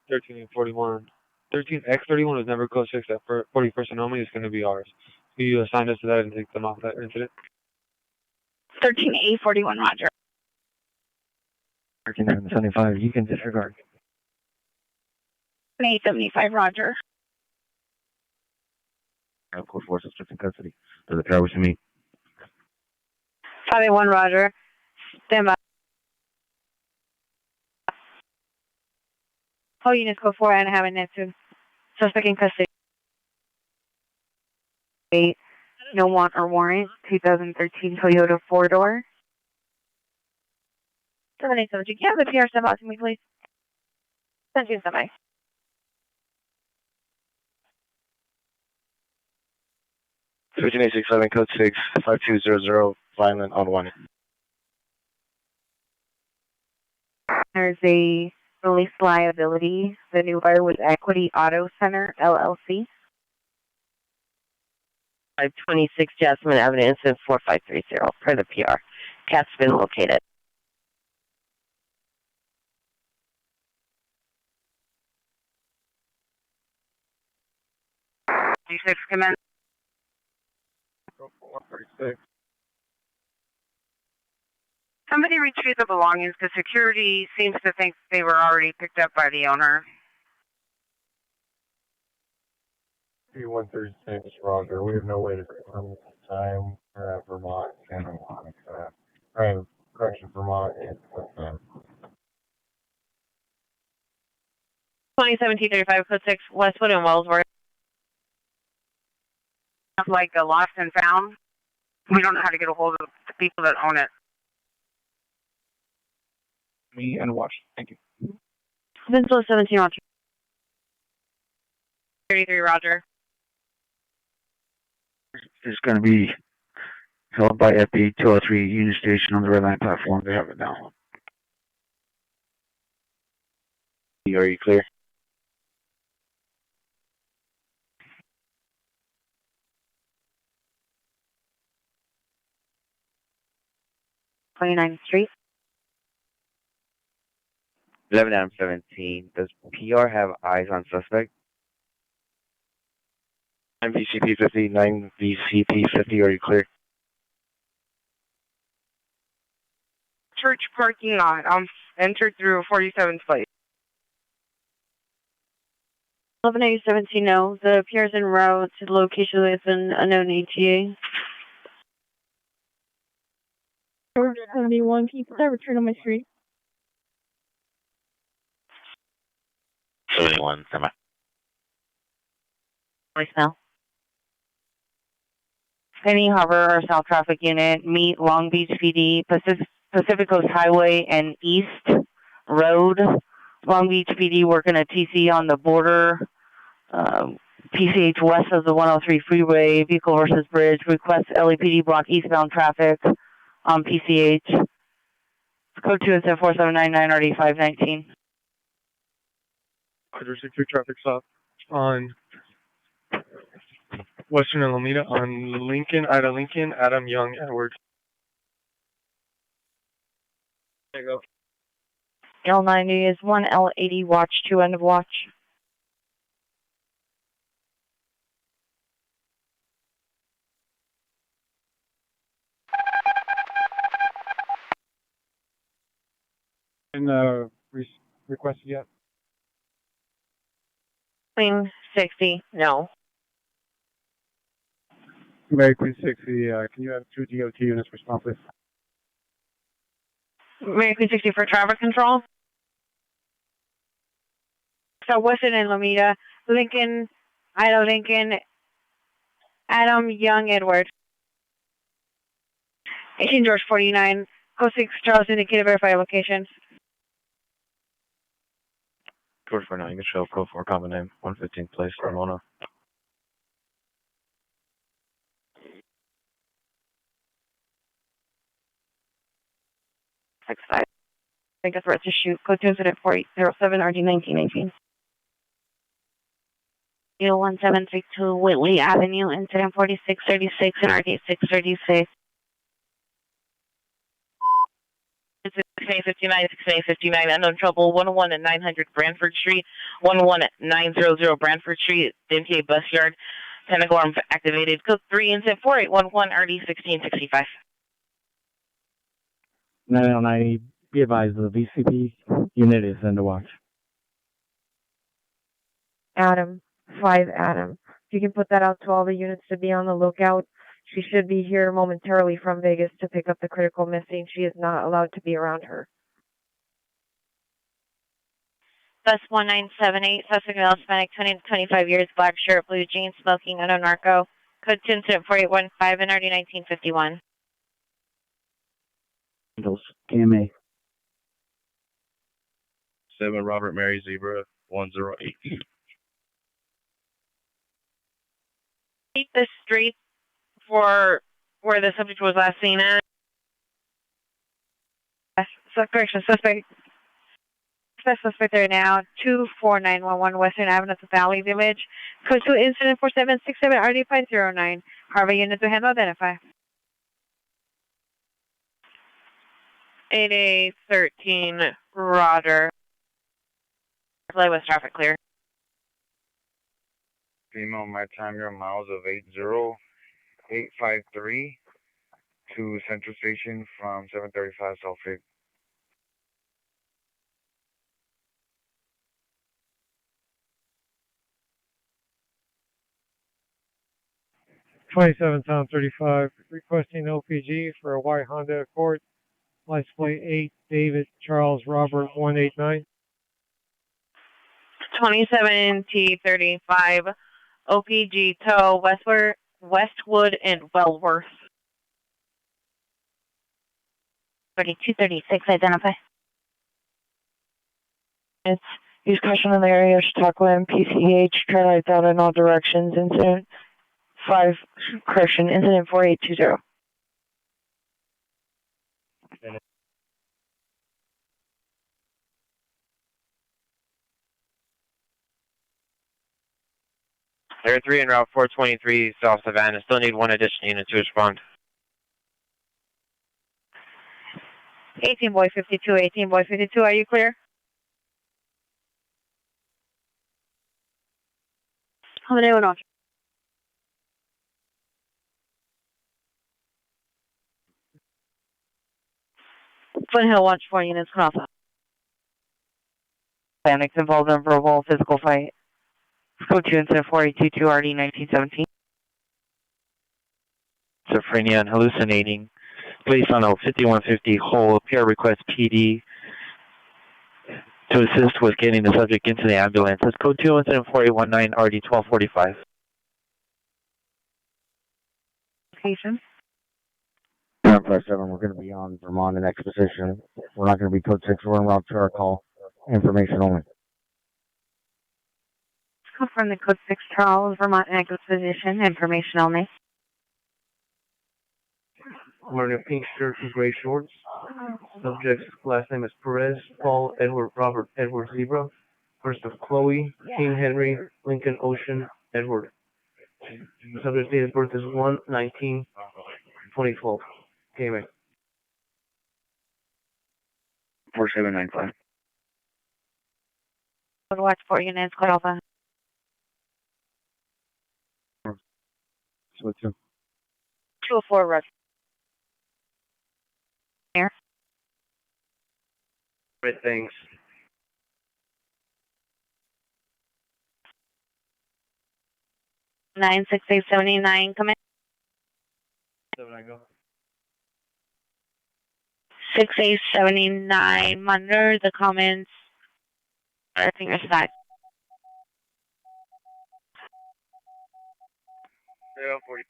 1341. 13X31 was never code 6 at 40 person only. It's going to be ours. Can you assign us to that and take them off that incident? 13A41, roger. 1375, you can disregard. 875, roger. Code 4 suspect in custody. Does the power to me? 581, roger. Stand by. All units go 4 and have an answer. Suspect in custody. 8, no want or warrant. 2013 Toyota 4-door. 787, can you have the PR send out to me, please? Send you somebody. Switching 867, code 6, 5200, violent on 1. There's a release liability. The new buyer was Equity Auto Center, LLC. 526 Jasmine Avenue, incident 4530, per the PR. Cat's been located. D6 commence. 136. Somebody retrieve the belongings because security seems to think they were already picked up by the owner. 136, roger. We have no way to confirm the time. We're at Vermont, Santa Monica. Correction, Vermont, and 2017-35, code 6, Westwood and Wellsworth. Like a lost and found. We don't know how to get a hold of the people that own it. Me and watch. Thank you. Peninsula 17, roger. 33, roger. It's going to be held by FP 203 Union Station on the red line platform. They have it now. Are you clear? Twenty-ninth Street. 11 Adam 17. Does PR have eyes on suspect? 9 VCP 50, 9 VCP 50. Are you clear? Church parking lot. Entered through a 47th place. 11A17, no. The PR is en route to the location with an unknown ATA. 71, can you put that return on my screen? 71, semi. Voicemail. Penny Harbor or South Traffic Unit, meet Long Beach PD, Pacific Coast Highway and East Road. Long Beach PD working a TC on the border. PCH west of the 103 freeway, vehicle versus bridge. Request LAPD block eastbound traffic on PCH. Code 2 instead 4799 RD 519. 162 traffic stop on Western Alameda on Lincoln, Adam Young, Edward. There you go. L90 is 1 L80 watch, 2 end of watch. been requested yet? Queen 60, no. Mary Queen 60, can you have 2 DOT units respond, please? Mary Queen 60 for traffic control. So Weston and Lomita, Lincoln, Ida Lincoln, Adam Young Edward. 18 George 49, code 6 Charles indicated verify location. George 49, you can show code 4 common name, 115th place, Ramona. I guess we're at to shoot. Code 2 incident 4807 RD 1919. 1732 Whitley Avenue, incident 4636 and RD 636. 659, 659, unknown trouble, 101 at 900 Branford Street, 101 at 900 Branford Street, the MTA bus yard, Pentagon activated, code 3, incident 4811, RD 1665. 909, be advised the VCP unit is under watch. Adam, 5 Adam. If you can put that out to all the units to be on the lookout. She should be here momentarily from Vegas to pick up the critical missing. She is not allowed to be around her. Bus 1978, suspect male, Hispanic, 20 to 25 years, black shirt, blue jeans, smoking, unknown narco. Code 2 incident 4815 and RD 1951. KMA. 7 Robert Mary Zebra 108. Keep the street for where the subject was last seen at. Correction, suspect there now, 24911 Western Avenue, the Valley Village. Code 2 incident 4767 RD 509. Harvey unit to handle identify. 8813 Roger. Play with traffic clear. Female, my time, your miles of 80853 to Central Station from 735 South 5th. 27 Town 35, requesting OPG for a white Honda Accord, license plate 8, David Charles Robert 189. 27 T35 OPG tow Westwood and Wellworth. 3236 identify. It's use caution in the area, Chautauqua and PCH, turn lights out in all directions, incident 5, correction, incident 4820. There are 3 en route 423 South Savannah. Still need 1 additional unit to respond. 18 boy 52, 18 boy 52, are you clear? How many went off? Flint Hill, watch 4 units, cross off. Panics involved in verbal physical fight. Code 2 incident 4822 RD 1917. Schizophrenia and hallucinating. Police on a 5150 Hole. PR request PD to assist with getting the subject into the ambulance. That's code 2 incident 4819 RD 1245. Location. 757, we're going to be on Vermont in exposition. We're not going to be code 6, we're en route to our call. Information only. Confirm the code 6 Charles, Vermont exposition, information only. I'm wearing a pink shirt and gray shorts. Subject's last name is Perez, Paul Edward Robert Edward Zebra. First of Chloe, King Henry, Lincoln Ocean, Edward. Subject's date of birth is 1/19/2012. KMA. 4795. Watch 4 units, code Alpha. So 204 Rush. Here. Great, thanks. Nine 6879, come in. 6879, monitor the comments. I think it's that. 40.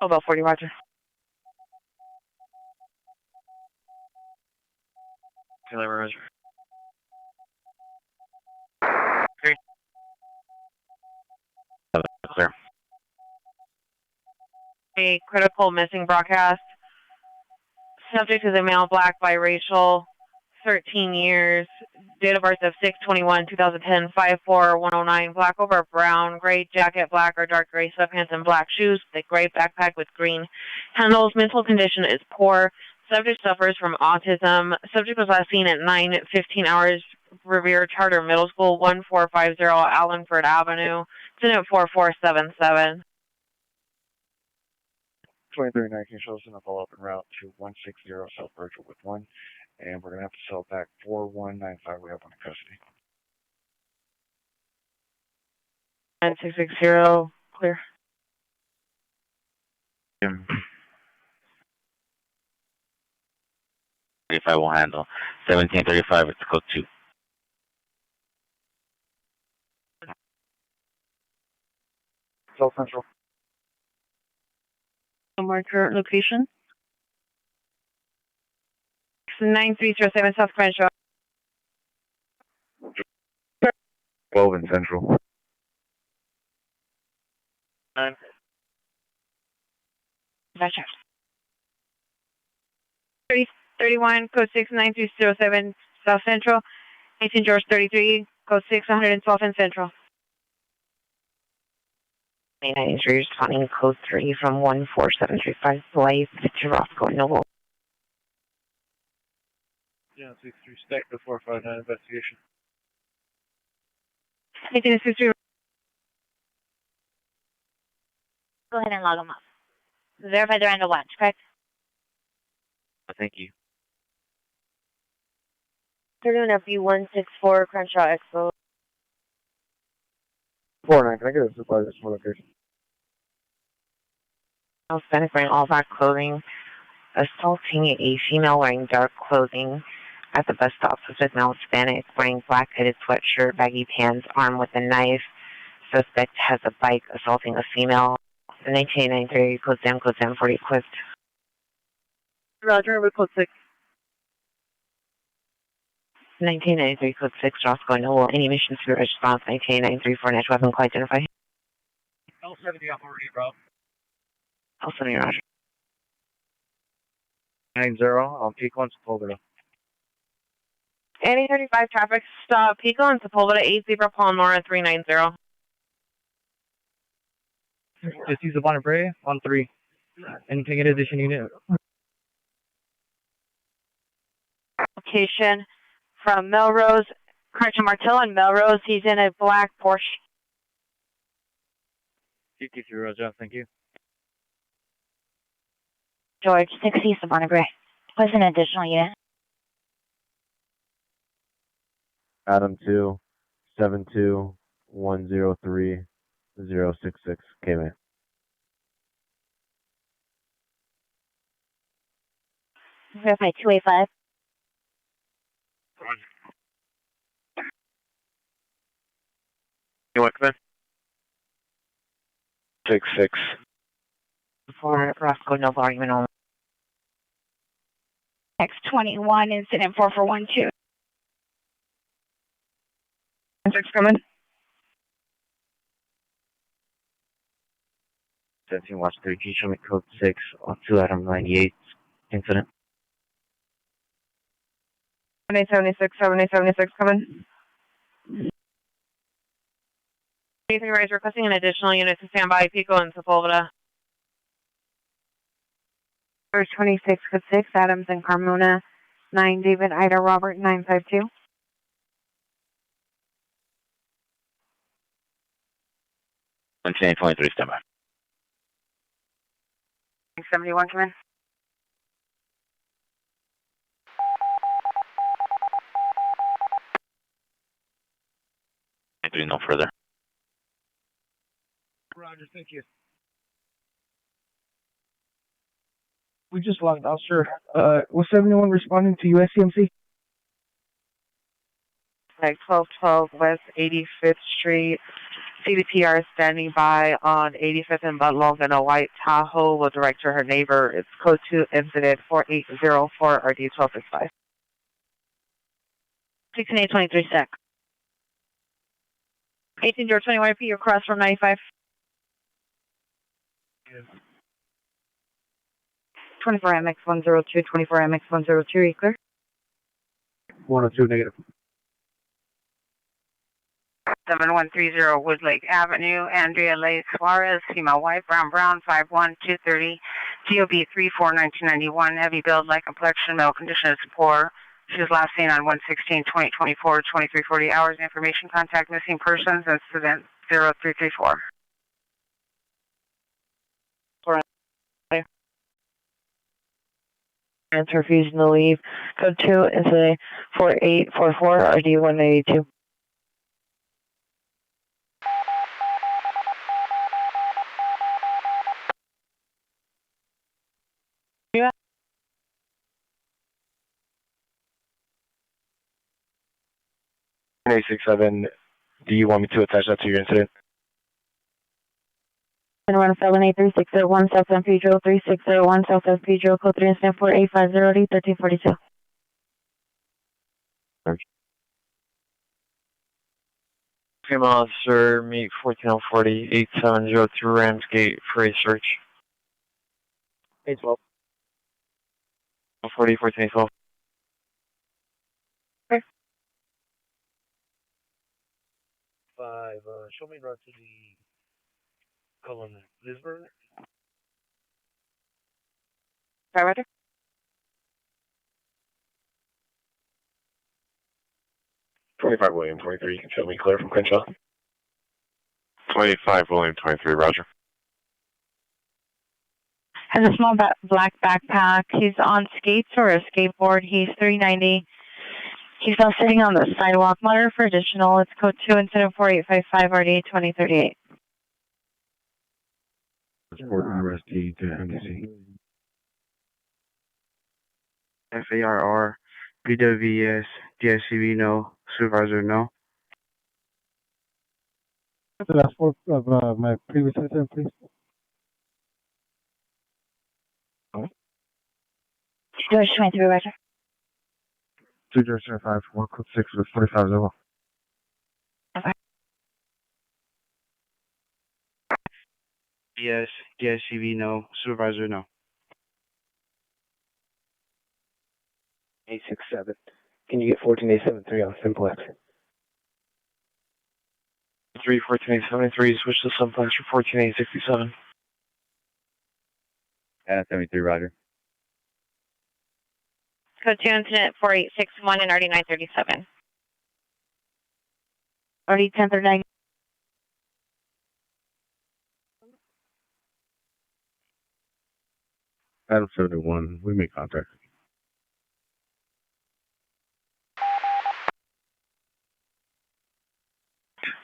Oh, about 40, Roger. Roger. Clear. A critical missing broadcast. Subject is a male, black, biracial, 13 years. Date of birth of 6/21/2010, 54109. Black over brown, gray jacket, black or dark gray sweatpants, and black shoes. Thick gray backpack with green handles. Mental condition is poor. Subject suffers from autism. Subject was last seen at 9:15 hours. Revere Charter Middle School, 1450 Allenford Avenue. Incident 4477. 2319 shows in a follow-up en route to 160 South Virgil with 1, and we're going to have to sell back 4195 we have on custody. 9660, clear. 35 will handle. 1735, it's code 2. South Central. Marker location. 9307 South Crenshaw. 12 in Central. 9. Gotcha. 3031, code 69307 South Central. 18 George 33, code 612 in Central. 93 responding code 3 from 14735 Blythe to Roscoe Noble. Yeah, 63 stack to 459 investigation. 1863. Go ahead and log them up. Verify they're under watch, correct? Thank you. 31 FB164 Crenshaw Expo. 49, can I get a supervisor for location? Hispanic wearing all black clothing, assaulting a female wearing dark clothing at the bus stop. Suspect male Hispanic wearing black hooded sweatshirt, baggy pants, armed with a knife. Suspect has a bike assaulting a female. 1993, code 7, 40 equipped. Roger, with code 6. 1993, code 6, Roscoe Noble. Any mission to response 1993 for an edge weapon, call identify. L70 authority, bro. L70, Roger. 90 on Pico and Sepulveda. 8035 traffic stop, Pico and Sepulveda, 8 Zebra Palmora 390. Just use the Bonnet Bray on 3. And you can get addition unit. Location from Melrose, Crenshaw Martello and Melrose. He's in a black Porsche. 53 Roger, thank you. George, 60 Savannah Gray. What's an additional unit? Adam 2, 72103 066 KMA. Verify 285. You want to come in? 66. For Roscoe Noble, argument only. X21, incident 4412. 6 coming. 17 watch 3G, show me code 6 on 2 Adam 98 incident. 7876 coming. 83 Rise requesting an additional unit to stand by Pico and Sepulveda. First 26, code 6, Adams and Carmona. 9 David Ida Robert 952. 1923, stand by. 71 come in. 1023, no further. Roger, thank you. We just logged out, sir. Was 71 responding to USCMC? Like 1212 West 85th Street. CDPR standing by on 85th and Budlong in a white Tahoe will direct to her neighbor. It's code 2 incident 4804 RD 1265. 16-823 sec. 18-21 P, you're across from 95. 24 MX 102, 24 MX 102, are you clear? 102 negative. 7130 Woodlake Avenue, Andrea Lay Suarez, female white, brown, 5'1", 230, GOB 3/4/1991, heavy build, light complexion, male condition is poor. She was last seen on 1/16/2024, 2340 hours. Information, contact missing persons, incident 0334. Answer refusing to leave. Code 2 incident 4844 RD 182. Yeah. A67, do you want me to attach that to your incident? And run felony 3601 South San Pedro, 3601 South San Pedro, code 3 incident 4850 1342. Female officer, meet 14040 8702 Ramsgate for a search. 812. 40 1412. Okay. 5, show me route to the colon Lisbon. Roger. 25 William 23, you can show me clear from Crenshaw. 25 William 23, roger. Has a small black backpack. He's on skates or a skateboard. He's 390. He's now sitting on the sidewalk. Monitor for additional. It's code 2 incident 4855 RD 2038. Report RST to MDC. FARR, PWS, DSCV, no. Supervisor, no. The last four of my previous incident, please. George 23, Roger. 2005, 1 code 6 with 45 Okay. Yes, DSCV, no. Supervisor, no. 867. Can you get 14873 on Simplex? 3 14873, switch to Simplex for 14867. 73, roger. Code 2 incident 4861 and RD 937. RD 1039. Adam 71, we make contact.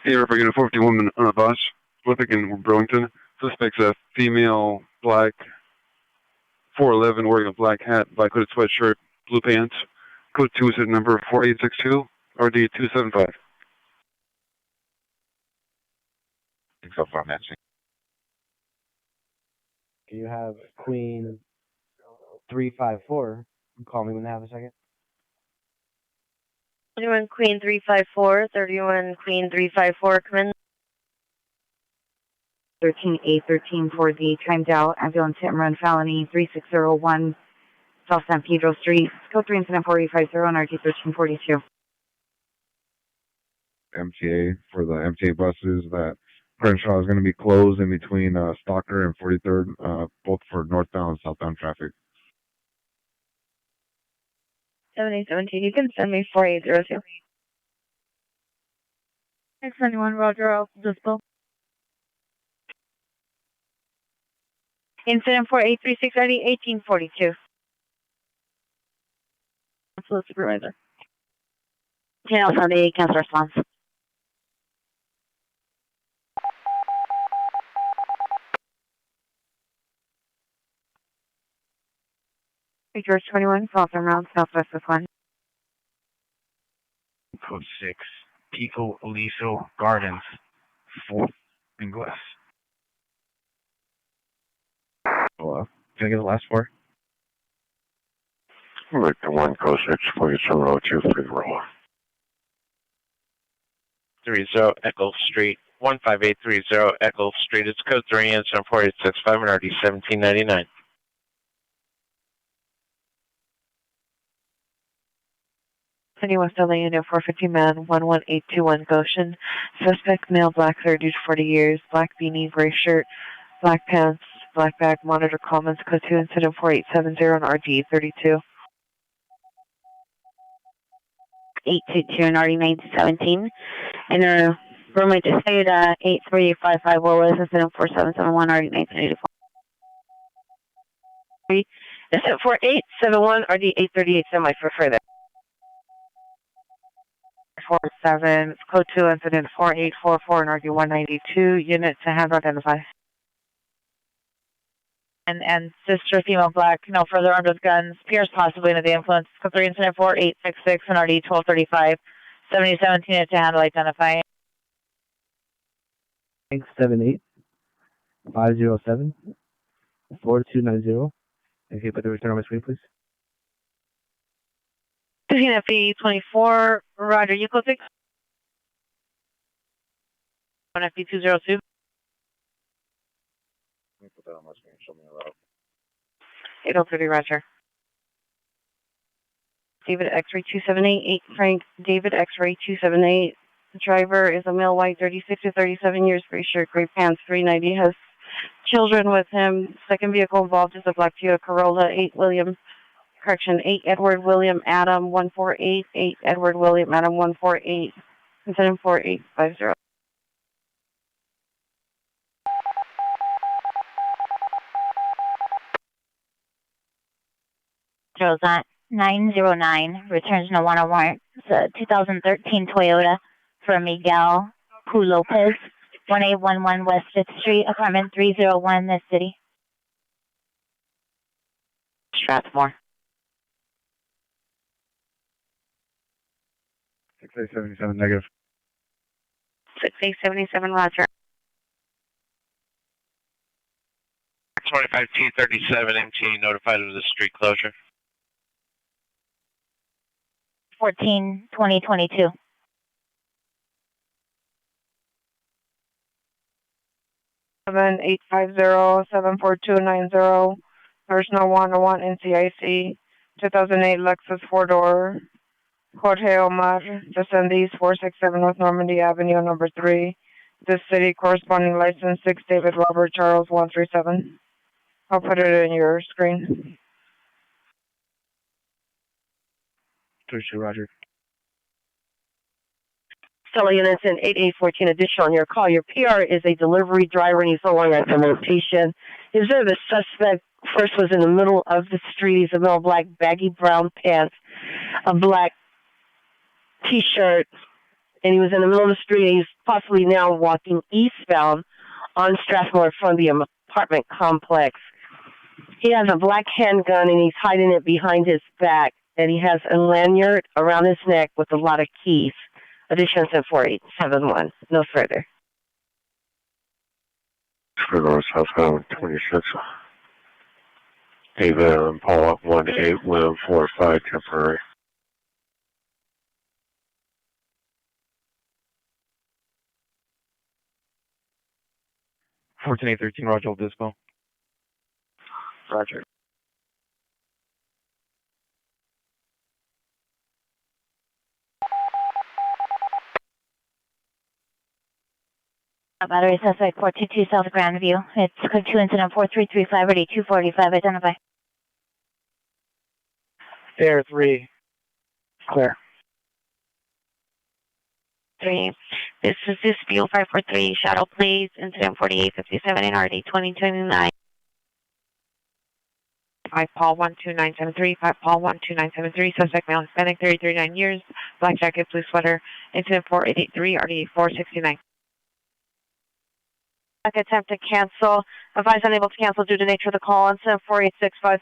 Hey, Representative 450 woman on a bus, Lippick in Burlington. Suspect's a female, black, 4'11", wearing a black hat, black hooded sweatshirt, blue pants. Code 2 is at number 4862, RD 275. So far, matching. Can you have Queen 354? Call me when they have a second. 31 Queen 354, 31 Queen 354, come in. 13-813 for the timed out ambulance hit and run felony 3601 South San Pedro Street. Code 3 incident 4850 on RT 1342. MTA for the MTA buses that Crenshaw is going to be closed in between Stalker and 43rd, both for northbound and southbound traffic. 7817, you can send me 4802. Thanks, anyone. Roger, I'll dispo. Incident 4836 ID 1842. Absolute supervisor. Channel 78, cancel response. George 21, Falcon Round, Southwest of 1. Code 6, Pico Aliso Gardens, 4th and Glass. Hello. Can I get the last 4? Victor 1, code 6, please 70230. 30 Echo Street, 15830 Echo Street. It's code 3 and 7485 and RD 1799. City West LA Unit 450 man, 11821 Goshen. Suspect male, black, 30 to 40 years, black beanie, gray shirt, black pants, black bag, monitor comments, code 2 incident 4870 on RD 32. 822 and RD 917. And roommate just stayed 83855 what was incident 4771 RD 1984. Incident 4871 RD 838 semi for further. 47, code 2 incident 4844 and RD 192. Unit to hand identify. And sister, female, black, no further armed with guns, appears possibly under the influence. Code 3 incident 4866 and RD 1235. 7017 to handle identify. 678 507 4290. And can you put the return on my screen, please? 15 FE 24, Roger, you code 6. 1 FE 202. Put that on my screen. Show me the route. 8030, Roger. David X-ray 278, Frank David X-ray 278. The driver is a male, white, 36 to 37 years, gray shirt, gray pants, 390. Has children with him. Second vehicle involved is a black Toyota Corolla, 8 Edward William Adam 148, 8 Edward William Adam 148, incident 4850. Joe's 909, returns no one warrant. It's a 2013 Toyota for Miguel Q. Lopez, 1811 West 5th Street, apartment 301 in this city. Strathmore. 6877 negative. 6877, Roger. 25T37 MT notified of the street closure. 14-2022. 7850-74290, personal 101 NCIC, 2008 Lexus 4-door, Jorge Omar, Descendies 467 North Normandy Avenue, number 3, this city, corresponding license 6 David Robert Charles 137. I'll put it in your screen. 32, Roger. Stella units in 8814 additional on your call. Your PR is a delivery driver and he's no longer at the location. He observed the suspect first was in the middle of the street. He's a male, black, baggy brown pants, a black t-shirt, and he was in the middle of the street. He's possibly now walking eastbound on Strathmore from the apartment complex. He has a black handgun and he's hiding it behind his back, and he has a lanyard around his neck with a lot of keys. Additions in 4871. No further. Figure southbound 26. David and Paul 18 William 45 temporary. 14813, Roger, Old Dispo. Roger. Battery suspect 422 South Grandview. It's code 2 incident 4335 ready 245. Identify. Fair 3. Clear. 3. This is Dispute 543, Shadow Please, incident 4857 in RD 2029. 5 Paul 12973, 5 Paul 12973, suspect male Hispanic, 39 years, black jacket, blue sweater, incident 4883, RD 469. Attempt to cancel. Advise unable to cancel due to nature of the call. Incident 4865.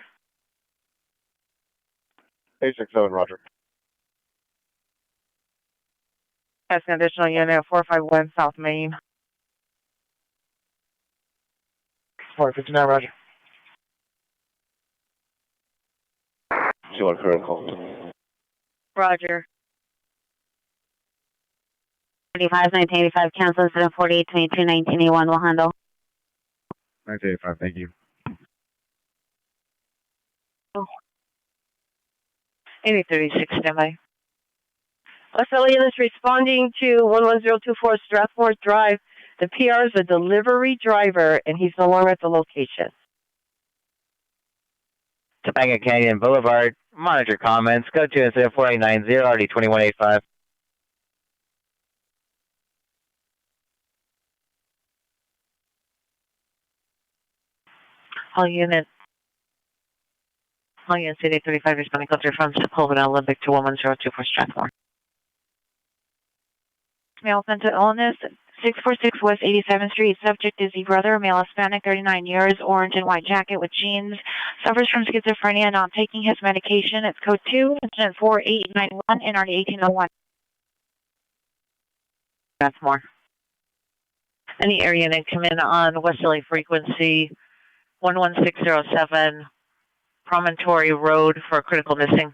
867, roger. That's an additional unit, 451 South Main. 459, roger. 2-1 current call. Roger. 35, 1985, cancel incident 48, 22, 1981, will handle. 1985, thank you. 8036, standby. Australia is responding to 11024 Strathmore Drive. The PR is a delivery driver, and he's no longer at the location. Topanga Canyon Boulevard, monitor comments. Go to incident 4890, RD 2185. All units. City 35 responding closer from Sepulveda Olympic to 11024 Strathmore. Male mental illness, 646 West 87th Street. Subject is the brother, male Hispanic, 39 years, orange and white jacket with jeans. Suffers from schizophrenia, not taking his medication. It's code 2, incident 4891, NRD 1801. That's more. Any area that come in on Westerly frequency 11607 Promontory Road for critical missing.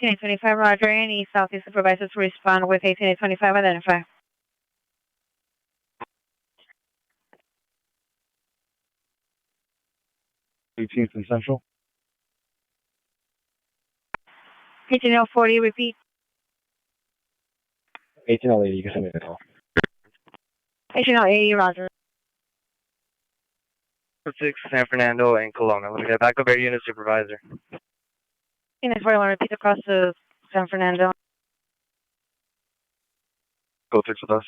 Okay, 25 roger, any Southeast supervisors to respond with 1825 identify. Eighteenth and Central. 18040, repeat. 1880, you can send me the call. 18080, roger. 6 San Fernando and Kelowna. Let me get backup air unit supervisor. Unit 41, repeat across to San Fernando. Go 6 with us.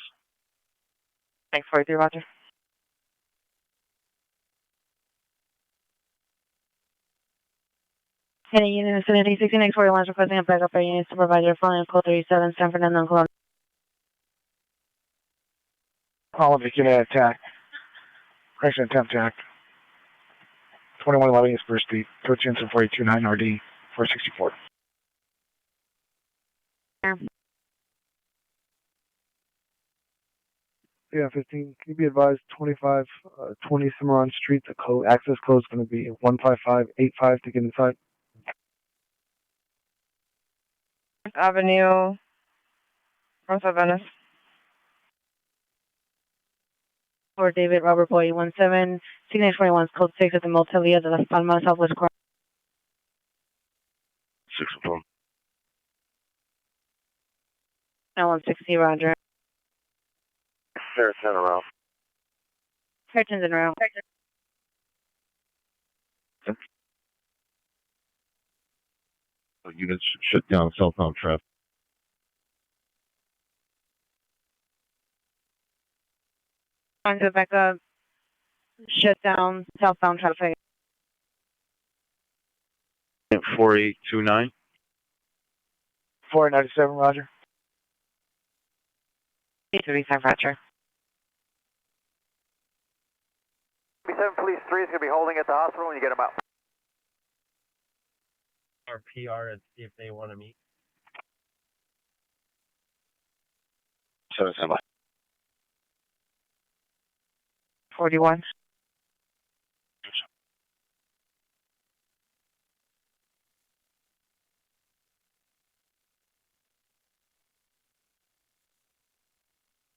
Thanks, 43, roger. Any unit vicinity 16X41 requesting a backup air unit supervisor following code 37 San Fernando and Kelowna. Olive, unit attack. Correction attempt attack. 2111 East First Street, 13 and 429 RD 464. Yeah, 15. Can you be advised 2520 Cimarron Street, the code access code is going to be 15585 to get inside. Avenue, North of Venice. For David Robert Boy 17, Signature 21's code 6 at the Motel Villa de Las Palmas, Southwest Corner. 6 of them. L160, roger. Fair 10 around. Curtains in row. Units shut down southbound traffic. Trying to back up. Shut down southbound traffic. 4829. 497, roger. 835, roger. 7 Police 3 is going to be holding at the hospital when you get them out. Our PR and see if they want to meet. 7 standby. 41.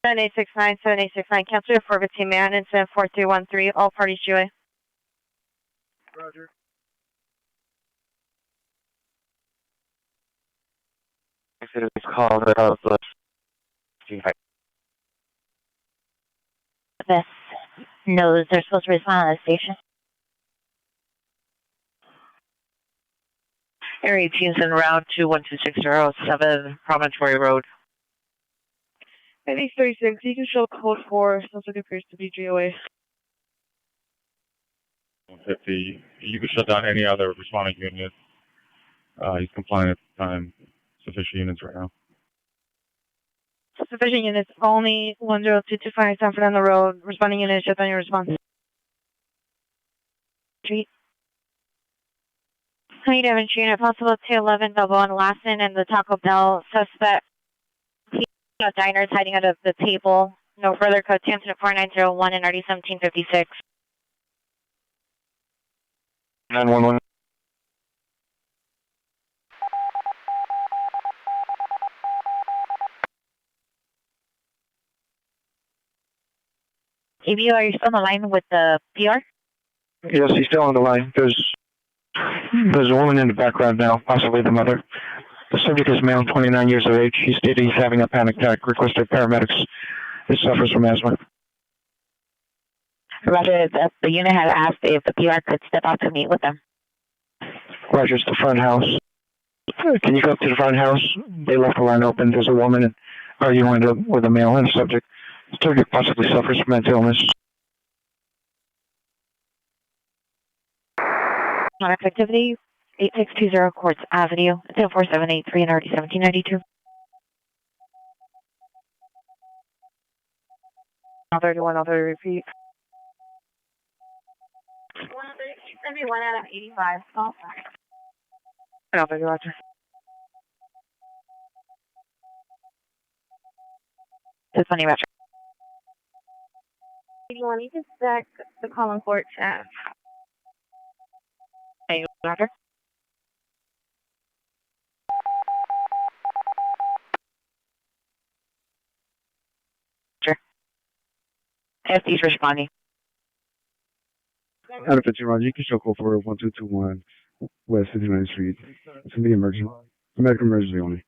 Seven 869, cancel your 415 man, incident 4313, all parties GOA. Roger. It is called This knows they're supposed to respond at the station. Area 18's en route to 12607 Promontory Road. 36, you can show code 4, sounds like it appears to be GOA. 150, you can shut down any other responding unit. He's compliant at the time. Sufficient units right now. Sufficient units only, 10225 San Fernando Road. Responding unit, shut down your response. Street. 27 unit, possible 211 double on Lassen and the Taco Bell suspect. Diners hiding out of the table. No further code 10-4901 and RD 1756. 911. ABU, are you still on the line with the PR? Yes, he's still on the line. There's a woman in the background now, possibly the mother. The subject is male, 29 years of age. He stated he's having a panic attack. Requested paramedics. He suffers from asthma. Roger, the unit had asked if the PR could step out to meet with them. Roger, it's the front house. Can you go up to the front house? They left the line open. There's a woman arguing with a male and a subject. The subject possibly suffers from mental illness. On activity, 8620 Quartz Avenue, 10783 and RD 1792. 31, I'll repeat. 71 out of 85. Oh, I'll 30, Roger. It's funny, Roger. You want me to stack the column court chat? Hey, Roger. Sure. FD's responding. Out of 50, Roger, you can show code for 1221 West 59th Street. It's going to be emergency. Medical emergency only.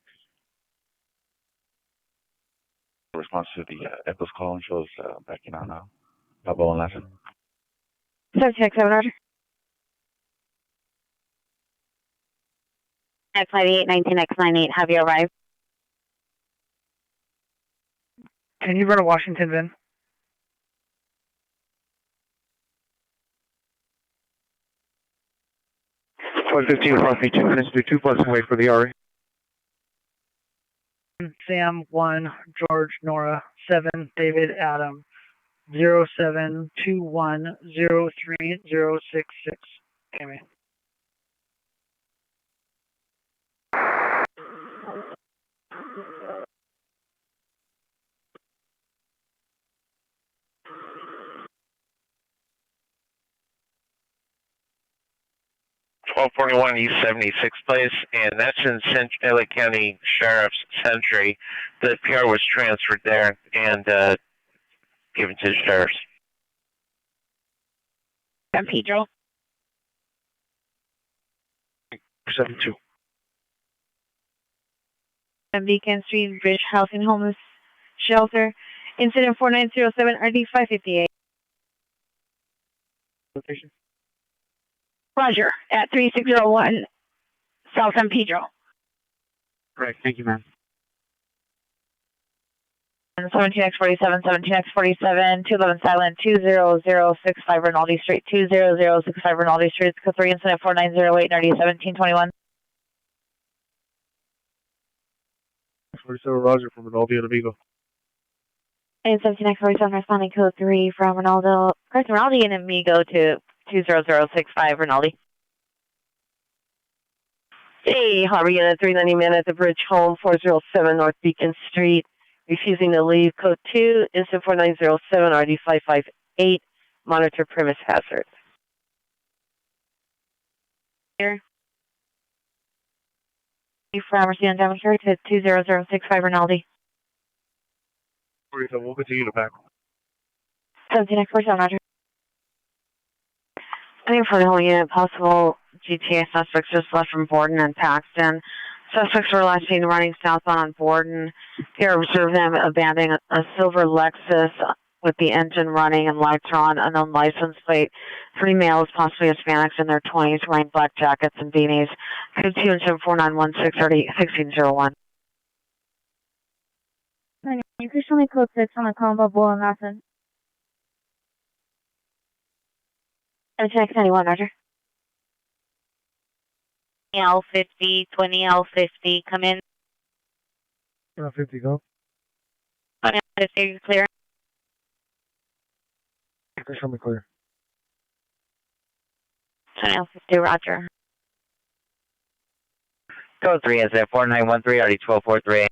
Response to the Echo's call and shows backing on Pablo and Lassen. 767, Roger. X98, 19X98, have you arrived? Can you run to Washington, then? Flight 15, approximately 2 minutes to 2 plus and wait for the RA. Sam 1, George Nora 7, David Adam 0721030066. Amy. .1241 East 76th Place, and that's in LA County Sheriff's Sentry. The PR was transferred there and given to the sheriffs. San Pedro. 72. Beacon Street, Bridge Housing Homeless Shelter. Incident 4907 RD 558. Location. Roger, at 3601 South San Pedro. Correct, thank you, ma'am. 17X47, 17X47, 211 Silent, 20065 Rinaldi Street, 20065 Rinaldi Street, code 3 incident 4908 RD 1721. 47 Roger from Rinaldi and Amigo. And 17X47 responding code 3 from Rinaldi and Amigo to 20065 Rinaldi. Hey, Harbor Unit 390 man at the Bridge Home, 407 North Beacon Street. Refusing to leave. Code 2, incident 4907, RD 558. Monitor premise hazard. Here. From Mercedes Demonstrator to 20065 Rinaldi. 47, we'll continue to back. 17X47, Roger. I think for the whole unit, possible GTA suspects just left from Borden and Paxton. Suspects were last seen running southbound on Borden. Here observed them abandoning a silver Lexus with the engine running and lights are on, unknown license plate. 3 males, possibly Hispanics in their 20s, wearing black jackets and beanies. Code 2 and 7491630 1601. You can show me code 6 on the combo bull and Lassen. 17X91, Roger. L50, 20 L50, come in. 50, go. Is it clear? Show me clear. Channel 50, roger. Code 3 is at 4913, RD 1243.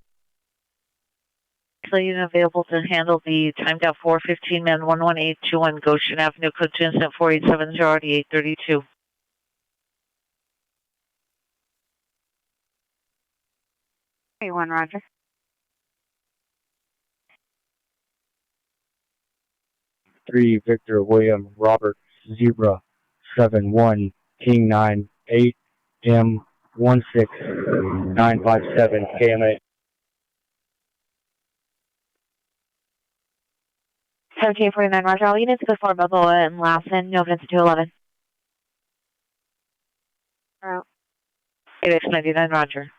So unit available to handle the timed out 415 man 11821 Goshen Avenue, code 2 incident 4870, RD 832. 31, roger. Three Victor William Robert Zebra 71 King 9 8 M 16957 KMA. 1749, roger. All units before Balboa and Lassen, no evidence 211. Route 8X99, roger.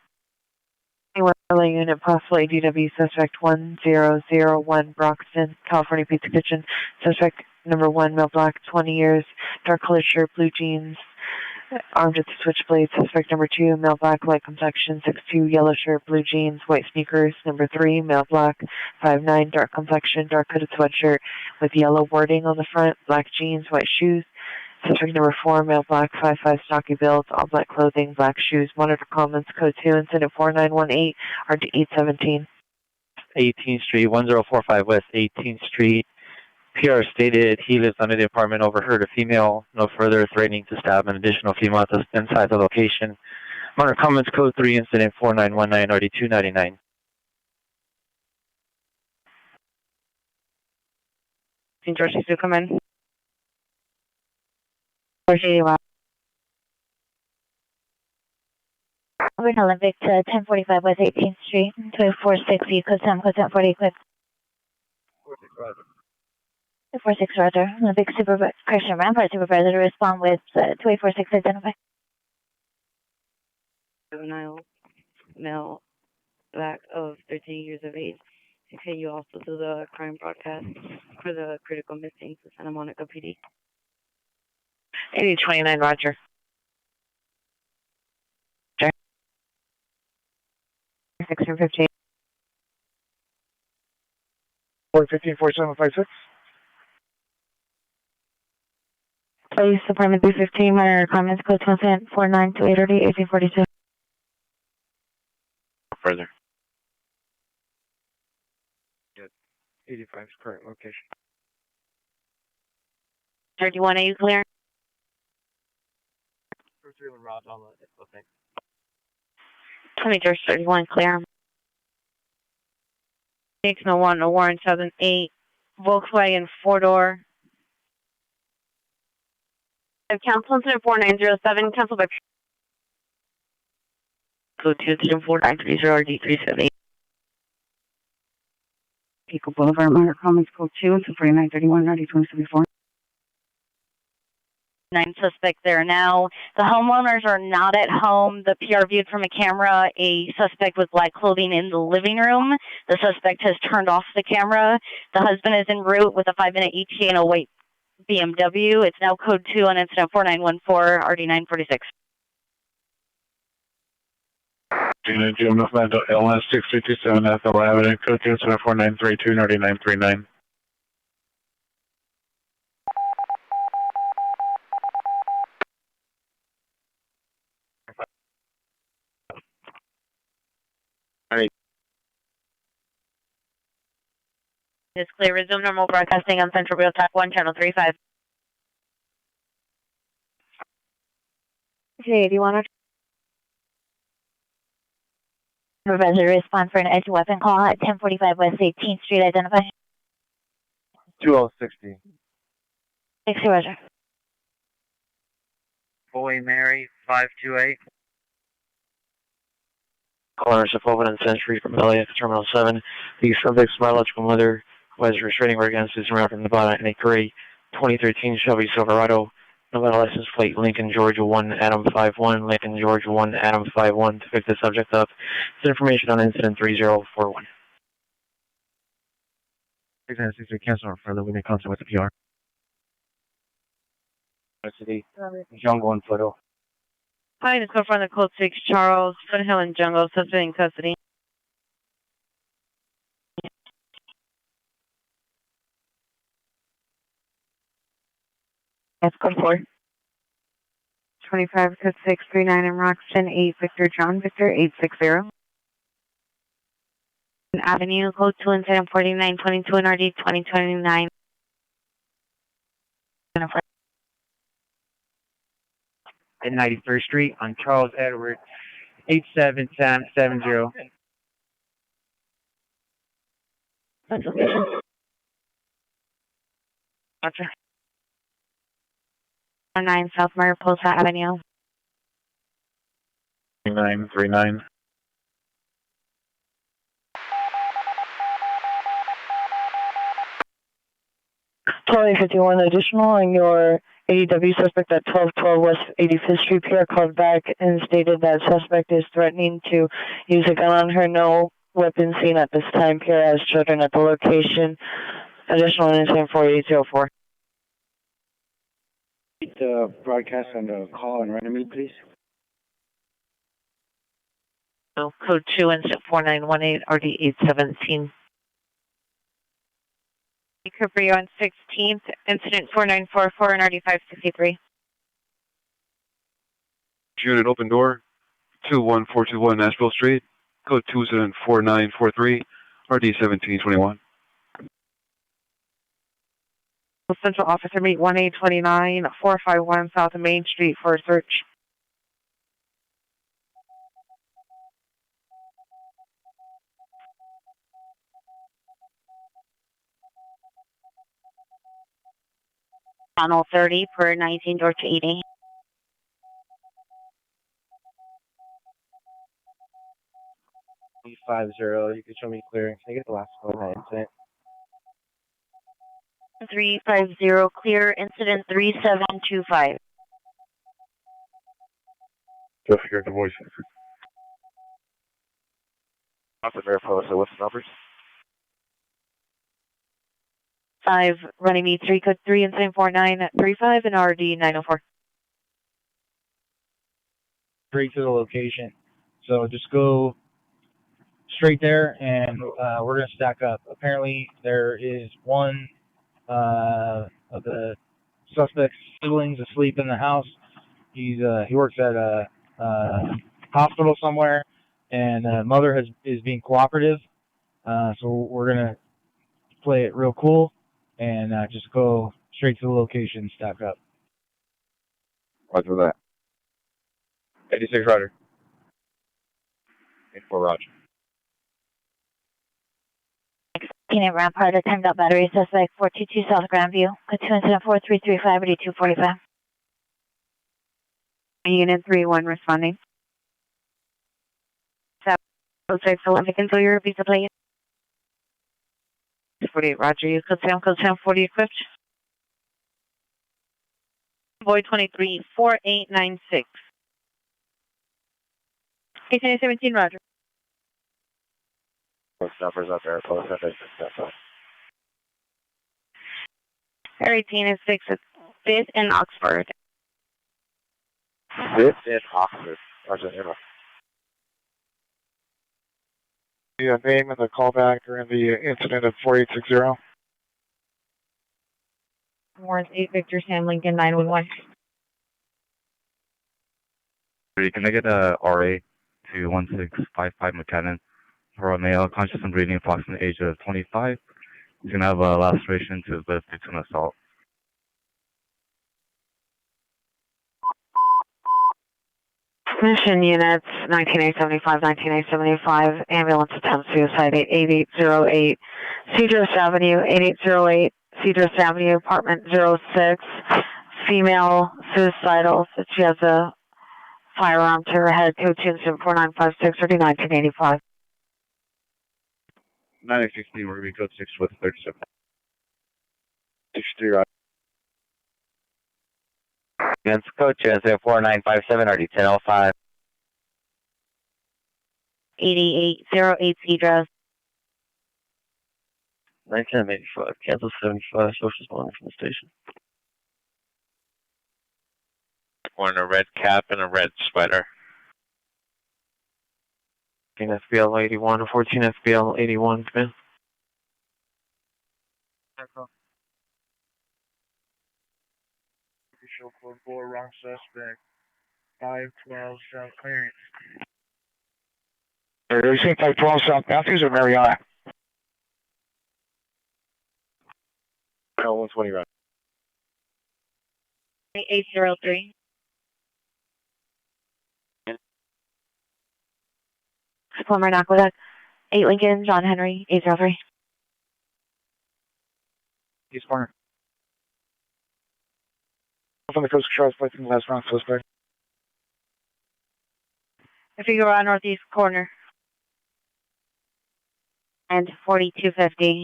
LA unit, possible ADW, suspect 1001, Broxton, California Pizza Kitchen. Suspect number 1, male black, 20 years, dark colored shirt, blue jeans, armed with switchblade. Suspect number 2, male black, light complexion, 6'2", yellow shirt, blue jeans, white sneakers. Number 3, male black, 5'9", dark complexion, dark hooded sweatshirt with yellow wording on the front, black jeans, white shoes. Suspect number 4, male black, 5'5", stocky build, all black clothing, black shoes. Monitor comments, code 2, incident 4918, RD 817. 18th Street, 1045 West 18th Street. PR stated he lives under the apartment, overheard a female, no further threatening to stab an additional female inside the location. Monitor comments, code 3, incident 4919, RD 299. George, you still come in? We're Olympic to 1045 West 18th Street, 246, code 7, code 740, quick. 246, roger. Olympic Christian Rampart supervisor to respond with 2846, identify. Juvenile, male, black of 13 years of age. Can you also do the crime broadcast for the critical missing to Santa Monica PD? 8029, roger. 658. 115-4756. Police Department 315, minor comments, code 2 492 1842. Further. 85's current location. 31, are you clear? 20 George 31, clear. 601, no warrant, 2008, Volkswagen 4-door. Council incident 4907, cancel by code 2 4930 RD 378. Pico Boulevard, minor comments, code 2 incident 4931 RD 2074. 9 suspect there now. The homeowners are not at home. The PR viewed from a camera a suspect with black clothing in the living room. The suspect has turned off the camera. The husband is en route with a 5-minute ETA and a white BMW. It's now code 2 on incident 4914 RD 946. Jim Fernando, LS 6327 Ethel Avenue, code 2 incident 4932 RD 939. It's clear. Resume normal broadcasting on Central Real Talk 1, Channel 35. Okay, do you want to supervisor respond for an edge weapon call at 1045 West 18th Street, identify? 2060. 60, roger. Boy Mary 528. Corner Sepulveda and Century from LAX Terminal 7. The subject's biological mother was restraining order against his around from Nevada in a gray 2013 Chevy Silverado. Nevada license plate Lincoln Georgia 1 Adam 51, Lincoln Georgia 1 Adam 51 to pick the subject up. It's information on incident 3041. 663 cancel or further, we may contact with the PR. City, Jungle and Foothill. Hi, this is from the code 6 Charles, Foothill and Jungle, suspect in custody. That's code 4. 25 code 639 in Roxton, 8 Victor John Victor 860. Avenue, code 2 incident 4922 and RD 2029. At 91st Street on Charles Edward 8770. Roger. 9 South Mariposa Avenue. 3939. Totally 51 additional on your ADW suspect at 1212 West 85th Street. PR called back and stated that suspect is threatening to use a gun on her. No weapon seen at this time. PR has children at the location. Additional incident 4804. The broadcast on the call and randomly, please. Code 2 incident 4918 RD 817. Caprio on 16th, incident 4944 and RD 563. Unit open door, 21421 Nashville Street, code 24943, RD 1721. Central Officer Meet 1829 451 South Main Street for a search. Channel 30 per 19 George 80. You can show me clear. Can I get the last call on that incident? 350 clear, incident 3725. Just hear the voice. Officer Mariposa, what's the numbers? 5 running me 3 code 3 incident 4935 and RD 904. Straight to the location. So just go straight there and we're going to stack up. Apparently there is one of the suspect's siblings asleep in the house. He works at a hospital somewhere, and mother is being cooperative. So we're going to play it real cool and just go straight to the location, stack up. Roger that. 86 Roger. 84 Roger. 16 at Rampart, timed out battery suspect 422 South Grandview. Code 2 incident 4335 RD 245. Unit 31 responding. 7 code 6 Olympic until your visa plate. 48 Roger, use code 7 40 equipped. Boy 23 4896. 1817 Roger. What's numbers up there? Post that. Air 18 is 6 at 5th in Oxford. 5th in Oxford. Roger, The name and the callback during the incident of 4860. Warrants 8 Victor Sam Lincoln 911. Can I get a RA to 1655 McKinnon for a male conscious and breathing, approximate age of 25? He's going to have a laceration to his lip due to an assault. Mission units 19875, 19875, ambulance attempt suicide 8808, Cedros Avenue, 8808, Cedros Avenue, apartment 06, female suicidal, so she has a firearm to her head, 2274956, 1985. 916 Ruby, code 6 with 37. 63 Roger. Against code 2 4957 RD 1005. 8808 Cedros. 1985, Kansas 75, social responding from the station. Wearing a red cap and a red sweater. 14 FBL 81 and 14 FBL 81, come in. Visual code 4, wrong suspect. 512 South Clearance. Are you saying 512 South Matthews or Mariana? 120 right. 803. Former Aqueduct. 8 Lincoln, John Henry, 803. East corner. From the coast control, placing the last wrong suspect. Figueroa Northeast corner. And 4250.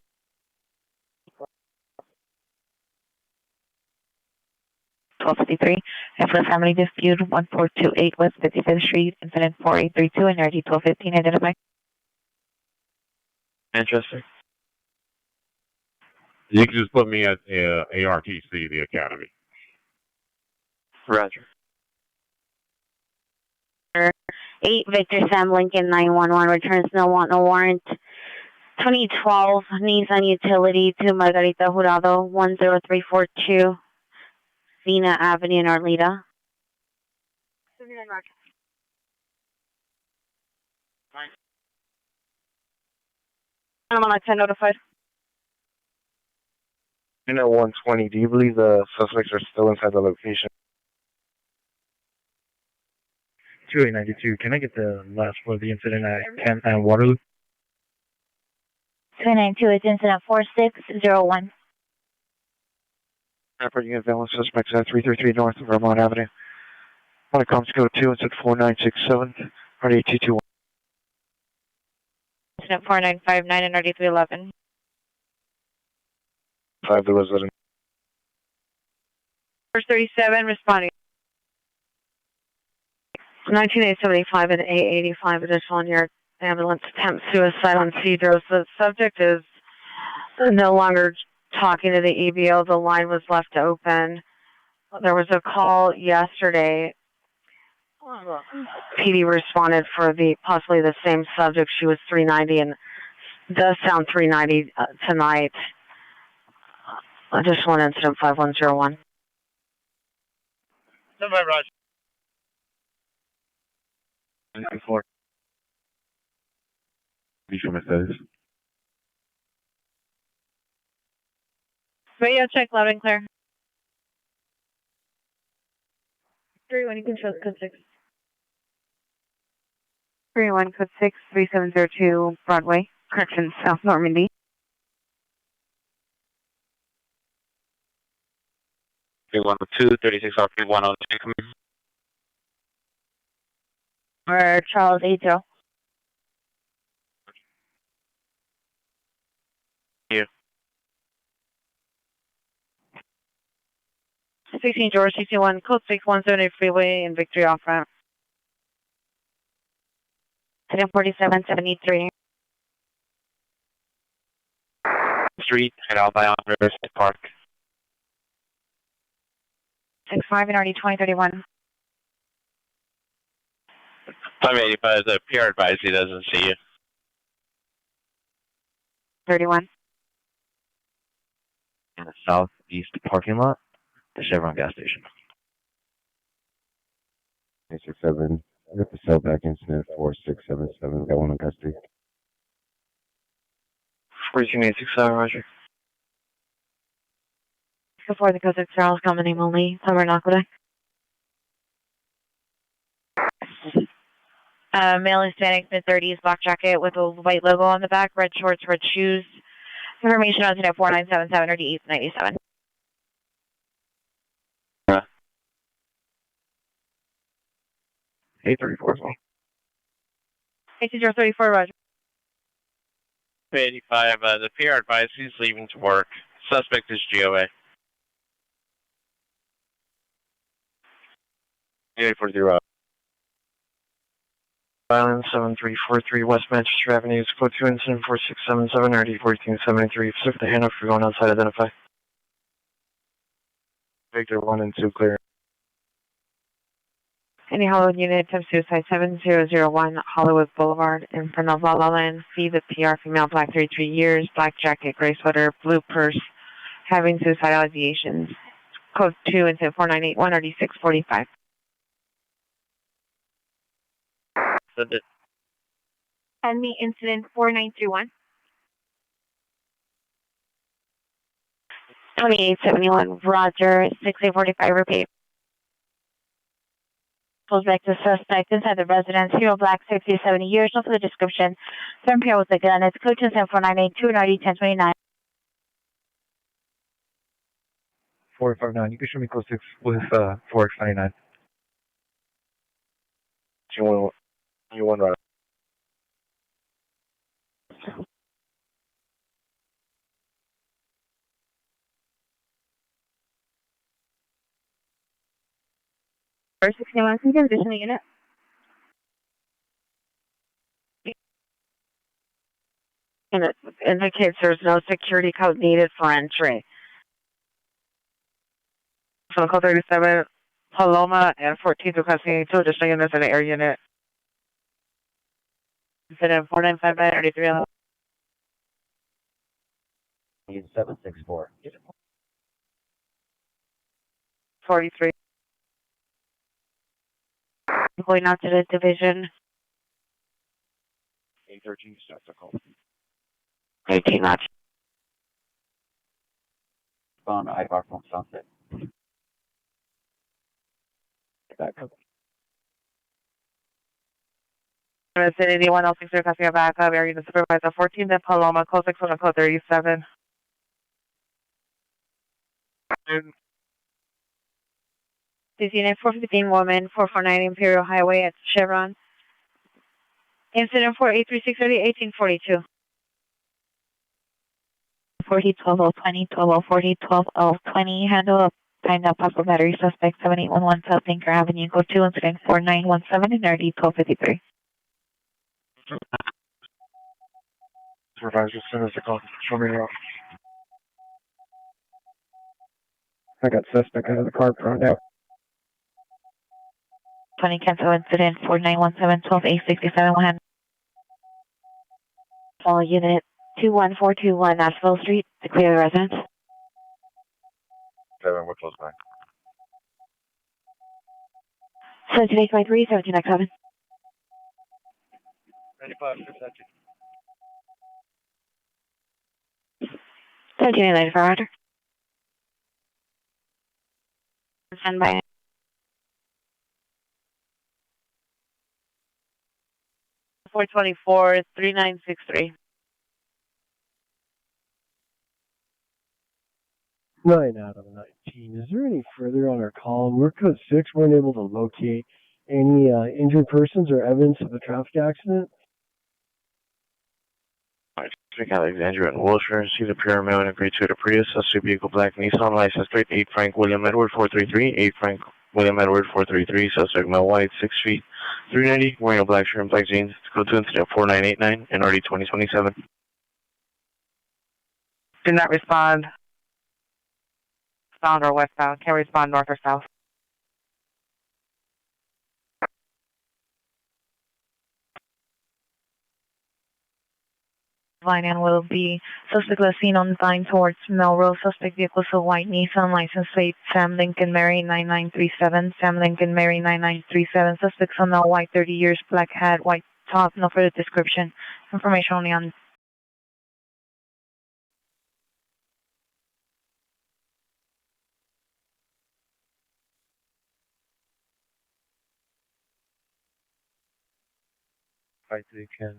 And for family dispute 1428 West 55th Street, incident 4832 and RD 1215 identified. Manchester. You can just put me at ARTC, the Academy. Roger. 8 Victor Sam Lincoln 911 returns no warrant. 2012 Nissan Utility to Margarita Jurado 10342 Vina Avenue in Arleta. 79 Roger. I'm on 10 notified. 120. Do you believe the suspects are still inside the location? 2892. Can I get the last for the incident at Kent and Waterloo? 292 is incident 4601. Operating at valid suspects at 333 North of Vermont Avenue. On a comms code 2, incident 4967, RD221. Incident 4959 and RD311. 5 the resident. First 37 responding. 19875 and 885 additional on your ambulance attempt suicide on Cedros. The subject is no longer talking to the EBO. The line was left open. There was a call yesterday. PD responded for possibly the same subject. She was 390 and does sound 390 tonight. Additional incident 5101. Somebody, Roger. 94. Visual messages. Radio check loud and clear. 31, you can show code 6. 31 code 6 3702 Broadway, correction, South Normandy. Big 102, 36 RP 102, come in. Or Charles 80. Here. 16 George 61, code 6 178 freeway in Victory off ramp. 4773. Street, head out by Riverside Park. 65 and RD 2031. 585 is a PR advice, he doesn't see you. 31. In the southeast parking lot, the Chevron gas station. 867. I got the cell back incident 4677. Got one in custody. 14867, Roger. Before the code 6 Charles, common name only. Summer Aqueduct. Male Hispanic, mid-30s, black jacket with a white logo on the back, red shorts, red shoes. Information on tonight 4977 or D897. 834 as well. 18034 Roger. 585, the PR advice, he's leaving to work. Suspect is GOA. 840. Island 7343 West Manchester Avenue, code 2 incident 4677 RD 1473. Pacific the handoff for going outside, identify. Victor 1 and 2 clear. Any Hollywood unit attempt suicide 7001 Hollywood Boulevard in front of La La Land. See the PR female, black 33 years, black jacket, gray sweater, blue purse, having suicidal ideations. Code 2, incident 4981, RD 645. Send it. And me incident 4931. 2871, Roger, 6845, repeat. Goes back to suspect inside the residence, hero black, 60 to 70 years. No further description. Turn pair with the gun. It's code 27498 and RD 1029. 459. You can show me code 6 with 4X99. You want right. First 61, can you give additional unit? And it indicates there's no security code needed for entry. So code 37, Paloma and 14 requesting 2 additional units in the air unit. Incident 4959, 33. 764. 43. Going out to the division. 813 starts the call. 18 knots. Phone IBAR from Sunset. Back up. Anyone else thinks they're casting a backup? Area unit supervisor 14, then Paloma, code 6 on code 37. This unit 415 woman, 449 Imperial Highway at Chevron. Incident 4836 1842. 40 12 020 12 40 12 020. Handle up. Timed up possible battery suspect 7811 South Tinker Avenue. Go 2 incident 4917 and RD 1253. Supervisor, send us a call. Show me around. I got suspect out of the car thrown out. 20 cancel incident 4917 12 867 100. Follow unit 21421 Nashville Street to clear the residence. 7, we're close by. 1783 1797. 95, 1795 Roger. Stand by. 424 3963. 9 out of 19. Is there any further on our call? We're code 6. Weren't able to locate any injured persons or evidence of a traffic accident. Pacific Alexandria and Wilshire, see the Pyramid and Grade 2 to Prius, suspect vehicle black Nissan, license plate 8 Frank William Edward 433, 8 Frank William Edward 433, suspect male white, 6 feet, 390, wearing a black shirt and black jeans, go to incident 4989 and RD 2027. Do not respond. Southbound or westbound, can't respond north or south. Line and will be suspect last seen on line towards Melrose. Suspect vehicle so white Nissan, license plate Sam Lincoln Mary 9937. Sam Lincoln Mary 9937. Suspect on the white 30 years, black hat, white top. No further description. Information only on. Right, so can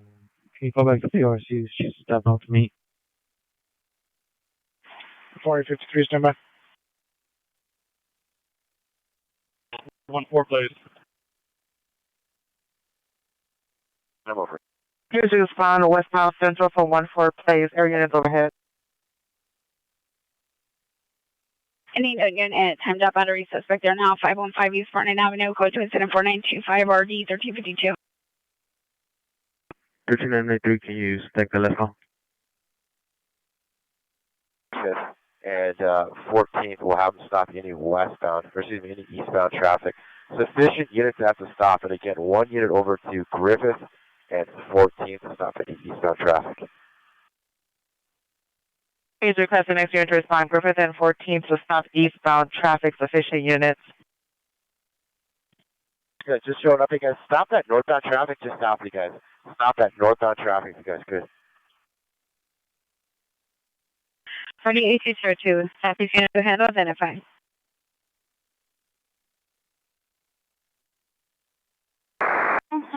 you call back to PRC? She's stepping out to me. 4053, stand by. 14, please. I'm over. Here's your respond westbound central for 14 place. Area units overhead. Any unit timed up battery suspect there now 515 East Vernon Avenue. Code to incident 4925 RD 1352. 1393, can you take the left call? Yes. And 14th will have them stop any westbound, or excuse me, any eastbound traffic. Sufficient units have to stop, and again, 1 unit over to Griffith, and 14th to stop any eastbound traffic. Please request the next unit to respond. Griffith and 14th to stop eastbound traffic. Sufficient units. Yeah, just showing up, you guys. Stop that northbound traffic. Just stop, you guys. Stop that northbound traffic, you guys. Good. 4822, Southeast unit to handle, identify.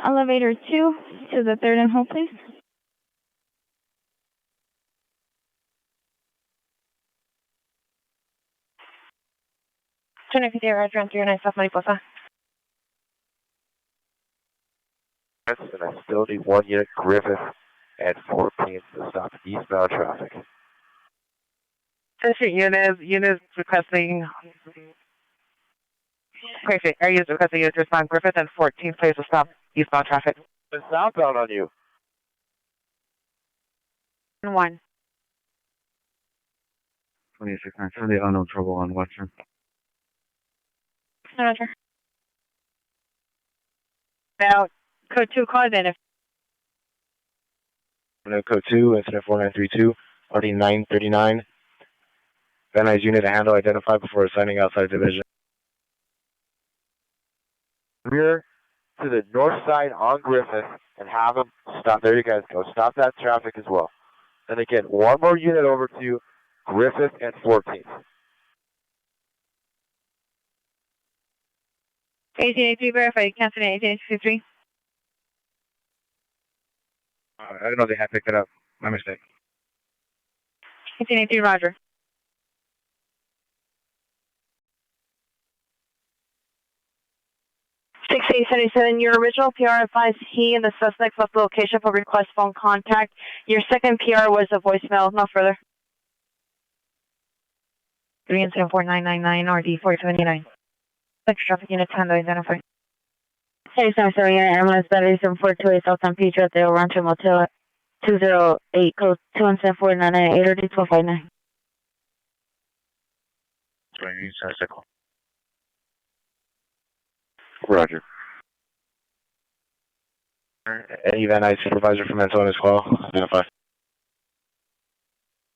Elevator 2 to the third and hold, please. Roger, on 309 South Mariposa. And I still need 1 unit Griffith and 14th to stop eastbound traffic. Sufficient units requesting. Perfect. Areas requesting units to respond. Griffith and 14th, please to stop eastbound traffic. The southbound on you. 1. 26-970, unknown trouble on Western. Roger. Now, code 2, call identify. Code 2, incident 4932, RD 939. Van Nuys unit to handle, identify before assigning outside division. Rear to the north side on Griffith and have them stop. There you guys go. Stop that traffic as well. And again, 1 more unit over to Griffith and 14th. 1883, verify. Cancel 1863. I don't know they had picked it up. My mistake. 1883, Roger. Your original PR advised he and the suspect left the location for request phone contact. Your second PR was a voicemail. No further. 3 incident 4999 RD 429. Extra traffic unit 10 to identify. Hey, sorry, ambulance battery 7428 South San Pedro. They will run to Motel 208, code 2 incident 499 8 RD 1259. Roger. Any Van Nuys supervisor from Antoine as well, identify.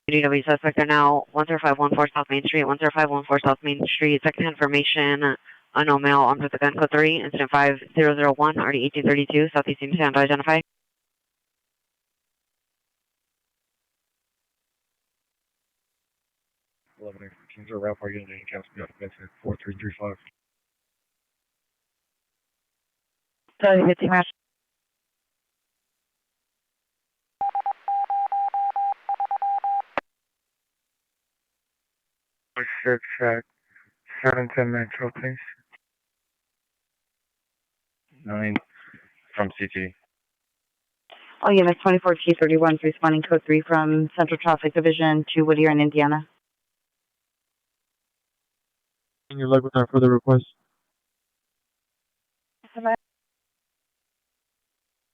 DW suspect are now 10514 South Main Street, 10514 South Main Street. Second information, unknown male armed with a gun, code 3, incident 5001, RD 1832, Southeast Union Town to identify. Route for unit and cancel the incident 4335. Sorry, 15 match. Search at 710 Metro, please. 9 from CT. All units 24T31 responding code 3 from Central Traffic Division to Whittier in Indiana. And your luck with our further requests.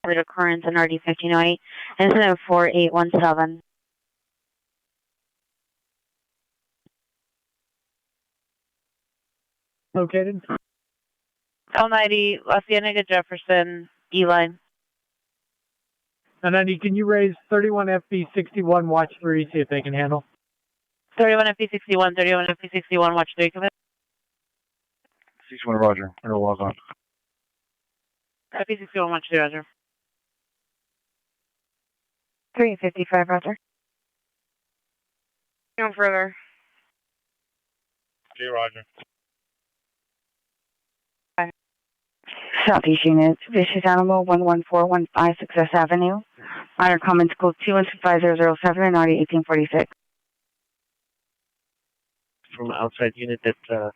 Occurrence in RD 1508, incident 4817. Located? L90, La Cienega Jefferson, E-line. L90, can you raise 31 FB61, watch 3, see if they can handle? 31 FP61, 31 FP61, watch 3, come in. 61 Roger, I'm gonna log on. FP61, watch 3, Roger. 355, Roger. No further. 3 Roger. Southeast Unit, Vicious Animal 11415 Success Avenue. Minor comments code 25007 and RD 1846. From outside unit that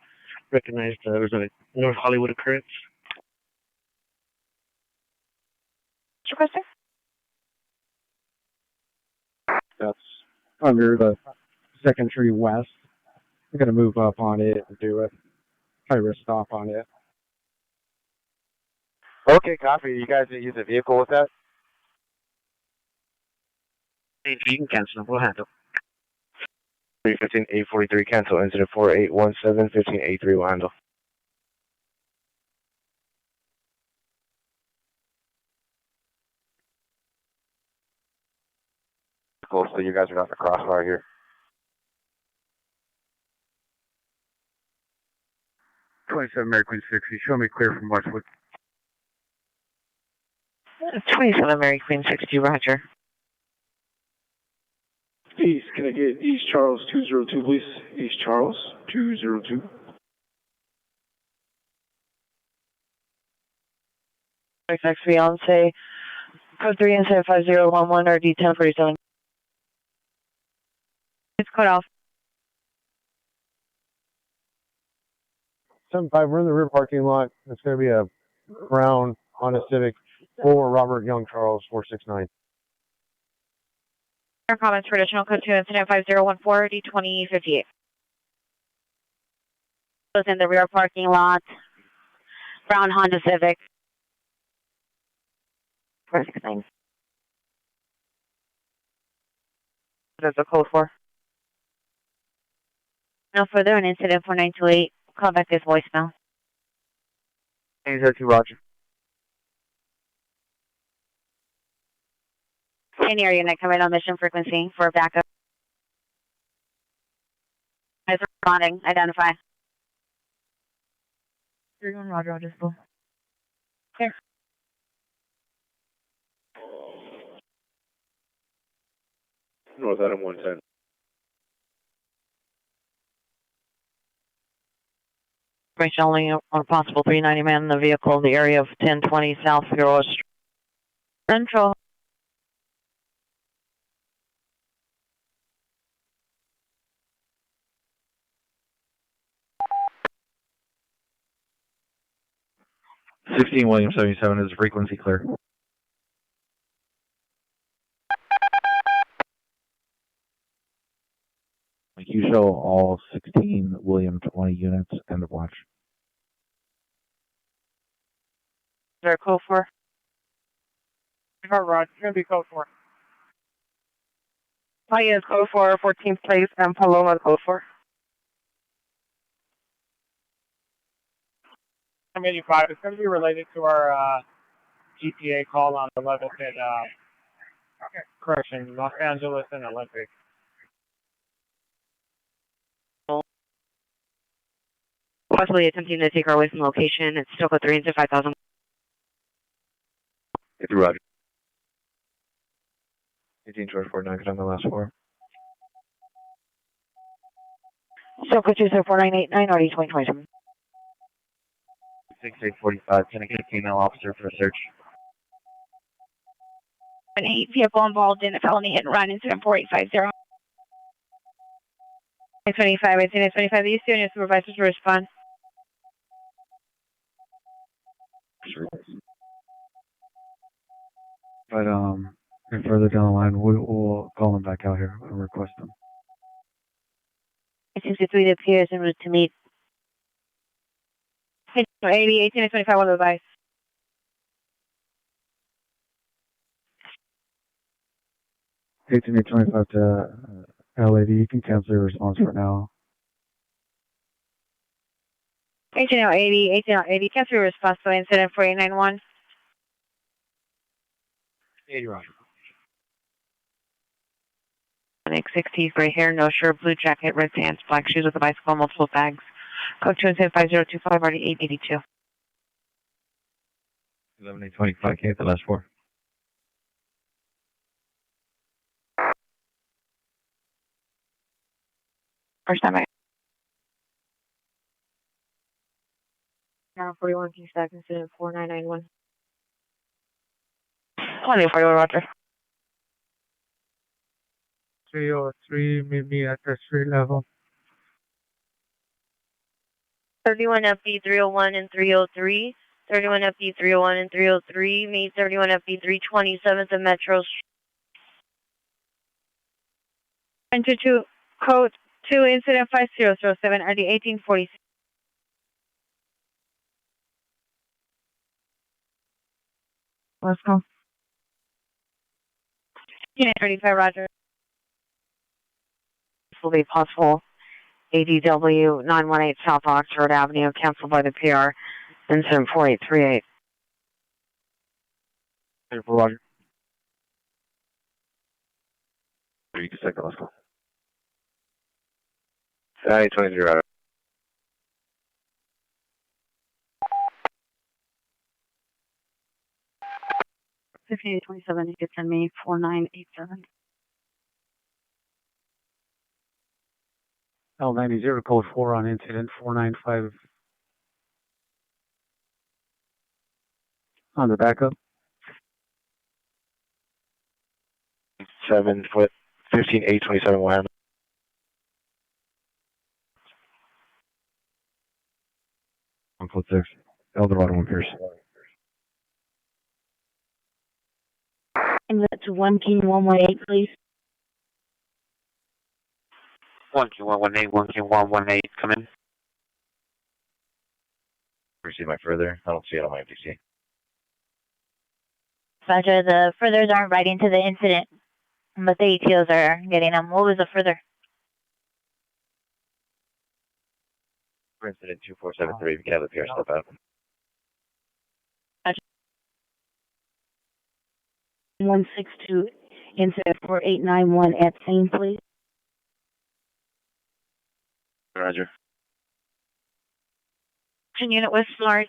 recognized there was a North Hollywood occurrence. What's your question? That's under the Second Tree West. I'm going to move up on it and do a high-risk stop on it. Okay, copy. You guys use a vehicle with that? You can cancel. We'll handle. 315-843 cancel. Incident 4817, 15-83 will handle. Cool, so you guys are not in the crossfire here. 27 Mary Queen 60, show me clear from Westwood. 27 Mary Queen 60, roger. East, can I get East Charles 202, please? East Charles 202. Next fiance, code 3 incident 5011 RD 1047. It's cut off. 7-5, we're in the rear parking lot. It's going to be a brown Honda Civic for Robert Young Charles 469. Air comments for additional code 2 incident 5014 D2058. Was in the rear parking lot. Brown Honda Civic. 469. That's a code for. No further, an incident 4928. Call back this voicemail. 802, roger. Any area unit coming on mission frequency for backup. As responding, identify. 31 roger, Roger, school. Here. North Adam 110. Information only on a possible 390 man in the vehicle in the area of 1020 South Figueroa Street. Central. William 77 is frequency clear. You show all 16 William 20 units, end of watch. Is there a code for? Roger, it's going to be code 4. Paya is code 4, 14th place, and Paloma code 4. 85. It's going to be related to our GPA call on the level at correction, Los Angeles and Olympic. Possibly attempting to take her away from location. It's still code 3 into 5000. It's roger. 18 George 49, could I have the last four? Still code 204-989, RD 2027. 6845, can I get a female officer for a search? An 8 vehicle involved in a felony hit and run, incident 4850. 25, incident 25, these two and your supervisors will respond. Sure. But and further down the line, we'll call them back out here and request them. 63 that appears en route to meet. 80, 18 and 25 will advise. $18 and $25 to LAD. You can cancel your response for now. 18 out 80, 18 out 80. Cancel your response to incident 4891. 80 roger. X60, gray hair, no shirt, blue jacket, red pants, black shoes with a bicycle, multiple bags. Code 25025, RD 882. 11-825, the last four. First time I. 41 King Stack, incident 4991. 2041, roger. 303, meet me at the street level. 31 FD 301 and 303. 31 FD 301 and 303. Meet 31 FD 327th of Metro Street. 22, code 2, incident 5007, RD 1846. Let's go. Unit 35, roger. This will be possible. ADW 918 South Oxford Avenue, canceled by the PR. Incident 4838. Roger. You can take the last call. 23 roger. 5827, you could send me 4987. L90 code 4 on incident 495 on the backup. 7 foot 15827 wide. On code 6. Eldorado 1 Pierce. And that's 1Q118, please. 1Q118, 1Q118, come in. Receive my further. I don't see it on my FTC. Roger, the furthers aren't right into the incident, but the ATOs are getting them. What was the further? For incident 2473, we can have the PR step out. 162, incident 4891 at scene, please. Roger. Unit was smart.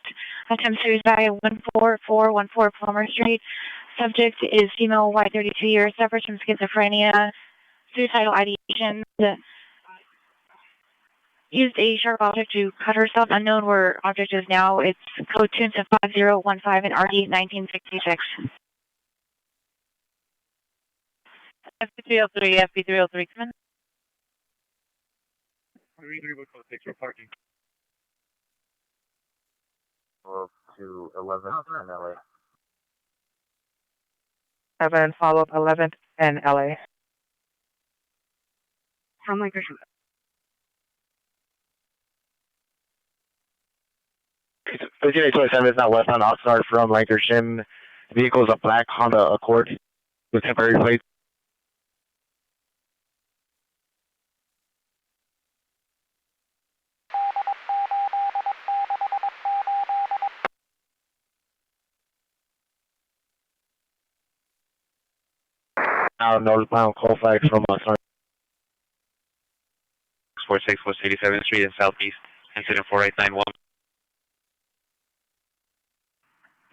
Attempt suicide 14414 Palmer Street. Subject is female, white, 32 years, suffers from schizophrenia, suicidal ideation. Used a sharp object to cut herself. Unknown where object is now. It's code 2 to 5015 and RD 1966. FP303, FP303, come in. 336 for parking. to 11th and LA. 7, follow up 11th and LA. How am I Christian? 5827 is not westbound Oxnard from Lancashire. Vehicle is a black Honda Accord with temporary plates. Now northbound Colfax from Oxnard. 46 West 87th Street in Southeast. Incident 4891.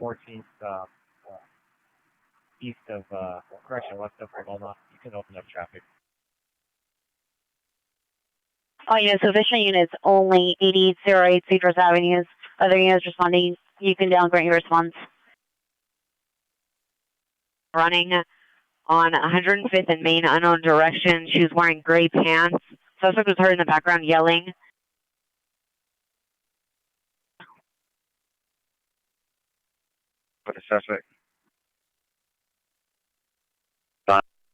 14th, east of, west of Pomona. You can open up traffic. All units, official units, only 8008 Cedros Avenues. Other units responding, you can downgrade your response. Running on 105th and Main, unknown direction. She was wearing gray pants. Suspect was heard in the background yelling. For the suspect.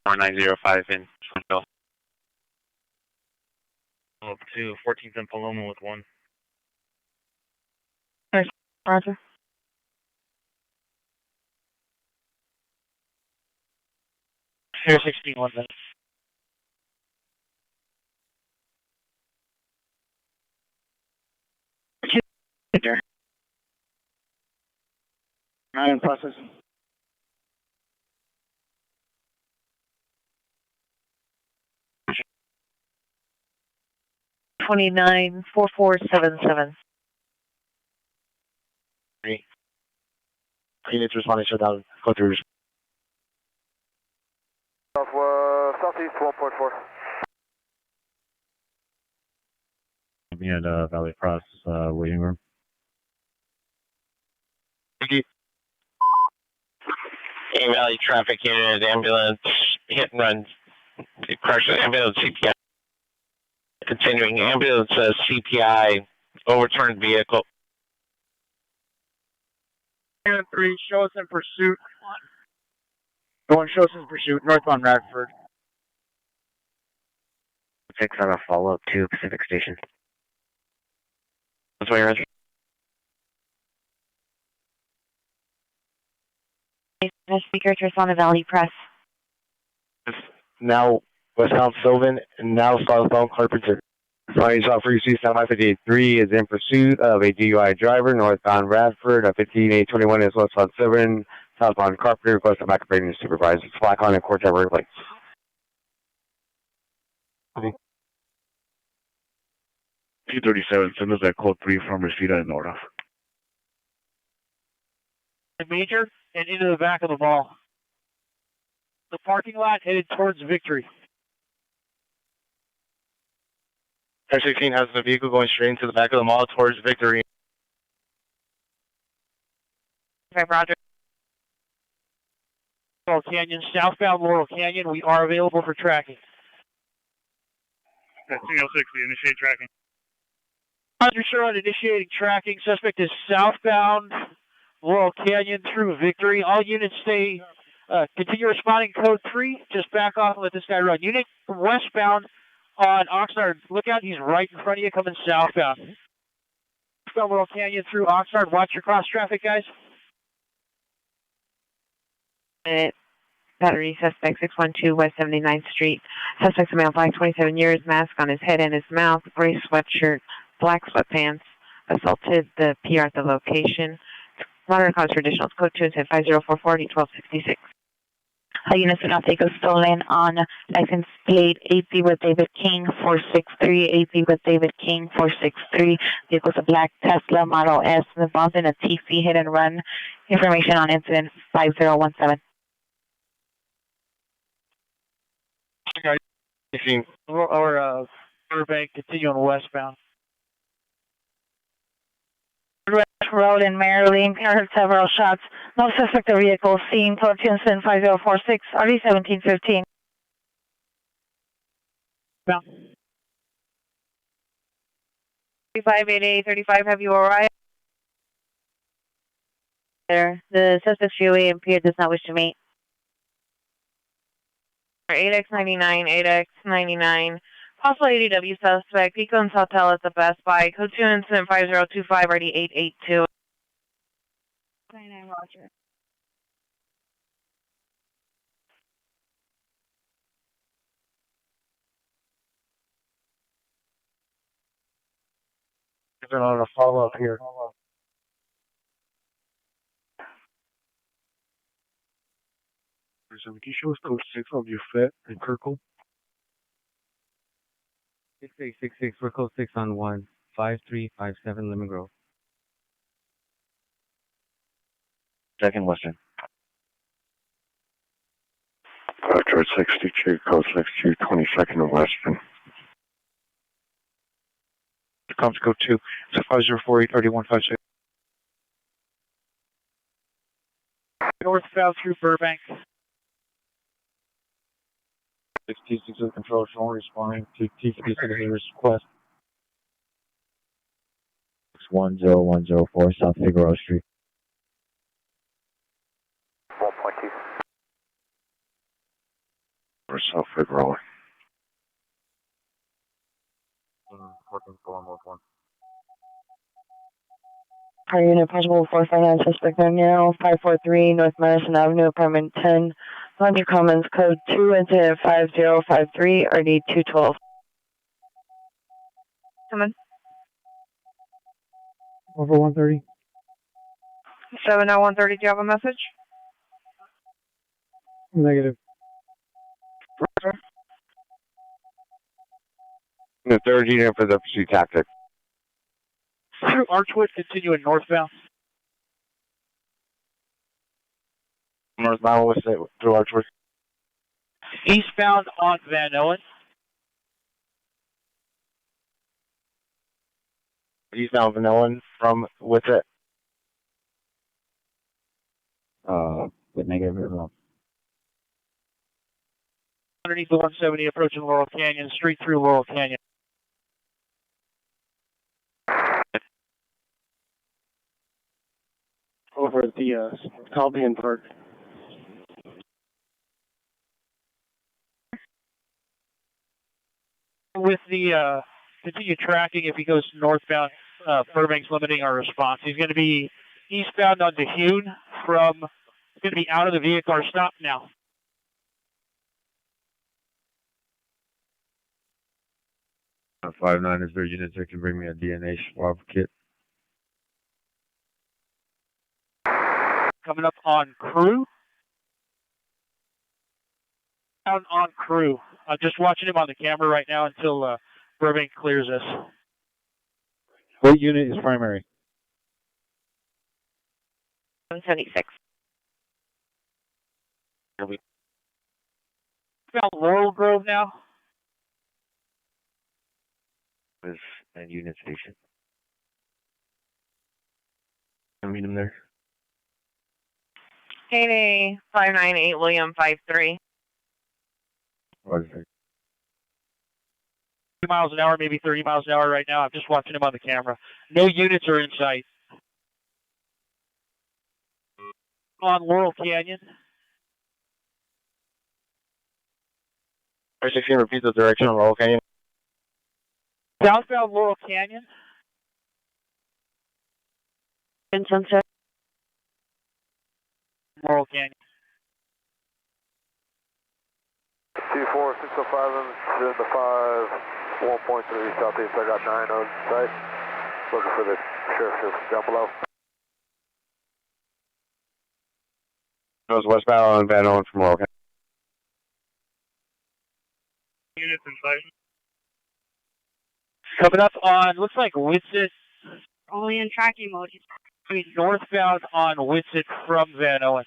4905 in Sunville. Up to 14th and Paloma with 1. Roger. Here 16 1 minute. Not in process. $29 4477. Units responding shutdown. Go through. Southeast 1.4. Me at Valley Cross waiting room. Valley traffic unit, ambulance, hit and run, crash ambulance CPI. Continuing, ambulance CPI, overturned vehicle. 3, show us in pursuit. The one shows us in pursuit, northbound Radford. 6 on a follow-up to Pacific Station. That's why you're answering. Speaker to respond to Valley Press. Now westbound Sylvan and now southbound Carpenter. Findings off Frequency 7558-3 is in pursuit of a DUI driver, northbound Radford, 15821 is westbound Sylvan, southbound Carpenter, request a backup rating supervisor. Slack on and court temporary plates. 237, send us that code 3 from Rashida and Nora. Major and into the back of the ball. the parking lot headed towards Victory. 1016 has the vehicle going straight into the back of the mall towards Victory. Roger. Laurel Canyon, southbound Laurel Canyon. We are available for tracking. 306, initiate tracking. Roger, sir, on initiating tracking. Suspect is southbound Laurel Canyon through Victory. All units stay, continue responding code 3. Just back off and let this guy run. Unit from westbound on Oxnard. Look out, he's right in front of you coming southbound. Southbound Laurel Canyon through Oxnard. Watch your cross traffic, guys. Battery suspect 612 West 79th Street. Suspect's a male, black, 27 years, mask on his head and his mouth, gray sweatshirt, black sweatpants. Assaulted the PR at the location. Monitor cause for additional code 2 and 5044 1266. All units do not take a stolen on license plate 80 with David King 463, 80 with David King 463. Vehicle's a black Tesla Model S involved in a TC hit and run. Information on incident 5017. Or Burbank, continuing westbound. Road in Maryland, heard several shots. No suspect of vehicle seen. Code 2 incident 5046, RD 1715. 358835, have you arrived? There. The suspect's GOA impaired does not wish to meet. 8X99, 8X99. Possible ADW suspect, Econs Hotel at the Best Buy. Code 2 incident 5025, RD 882. 99 Roger. They're on a follow up here. Can you show us code 6 of your FET in Kirkle? 6866, we're code 6 on 15357 Lemon Grove. Second Western. George 62, code 62, 22nd and Western. Comes code 2, it's 5048 3156. Northbound through Burbank. 626 control, shown responding to T56 request. 10104 South Figueroa Street. 1.2. Or South Figueroa. Working for 111. Our unit possible 459 suspect there now, 543 North Madison Avenue, apartment 10. Laundry Commons, code 2, incident 5053, RD 212. Come on. Over 130. 70130, do you have a message? Negative. The third unit for the pursuit tactic. Through Archwood, continuing northbound. Northbound, what's it through Archwood? Eastbound on Van Owen. Eastbound Van Owen from, what's it? With negative as Underneath the 170, approaching Laurel Canyon, straight through Laurel Canyon. Over at the Calvian Park. With the continued tracking, if he goes northbound, Burbank's limiting our response. He's going to be eastbound on DeHune from, going to be out of the vehicle or stop now. 59 is there units that can bring me a DNA swab kit. Coming up on Crew. Down on Crew. I'm just watching him on the camera right now until Burbank clears us. What unit is primary? 176. Southbound Laurel Grove now. Is at Union Station. I meet him there. 8A 598 William 53. Roger. 30 miles an hour, maybe 30 miles an hour right now. I'm just watching him on the camera. No units are in sight. On Laurel Canyon. 16, repeat the direction on Laurel Canyon. Southbound Laurel Canyon. In Sunset. Laurel Canyon. 24605 to 5, 1.3 southeast. I got 9 on site. Looking for the sheriff down below. Goes westbound on Van Owen from Laurel Canyon. Units in sight. Coming up on, looks like Winsett. Only in tracking mode. Northbound on Winsett from Van Owen.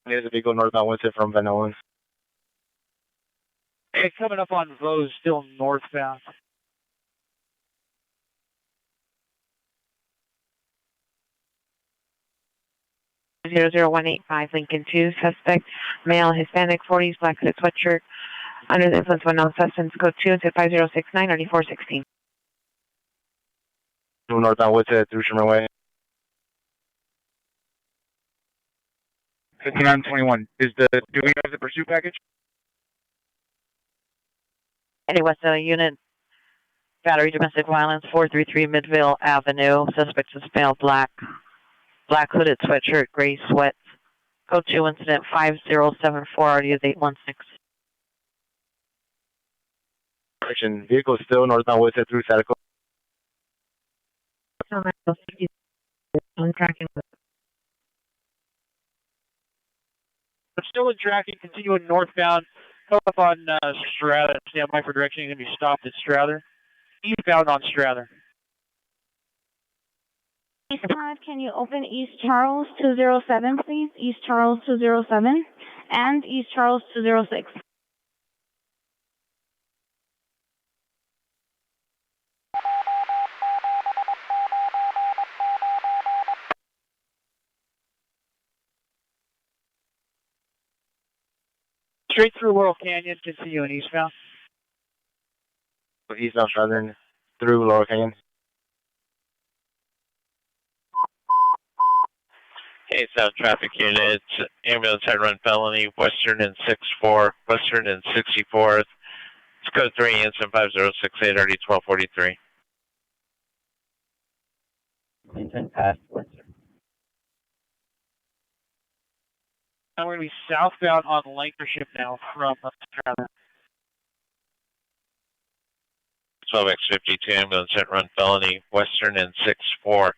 There's a vehicle northbound Winsett from Van Owen. Hey, coming up on Vose, still northbound. Zero 0185 Lincoln 2, suspect, male, Hispanic, 40s, black hooded sweatshirt, under the influence of unknown substance, code 2 into 5069 9416. Northbound Winsett through Sherman Way. 5921. Do we have the pursuit package? Any West unit, battery domestic violence, 433 Midvale Avenue. Suspect is male, black hooded sweatshirt, gray sweats. Code 2 incident 5074, already is 816. Correction, vehicle still northbound Winsett through Satico. I'm tracking. But still in tracking, continuing northbound. Come up on Strather. Stand by for direction. You're going to be stopped at Strather. Eastbound on Strather. East 5, can you open East Charles 207, please? East Charles 207 and East Charles 206. Straight through Laurel Canyon, continuing eastbound. Eastbound Southern through Laurel Canyon. Hey, South Traffic Unit, ambulance head run felony, Western and 64, Western and 64th. It's code 3, incident 5068, already 1243. Intent past Western. Now we're going to be southbound on Lancashire now from Strather. 12X52, ambulance hit run felony, Western and 64.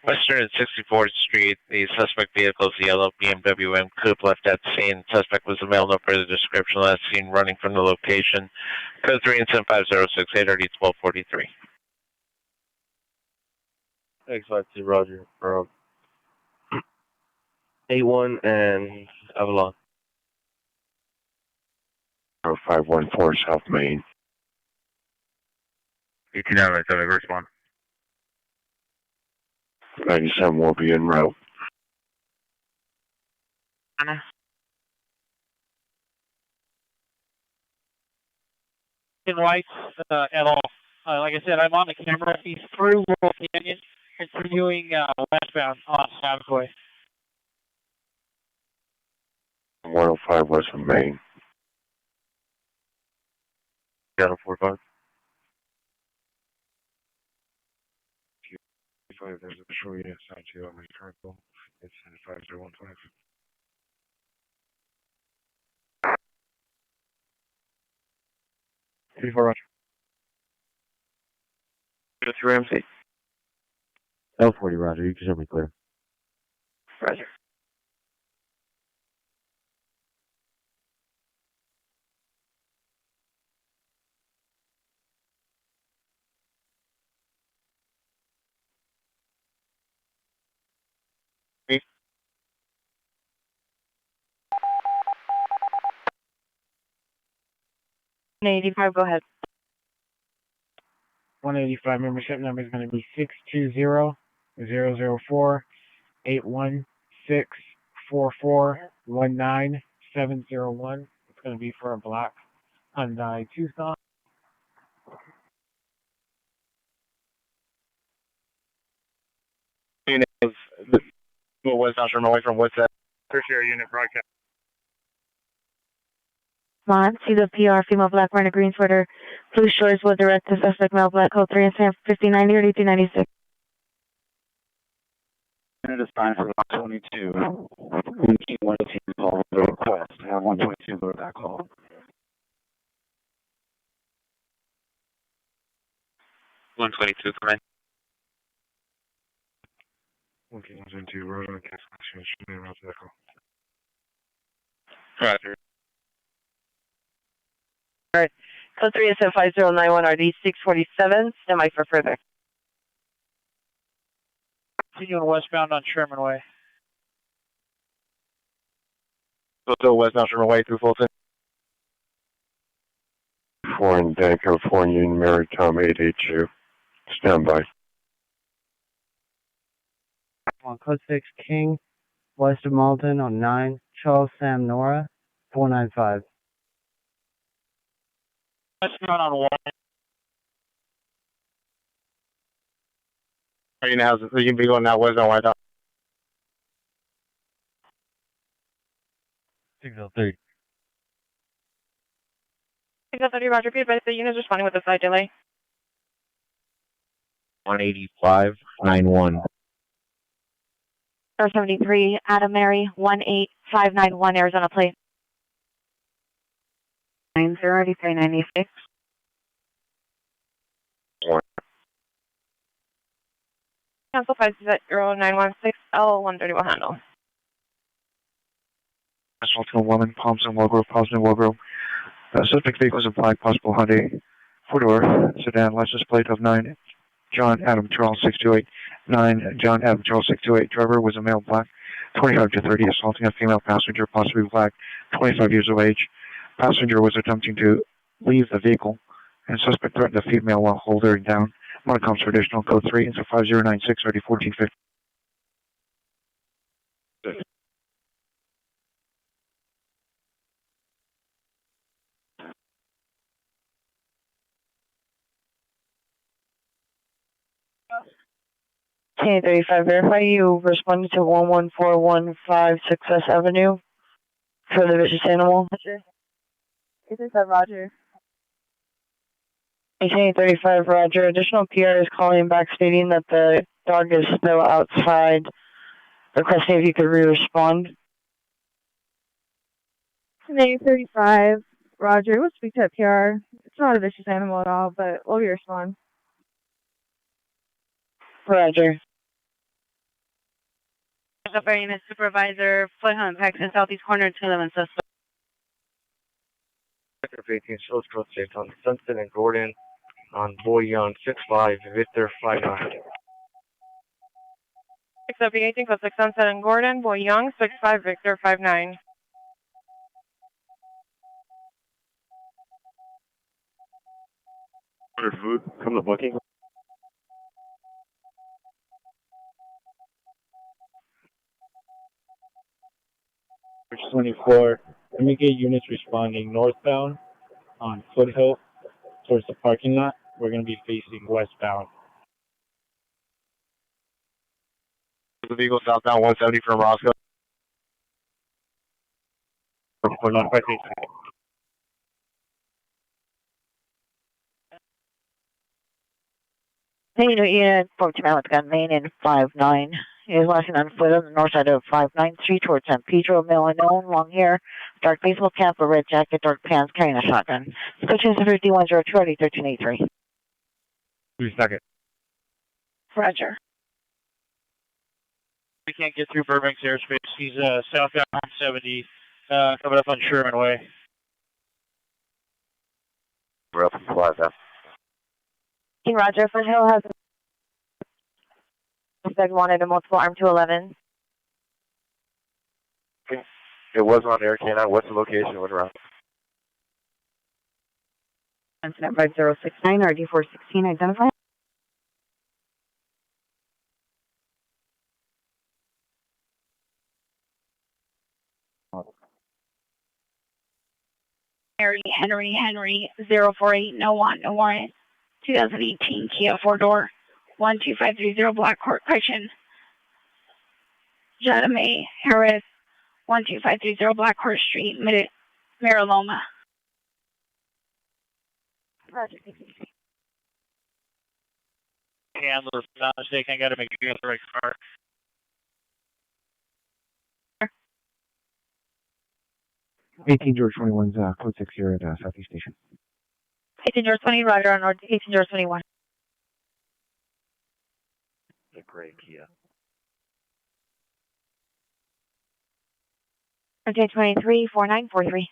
Western and 64th Street, the suspect vehicle is a yellow BMW M Coupe left at the scene. Suspect was a male, no further description, last seen running from the location. Code 3, incident 5068, already 1243. X52, Roger. 81 and Avalon. 0514 South Main. 18 out of 7, respond. 97 will be en route. In lights at all. Like I said, I'm on the camera. He's through Laurel Canyon, continuing westbound on Savoy. 105 West of Main. Seattle 45. There's a patrol unit assigned to you on my current goal. It's 50125. Roger. Go through MC. L40, Roger. You can show me clear. Roger. 185, go ahead. 185 membership number is going to be 620-004-816-44-19701. It's going to be for a black Hyundai Tucson. Unit of the West Sherman away from what's that? Tertiary unit broadcast. Come on, see the PR, female black wearing a green sweater, blue shorts, will direct to suspect male black, code 3 and 5090 or 1896. Unit is fine for 122. 118 call the request. Have 122 go to that call. $122, correct. 122, road on cancellation. Should be around that call. Roger. Alright, code 3 is 5091 RD 647, stand by for further. Continuing westbound on Sherman Way. So westbound Sherman Way through Fulton. 4 in Danco, 4 in Union Mary, Tom 882. Stand by. On code 6 King, west of Malton on 9, Charles Sam Nora, 495. Westbound on 1. Are you going to be going that westbound White House? 603. 630, Roger. Be advised the unit is responding with a slight delay. 185-91. 73, Adam Mary, 18591, Arizona plate. 908396. Cancel 50916 L131 handle. Assaulting a woman, Palms and Wilgrove, Wilgrove. Suspect vehicle is a black, possible Hyundai 4-door sedan, license plate of 9 John Adam Charles 628. 9 John Adam Charles 628. Driver was a male, black, 25 to 30, assaulting a female passenger, possibly black, 25 years of age. Passenger was attempting to leave the vehicle, and suspect threatened the female while holding her down. Monocoms for additional code 3 into 5096 RD 1450. K35, verify you responded to 11415 Success Avenue for the vicious animal. K35, Roger. K35, Roger. Additional PR is calling back stating that the dog is still outside, requesting if you could re-respond. K35, Roger. We'll speak to PR. It's not a vicious animal at all, but we'll respond. Roger. Unit Supervisor, Foothunt, Paxton, Southeast Corner, 211 suspect. Sector 18, shows code 6 on Sunset and Gordon on Boy Young 65, Victor 59. 618, code 6 Sunset and Gordon, Boy Young, 65, Victor 59. Order food, come to booking. Bridge 24, let me get units responding northbound on Foothill towards the parking lot. We're going to be facing westbound. The vehicle southbound 170 from Roscoe. We're not quite facing. Unit 14 man with gun main in 59. He is watching on foot on the north side of 59th Street towards San Pedro, male unknown, long hair, dark baseball cap, a red jacket, dark pants, carrying a shotgun. Coach 5102 RD 1383. 3 seconds. Roger. We can't get through Burbank's airspace. He's southbound 170, coming up on Sherman Way. We're up in Plaza. King Roger, Foothill has suspect wanted a multiple arm 211. It was on Air Canine. What's the location? What around? Incident 5069, RD416, identify. Henry 04801, no warrant. 2018 Kia 4-door, 12530 Black Court Correction. Jada May Harris, 12530 Black Horse Street, Mariloma. Handler, if I'm not mistaken, I gotta make sure you got the right car. 18 George 21's code 6 here at Southeast Station. 18 George 20, Roger, on 18 George 21. The gray Kia. RJ 23, 4943.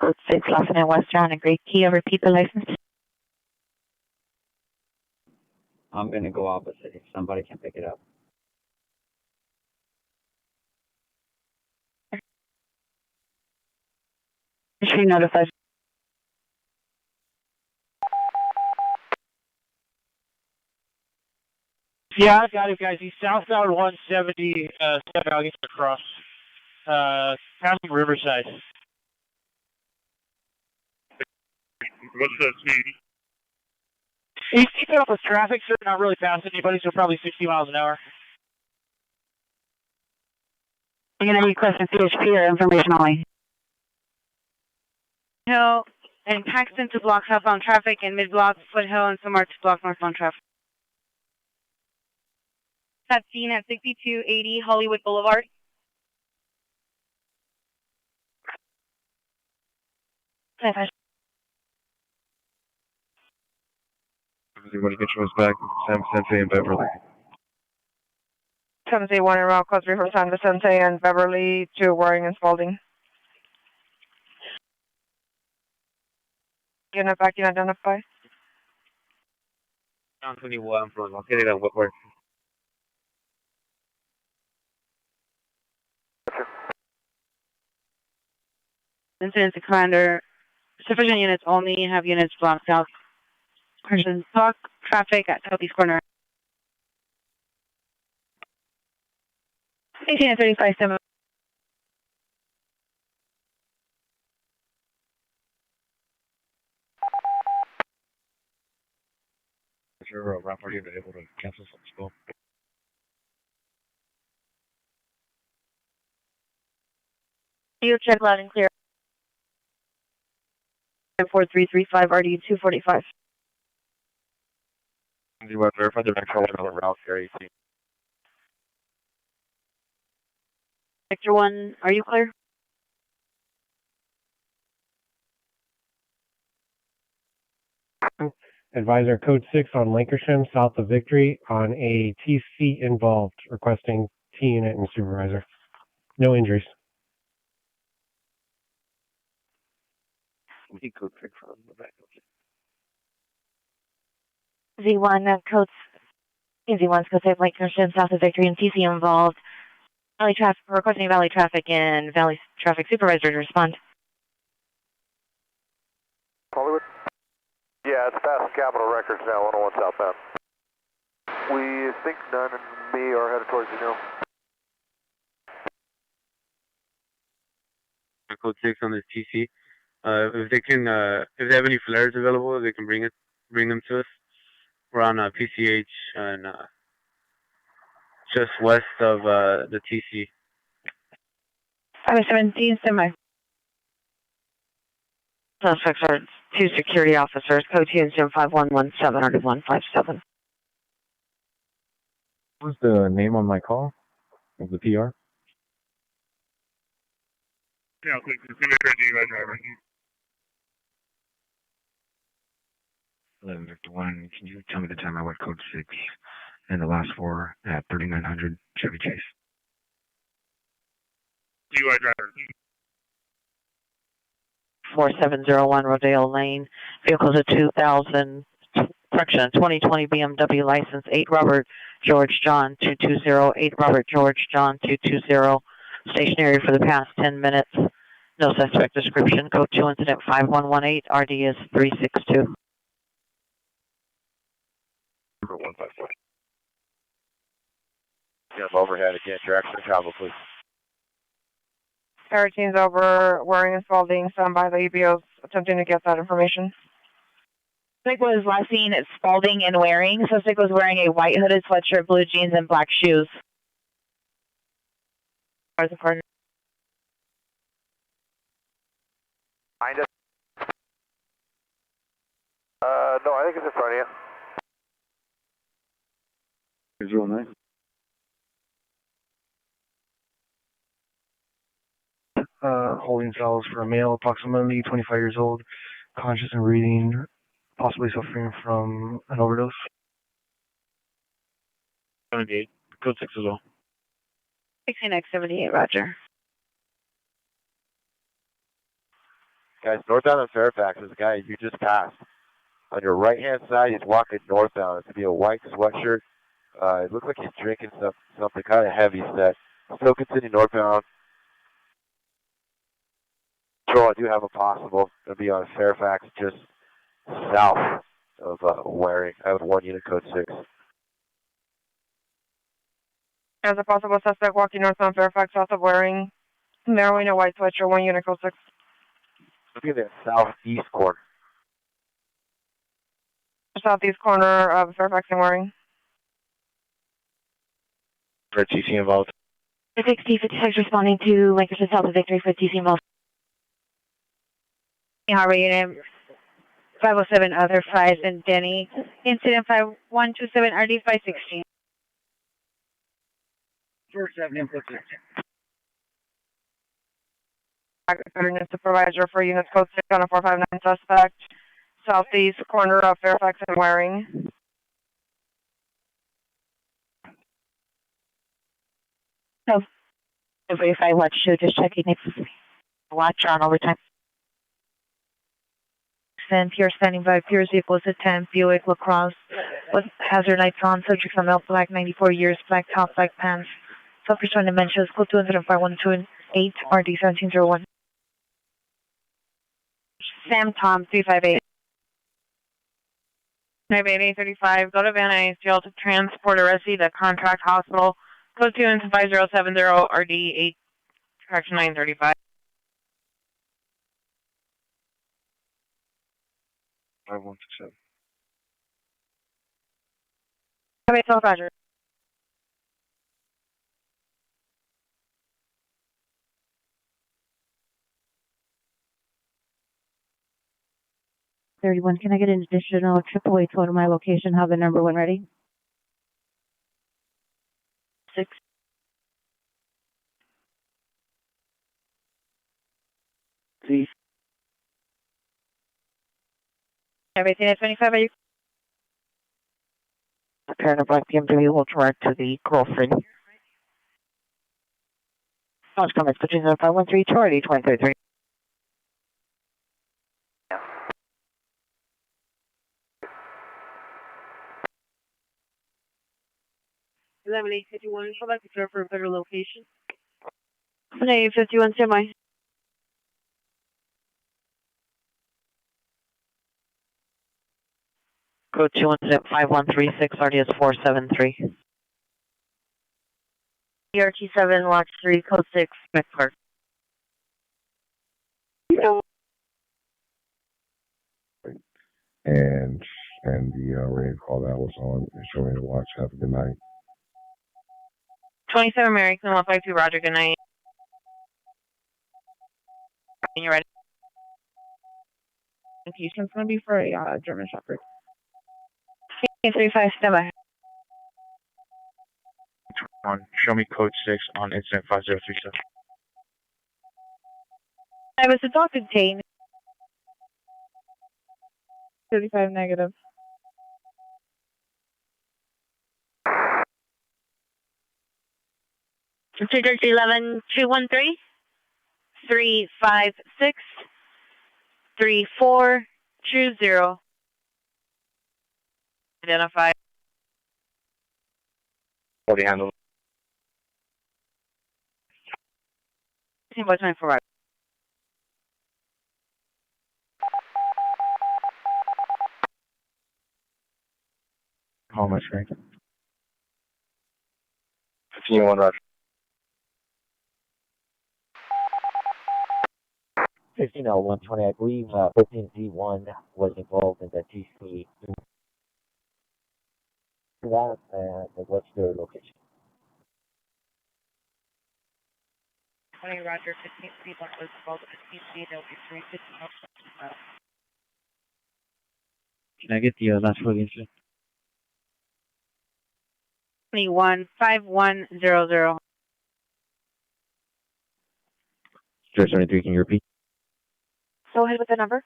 Code 6, Lafayette Western on a gray Kia, repeat the license. I'm gonna go opposite if somebody can pick it up. She notified. Yeah, I've got it, guys. He's southbound 170, step out, gets across, passing Riverside. What's the speed? He's keeping up with traffic, sir, not really passing anybody, so probably 60 miles an hour. You're going to request a CHP or information only? Hill and Paxton to block southbound traffic and mid-block Foothill and Samar to block northbound traffic. That's seen at 6280 Hollywood Boulevard. Everybody get yours back. San Vicente and Beverly. San Vicente 1 and route code 3 for San Vicente and Beverly 2 Waring and Spalding. Unit back, you identify. John 21 from located at Whitworth. Incident to Commander. Sufficient units only. Have units block south. Christian block traffic at southeast corner. 18 and 35-7. Is your route party able to cancel some scope? You check loud and clear. 4335 RD 245. Do you want to verify the next route area? Sector 1, are you clear? Advisor code 6 on Lancashire, south of Victory, on a TC involved, requesting T unit and supervisor. No injuries. He could pick from the back. Z1 codes. Z1's code 6 Lancashire, south of Victory, and TC involved. Valley traffic, requesting Valley traffic and Valley traffic supervisor to respond. Hollywood? Yeah, it's past Capitol Records now, 101 southbound. We think none and me are headed towards you now. Code 6 on this TC. If they can, if they have any flares available, they can bring them to us. We're on PCH and just west of the TC. 517 semi. Suspects are 2 security officers, code 2 and 5117 or 157. What was the name on my call of the PR? Yeah, please. It's going to be a driver. 11 Victor 1, can you tell me the time I went code 6 and the last 4 at 3900 Chevy Chase? DUI driver. 4701 Rodeo Lane. Vehicle's a 2020 BMW license, 8 Robert George John 220, 8 Robert George John 220. Stationary for the past 10 minutes. No suspect description. Code 2 incident 5118. RD is 362. Number 154. Yeah, overhead again. Direction of travel, please. Air teams over wearing and Spalding. Stand by the EBOs attempting to get that information. Suspect was last seen at Spalding and Waring. Suspect was wearing a white hooded sweatshirt, blue jeans, and black shoes. Behind us. No, I think it's in front of you. Visual 9. Holding cells for a male, approximately 25 years old, conscious and breathing, possibly suffering from an overdose. 78. Code 6 as well. 16X78, roger. Guys, northbound on Fairfax is the guy you just passed. On your right-hand side, he's walking northbound. It's going to be a white sweatshirt. It looks like he's drinking something kind of heavy set. Still continue northbound. Control, I do have a possible. Going to be on Fairfax, just south of Waring. I have 1 unit code 6. As a possible suspect walking northbound Fairfax, south of Waring, narrowing a white sweatshirt, 1 unit code 6. Look at the southeast corner. Southeast corner of Fairfax and Waring. For TC involved. 56 responding to Lancaster South of Victory for TC Most. Harbor Unit 507 other 5 and Denny. Incident 5127 RD 516. First Avenue, Unit supervisor for unit code 6 on a 459 suspect. Southeast corner of Fairfax and Waring. No. Verify watch 2, just checking if watch on overtime. Pierce standing by. Pierce equals to 10. Buick LaCrosse with hazard lights on. Subject from L black, 94 years, black top, black pants. Self-restrained dementia, code 205-128, RD 1701. Sam Tom 358. 98835, go to Van Nuys Jail to transport arrestee to Contract Hospital. Code 2 into 5070, RD 8, correction 935. 5167. Okay, Roger. Can I get an additional AAA total to my location? Have the number when ready? 6. Please. Everything at 25, are you? Parent of black BMW will direct to the girlfriend. Launch comments between 0513 to RD 2033. Eleven 851, go back to clear for a better location. 851 semi. Code 2 incident 5136, RD is 473. ERT7, watch 3, code 6, McPark. And the radio call that was on and show me to watch. Have a good night. 27 American 152, roger, good night. And you're ready? Location's going to be for a German Shepherd. 35, stand by. Show me code 6 on incident 5037. I was a dog detained. 35 negative. Subject 11213 356 3420. Identify. Body handle. What's my for call my screen. 15-1, Roger. 15L120, I believe 14Z1 was involved in the TC. That, what's their location? 20 Roger, 15C1 was involved in the TC, there'll be 350. Can I get the last four incident? 215100. 073, can you repeat? Go ahead with the number.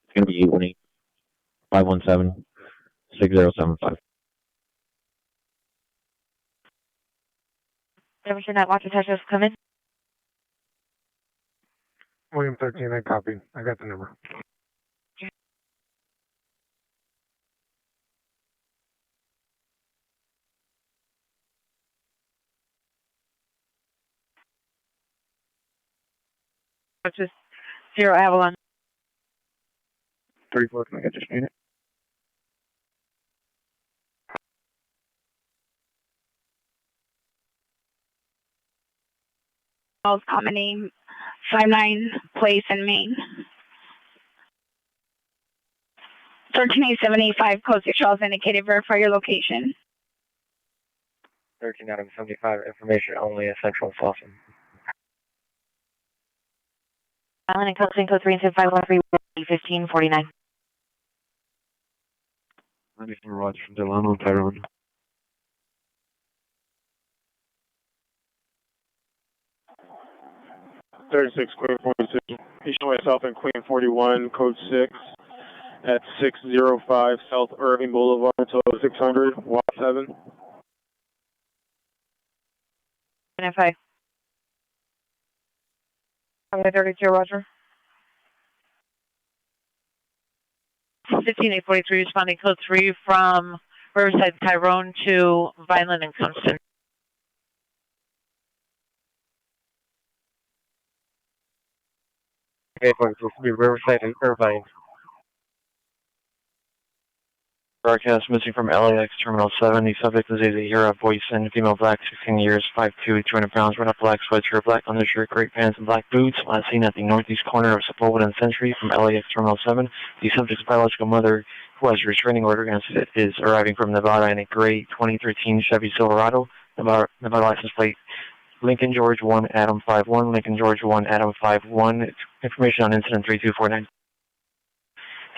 It's going to be 818-517-6075. Jefferson at Watch Detectives, come in. William 13, I copied. I got the number. Which is 0 Avalon. 34, can I get this unit? Common name, 59 Place in Maine. 13875, code 6 Charles indicated, verify your location. 13 out of 75, information only, essential Slauson. Island and code 37513 1549. 94 Roger from Delano, Tyrone. Queen 46. East West South and Queen 41, code 6 at 605 South Irving Boulevard until 600, Watt 7. NFI. 32, Roger. 15843, responding code 3 from Riverside, Tyrone to Vineland and Compton. Okay, going to be Riverside and Irvine. Broadcast missing from LAX Terminal 7. The subject is a Zahira Boyson, female, black, 16 years, 5'2", 200 pounds, red up black sweatshirt, black undershirt, gray pants, and black boots. Last seen at the northeast corner of Sepulveda and Century from LAX Terminal 7. The subject's biological mother, who has a restraining order against it, is arriving from Nevada in a gray 2013 Chevy Silverado. Nevada license plate Lincoln George 1 Adam 51, Lincoln George 1 Adam 51. Information on incident 3249.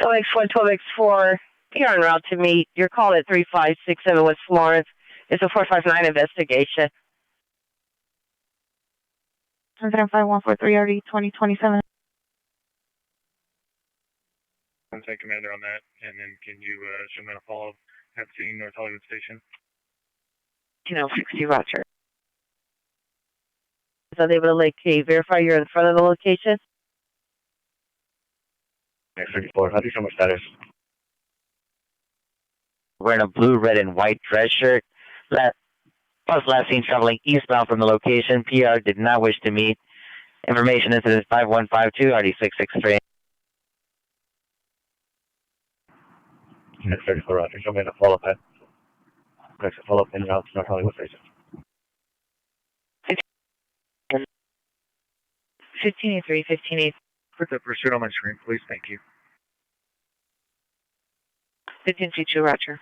LX1 12X4, you're en route to meet. You're called at 3567 West Florence. It's a 459 investigation. 15143 RD 2027. I'm saying commander on that, and then can you show me a follow-up at scene North Hollywood Station? 60 Roger. So they able to locate, verify you're in front of the location? 34, how do you show my status? Wearing a blue, red, and white dress shirt. Last seen traveling eastbound from the location. PR did not wish to meet. Information incident 5152, RD663. Unit 34, Roger. Show me the follow-up at. Next follow-up in route to North Hollywood Station. 1583, 1583. Put the pursuit on my screen, please. Thank you. 1522, Roger.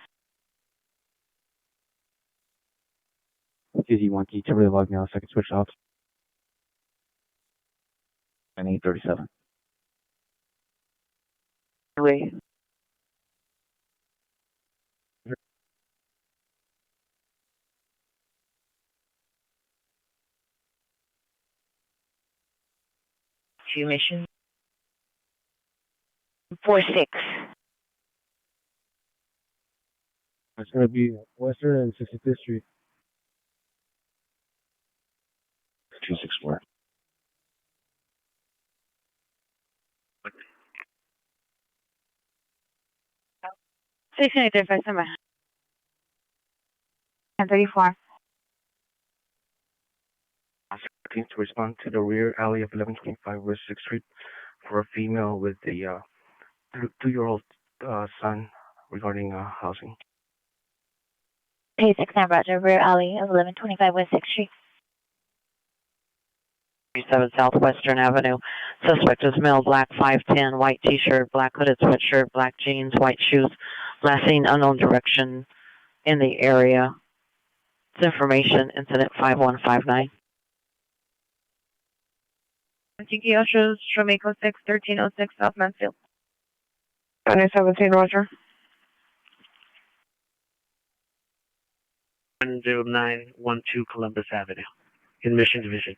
QZ1 key, temporarily log now, second switch off. And 837. Wait. Mission 46. It's going to be Western and 65th Street. 264. Station 835, 1034. To respond to the rear alley of 1125 West 6th Street for a female with a 2-year-old son regarding housing. Hey, 69 Roger, rear alley of 1125 West 6th Street. 37 Southwestern Avenue. Suspect is male, black 5'10", white t-shirt, black hooded sweatshirt, black jeans, white shoes. Last seen unknown direction in the area. It's information, incident 5159. Tiki Oshos, Shomeko 6, 1306 South Mansfield. 2017, Roger. 10912 Columbus Avenue, in Mission Division.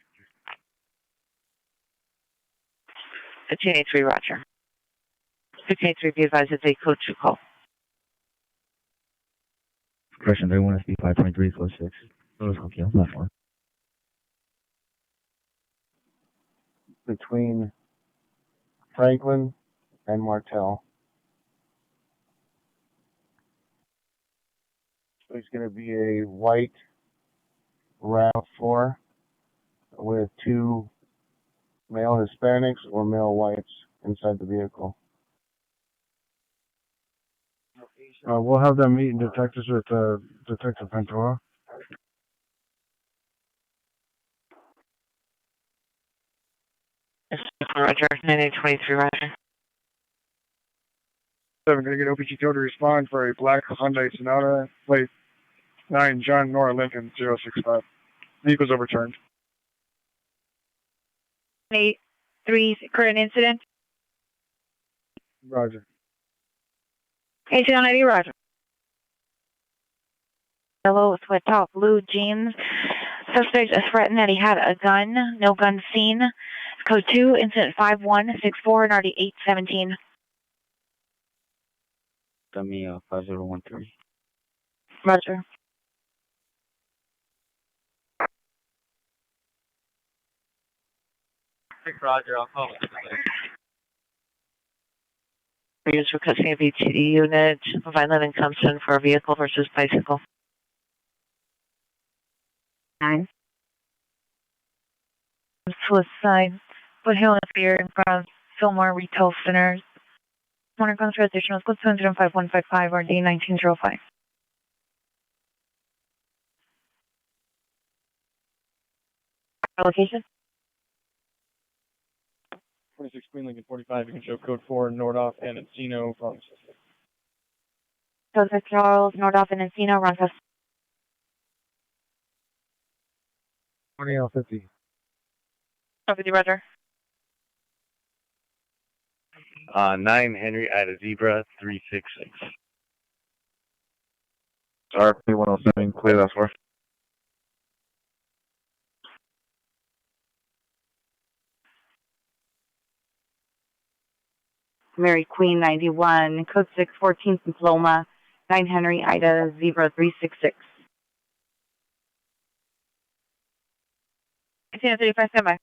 1583, Roger. 1583, be advised it's a code 2 call. Correction, 31 SB 523, close 6. Close, okay, left one. Between Franklin and Martell. So it's going to be a white RAV4 with 2 male Hispanics or male whites inside the vehicle. We'll have them meet detectives with Detective Ventura. Roger, 9823, Roger. 7, going to get OPG Tow to respond for a black Hyundai Sonata, plate 9 John Nora Lincoln 065. Vehicle's overturned. 83, current incident. Roger. 1890, Roger. Yellow sweat top, blue jeans. Suspect is threatened that he had a gun. No gun seen. Code 2, incident 5164 and RD 817. Dummy 5013. Roger. Roger, I'll call. Used for custody of BTD unit. Violent consumption for vehicle versus bicycle. 9. Suicide. Foothill and Fear in front of Fillmore Retail Center. Corner concentration was code 205-155 RD 1905. Location? 26 Queen Lincoln 45, you can show code 4, Nordoff and Encino from Code 6 Charles, Nordoff and Encino, Roncas. 20L50. 50, Roger. 9 Henry Ida Zebra 366. RP 107, clear that for. Mary Queen 91, code 6, 14th Diploma, 9 Henry Ida Zebra 366. 1835, stand by.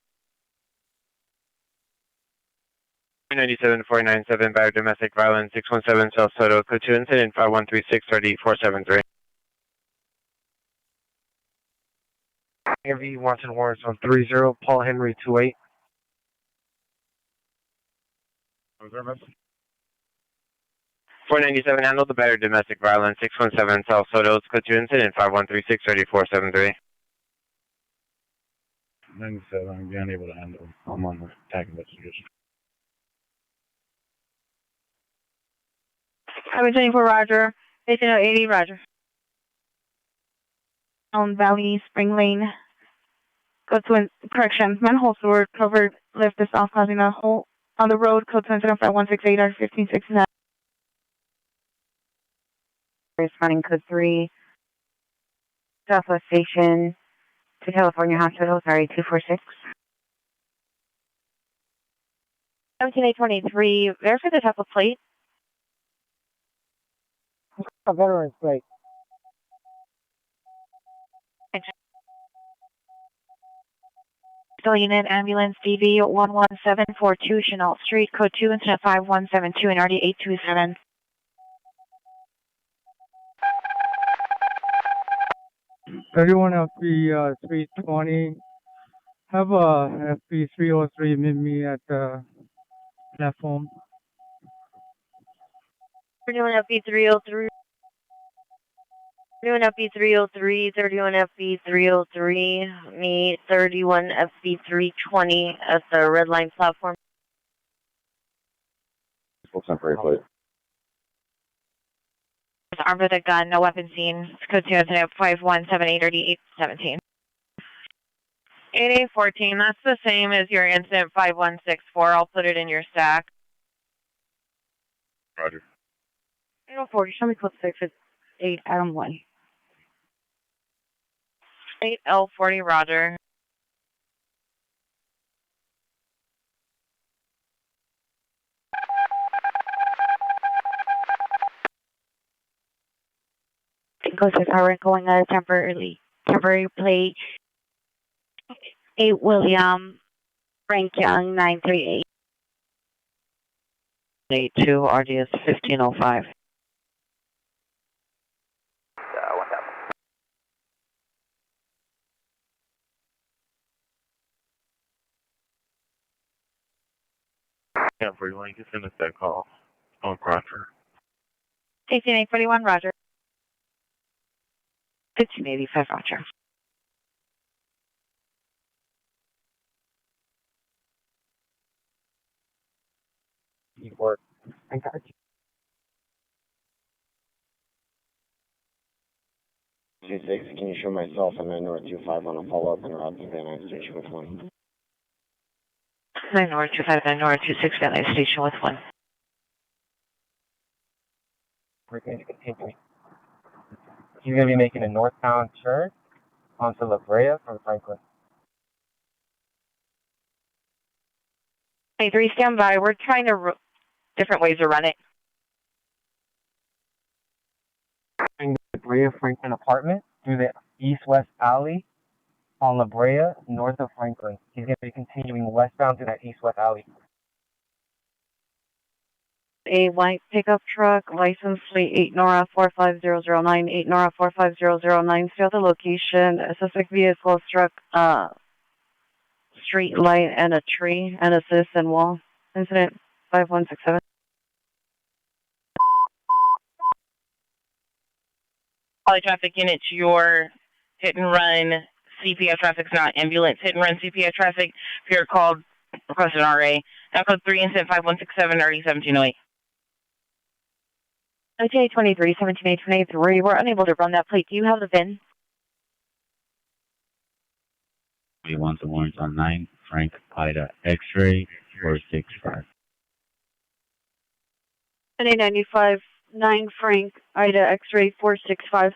397-497, battery domestic violence, 617 South Soto, code 2 incident, 5136 RD 473. AMV wants and warrants on 30, Paul Henry 28. 497, handle the battery domestic violence, 617 South Soto, code 2 incident, 5136 RD 473. 97, I'm unable to handle. I'm on the tag investigation. 724, Roger. 1880, Roger. Elm Valley, Spring Lane. Code 2, correction, manhole sewer covered lift is off, causing a hole on the road. Code 25168 R 1569. Responding code 3, Southwest Station to California Hospital, sorry, 246. 17823, verify the type of plate. A veteran's plate. Still unit, ambulance, DV 11742, Chanel Street, code 2, incident 5172 and RD 827. Everyone FP 320. Have a FP 303 meet me at the platform. 31 FP 303. 31 FB 303, 31 FB 303, meet 31 FB 320 at the red line platform. Full temporary plate. Armed with a gun, no weapon seen. Code 2 incident 51783817. 8814, that's the same as your incident 5164. I'll put it in your stack. Roger. 804, show me code 6 at 8 Adam 1. 8L40, roger. Code 6, current going at a temporary plate. 8 William Frank Young 938. 82 RDS 1505. Yeah, for you, you can send us that call on Roger. 18841, roger. 1585, roger. Keep work. I got you. 26, can you show myself and then North 25 on a follow-up and around Van Nuys Station with 1? 9 North 259 North 26 Van Nuys Station with 1. We're going to continue. He's going to be making a northbound turn onto La Brea from Franklin. 23, stand by. We're trying to different ways to run it. La Brea Franklin apartment through the east-west alley on La Brea, north of Franklin. He's going to be continuing westbound through that east-west alley. A white pickup truck, license plate 8 Nora 45009, 8 Nora 45009. Still the location. A suspect vehicle struck street light and a tree and assist and wall. Incident 5167. Polytraffic units, your hit and run CPS traffic's not ambulance. Hit and run CPS traffic, if you're called, request an RA. Now code 3 incident 5167 RD 1708. OTA 23, 17823. We're unable to run that plate. Do you have the VIN? We want the warrants on 9 Frank Ida X-ray 465. NA 95, 9 Frank Ida X-ray 465.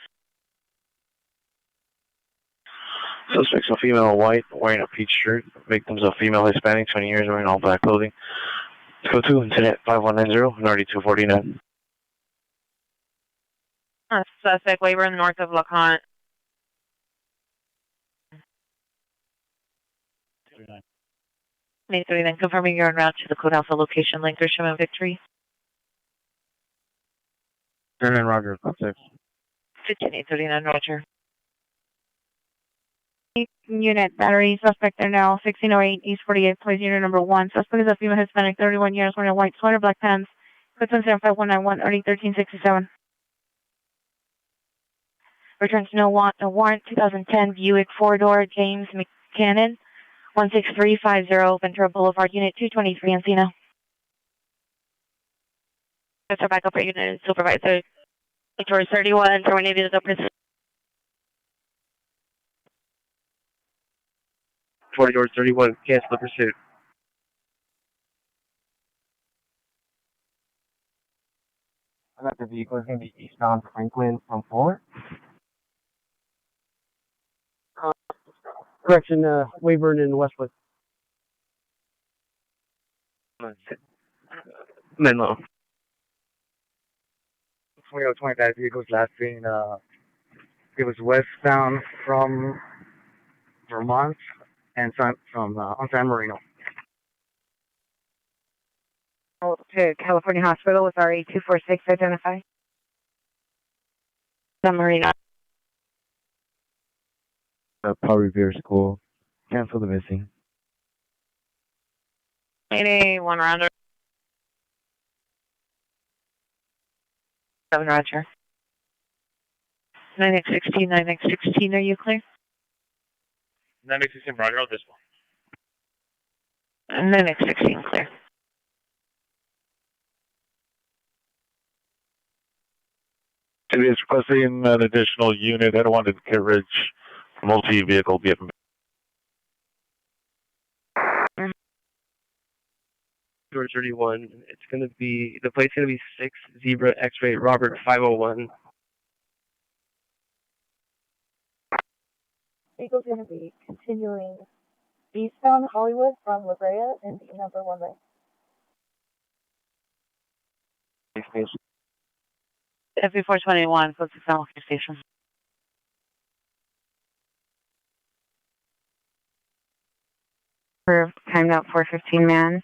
Suspects a female white, wearing a peach shirt. Victims a female Hispanic, 20 years, wearing all black clothing. Code 2 incident 5190 and RD 249. Suspect waiver in the north of LeConte. 839, confirming you're en route to the Code Alpha location, Lankershim and Victory. Turn in, roger. 6. 15839, roger. Unit battery suspect there now 1608 East 48 place unit number 1. Suspect is a female Hispanic 31 years wearing a white sweater, black pants. Code 5191 RD 1367. Returns no warrant 2010 Buick 4-door James McCannon 16350 Ventura Boulevard Unit 223 Encino. That's our backup for unit supervisor. Victoria 31 terminated the prison. 31, cancel the pursuit. I got the vehicle is going to be eastbound Franklin from Fuller. Correction, Weyburn and Westwood. Menlo. 2020, that vehicle's last seen, it was westbound from Vermont and from on San Marino. To California Hospital with RA 246 identify. San Marino. Paul Revere School. Cancel the missing. 881 rounder. 7 roger. 9X16, 9X16, are you clear? 9X16, Roger, this one. 9X16, clear. It is requesting an additional unit at a wanted carriage, multi-vehicle vehicle. George 31. It's going to be, the plate's going to be 6 Zebra X-Ray Robert 501. Vehicle's going to be continuing eastbound Hollywood from La Brea and the number 1 lane. FB421, code 6 on station. For timed out 415 man,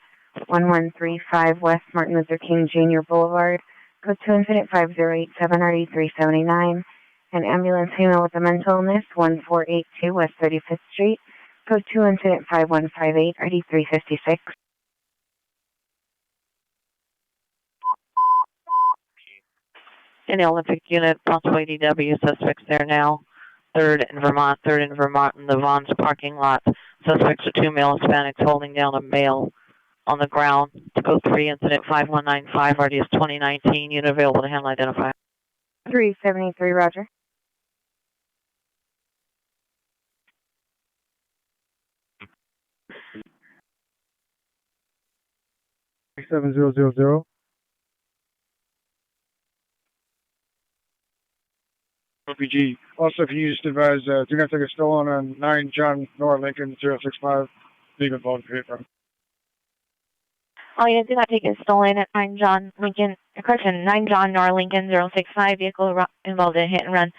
1135 West Martin Luther King Jr. Boulevard, code 2 incident 5087 RD379, an ambulance female with a mental illness, 1482 West 35th Street, code 2 incident 5158 RD356. In the Olympic unit, possible ADW suspects there now. 3rd in Vermont in the Vaughn's parking lot. Suspects are 2 male Hispanics holding down a male on the ground. Code 3 incident 5195 RDS 2019. Unit available to handle identify. 373, Roger. $7,000. OPG. Also, if you just advise, do not take a stolen on 9 John Nora Lincoln 065. Leave it phone paper. All units do not take it stolen at 9 John Nora Lincoln 065. Vehicle involved in hit and run.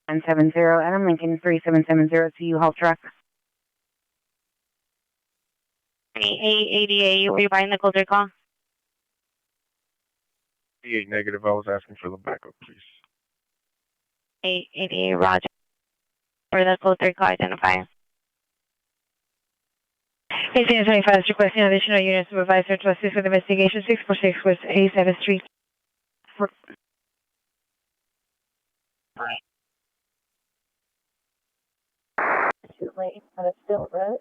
170, Adam Lincoln 3770 to U-Haul truck. ADA, were you buying the code 3 call? 8 negative, I was asking for the backup, please. ADA, Roger. For the code 3 call identifier. 1825 is requesting additional unit supervisor to assist with investigation 646 West 87th Street. Too late, but it's still red.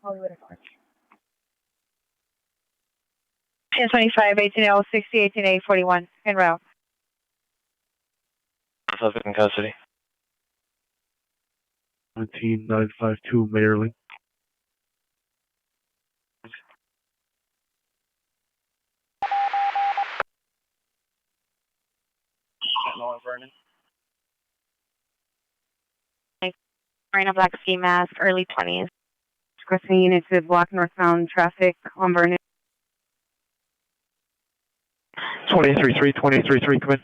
Hollywood and Orange. 1025, 18L, 60, 18A, 41, en route. Suspect in custody. 19952 Maryland. Wearing a black ski mask, early 20s. Requesting unit to block northbound traffic on Vernon. 23-3, come in.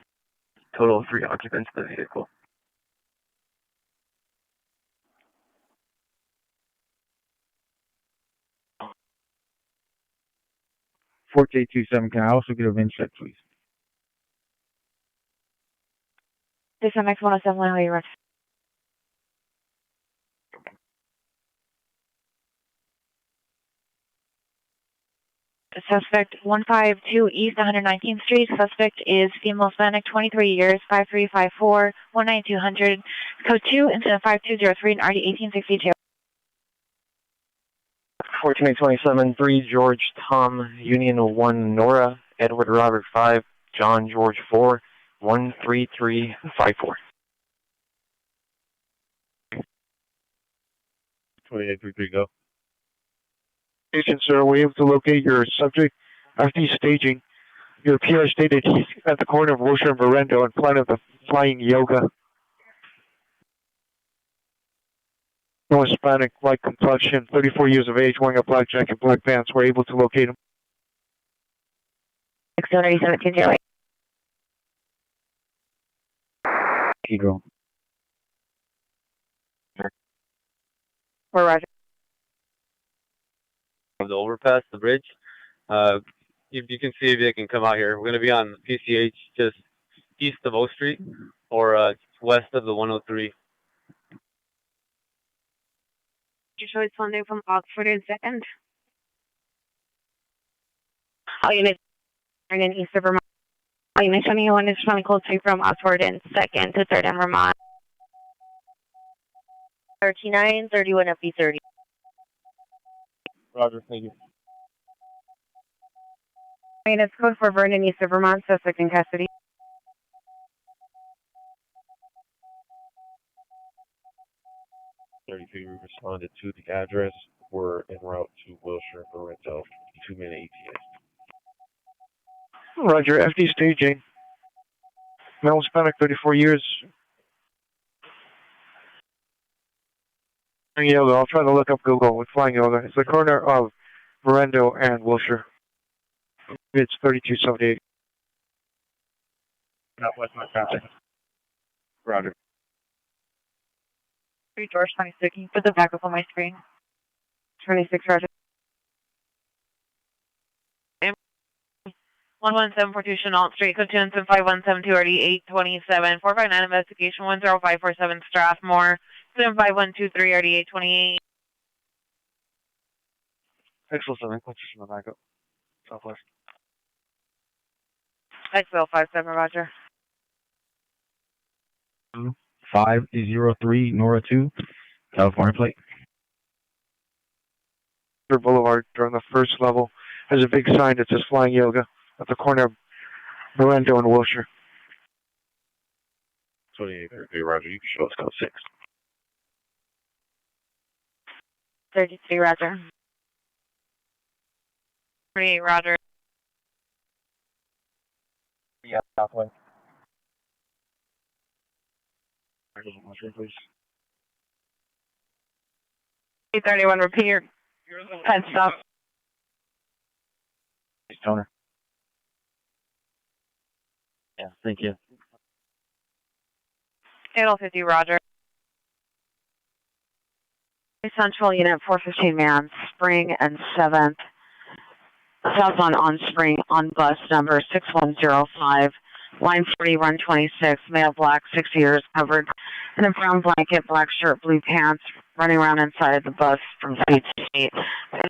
Total of 3 occupants of the vehicle. K27, can I also get a VIN check, please? This is MX 107, how are you, Rex? Suspect 152 East 119th Street. Suspect is female Hispanic, 23 years, 5354, 19200, code 2, incident 5203, and RD 1862. 14-827, George Tom Union 1 Nora Edward Robert 5 John George 4 13354. 2833, go. Station, sir, were you able to locate your subject? After he's staging, your PR stated he's at the corner of Wilshire and Verendo in front of the Flying Yoga. No Hispanic, light complexion, 34 years of age, wearing a black jacket, black pants. We're able to locate him. 630-1708. Pedro. For Roger. From the overpass, the bridge. If you can see if they can come out here. We're going to be on PCH just east of O Street or west of the 103. You show it's Sunday from Oxford and 2nd. All units in east of Vermont. Unit 21 is running code 3 from Oxford and 2nd to 3rd and Vermont. 39, 31 FD30. Roger, thank you. It's code for Vernon, east of Vermont, suspect in custody. We responded to the address. We're en route to Wilshire for rental. 2-minute ETA. Roger, FD staging. Male Hispanic, 34 years. Flying Yoga, I'll try to look up Google with Flying Yoga. It's the corner of Verendo and Wilshire. It's 3278. Northwest my traffic. Roger. 3 George 26, can you put the backup on my screen? 26, Roger. 11742 Chenault Street, code 2 and 5172 RD 827, 459 investigation 10547 Strathmore, 75123 RD 828. Excel 7, clutches from the backup. Southwest. XL 57, Roger. 503 Nora 2, California plate. Boulevard, during the first level, has a big sign that says Flying Yoga at the corner of Verendo and Wilshire. 2833, Roger. You can show us code 6. 33, Roger. 38, Roger. Yeah, Southwest. Please. 831, repeat your head stop. Toner. Yeah, thank you. 850, Roger. Central Unit 415 man, Spring and 7th. Southbound on Spring on bus number 6105. Line 40, run 26, male black, 60 years, covered in a brown blanket, black shirt, blue pants, running around inside the bus from seat to seat.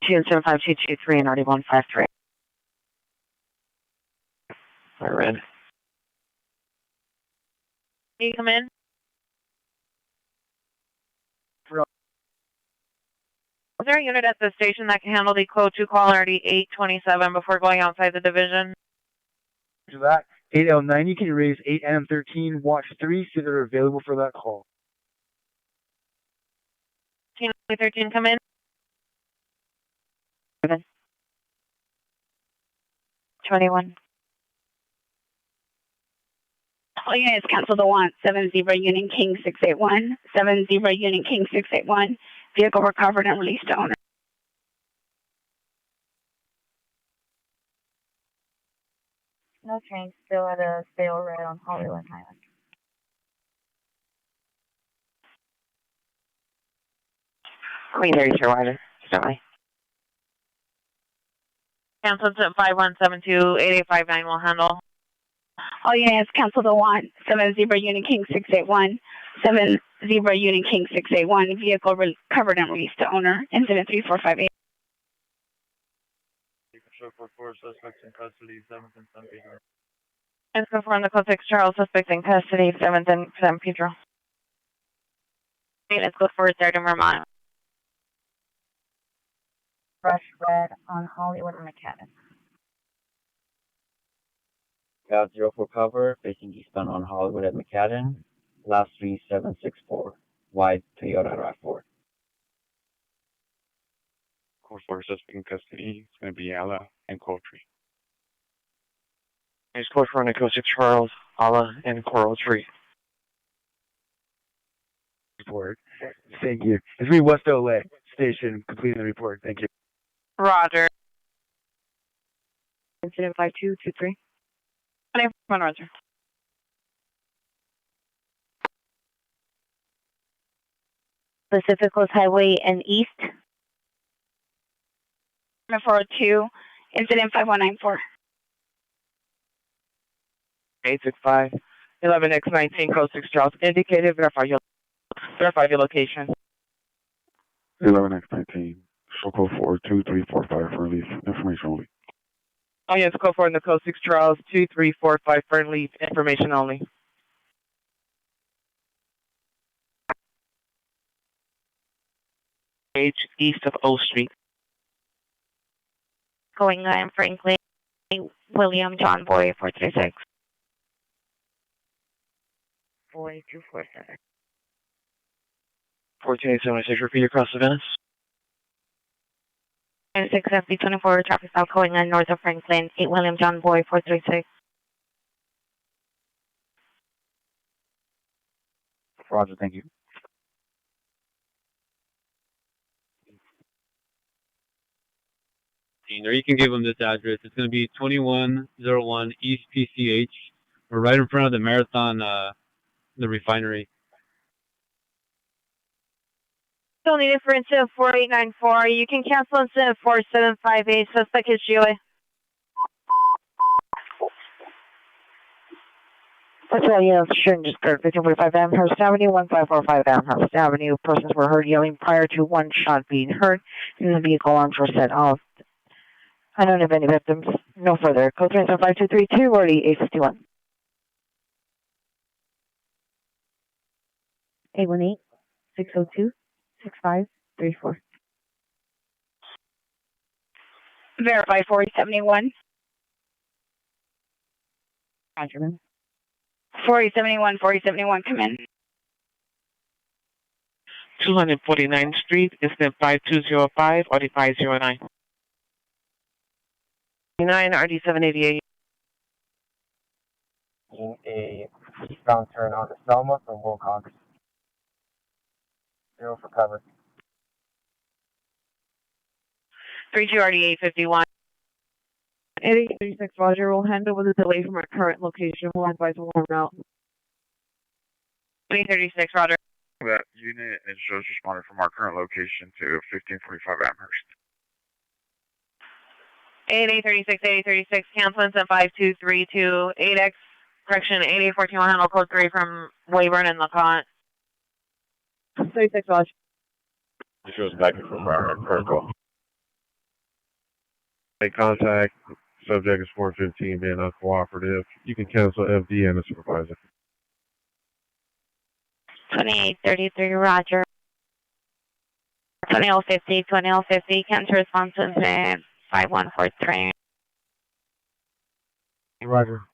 2 and 75223 and 3153. Red. Can you come in? Is there a unit at the station that can handle the code 2 call RD 827 before going outside the division? To that, 8L9, you can raise 8M13, watch 3, so they're available for that call. 13, come in. 21. All units cancel the want. 70 Union King 681. 70 Union King 681. Vehicle recovered and released to owner. No train, still at a stale red on Hollywood Highland. Queen 32, Roger. Sorry. Canceled to 5172 8859 will handle. All units cancel the want. 70 Union King 681. 70 Union King 681. Vehicle recovered and released to owner. Incident 3458. For suspects in custody, 7th and San Pedro. Let's go for the code 6 Charles, suspect in custody, 7th and San Pedro. Let's go for 3rd and Vermont. Brush red on Hollywood and McAdam. Got 04 cover, facing eastbound on Hollywood at McAdam. Last 3764, wide Toyota RAV4. Code 4 suspect in custody. It's going to be Ala and Coultry. He's close for the code 6 Charles, Ala, and Coral Tree. Report. Thank you. It's me, West LA Station, completing the report. Thank you. Roger. Incident 5223. Come on, Roger. Pacific Coast Highway and East. 402, incident 5194. 865, 11X19, code 6 Charles. Indicated, verify your location. 11X19, show code 42345 for relief. Information only. Oh yes, code 4 in the code 6 Charles 2345 friendly information only. East of O Street. Going on Franklin, William John Boy 436. 4247. 1487, repeat across the Venice. 6FD24 traffic stop going on north of Franklin, 8 William John Boy 436. Roger, thank you. Or you can give them this address. It's going to be 2101 East PCH. We're right in front of the Marathon, the refinery. Still need it for incident 4894. You can cancel incident 4758. Suspect is GOA. Patrol units shouldn't disturb 1545 Amherst Avenue, 1545 Amherst Avenue. Persons were heard yelling prior to one shot being heard, and the vehicle alarms were set off. I don't have any victims. No further. Code 35232, already 851. 818-602-6534. Verify 4071. Roger, ma'am. 4071, come in. 249th Street, incident 5205, RD 509. RD 788. A eastbound turn onto Selma from Wilcox. 0 for cover. 32 RD 851. 8836 Roger, will handle with a delay from our current location. We'll advise one more route. 336 Roger. That unit and shows responded from our current location to 1545 Amherst. 8836, cancel incident 5232, 8X, correction, 8814 will handle code 3 from Weyburn and LaCont. 36 Roger. It shows back from our current call. Make contact. Subject is 415 being uncooperative. You can cancel FD and the supervisor. 2833, Roger. 2050, cancel response to incident 5143. Roger.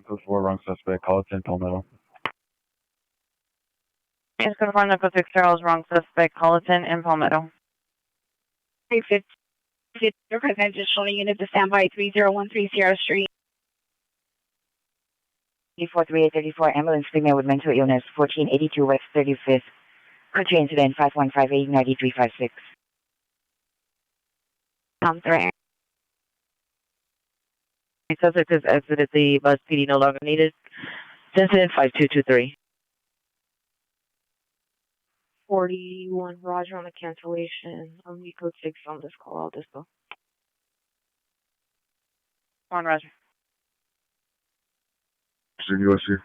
Code 4, wrong suspect. Call it 10 Palmetto. It's confirmed that code 6 Charles, wrong suspect, Colleton, and Palmetto. 350, request additional unit to standby 3013 Sierra Street. 43834, ambulance female with mental illness, 1482 West 35th. Country incident 5158 9356. Tom 3. The subject has exited the bus. PD no longer needed. Incident 5223. 41 Roger on the cancellation. Only code 6 on this call. I'll dispo. On Roger. USC.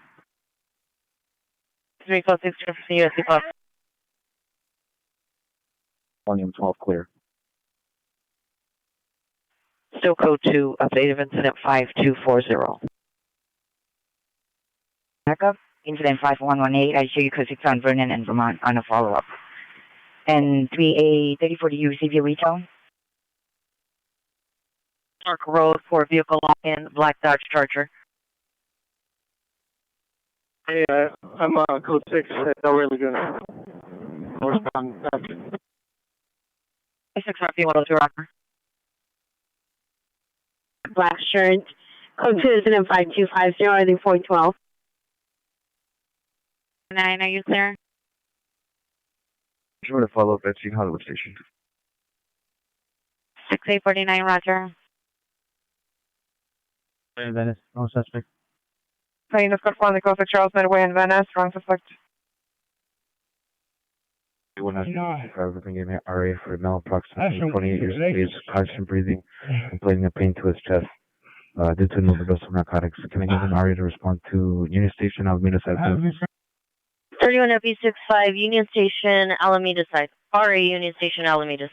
3 code 6 from USC Pop. Volume 12 clear. Still code 2, update of incident 5240. Backup, incident 5118. I show you code 6 on Vernon and Vermont on a follow-up. And 3A34, do you receive your retone? Park Road for vehicle lock-in, black Dodge Charger. Hey, I'm code 6 at Del Rey Laguna. Northbound. 6 102 Rocker. Black shirt, code 2 incident 5250, I think 412. 9, are you clear? Sure to follow up at Seat Hollywood Station. 6849 Roger. In Venice, wrong suspect. Plane is code 4 on the coast of Charles Midway in Venice, wrong suspect. Everything in RA for male approximately 28 years of age, constant breathing, complaining of pain to his chest due to an overdose of narcotics. Can I get an RA to respond to Union Station, Alameda Side? 31 FE65, Union Station, Alameda Side. RA Union Station, Alameda.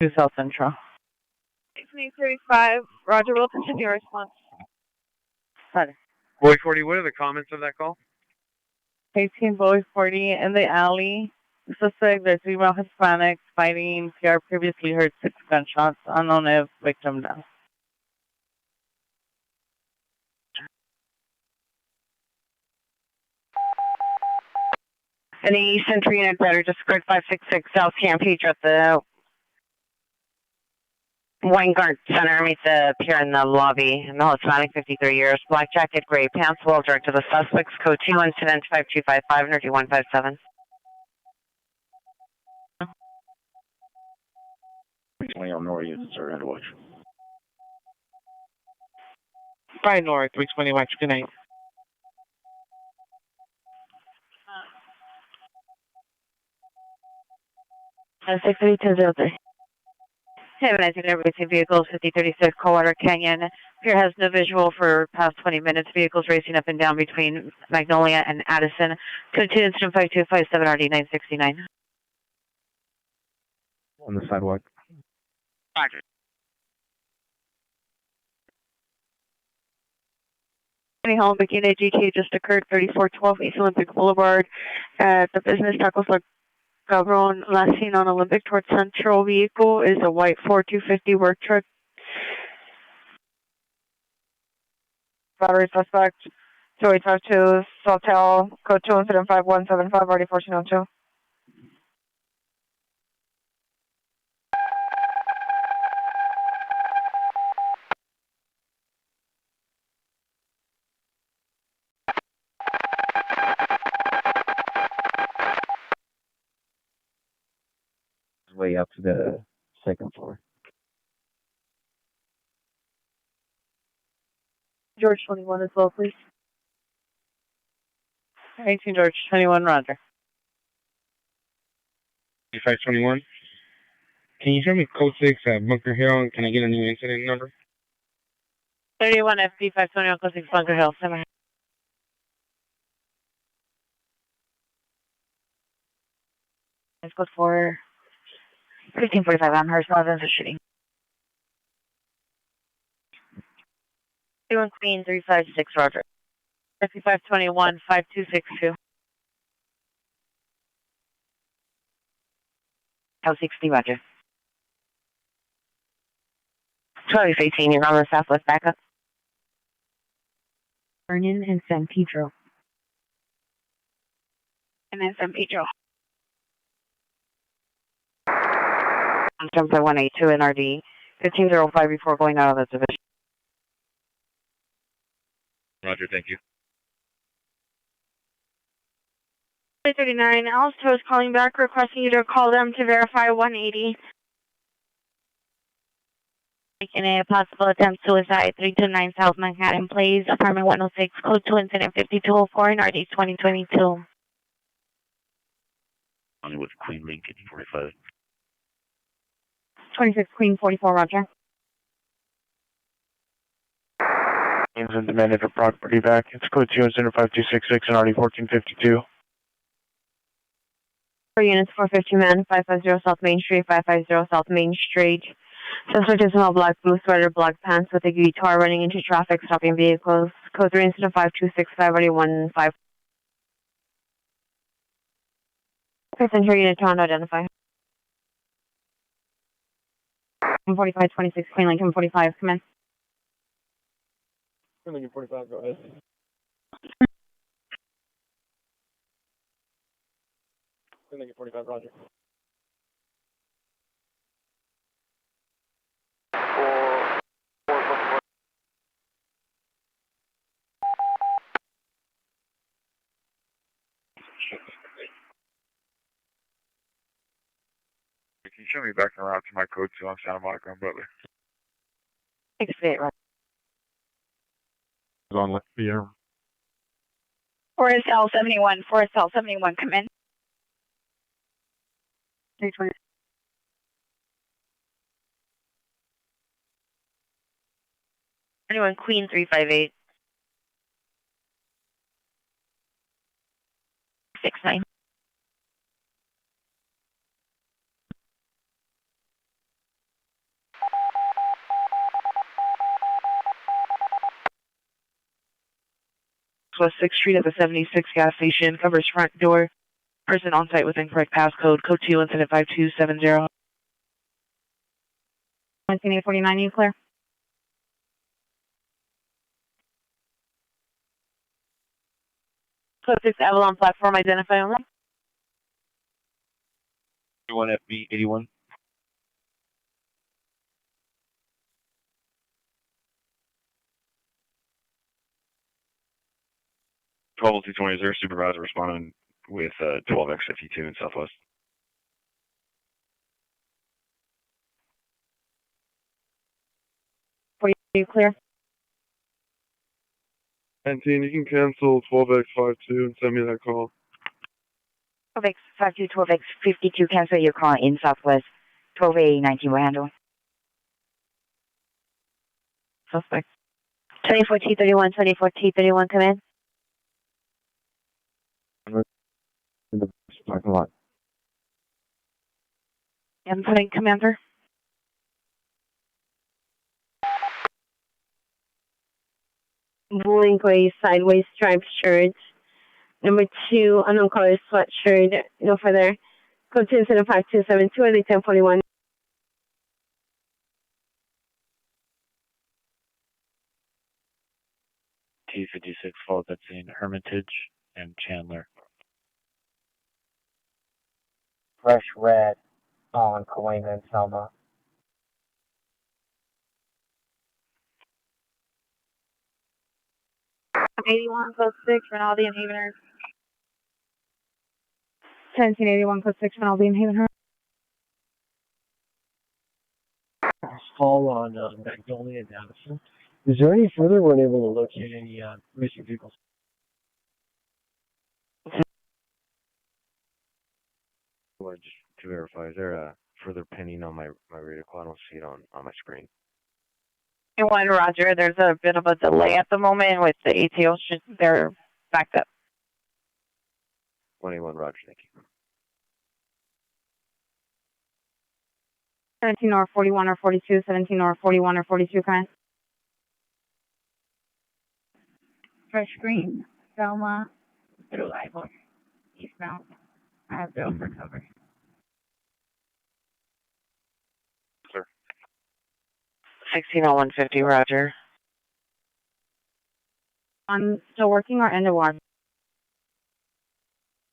2 South Central. 1635, Roger, we'll continue your response. Boy 40, what are the comments of that call? 18 Bowie 40 in the alley. Suspect, there's female Hispanic fighting. PR previously heard 6 gunshots. Unknown if victim down. Any Century unit better, just squared 566 South Camp Pedro at the Weingart Center. Meet the pier in the lobby. Male Hispanic, 53 years. Black jacket, gray pants. Well direct to the suspects. Code 2 incident 5255 energy 157. On North, sir, and watch. By North, 320 watch. Good night. Uh, 63203. Haven, I think everything vehicles 5036 Coldwater Canyon. Pier has no visual for past 20 minutes. Vehicles racing up and down between Magnolia and Addison. Code 2 incident 5257 RD 969. On the sidewalk. Roger. Home bikini GT just occurred 3412 East Olympic Boulevard at the business Tacos La Cabron. Last seen on Olympic towards Central vehicle is a white Ford 250 work truck. Battery suspect 2852 Sawtell, code 2 incident 5175 RD 1402. Way up to the second floor. George 21 as well, please. 18 George 21, Roger. 521. Can you show me code 6 at Bunker Hill, and can I get a new incident number? 31 FD 521 code 6 Bunker Hill. Let's go for 1545 Amherst, Northern shooting. 31 Queen 356, Roger. 5521 5262. House 60, Roger. 1218, you're on the southwest backup. Vernon and San Pedro. And then San Pedro. On terms of 182 NRD, 1505 before going out of the division. Roger, thank you. 39, Alistair is calling back, requesting you to call them to verify 180. Making a possible attempt suicide, 329 South Manhattan Place, apartment 106, code 2 incident 5204 in RD 2022. On with Queen Lincoln 45. 26 Queen 44, Roger. Incident demanded for property back. It's code 2 incident 5266 and RD 1452. For units 450 man, 550 South Main Street, 550 South Main Street. Suspect is in all black, blue sweater, black pants with a guitar running into traffic, stopping vehicles. Code 3 incident 5265 RD 15. Passenger unit trying to identify. 45 26 Queen Lincoln 45, come in. Queen Lincoln 45, go ahead. Queen Lincoln 45, Roger. Can you show me back around to my code 2 on Santa Monica and Butler? 68, right. On left here. Forest L 71, Forest L 71, come in. 320. Anyone Queen 358. 69. Southwest 6th Street at the 76 gas station. Covers front door. Person on site with incorrect passcode. Code 2, incident 5270. 19849, you clear? Code 6 Avalon platform, identify only. 31 FB 81. Twelve 220 supervisor responding with 12X52 in Southwest. For you clear? 19, you can cancel 12X52 and send me that call. 12X52, 12X52, cancel your call in Southwest. 12A19 will handle. Suspect. 24T31, 24T31, come in. In the parking lot. Incident commander. Blue inquiry, sideways striped shirt. Number 2, unknown color sweatshirt. No further. Code 2 incident 5272 and 1041. T56 followed that scene, Hermitage and Chandler. Fresh red on Kalina and Selma. '81 code 6, Rinaldi and Havenhurst. 1781 code 6, Rinaldi and Havenhurst. Fall on Magnolia and Madison. Is there any further we're unable to locate any missing vehicles? Just to verify, is there a further pending on my radar call? I don't see it on my screen. And one, Roger. There's a bit of a delay at the moment with the ATO. They're backed up. 181, Roger. Thank you. 17 or 41 or 42, 17 or 41 or 42, come in. Fresh green, Selma, through Live eastbound. I have bill for cover. Sir. 160150, Roger. On still working or end of one?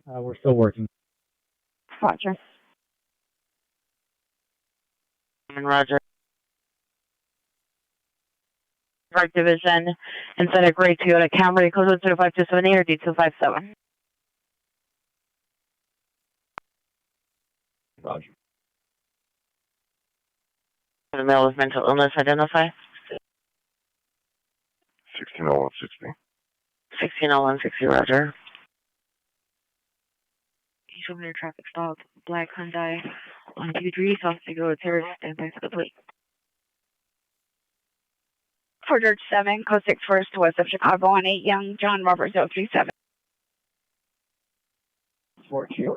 We're still working. Roger. And Roger. Park Division, instead of grade Toyota Camry, code 5278 or D257. Roger. The male with mental illness, identify. 160160. 160160, Roger. He's over near traffic stop, black Hyundai, 123, South Figaro Terrace, stand by for the plate. For George 7, code 6 first to west of Chicago on 8 Young, John Robert 037. 4Q.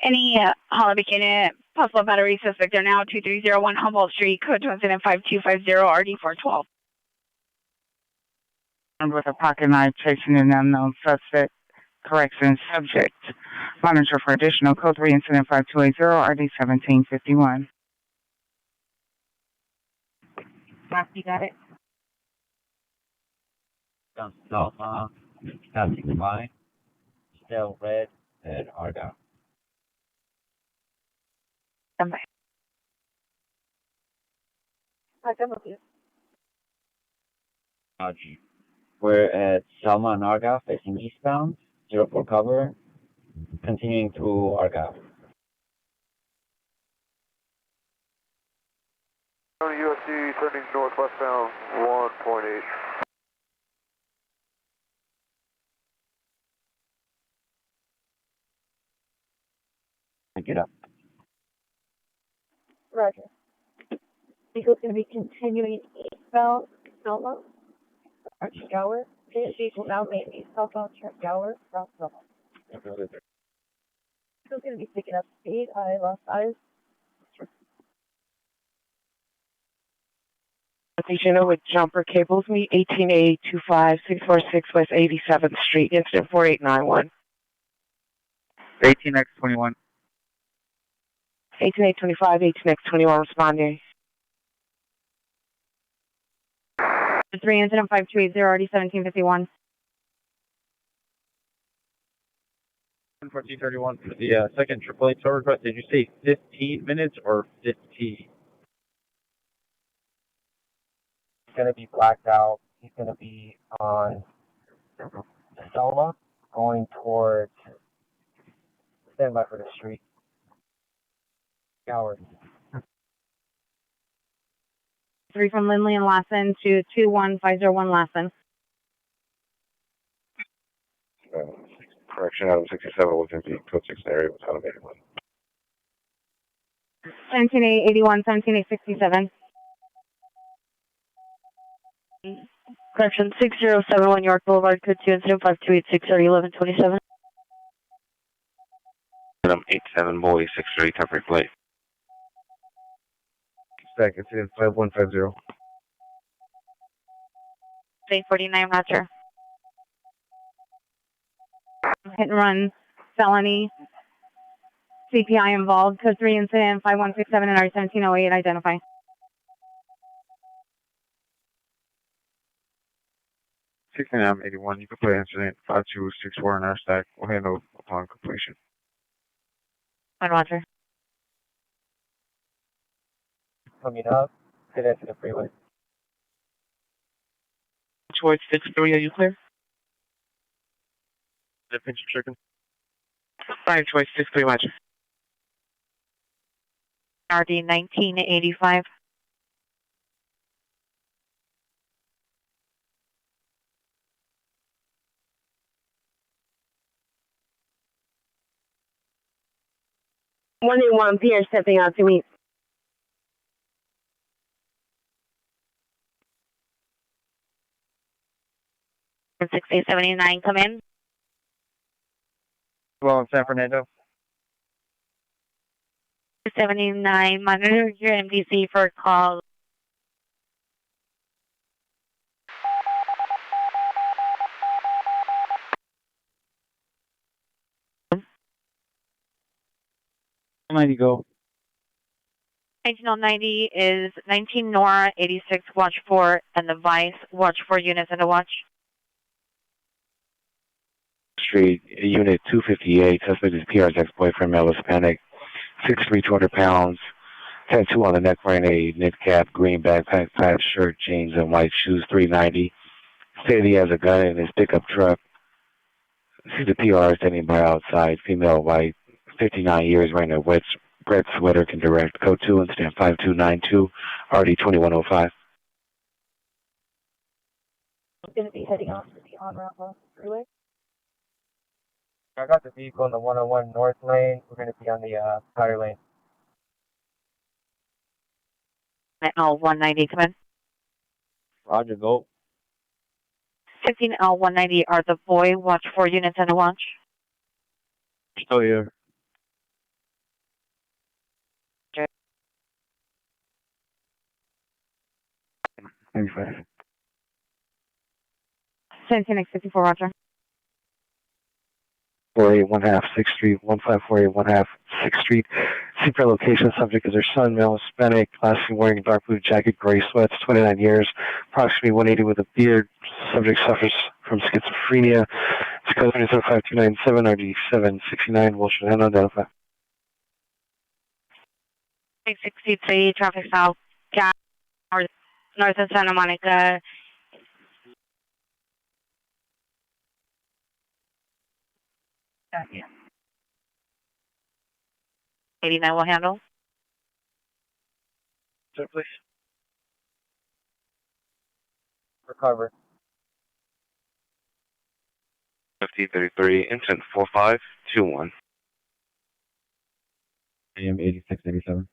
Any Hollywood possible battery suspect are now 2301 Humboldt Street, code 5250 RD412. With a pocket knife chasing an unknown suspect, correction subject. Monitor for additional code 3 incident 5280 RD1751. You got it. Down south, passing by, still red and Argyle. Stand by. I can help you. Roger. We're at Selma and Argyle facing eastbound, 04 cover, continuing to Argyle. USD turning northwestbound 1.8. Get up. Roger. Vehicle's going to be continuing eastbound, Selma, Arch Gower. Vehicle now maybe southbound Gower, from Selma. Vehicle's going to be picking up speed. I lost eyes. Station with jumper cables, meet 18A25646 West 87th Street, incident 4891. 18X21. 18A25, 18X21 responding. 3 incident 5280, already 1751. 1431 for the second AAA tow request. Did you say 15 minutes or 50? He's going to be blacked out. He's going to be on Selma going towards standby for the street. Howard. 3 from Lindley and Lassen to 21501 Lassen. Correction, Adam 67 within the code 6 area was automated one. 17881, 17867. Correction, 6071 York Boulevard, code 2, incident 5286, 1127. Adam 87 Boy 63 temporary plate. Stack incident 5150. 849 Roger. Hit and run, felony, CPI involved, code 3 incident 5167 and R1708, identify. Am 81, you can put incident 5264 in our stack. We'll handle upon completion. Fine, Roger. Coming up, get into the freeway. Towards 63, are you clear? The pinch chicken. 5 choice 63, Roger. RD 1985. One Pierre stepping out to meet. 6079, come in. Well, in San Fernando. 79, monitor your MDC for a call. You go. 1990 is 19 Nora 86, watch 4, and the Vice, watch 4 units and a watch. Street, unit 258, suspect is PR's ex-boyfriend, male Hispanic, 6'3", 200 pounds, tattoo on the neck, wearing a knit cap, green backpack, plaid shirt, jeans, and white shoes, 390. Stated he has a gun in his pickup truck. See the PR standing by outside, female, white, 59 years, wearing a red sweater, can direct code 2, incident 5292, RD 2105. I'm going to be heading off to the on-ramp freeway. I got the vehicle in the 101 north lane. We're going to be on the tire lane. L190, come in. Roger, go. 15 L190 are the boy, watch 4 units and a watch. Still here. Okay. 95. 17X54, Roger. 48 6th Street, 1548 6th Street. Secret location, subject is her son, male Hispanic, last seen wearing a dark blue jacket, gray sweats, 29 years, approximately 180 with a beard. Subject suffers from schizophrenia. It's code 5297, RD 769, Wilshire, and unidentified. 63, traffic south, north of Santa Monica. Yeah. 89 will handle. Sir, please. Recover. 1533, incident 4521. AM 8687.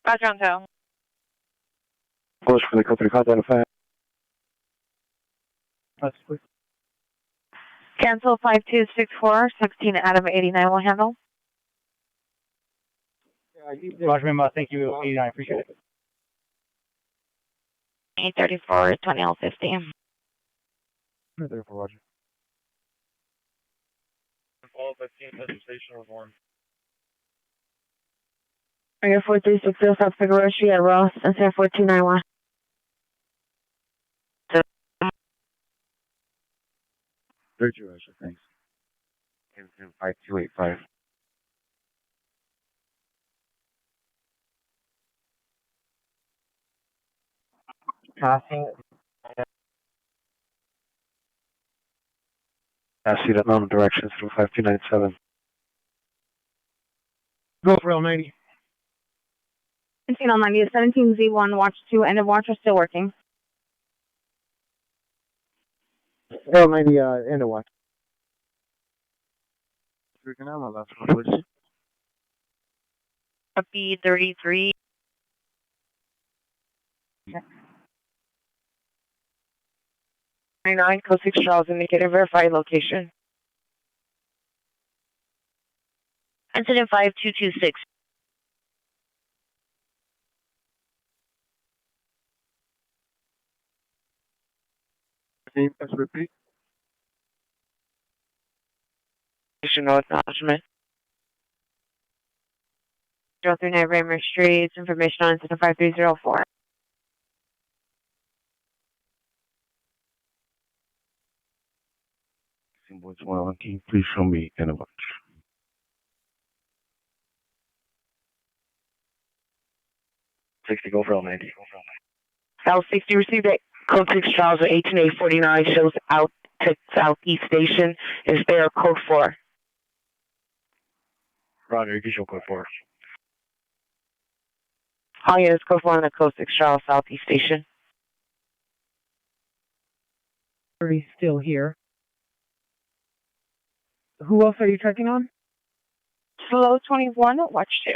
Roger on tow. Close for the company, identify. Please. Cancel 5264, 16 Adam 89 will handle. Roger, ma'am. Thank you. 89. Appreciate it. 834, 20L50. 34, Roger. All of that team at the station was one. Area 4360 South Figueroa at Ross and San 4291. 32, Roger, thanks. 5285. Passing. Passing at mountain directions through 5297. Go for L90. 17 on 90 is 17Z1, watch 2, end of watch are still working. L90, end of watch. Freaking out, my last one, please. Copy 33. Okay. 29, code 6 Charles, indicated verified location. Incident 5226. Name, SVP. No acknowledgement. 039 Raymer Street, information on incident 5304. Invoice 1, can you please show me in a bunch? Go for L90. L60 received at code 6 Charles at 18849 shows out to Southeast Station. Is there a code 4? Roger, you can show code 4. Oh yeah, it's code 4 on the code 6 Charles Southeast Station. He's still here. Who else are you checking on? Slow 21, watch 2.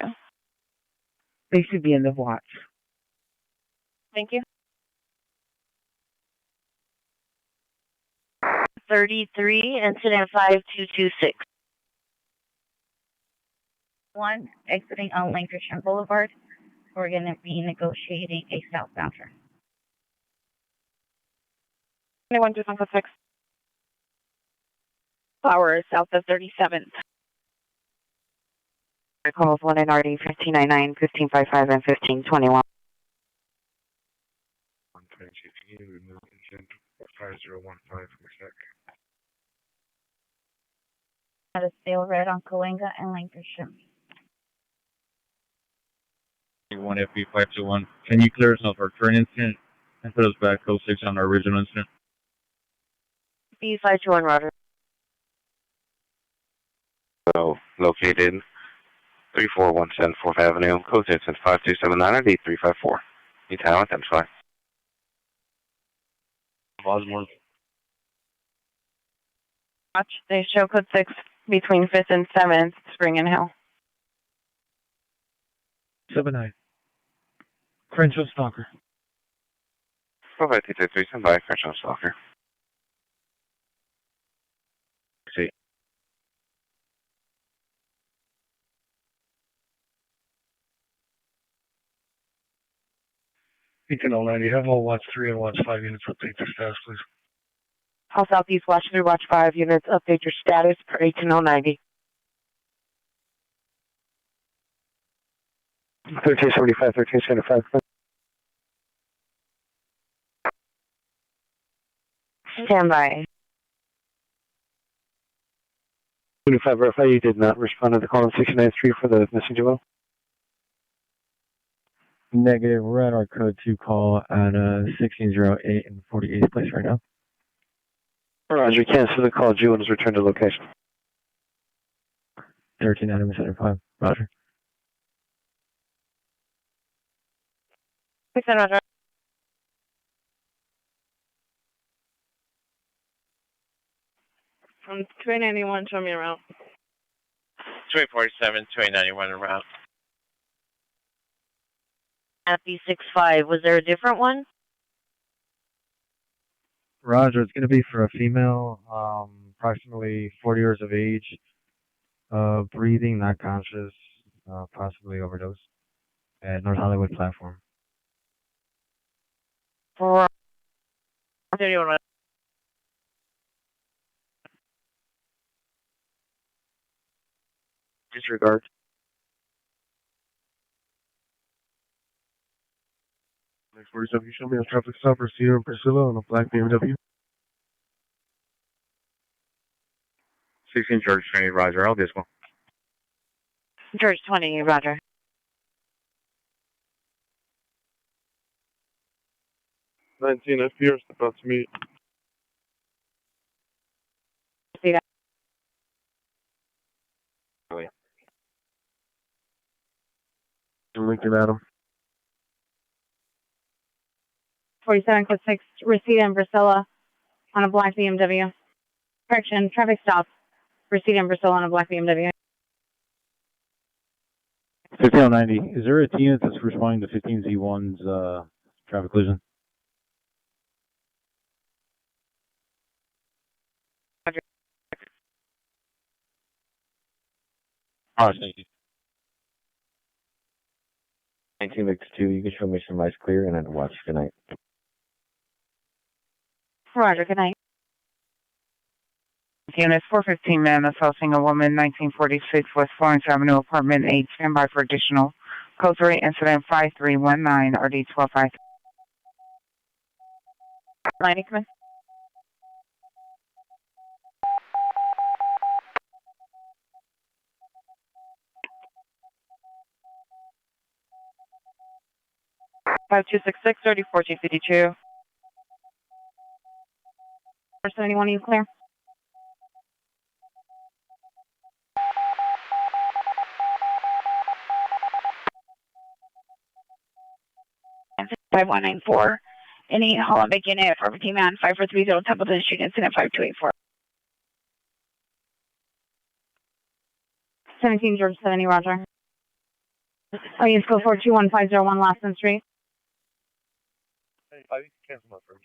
They should be in the watch. Thank you. 33, incident 5226. 1, exiting on Lancashire Boulevard. We're going to be negotiating a southbound turn. 21 just on code 6. Flower south of 37th. Calls 1 and RD 1599, 1555, and 1521. 120, remove incident 5015 from the sec. That is still red on Coenga and Lancashire. 1 FB521. Can you clear us off our current incident and put us back code 6 on our original incident? B521 Roger. So, located 34110 4th Avenue, code 6 at 5279 at 8354. Need time with them, sorry. Osborne. Watch, they show code 6 between 5th and 7th, Spring and Hill. 79. Crenshaw Stalker. 45233, stand by, Crenshaw Stalker. See. L90, have all watch 3 and watch 5 units update their status, please. All Southeast watch 3, watch 5 units, update your status per 18090. 1375, 1375. Stand by. 25 verify you did not respond to the call on 693 for the missing duo. Negative. We're at our code 2 call at 1608 and 48th place right now. Roger, cancel the call. Jewel is returned to location. 1395. Roger. 6 Roger. From 291, show me around. 247, 291 around. Happy 65. Was there a different one? Roger, it's going to be for a female, approximately 40 years of age, breathing, not conscious, possibly overdose, at North Hollywood platform. Disregard. Next 47, you show me a traffic stop for Cedar and Priscilla on a black BMW. 16 George 20, Roger. I'll dismal. George 20, Roger. $19 FPR, step out to meet. See that? Lincoln Adam. 47 code 6, Reseda and Priscilla on a black BMW. Correction, traffic stop. Reseda and Priscilla on a black BMW. 1590, is there a team that's responding to 15Z1's traffic collision? Alright, thank you. 19 Victor 2, you can show me some lights clear and then watch. Good night. Roger, good night. Unit 415 man assaulting a woman, 1946 West Florence Avenue, apartment 8. Stand by for additional. Code 3, incident 5319, RD 1253. Line, come in. Five 266 30 1452. Person, anyone you clear? Five 194. Any Holland Bay unit 415 man 5430 Templeton Street, incident 5284. 17 George 70, Roger. Oh, yes, go for 21501 Lawson Street. Hey, I need to cancel my first.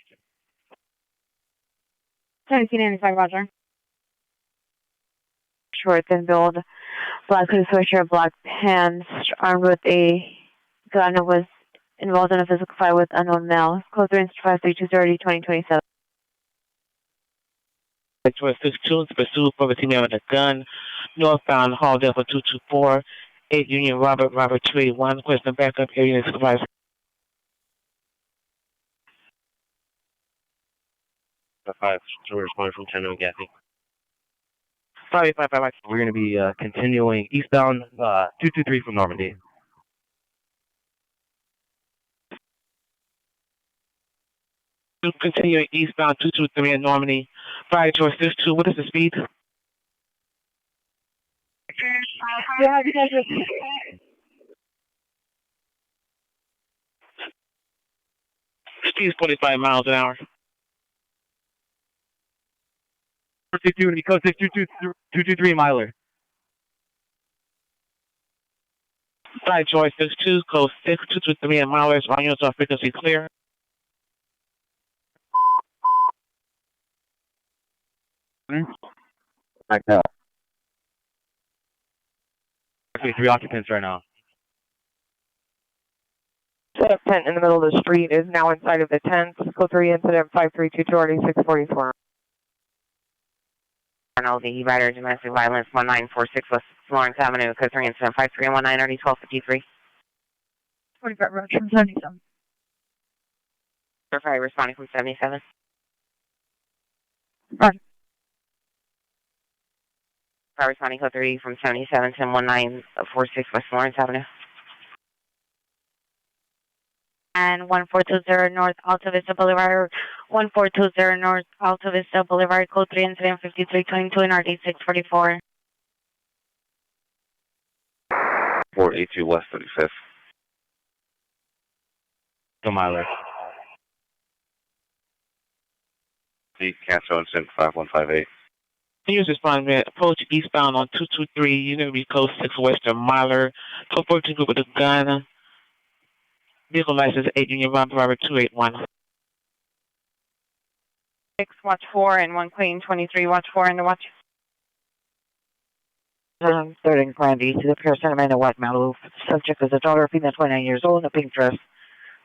1795, Roger. Short and build, black hooded sweatshirt, black pants, armed with a gun, was involved in a physical fight with unknown male. Code 3 53230 2027. Choice 62, pursued for the female with a gun, northbound Hall Delta 224, 8 Union Robert 281, question backup area supervisor. The 5, so we're responding from 10 on Gaffney. 585. We're going to be continuing eastbound 223 from Normandy. Continuing eastbound 223 in Normandy. Fire choice 62, what is the speed? Speed is 45 miles an hour. 462, code 6223 miler. Fire choice 62, code 6223 in milers, all units are frequency clear. Back now. Actually, 3 occupants right now. Setup tent in the middle of the street is now inside of the tent. Code 3 incident 5322 RD 644. The rider domestic violence 1946 West Florence Avenue, code 3 incident 5319 RD 1253. 45 Roger from 77. Fire responding from 77. Roger. Fire responding code 3 from 77 to 1946 West Florence Avenue. And 1420 North Alta Vista Boulevard, 1420 North Alta Vista Boulevard, code 3 incident 5322 in RD 644. 482 West 35th. The miler. The cancel incident 5158. Use responding approach eastbound on 223, you're going to be code 6 Western Miler, code 14 group with a gun. Vehicle license 8 Union Robert 281. 6 watch 4 and 1 Queen 23 watch 4 in the watch. Third and Grandy to the Pierce Center man in white Malibu. Subject is a daughter, female, 29 years old, in a pink dress.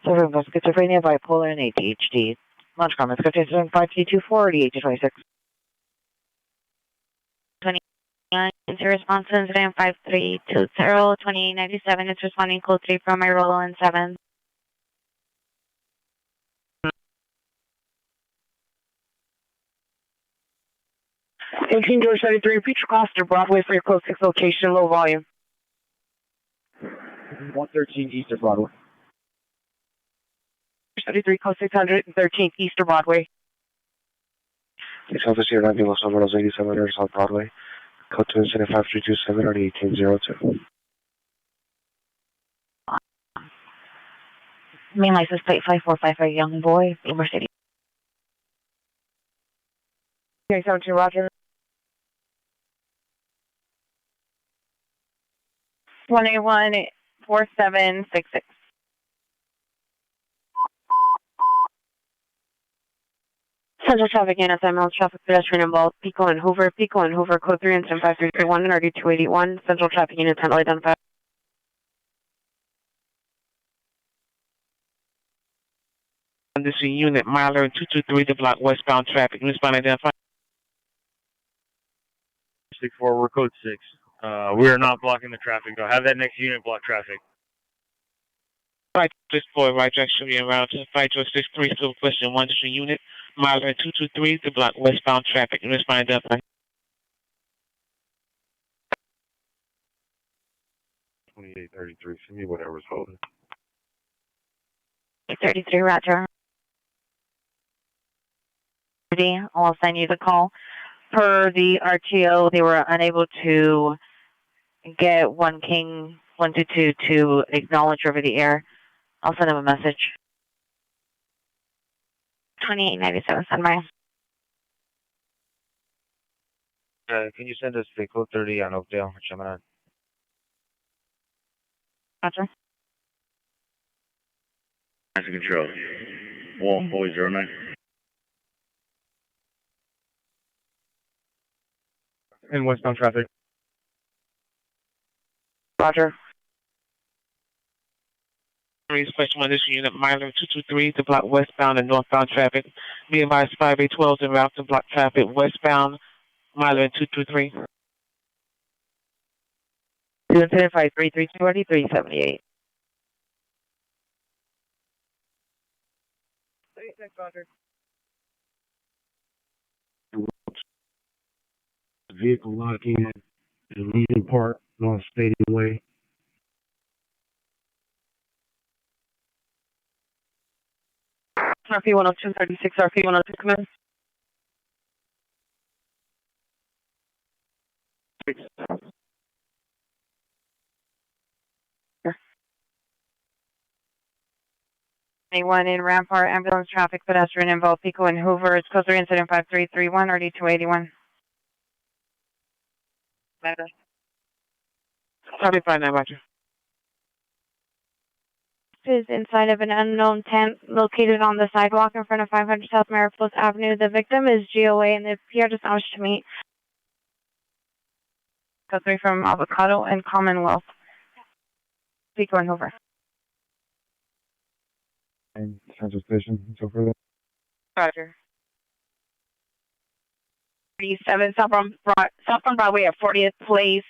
Suffering from schizophrenia, bipolar, and ADHD. Launch comments, quotation 5T24, 1826. 29 to response to incident 5320, 2897 is responding code 3 from my Rolo and 7. 18 George 73, Peach Coster, Broadway for your code 6 location, low volume. 113 Easter Broadway. 73, code 613 Easter Broadway. 6 Alpha Sierra Los Alvaros 87 South Broadway. Code to incident 5327 or 1802. Main license plate 5455, young boy, Bloomer City. Okay, 17, Roger. 214766. Central traffic and SML traffic pedestrian involved Pico and Hoover, code 3 incident 5331 and RD281. Central traffic unit tentatively identified. This is unit Miler 223 to block westbound traffic. Respond identified. 64, we're code 6. We are not blocking the traffic, though. Have that next unit block traffic. 564, right track should be around to 563, still question 1 district unit. Miler 223 to block westbound traffic. Respond identified. 2833, send me whatever's holding. 33, Roger. I'll send you the call. Per the RTO, they were unable to get 1 King 122 to acknowledge over the air. I'll send them a message. 2897, send my. Can you send us the code 30 on Oakdale, Gemini? Roger. Master control. Wall, boy 09. In westbound traffic. Roger. Question 1 district unit Miler 223 to block westbound and northbound traffic. Be advised 5812 en route to block traffic westbound Miler 223. 25332 378. 36, Roger. Vehicle locking and leaving part North Stadium Way. RP 102, 36, RP 102, come in. 6. Anyone in Rampart, ambulance traffic, pedestrian involved Pico and Hoover. It's code 3 incident 5331, RD281. Copy 59, Roger. Is inside of an unknown tent located on the sidewalk in front of 500 South Mariposa Avenue. The victim is GOA and the PR just asked to meet. Code 3 from Avocado and Commonwealth. Pico and Hoover. And Central Station and so forth. Roger. 37 southbound Broadway at 40th Place.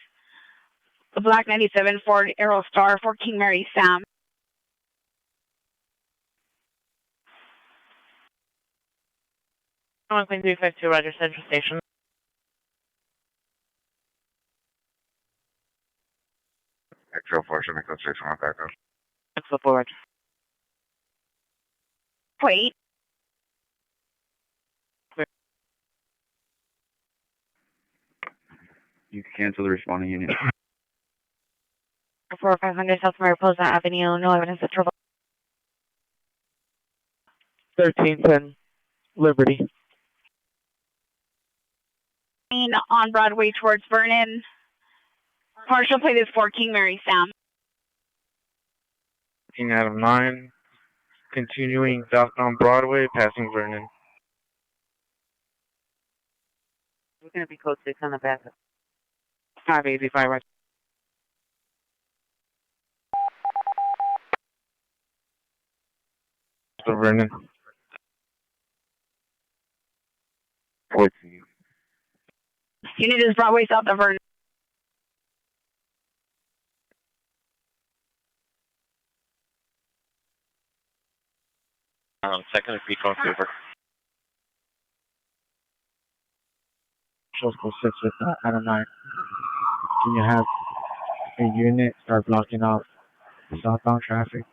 The Black 97 Ford Aerostar for King Mary Sam. 1.352, Roger, Central Station. X04, should be code 6 on back up. X04, Roger. Wait. You can cancel the responding unit. 500 South Mariposa Avenue, no evidence of trouble. 1310, Liberty. On Broadway towards Vernon. Partial plate is for King Mary Sam. 15 out of 9. Continuing southbound Broadway, passing Vernon. We're going to be code 6 on the back. 585, right. So Vernon. 14. Unit is Broadway south of Vernon. Second and Pico and Cooper. Shows go 6 with Adam 9. Can you have a unit start blocking off southbound traffic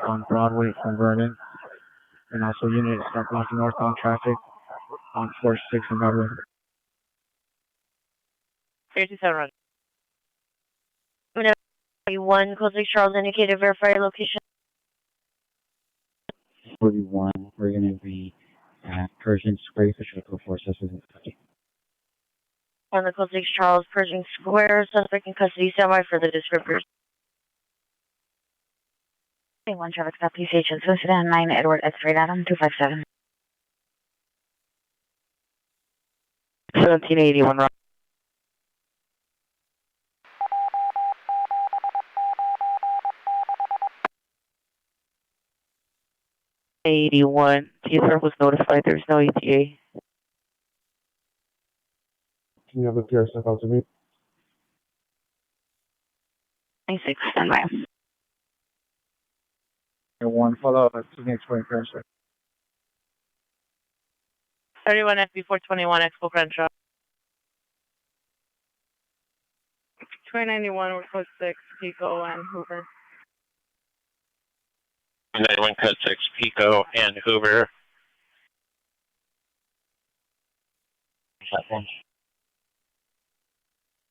on Broadway from Vernon? And also unit start blocking northbound traffic on 46 and Broadway. 37 Roger. 41, code 6 Charles indicated, verify your location. 41, we're going to be at Pershing Square, official code 4 suspect. On the code 6 Charles, Pershing Square, suspect in custody, standby for the descriptors. 1 traffic stop, police agent, Cincinnati 9, Edward X-ray, Adam 257. 1781, right. '81. Teaser was notified there's no ETA. Can you have the PR stuff out to me? 26, standby. 1, follow up to the next point, sir. 31 FB421 Expo Crenshaw. 291 with code 6 Pico and Hoover. 91 code 6 Pico and Hoover.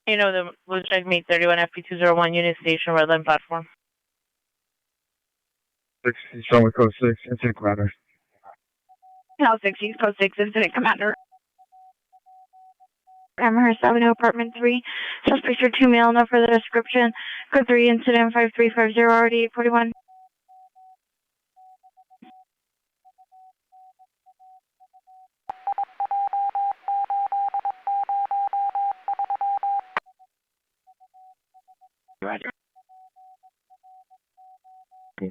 You know the blue check meet 31 FB201 Unit Station Redline platform. 6, he's showing with code 6, incident commander. Now 6, East Coast 6, incident commander. Amherst Avenue, apartment 3. Suspect picture 2 male, no further description. Code 3, incident 5350, already 841. Roger.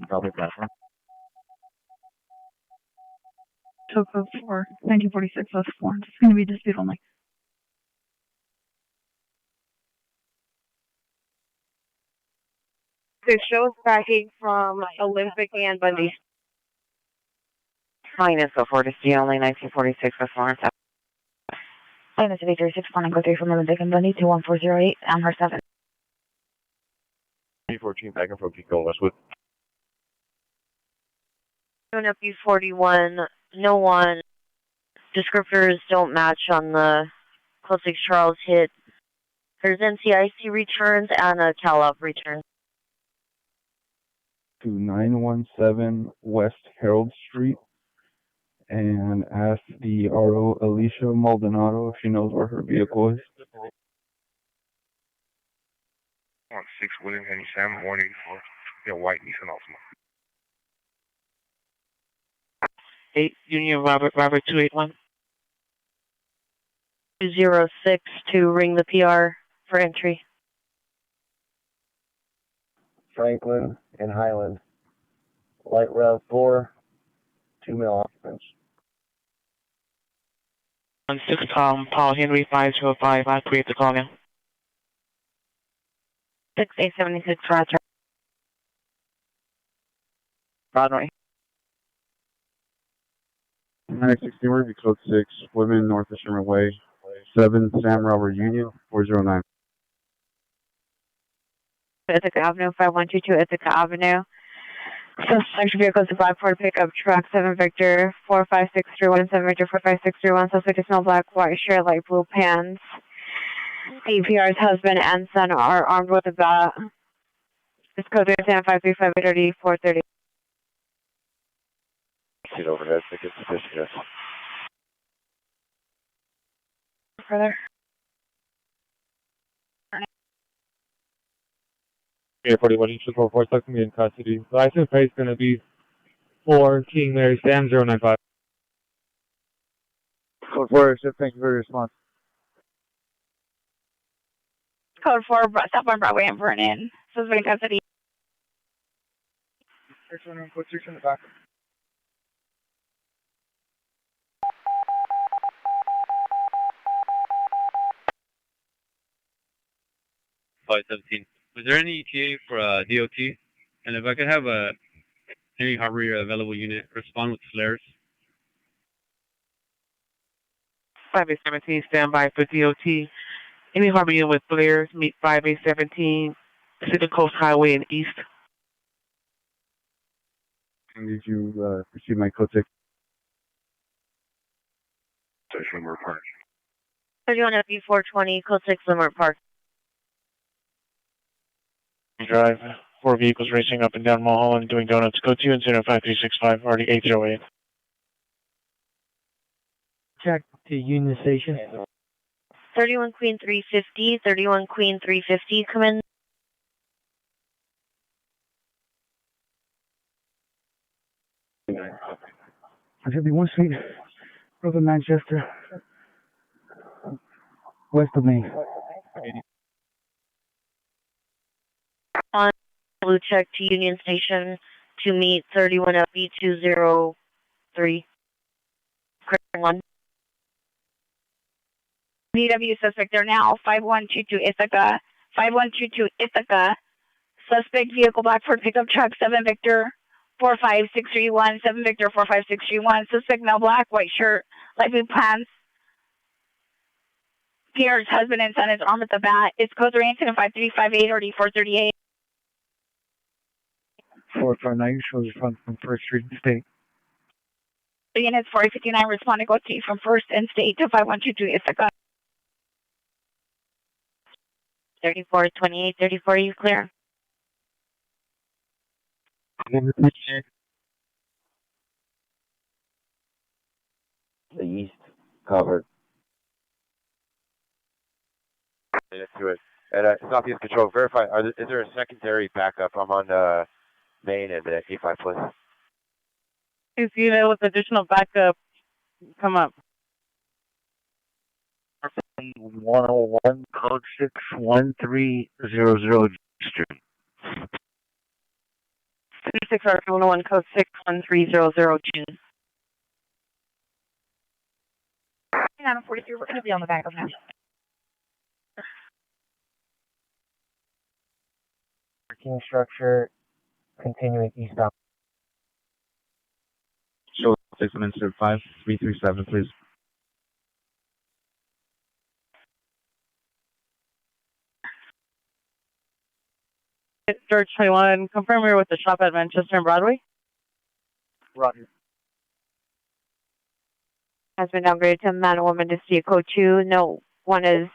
Public platform. So code 4, 1946, that's 4. It's going to be dispute only. It shows backing from Olympic and Bundy. Minus 04 to C only 1946 with Florence. Minus 836, flying code 3 from Olympic and Bundy, 21408, Amherst 7. B14 back and from Pico Westwood. FB41, no one. Descriptors don't match on the code 6 Charles hit. There's NCIC returns and a CalOp return. To 917 West Harold Street and ask the RO Alicia Maldonado if she knows where her vehicle is. 6 William Henry Sam, 184. Yeah, white Nissan Altima. 8 Union Robert 281. 206 to ring the PR for entry. Franklin and Highland. Light Rev 4, 2 male occupants. 16 Paul Henry 505. I create the call now. 6876, Roger. Broadway. 960 Ruby Code 6, Women North of Sherman Way, 7 Sam Robert Union, 409. Ithaca Avenue, 5122 Ithaca Avenue. Suspect vehicle is a black Ford pickup truck, 7 Victor 45631, 7 Victor 45631. Suspect is small black, white shirt, light blue pants. APR's husband and son are armed with a bat. This code 37535 430. Seat overhead, ticket suspicious. Further. Yeah, 41 each to 44, stuck to me in custody. License plate is going to be 4 King Mary Sam 095. Code 4, thank you for your response. Code 4, stop on Broadway and Vernon. Suspect in custody. 646 in the back. Was there any ETA for DOT? And if I could have a Henry Harbor available unit respond with flares. 5A17, stand by for DOT. Any Harbor unit with flares, meet 5A17, Pacific Coast Highway and East. Did you receive my code 6? Limerick Park. 31 FB420, code 6 Limerick Park. Drive. 4 vehicles racing up and down Mulholland doing donuts. Code 2 and 5365, already 808. Check to Union Station. 31 Queen 350, 31 Queen 350, come in. I should be 1 Street, Brooklyn, Manchester, west of me. On blue check to Union Station to meet 31 FB203. Correct 1. DW suspect there now, 5122 Ithaca, 5122 Ithaca. Suspect vehicle black Ford pickup truck, 7 Victor 45631, 7 Victor 45631. Suspect male black, white shirt, light blue pants. Pierre's husband and son is armed with a bat. It's code 3 incident 5358 or D438. 459 shows front from 1st Street and State. The units 4059 responding go to from 1st and State to 5122 Ithaca. 3428, 34, you clear? The east covered. Into it. And Southeast Control, verify, is there a secondary backup? I'm on Main and A5 Place. Is unit with additional backup come up? 101, code 61300 Street. 36 R101, code 61300 June. 943, we're going to be on the backup now. Parking structure, continuing eastbound. Show 6 and insert 5337, please. George 21, confirm you're with the shop at Manchester and Broadway. Roger. Has been downgraded to man or woman to see code 2. No one is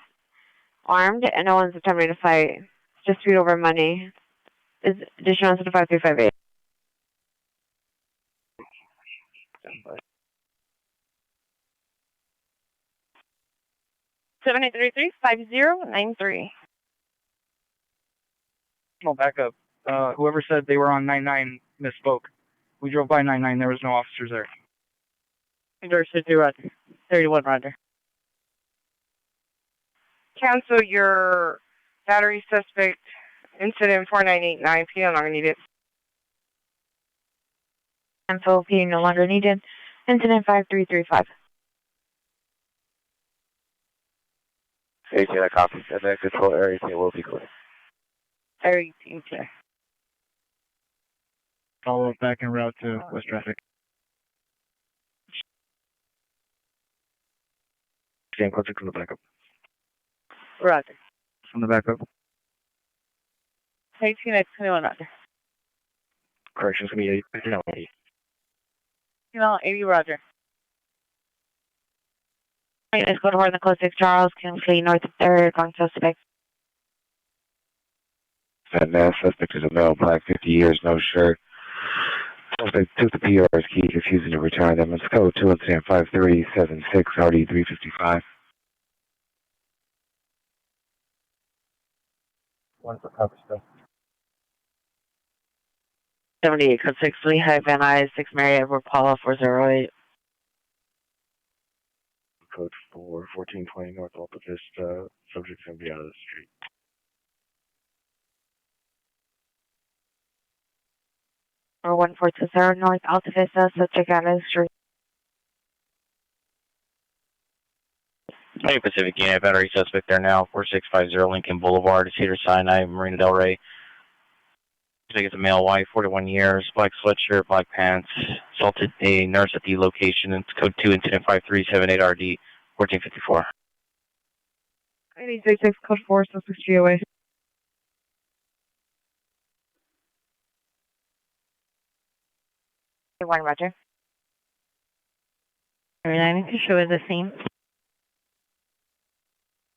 armed and no one's attempting to fight. Just feet over money. Is additional to 5358. Seven eight three three 5093. No backup. Whoever said they were on 99 misspoke. We drove by 99. There was no officers there. George 52, Roger. 31, Roger. Cancel your battery suspect incident 4989 P. No longer needed. Cancel P no longer needed. Incident 5335. 18, I copy. And then control area 18 will be clear. Area 18, clear. Follow up back en route to west traffic. Same code 6 from the backup. Roger. From the backup. 18 at 21, Roger. Corrections can be 80. 80, Roger. Let's go to Northern Code 6 Charles, Kingsley, North of 3rd, going suspect. That mass suspect is a male, black, 50 years, no shirt. Suspect took the PR's key, refusing to return them. Let's go 2 incident 5376, RD 355. One for cover still. 78, code 6, Lehigh, Van Nuys, 6 Mary Edward Paula 408. Code 4, 1420 North Alta Vista. Subject's going to be out of the street. 1420 North Alta Vista, subject Avenue Street. Hey, Pacific Unit, battery suspect there now, 4650 Lincoln Boulevard, Cedar Sinai, Marina Del Rey. I think it's a male, white, 41 years, black sweatshirt, black pants, assaulted a nurse at the location. It's code 2, incident 5378RD, 1454. 866 code 4, suspect GOA. One, Roger. 39 to show at the scene.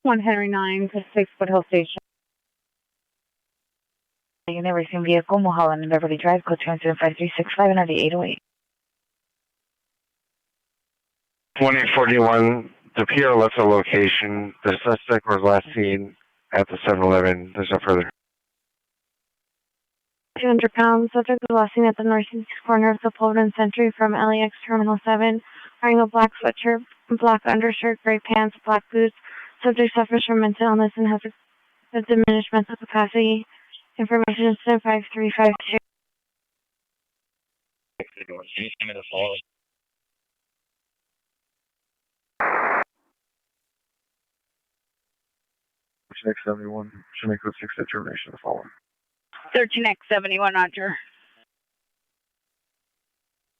1 Henry 9 to 6 Foothill Station. Unit racing vehicle, Mulholland and Beverly Drive, code 2, incident 5365 and RD 808. 2841, the PR left the location. The suspect was last seen at the 7-Eleven. There's no further. 200 pounds, subject was last seen at the northeast corner of the Pullman Century from LAX Terminal 7, wearing a black sweatshirt, black undershirt, gray pants, black boots. Subject suffers from mental illness and has a diminished mental capacity. Information is 5352. Next 71, should make code 6 determination to follow. 13X71, Roger.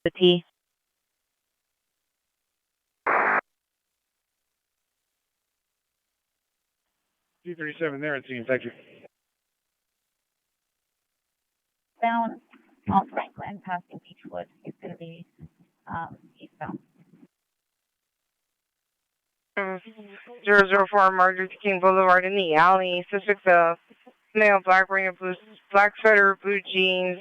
The T. T37 there, it seems. Thank you. Down on Franklin, passing Beechwood. It's going to be eastbound. 004 Martin Luther King Boulevard in the alley. Suspect male, black, wearing a black sweater, blue jeans,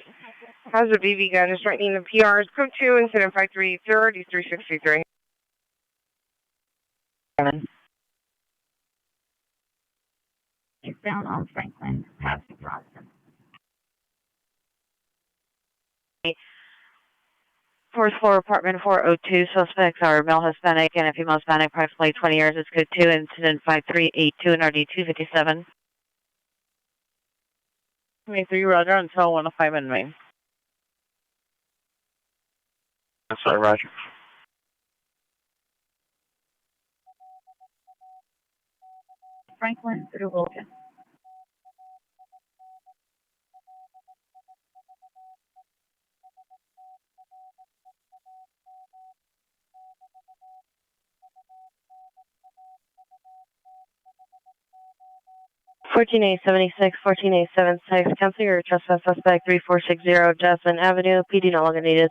has a BB gun, is threatening the PRs. Code 2, incident 5330, 363. Eastbound on Franklin, passing Boston. Fourth floor, apartment 402. Suspects are male Hispanic and a female Hispanic, approximately 20 years. It's code 2, incident 5382 and RD 257. 23, Roger, until 105 in Main. That's right, Roger. Franklin through Wilton. Fourteen A 76, 14A76, cancel your trespass suspect 3460 Jasmine Avenue, PD no longer needed.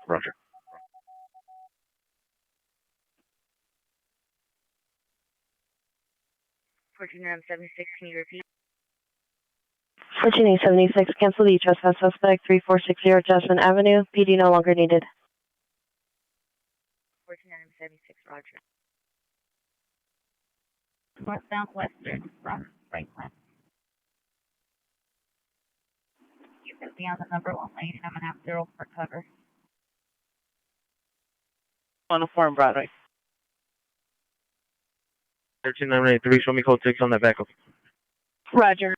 Roger. Can you repeat? 14A76, cancel the trespass suspect 3460 Jasmine Avenue, PD no longer needed. 1476, Roger. Northbound Western from Franklin. You can be on the number 1 lane. I'm going to have 0 for cover. 104 Broadway. 13993, show me code 6 on that backup. Roger.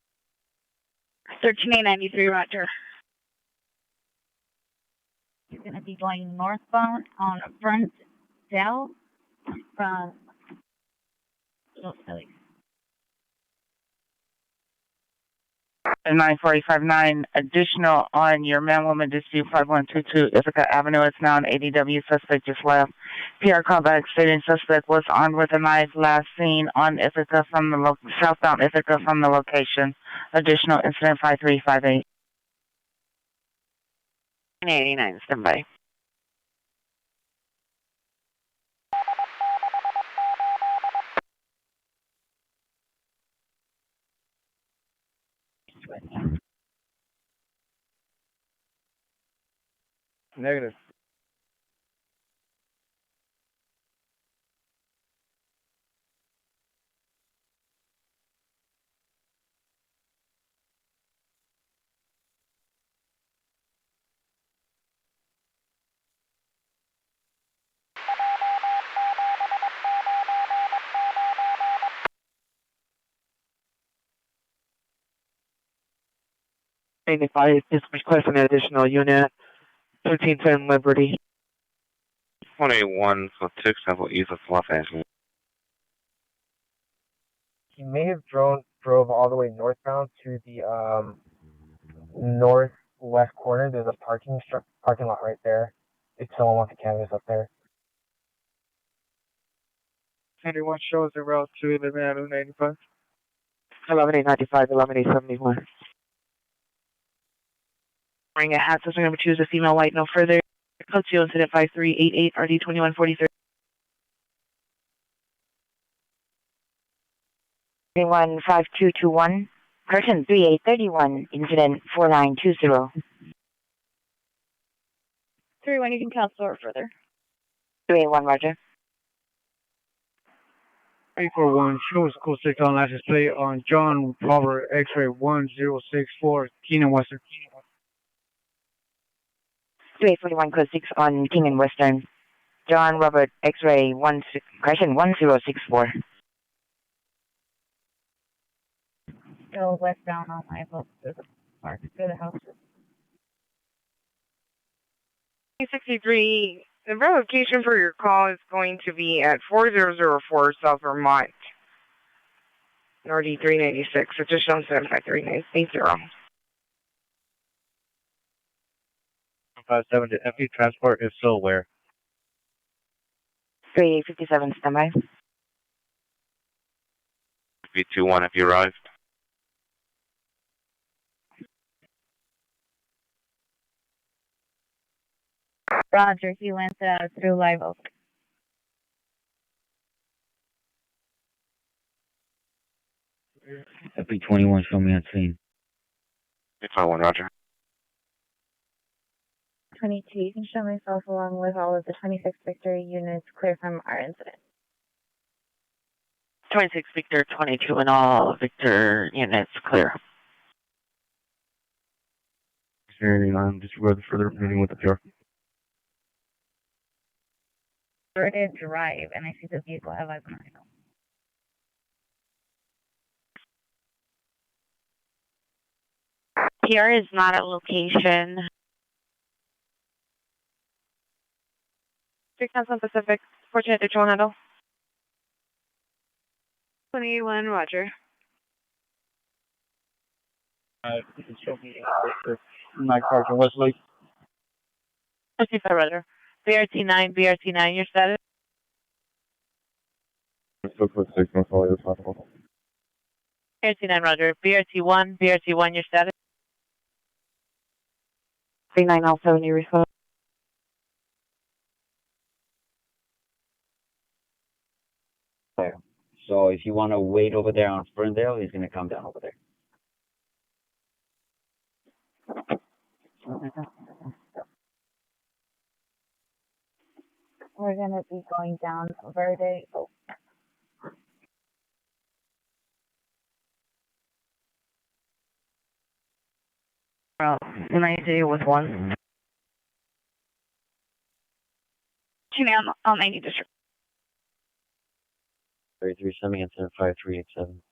13893, Roger. You're going to be going northbound on Front Dell from Little Philly. And 9459, additional on your man-woman dispute 5122 Ithaca Avenue. It's now an ADW. Suspect just left. PR callback stating suspect was armed with a knife, last seen on Ithaca from the southbound Ithaca from the location. Additional incident 5358. 89, stand by. Negative. 85, just request an additional unit. 1310 Liberty. 181 for 6 Temple East of Los Angeles. He may have drove all the way northbound to the northwest corner. There's a parking lot right there. If someone wants to canvas up there. 91 shows the route to 11 Avenue 95. 11895, 11871. Wearing a hat, suspect number 2 is a female, white, no further. Code 2, incident 5388, RD 2143. 515221, person 3831, incident 4920. 31, you can cancel or further. 381, roger. 841, shows code 6 on license plate on John Robert X-ray 1064, Keenan Western. 3841, code 6 on King and Western. John Robert X-ray 1064. Go westbound on my book. There's a park. Go to the house. 63, the relocation for your call is going to be at 4004 South Vermont. RD 396, additional 75380. 57 to empty transport, if so, where? 3857, standby. 321, have you arrived? Roger, he went through Live Oak. FB21, show me on scene. 851, roger. 22, you can show myself along with all of the 26 Victor units clear from our incident. 26 Victor, 22 and all Victor units clear. I'm just rather further meeting with the PR. Started drive, and I see the vehicle have eyes on it. PR is not a location. 6000 Pacific, fortunate that you'll handle. 21, roger. You can show me night park in Westlake. 55, roger. BRT9, BRT9, your status? Still put 6 on all as possible. BRT9, roger. BRT1, BRT1, your status? 3970, respond. So if you want to wait over there on Ferndale, he's going to come down over there. We're going to be going down Verde. Oh. NIJ with 1. On 90 district. 33, send me incident 5387.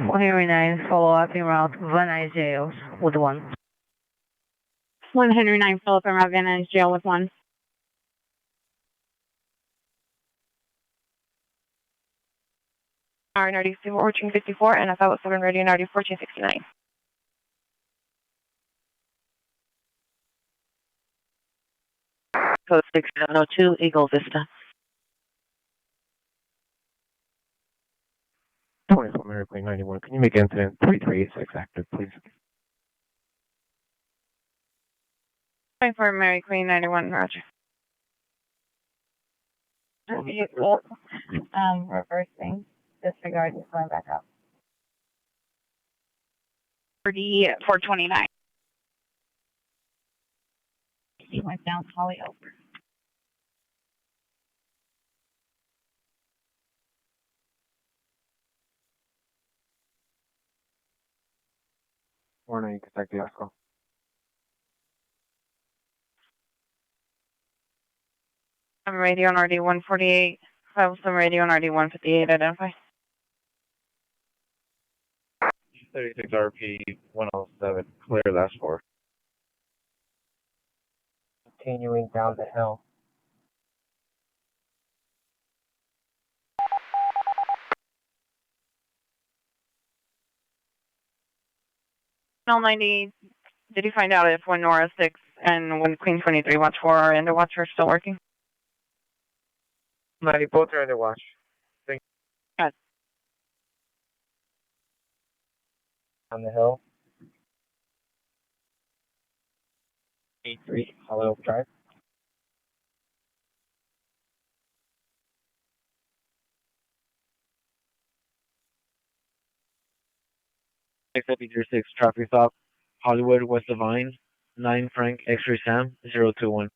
109, follow up in route Van Nuys Jails with 1. 109, Philip and Rob Van Nuys Jail with 1. RD 1454, and I was 7 ready and RD 1469. Code 6702, Eagle Vista. 24 Mary Queen 91, can you make incident 3386 active, please? 24 Mary Queen 91, roger. Vehicle, reversing. Disregard, just going back up. 429. He went down Hollyoak. Or no, you can take the escrow. I'm radio on RD 148. 507 radio on RD 158, identify. 36 RP 107. Clear last 4. Continuing down the hill. L90, did you find out if when Nora 6 and when Queen 23 Watch 4 are in the watch are still working? No, both are under watch. Thank you. Good. On the hill. 83 Hollow Oak Drive. XFP06 traffic stop, Hollywood West Divine, 9 Frank X-ray Sam 021.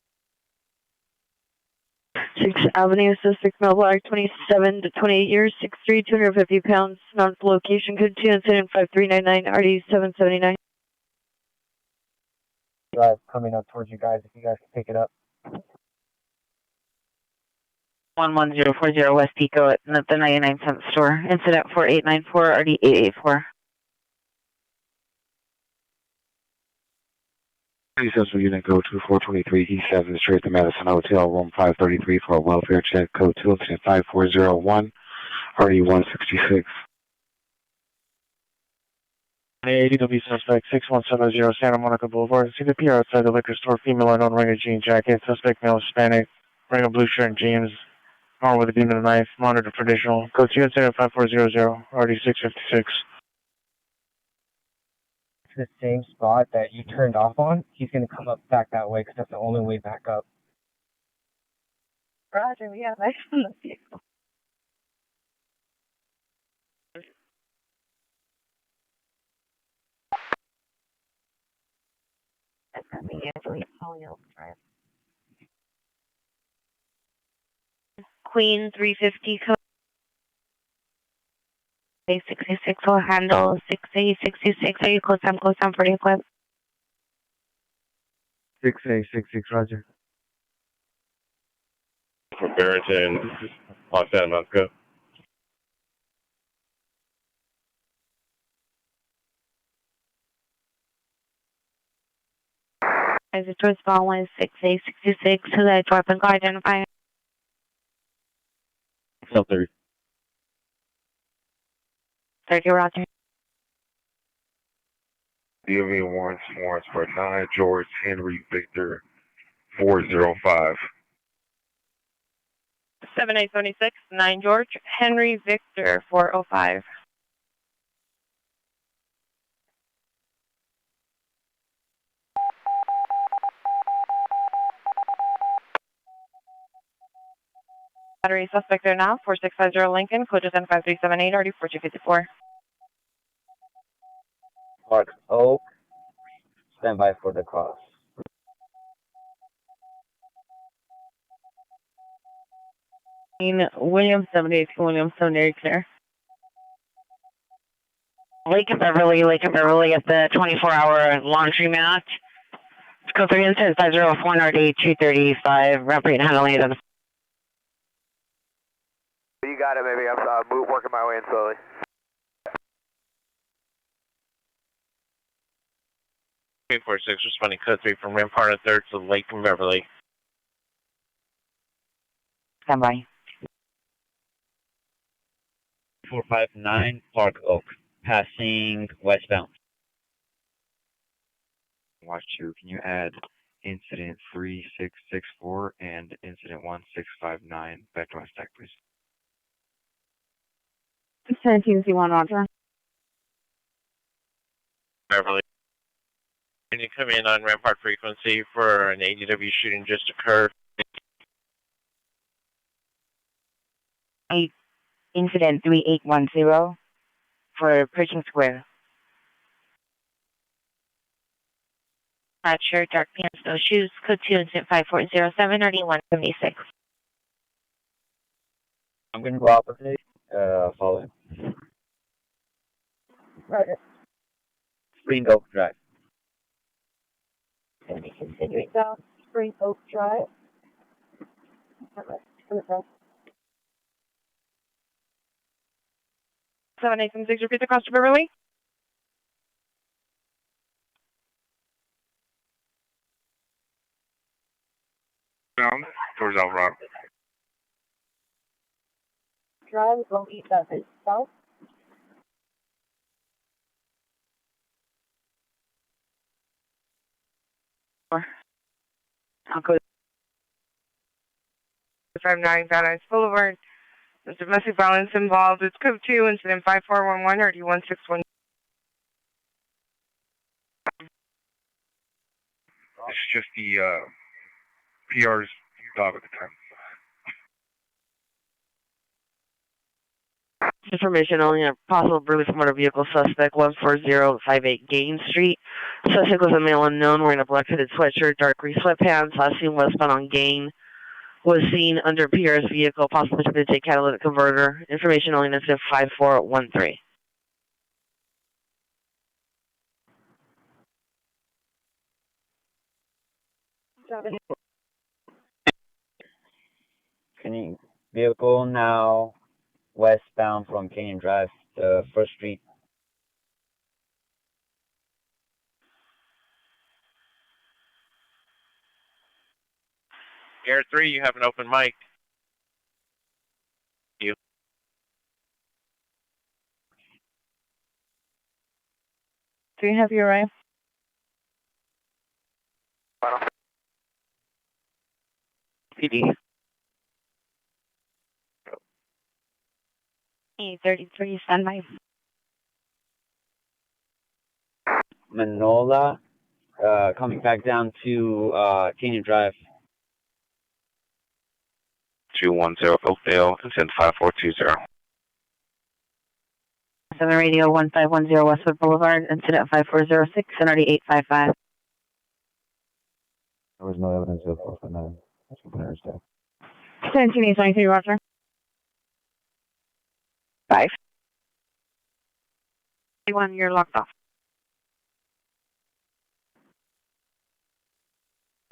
6th Avenue, suspect male black, 27 to 28 years, 6'3", 250 pounds, known location, code 2, incident 5399, RD 779. Drive coming up towards you guys, if you guys can pick it up. 11040 West Eco at the 99 cent store, incident 4894, RD 884. Successful unit go to 423 E7 straight to Madison Hotel, room 533 for a welfare check, code 2, incident 5401, RD 166. ADW suspect 6170 Santa Monica Boulevard. See the PR outside the liquor store. Female unknown, wearing a jean jacket. Suspect male Hispanic, wearing a blue shirt and jeans. Armed with a gun and a knife. Monitor for additional. Code 2 incident 5400, RD 656. To the same spot that you turned off on, he's going to come up back that way because that's the only way back up. Roger, we have ice on the vehicle. That's going to be usually Holly Oak Drive. Queen 350 code. 66 will handle 6866. Are you close? I'm close. I'm pretty equipped. 6866, Roger. For Barrington, Los Angeles, go. As a choice ball is 6866 to the weapon car identifier. Cell 30. 30, Roger. DOV warrants for 9 George Henry Victor 405. 7876, 9 George, Henry Victor 405. Battery suspect there now, 4650 Lincoln, code is N5378, RD 4254. Park Oak, stand by for the cross. Williams 78, Williams 78, clear. Lake and Beverly at the 24-hour laundromat. Code 3 incident 504, RD 235, ramp rate handling it. You got it, baby. I'm working my way in slowly. Three 46 responding code 3 from Rampart 3rd to Lake and Beverly. Stand by. 459 Park Oak, passing westbound. Watch 2, can you add incident 3664 and incident 1659 back to my stack, please? 17C1, Roger. Beverly. Can you come in on Rampart frequency for an ADW shooting just occurred? Incident 3810 for Pershing Square. Black shirt, dark pants, no shoes. Code 2 incident 5407, RD 176. I'm going to go opposite, follow him. Right. Spring Oak Drive. Going to be continuing down Spring Oak Drive. Come across. 7876, repeat the cost to Beverly. Bound towards Alvarado. Drive, low 87, south. I'll go 59 Van Nuys Boulevard. There's domestic violence involved. It's code 2, incident 5411, or D161. It's just the PR's dog at the time. Information only on possible burglary from motor vehicle suspect 14058 Gain Street. Suspect was a male unknown wearing a black hooded sweatshirt, dark green sweatpants. Last seen westbound on Gain. Was seen under PR's vehicle, possibly to take catalytic converter. Information only on incident 5413. Any vehicle now westbound from Canyon Drive to 1st Street. Air 3, you have an open mic. You. Do you have your right? PD. 833, standby. Manola, coming back down to Canyon Drive. 210 Oakdale, incident 5420. 7 radio 1510 Westwood Boulevard, incident 5406, NRD 855. There was no evidence of an opener's death. 1723, Roger. 5. 31, you're locked off.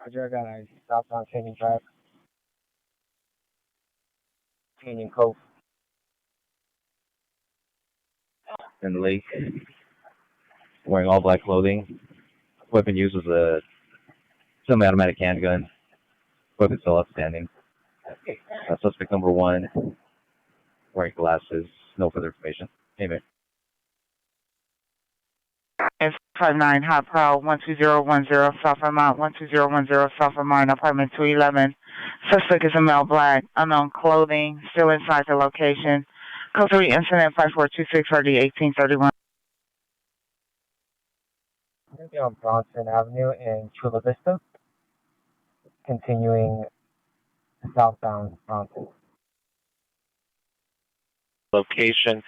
Roger, I got a stop on Canyon Drive. Canyon Cove. In the lake, wearing all black clothing. Weapon used was a semi-automatic handgun. Weapon still outstanding. Suspect number 1, wearing glasses. No further information. Amen. F59 Hot Pro 12010 South Vermont, 12010 South Vermont, apartment 211. Suspect is a male black, unknown clothing, still inside the location. Code 3 incident 5426 RD 1831. I'm going to be on Bronson Avenue in Chula Vista, continuing southbound Bronson. Location.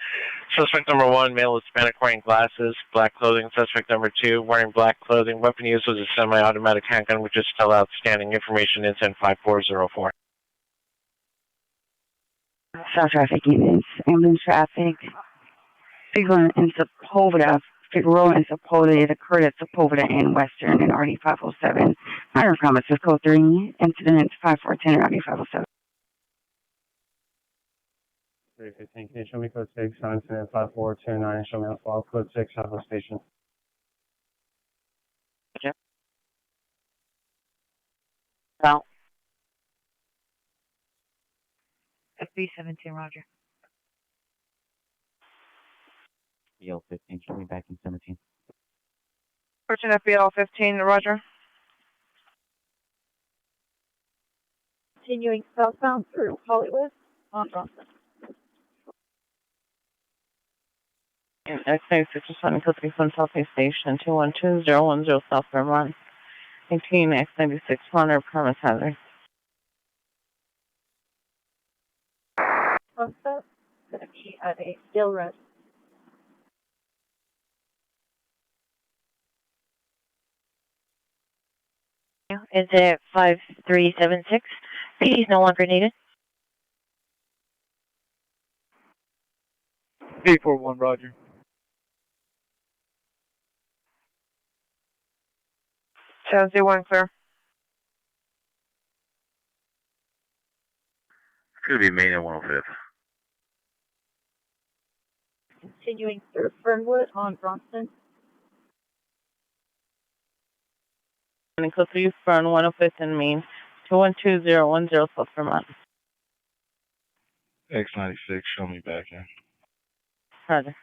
Suspect number 1, male Hispanic wearing glasses, black clothing. Suspect number 2, wearing black clothing. Weapon used was a semi-automatic handgun, which is still outstanding. Information incident 5404. South traffic units, ambulance traffic. Figueroa and Sepulveda. Figueroa and Sepulveda. It occurred at Sepulveda and Western in RD 507. Minor comments with code 3, incident 5410 RD 507. 315, can you show me code 6 on incident 5429 and show me on file code 6 out of station? Okay. Well. FB 17, Roger. BL 15, show me back in 17. Fortune FBL 15, Roger. Continuing southbound through Hollywood on Bronson. X-86 responding to 31 Southeast Station 212010 South Vermont. 18 X96 Hunter premise hazard. Suspect going to be at a still rest. Is it 5376? PD is no longer needed. 841, Roger. Sounds 1 clear. Could be Main and 105th. Continuing through Fernwood on Bronson. And close to you from 105th and Main. 212-010 South Vermont. X96, show me back in. Roger.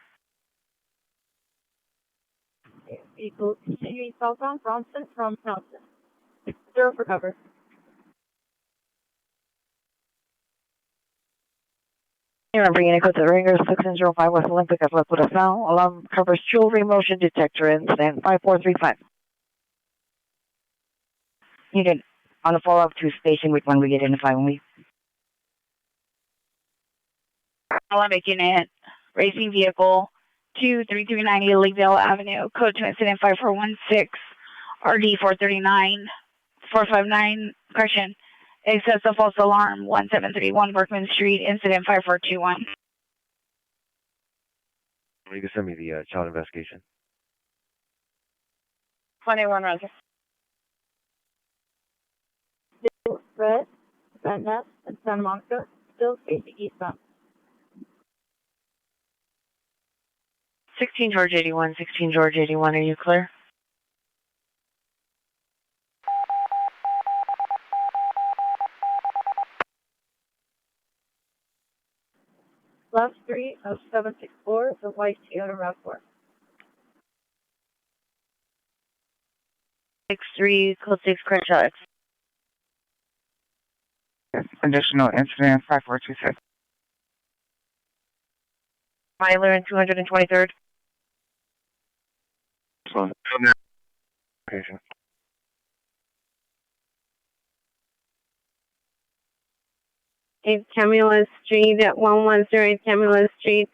Vehicle continuing southbound Bronson from Townsend. 0 for cover. Remember, unit code to Ringer 1605 West Olympic at left with a sound. Alarm covers jewelry motion detector incident 5435. Unit on the follow-up to station with one we identify only. Olympic unit, racing vehicle 23390 Lakeville Avenue, code to incident 5416, RD 439, 459, correction, excessive false alarm 1731 Berkman Street, incident 5421. You can send me the child investigation. 21 Roger. Still Red, Van Ness, and Santa Monica, still facing eastbound. 16 George 81, 16 George 81, are you clear? Left street of 764, the white Toyota RAV4. 63, code 6, Crenshaw. Additional incident 5426. Myler and 223rd. Patient. Camilla Street at 110 Camilla Street.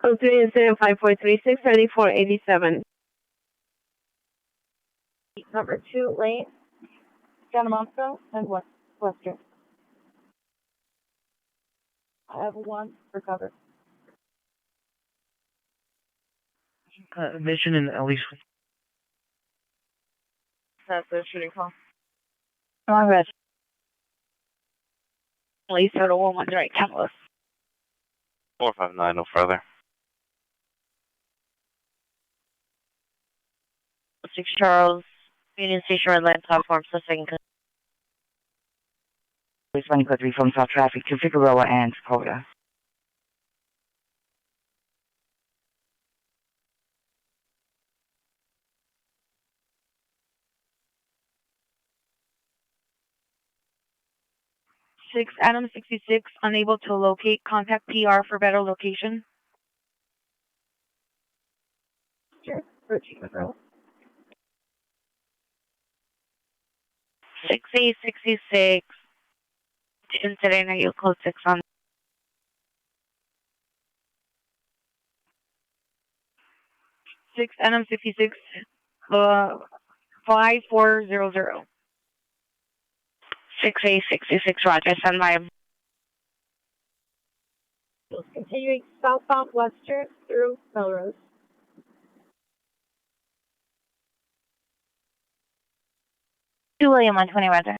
Code 3 incident 5436 7487. Number 2 lane, Santa Monica and Western. I have 1 for cover. Mission in at least. That's the shooting call. Come on, Red. Police total 1 right, Camillus. 459, no further. 6 Charles, Union Station Red Line platform, suspect. Responding code 3 from South Traffic to Figueroa and Dakota. Adam 66, unable to locate. Contact PR for better location. Sure, for Chico Girl. 6866. Incident, are you code 6 on? 6 Adam 66, 5400. 6866, Roger, send by. Continuing southbound Western through Melrose. William 120 Roger.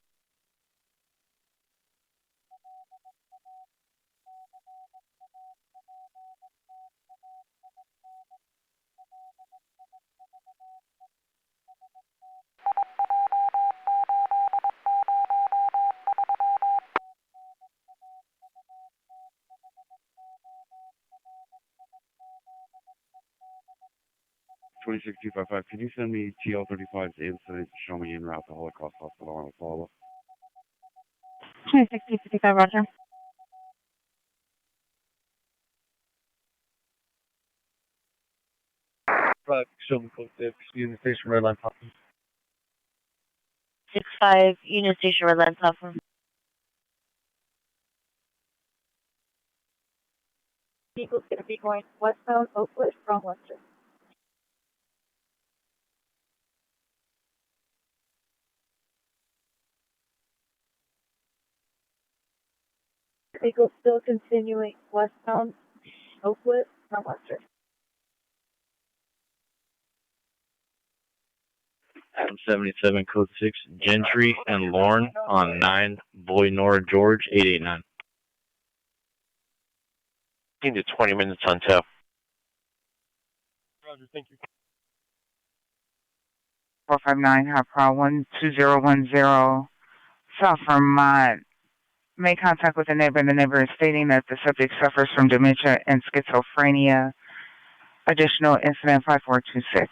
Can you send me TL35's incident to show me en route to Holocaust Hospital on a follow-up? 2655 Roger. Show me code 6, Union Station Red Line platform. 65 Union Station Red Line platform. Vehicle's going to be going westbound Oakwood from Western. Vehicle still continuing westbound Oakwood from Western. Adam 77, code 6, Gentry and Lorne on 9, Boy Nora George, 889. 15 to 20 minutes on tow. Roger, thank you. 459, have 12010 South Vermont. Made contact with the neighbor, and the neighbor is stating that the subject suffers from dementia and schizophrenia. Additional incident 5426.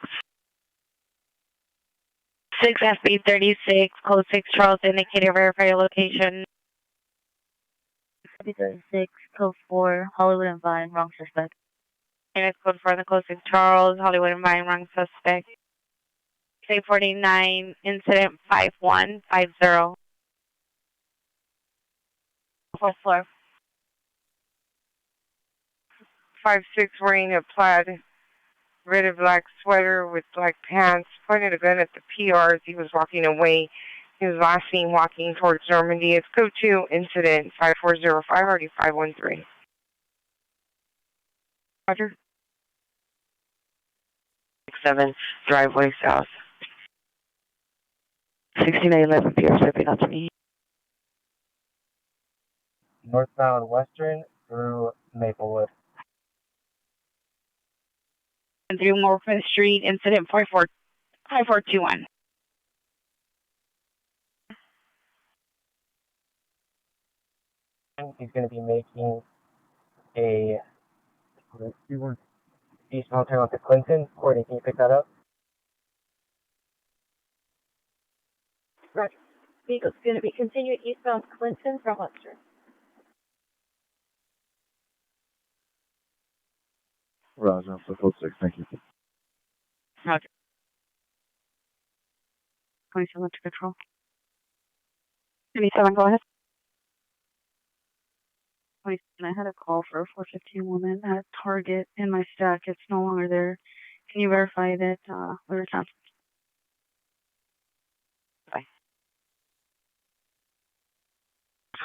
6 FB 36, code 6 Charles, indicator, verify your location. FB 36, code 4, Hollywood and Vine, wrong suspect. Units code 4 the code 6 Charles, Hollywood and Vine, wrong suspect. K49, incident 5150. Fourth floor. 5'6", wearing a plaid red and black sweater with black pants, pointed a gun at the PR as he was walking away. He was last seen walking towards Normandy. It's code 2, incident 5405, already 513. Roger. 7, driveway south. 1611 PR, stepping out to me. Northbound Western through Maplewood. And through Morpeth Street, incident 5421. He's going to be making a eastbound turn onto Clinton. Courtney, can you pick that up? Roger. Vehicle's going to be continuing eastbound Clinton from Webster. Roger, so code 6, thank you. Roger. 27 to control. 27, go ahead. 27, I had a call for a 415 woman at Target in my stack. It's no longer there. Can you verify that we were canceled? Bye.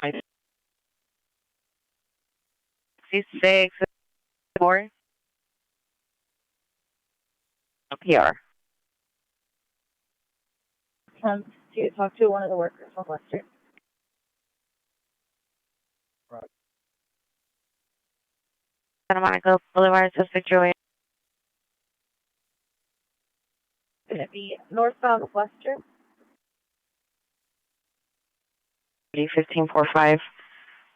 Hi. 66, 4. PR. To talk to one of the workers from Webster. Santa Monica Boulevard, suspect Joey. Going to be northbound Western. RD1545.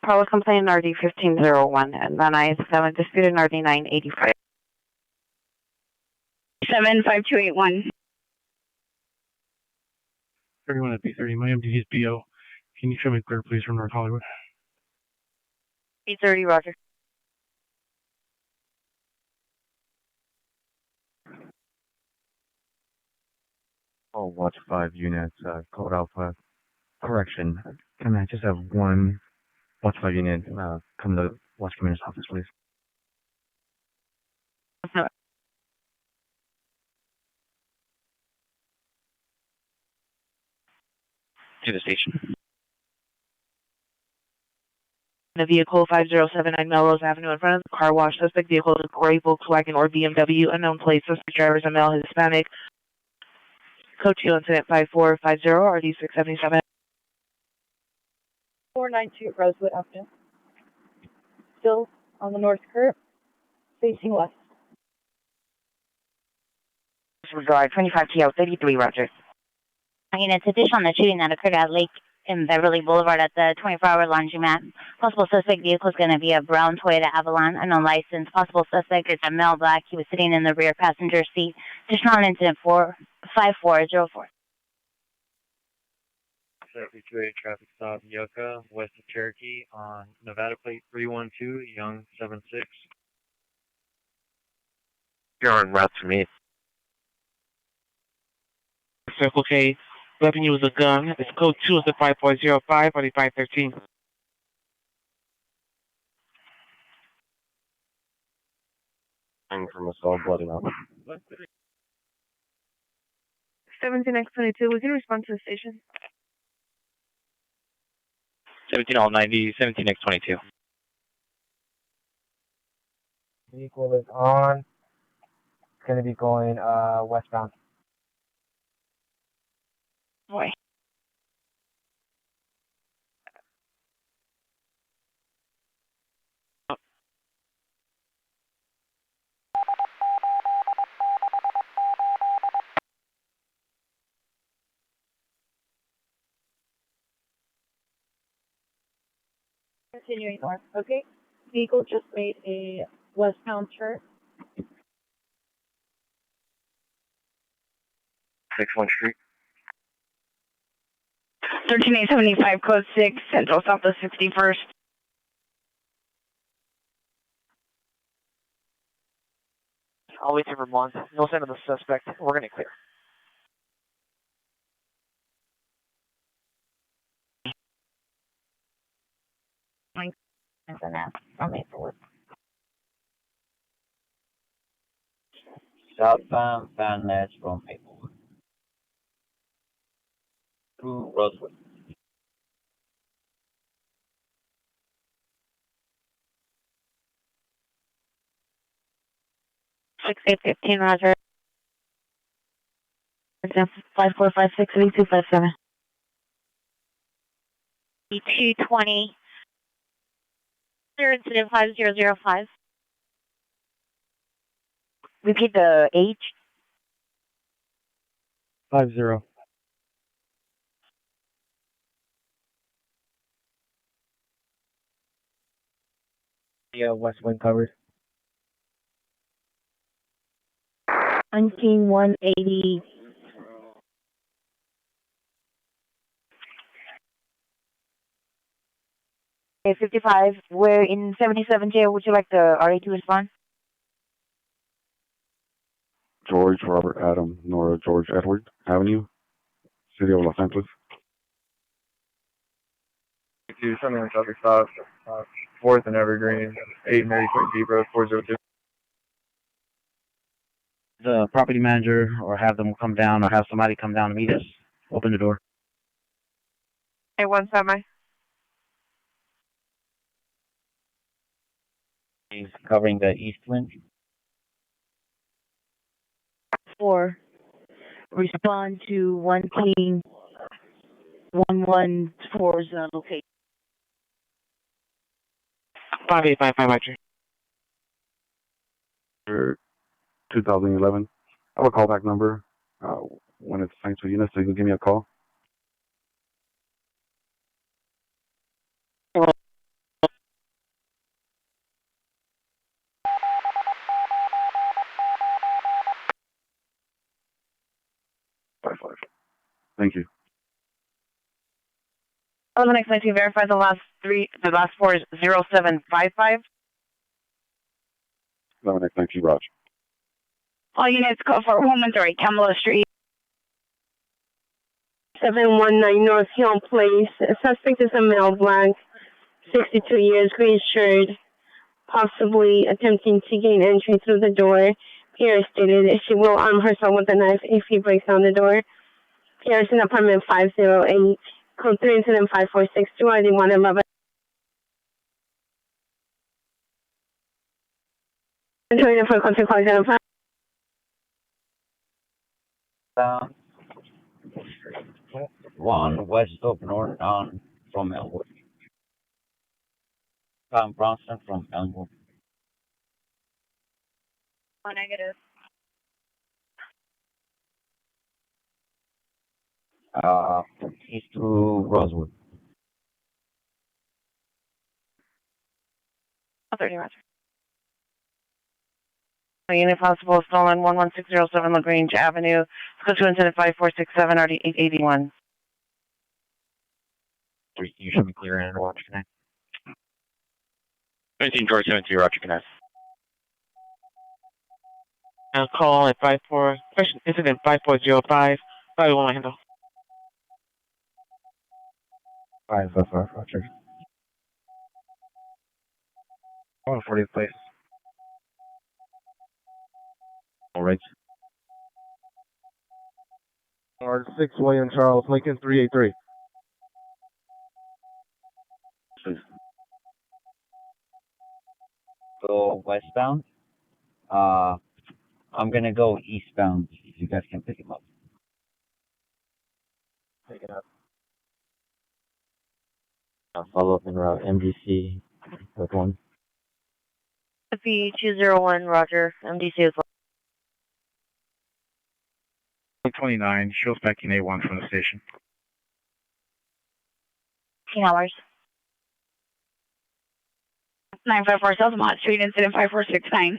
Probably complaint RD1501 and then I-7 disputed RD985. 75281. 31 at B30, my MDD is BO. Can you show me clear, please, from North Hollywood? 830, Roger. Oh, watch 5 units, code alpha. Correction. Can I just have one watch 5 unit come to watch commander's office, please? To the station. The vehicle 5079 Melrose Avenue in front of the car wash. Suspect vehicle is a gray Volkswagen or BMW. Unknown plate. Suspect driver is a male, Hispanic. Code 2, incident 5450, RD677. 492 Rosewood Avenue. Still on the north curb, facing west. Drive 25 TL 33, Roger. Units, addition on the shooting that occurred at Lake and Beverly Boulevard at the 24-hour laundromat. Possible suspect vehicle is going to be a brown Toyota Avalon, unknown license. Possible suspect is a male black. He was sitting in the rear passenger seat. Additional on incident 5404. 228 traffic stop Yucca, west of Cherokee on Nevada plate 312, Young 76. You're en route to me. Circle K. Weapon used a gun. It's code 2 of the 5405, RD513. I'm from a cell bloody up. 17X22, we can respond to the station. 17 all 90, 17X22. Vehicle is on. It's going to be going westbound. Boy. Continuing north. Okay. Vehicle just made a westbound turn. 61 Street. 13875 code 6 Central South of 61st. I'll wait for Vermont. No sign of the suspect. We're going to clear. Southbound Van Ness from Maplewood. Through Rosewood. Six 815 Roger. 5456 8257. 220. Clear incident 5005. Repeat the H. 50. Yeah, west wind covered. 19180. Okay, 55. We're in 77 jail. Would you like the RA to respond? George, Robert, Adam, Nora, George, Edward Avenue, City of Los Angeles. 71 traffic stop, 4th and Evergreen, 8 Mary Queen Deep Road, 402. The property manager, or have them come down, or have somebody come down and meet us. Open the door. Hey, one semi. He's covering the east wind. 4. Respond to 1 King 114's location. 5855 Roger. 2011. I have a callback number when it's assigned to a unit, so you can give me a call. Five. Thank you. 11X19, verify the last 4 is 0755. 11X19, Roger. All units call for Woman's Kamala Street. 719 North Hill Place. Suspect is a male, black, 62 years, green shirt, possibly attempting to gain entry through the door. Pierre stated that she will arm herself with a knife if he breaks down the door. Pierre is in apartment 508, code 3 incident 5462, ID 111. Joining for contact call identified. One west of north on from Elwood. Tom Bronson from Elwood. Negative. East through Rosewood. 30 Roger. Unit possible stolen 11607 LaGrange Avenue. Go to incident 5467 RD 881. You should be clear and watch connect. 19 George 72, Roger Connect. Call at 54, question incident 5405, 511 handle. 555 Roger. 140 place. All right. 6 William Charles, Lincoln 383. Go westbound. I'm gonna go eastbound if you guys can pick him up. Pick it up. I'll follow up in route MDC with 1. P201, Roger. MDC is 29, shows back in A1 from the station. 10 hours. 954 South Mott Street, incident 5469.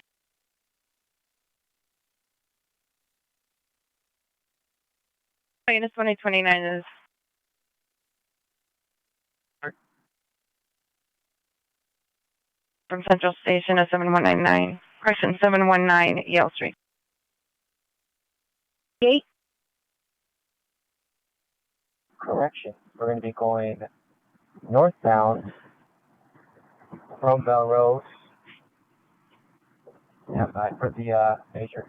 Unit 2029 is from Central Station of 7199, correction 719 Yale Street. Gate. Correction. We're going to be going northbound from Belrose. Yeah, for the major.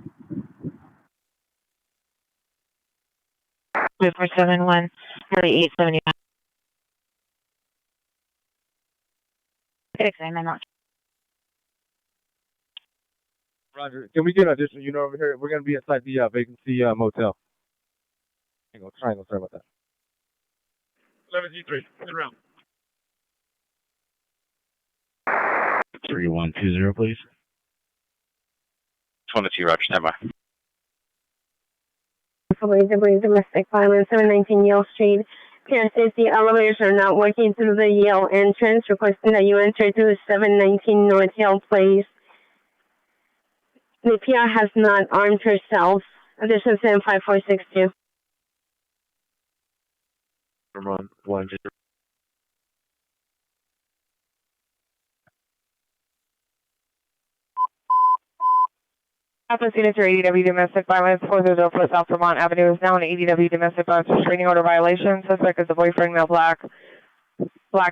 2471, really 879. Roger. Can we get an additional unit over here? We're going to be inside the vacancy motel. Triangle, sorry about that. 11G3, get around. 3120, please. 22, Roger, stand by. Domestic violence, 719 Yale Street. PR says the elevators are not working through the Yale entrance, requesting that you enter through 719 North Yale Place. The PR has not armed herself. Addition 75462. Vermont 1. Office units are ADW domestic violence, 404 South Vermont Avenue is now an ADW domestic violence restraining order violation. Suspect is a boyfriend, male black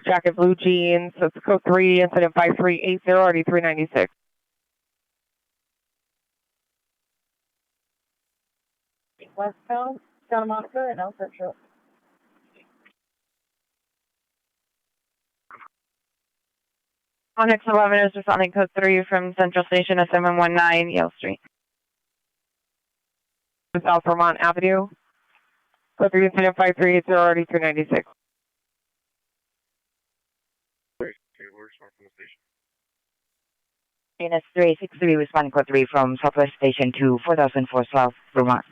jacket, blue jeans. That's code 3, incident 5380, already 396. Westbound, Santa Monica, and El Centro. Onyx 11 is responding code 3 from Central Station of 719 Yale Street. South Vermont Avenue. Code 3, incident 5380, already 396. Units 363 responding code 3 from Southwest Station to 4004 South Vermont.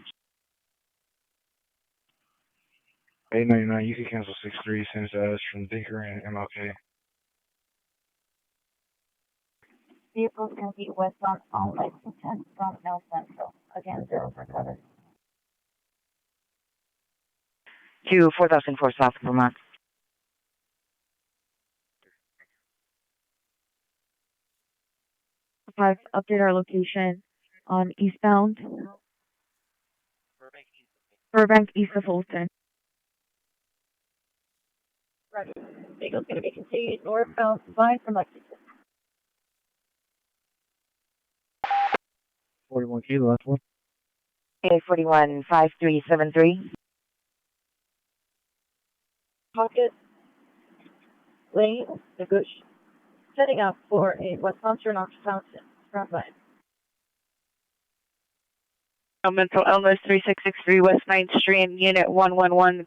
899, you can cancel 63, sends to us from Dinker and MLK. Vehicles can be westbound on Lexington from El Centro. Again, 0 for cover. To 4004 South Vermont. Let's update our location on eastbound. Burbank east of Fulton. Roger. Vehicle's going to be continued northbound line from Lexington. 41 key, the last one. 841 5373. Pocket Lane, the Gush. Setting up for a westbound turn off Townsend. Front line. Mental illness 3663 West 9th Street, Unit 111,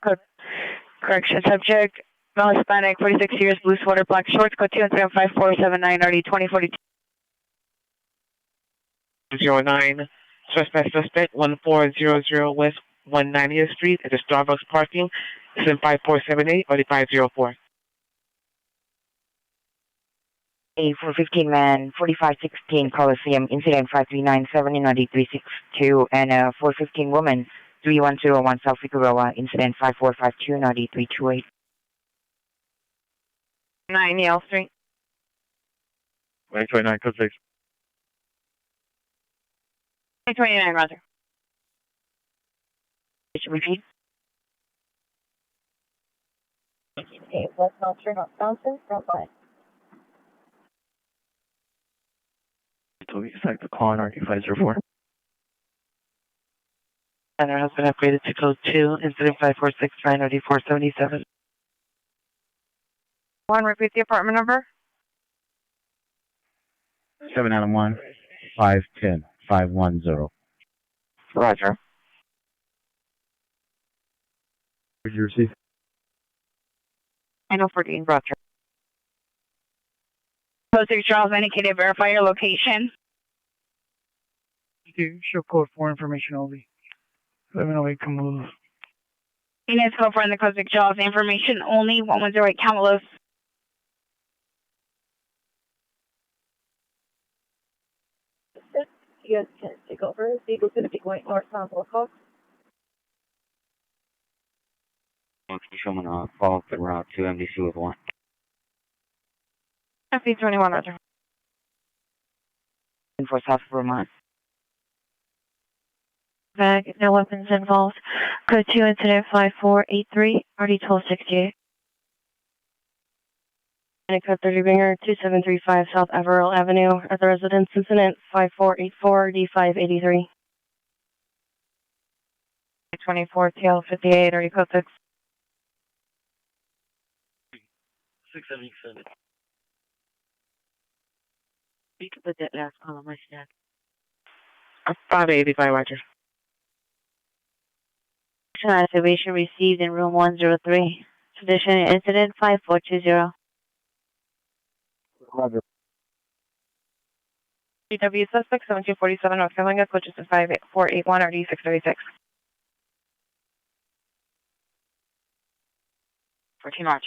correction subject, male Hispanic, 46 years, blue sweater, black shorts, code 2 incident 5479 RD 2042. 09, suspect 1400 West 190th Street at the Starbucks parking, incident 5478 RD 504. A 415 man, 4516 Coliseum, incident 5397 in RD 362, and a 415 woman, 3101 South Figueroa, incident 5452 in RD 328. 9 Yale Street. 929, code 6. 929, Roger. Repeat. Okay, westbound turn off Townsend. Front line. So we expect the call on RD 504. Center has been upgraded to code 2, incident 5469 RD 477. One, repeat the apartment number. 7 Adam 1, 510, 510. Roger. Did you receive? I know 14, Roger. Code 6 Charles indicated, verify your location. Show code 4 information only. 1108 Kamloops. Units code 4 in the code 6 Charles, information only, 110 Kamloops. you guys can take over. Vehicle's going to be going northbound Wilcox. Someone follow up en route to MDC with 1. FB21, roger. For South Vermont. Bag, no weapons involved. Code 2, incident 5483, RD 1268. Code 30 Binger, 2735 South Averill Avenue, at the residence incident 5484 D583. 24 TL58, RD code 6. 677. You can put that last call on my stack. 585, roger. Activation received in room 103. Tradition incident 5420. Roger. GW suspect 1747 North Carolina, coaches in 5481 RD 636. 14 March.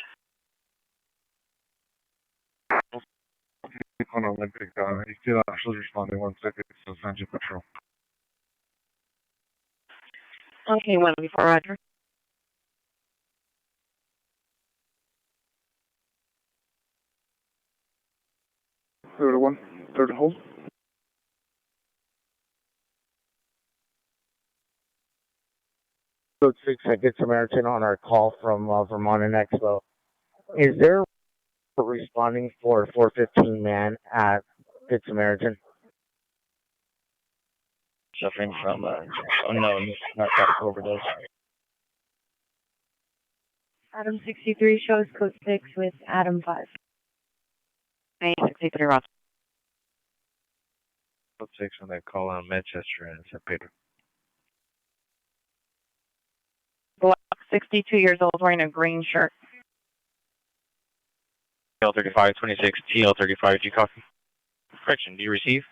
On Olympic, he's still actually responding 1 second, so Sanjay Patrol. Okay, 1 before roger. Third one, third hold. Code 6, I get Samaritan on our call from Vermont and Expo. Is there responding for 415 man at Good Samaritan? Suffering from unknown narcotic overdose. Adam 63 shows code 6 with Adam 5. 63 roger. Code 6 on that call on Manchester and St. Peter. Black, 62 years old, wearing a green shirt. TL3526, TL35, do you copy? Correction, do you receive?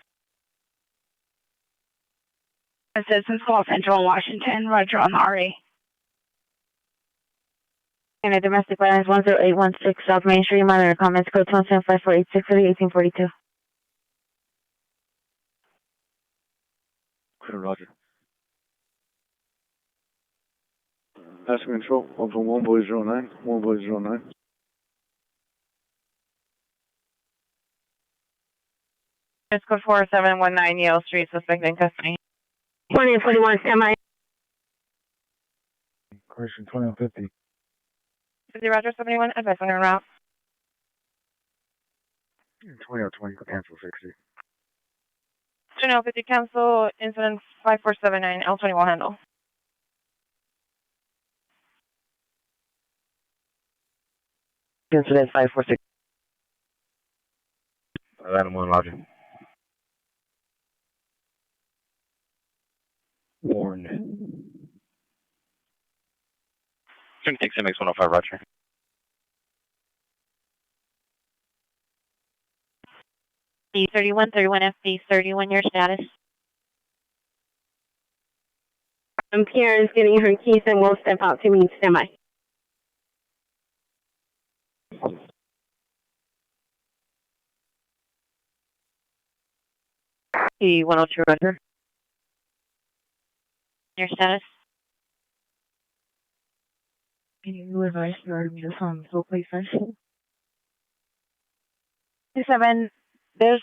Citizens call Central Washington, roger on the RA. And a domestic violence 10816 South Main Street, minor comments, code 175486 for the 1842. Clear, roger. Passing control, one from 1 boy 09, 1 boy 09. It's code 4719 Yale Street, suspect in custody. 2041 semi. Correction, 2050. 50 roger, 71, advice on your route. 2020, cancel 60. 2050 cancel, incident 5479, L20 will handle. Incident 546. Adam 1, roger. Warned. 26 MX 105, roger. D31, 31 FD, 31, your status. Karen's getting her keys and will step out to meet semi. T102 roger. Your status. Can you advise regarding this on Soul Place Central? 7, there's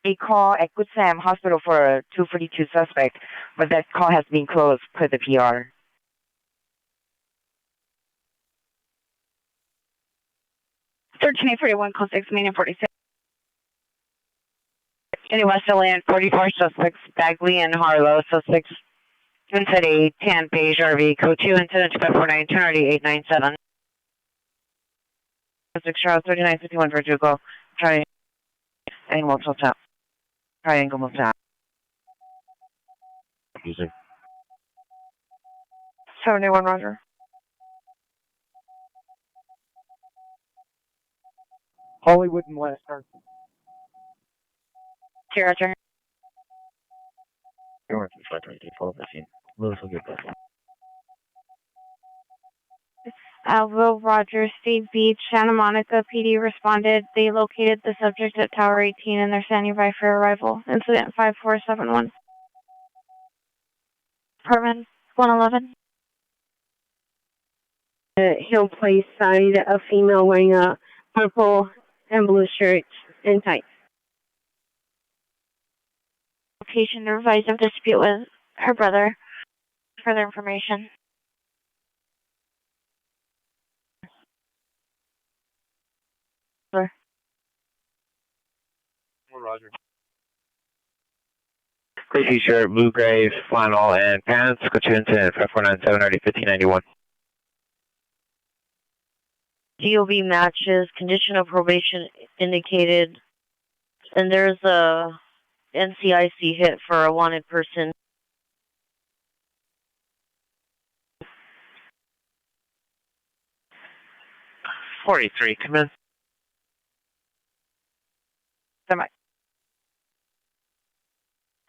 a call at Good Sam Hospital for a 242 suspect, but that call has been closed per the PR. 13841, call 6, meaning 46. In Westland, 44 suspects, Bagley and Harlow, suspects inside a tan beige RV, code 2, incident 549, turn RD 897. 6 Charles, 3951 for Juco, triangle motel. Triangle motel. User. 71 roger. Hollywood and Western. Roger. North is 523, follow the scene. Louisville, good bus. Alville, Rogers, State Beach, Santa Monica PD responded. They located the subject at Tower 18 and they're standing by for arrival. Incident 5471. Department 111. Hill Place side, a female wearing a purple and blue shirt and tights. Location to revise of dispute with her brother. Further information. Roger. Gray t-shirt, blue gray flannel, and pants. Go to incident 5497 RD 1591. DOB matches, condition of probation indicated, and there's a NCIC hit for a wanted person. .43, come in. Semi.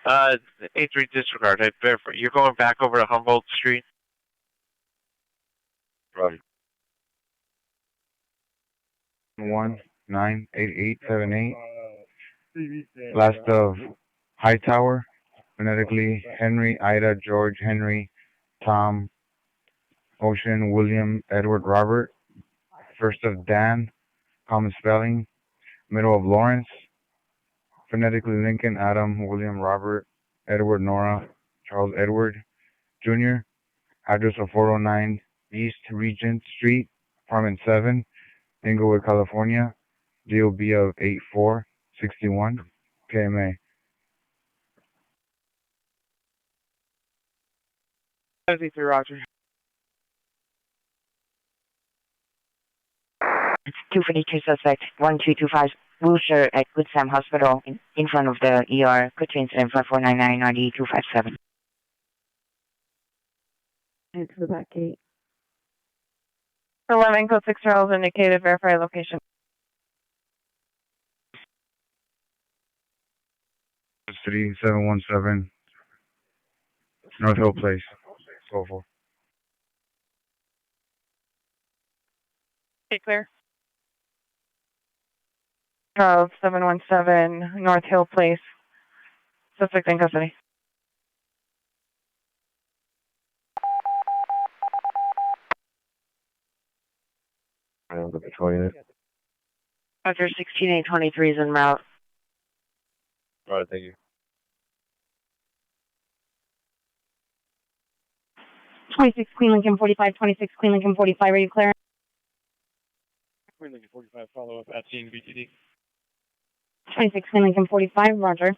A3 disregard. You're going back over to Humboldt Street. Roger. 198878. Last of Hightower, phonetically Henry, Ida, George, Henry, Tom, Ocean, William, Edward, Robert. First of Dan, common spelling. Middle of Lawrence, phonetically Lincoln, Adam, William, Robert, Edward, Nora, Charles, Edward, Jr. Address of 409 East Regent Street, Apartment 7, Inglewood, California. DOB of 8461, KMA. 73, Roger. 242 suspect, 1225 Wilshire at Good Sam Hospital in front of the ER. Good incident 5499 RD 257. Head to the back gate. 11 code 6 Charles indicated, verify location. City 717, North Hill Place, so forth. Okay, clear. Charles 717 North Hill Place. Suspect in custody. I don't the patrol unit. Roger 16823 is en route. Alright, thank you. 26 Queen Lincoln 45, 26 Queen Lincoln 45, are you clear? Queen Lincoln 45, follow up at scene BTD. 26 Queen Lincoln 45, roger.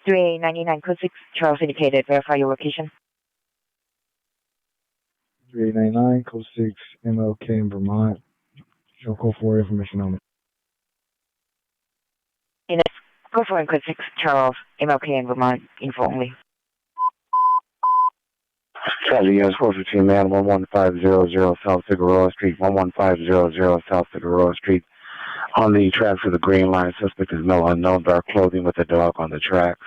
$399 code 6 Charles indicated, verify your location. 3899, code 6, MLK in Vermont. Show code 4 information only. Go for code 6 Charles, MLK in Vermont, info only. Charlie, yes, 415 man, 11500 South Figueroa Street, 11500 South Figueroa Street. On the tracks of the green line, suspect is no unknown, dark clothing with a dog on the tracks.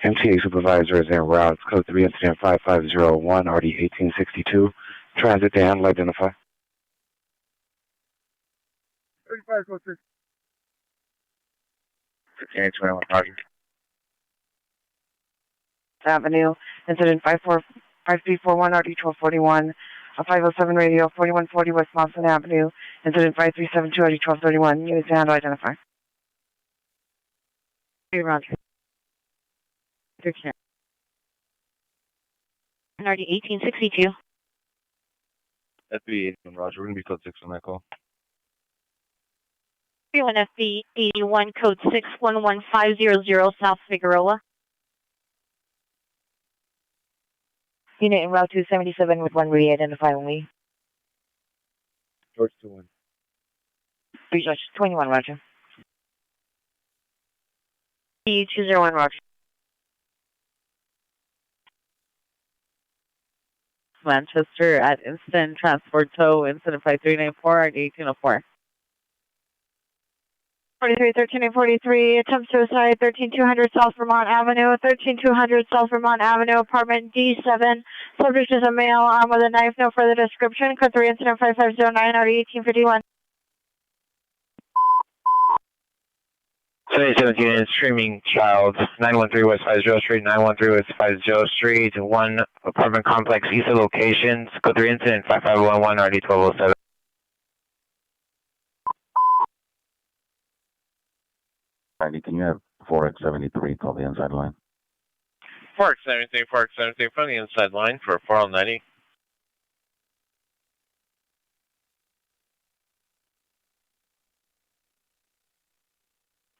MTA supervisor is en route. Code 3 incident 5501, RD 1862. Transit to handle, identify. 35, code 6. 5821, Roger. Avenue, incident 5341 RD 1241, a 507 radio, 4140 West Monson Avenue, incident 5372 RD 1231, units to handle, identify. Hey, Roger. Good care. RD 1862. FB 81, Roger. We're going to be code 6 on that call. 31 FB 81, code 611500 South Figueroa. Unit in route 277 with one re-identify only. George 21. George 21, Roger. EU201, Roger. Manchester at Instant Transport Tow, incident 5394 at 1804. 43, 1343, attempt suicide, 13200 South Vermont Avenue, 13200 South Vermont Avenue, apartment D7. Subject is a male armed with a knife, no further description. Code 3 incident 5509, RD 1851. 2017 screaming child, 913 West 50 Street, 913 West 50 Street, 1 apartment complex, east of locations. Code 3 incident 5511, RD 1207. Can you have 4X73 call the inside line? 4X73 from the inside line for 4090.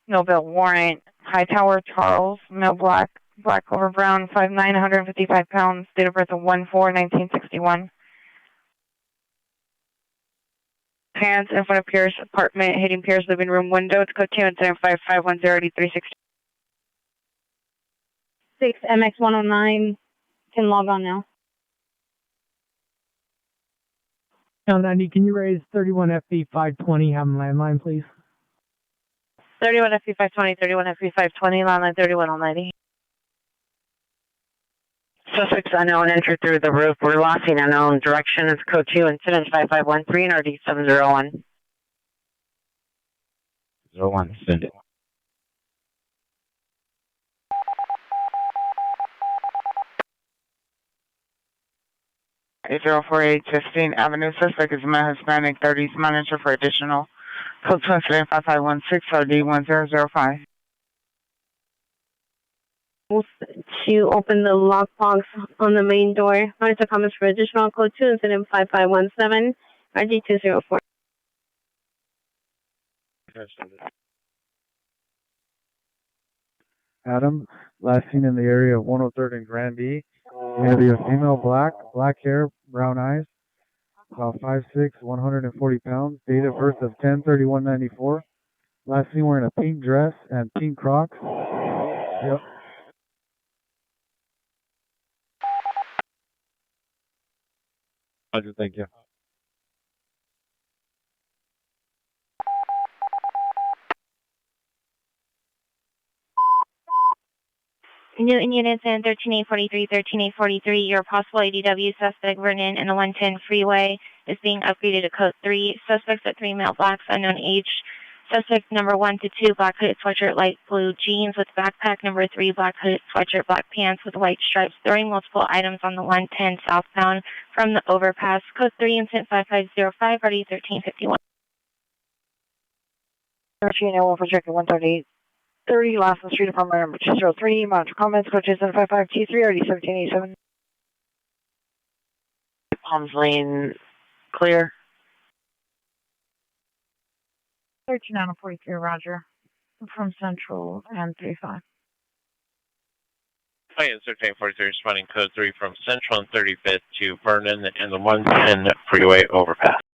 No bill warrant. Hightower Charles, male black, black over brown, 5'9", 155 pounds, date of birth of 1/4/1961. Pants in front of Pierce apartment, hitting Pierce living room window. It's code 2 incident 5510 360. 6 MX109 can log on now. No, 90, can you raise 31 FB 520, have them landline, please? 31 FB 520, 31 FB 520, landline 31 Suspects unknown entered through the roof. We're losing unknown direction. It's code 2 incident 5513 and RD 701. 01, send it. Eight 04815 Avenue. Suspect is a male Hispanic, 30s manager for additional. Code 2 incident 5516 RD 1005. To open the lockbox on the main door. Monitor comments for additional code 2 incident 5517 RG 204. Adam, last seen in the area of 103rd and Grand E. Gonna be a female, black hair, brown eyes, about 5'6", 140 pounds. Date of birth of 10/31/94. Last seen wearing a pink dress and pink Crocs. Yep. Roger, thank you. New units in 13843, 13843, your possible ADW suspect Vernon in the 110 freeway is being upgraded to code 3. Suspects at 3 male blacks, unknown age. Suspect number 1 to 2, black hooded sweatshirt, light blue jeans with backpack. Number 3, black hooded sweatshirt, black pants with white stripes, throwing multiple items on the 110 southbound from the overpass. Code 3, incident 5505, RD 1351. 1301 for check 13830, last on street apartment number 203. Monitor comments, code 255T3, RD 1787. Palms Lane clear. 13 out of 43, Roger. From Central and 35. Hi, insert 1043 responding code 3 from Central and 35th to Vernon and the 110 freeway overpass.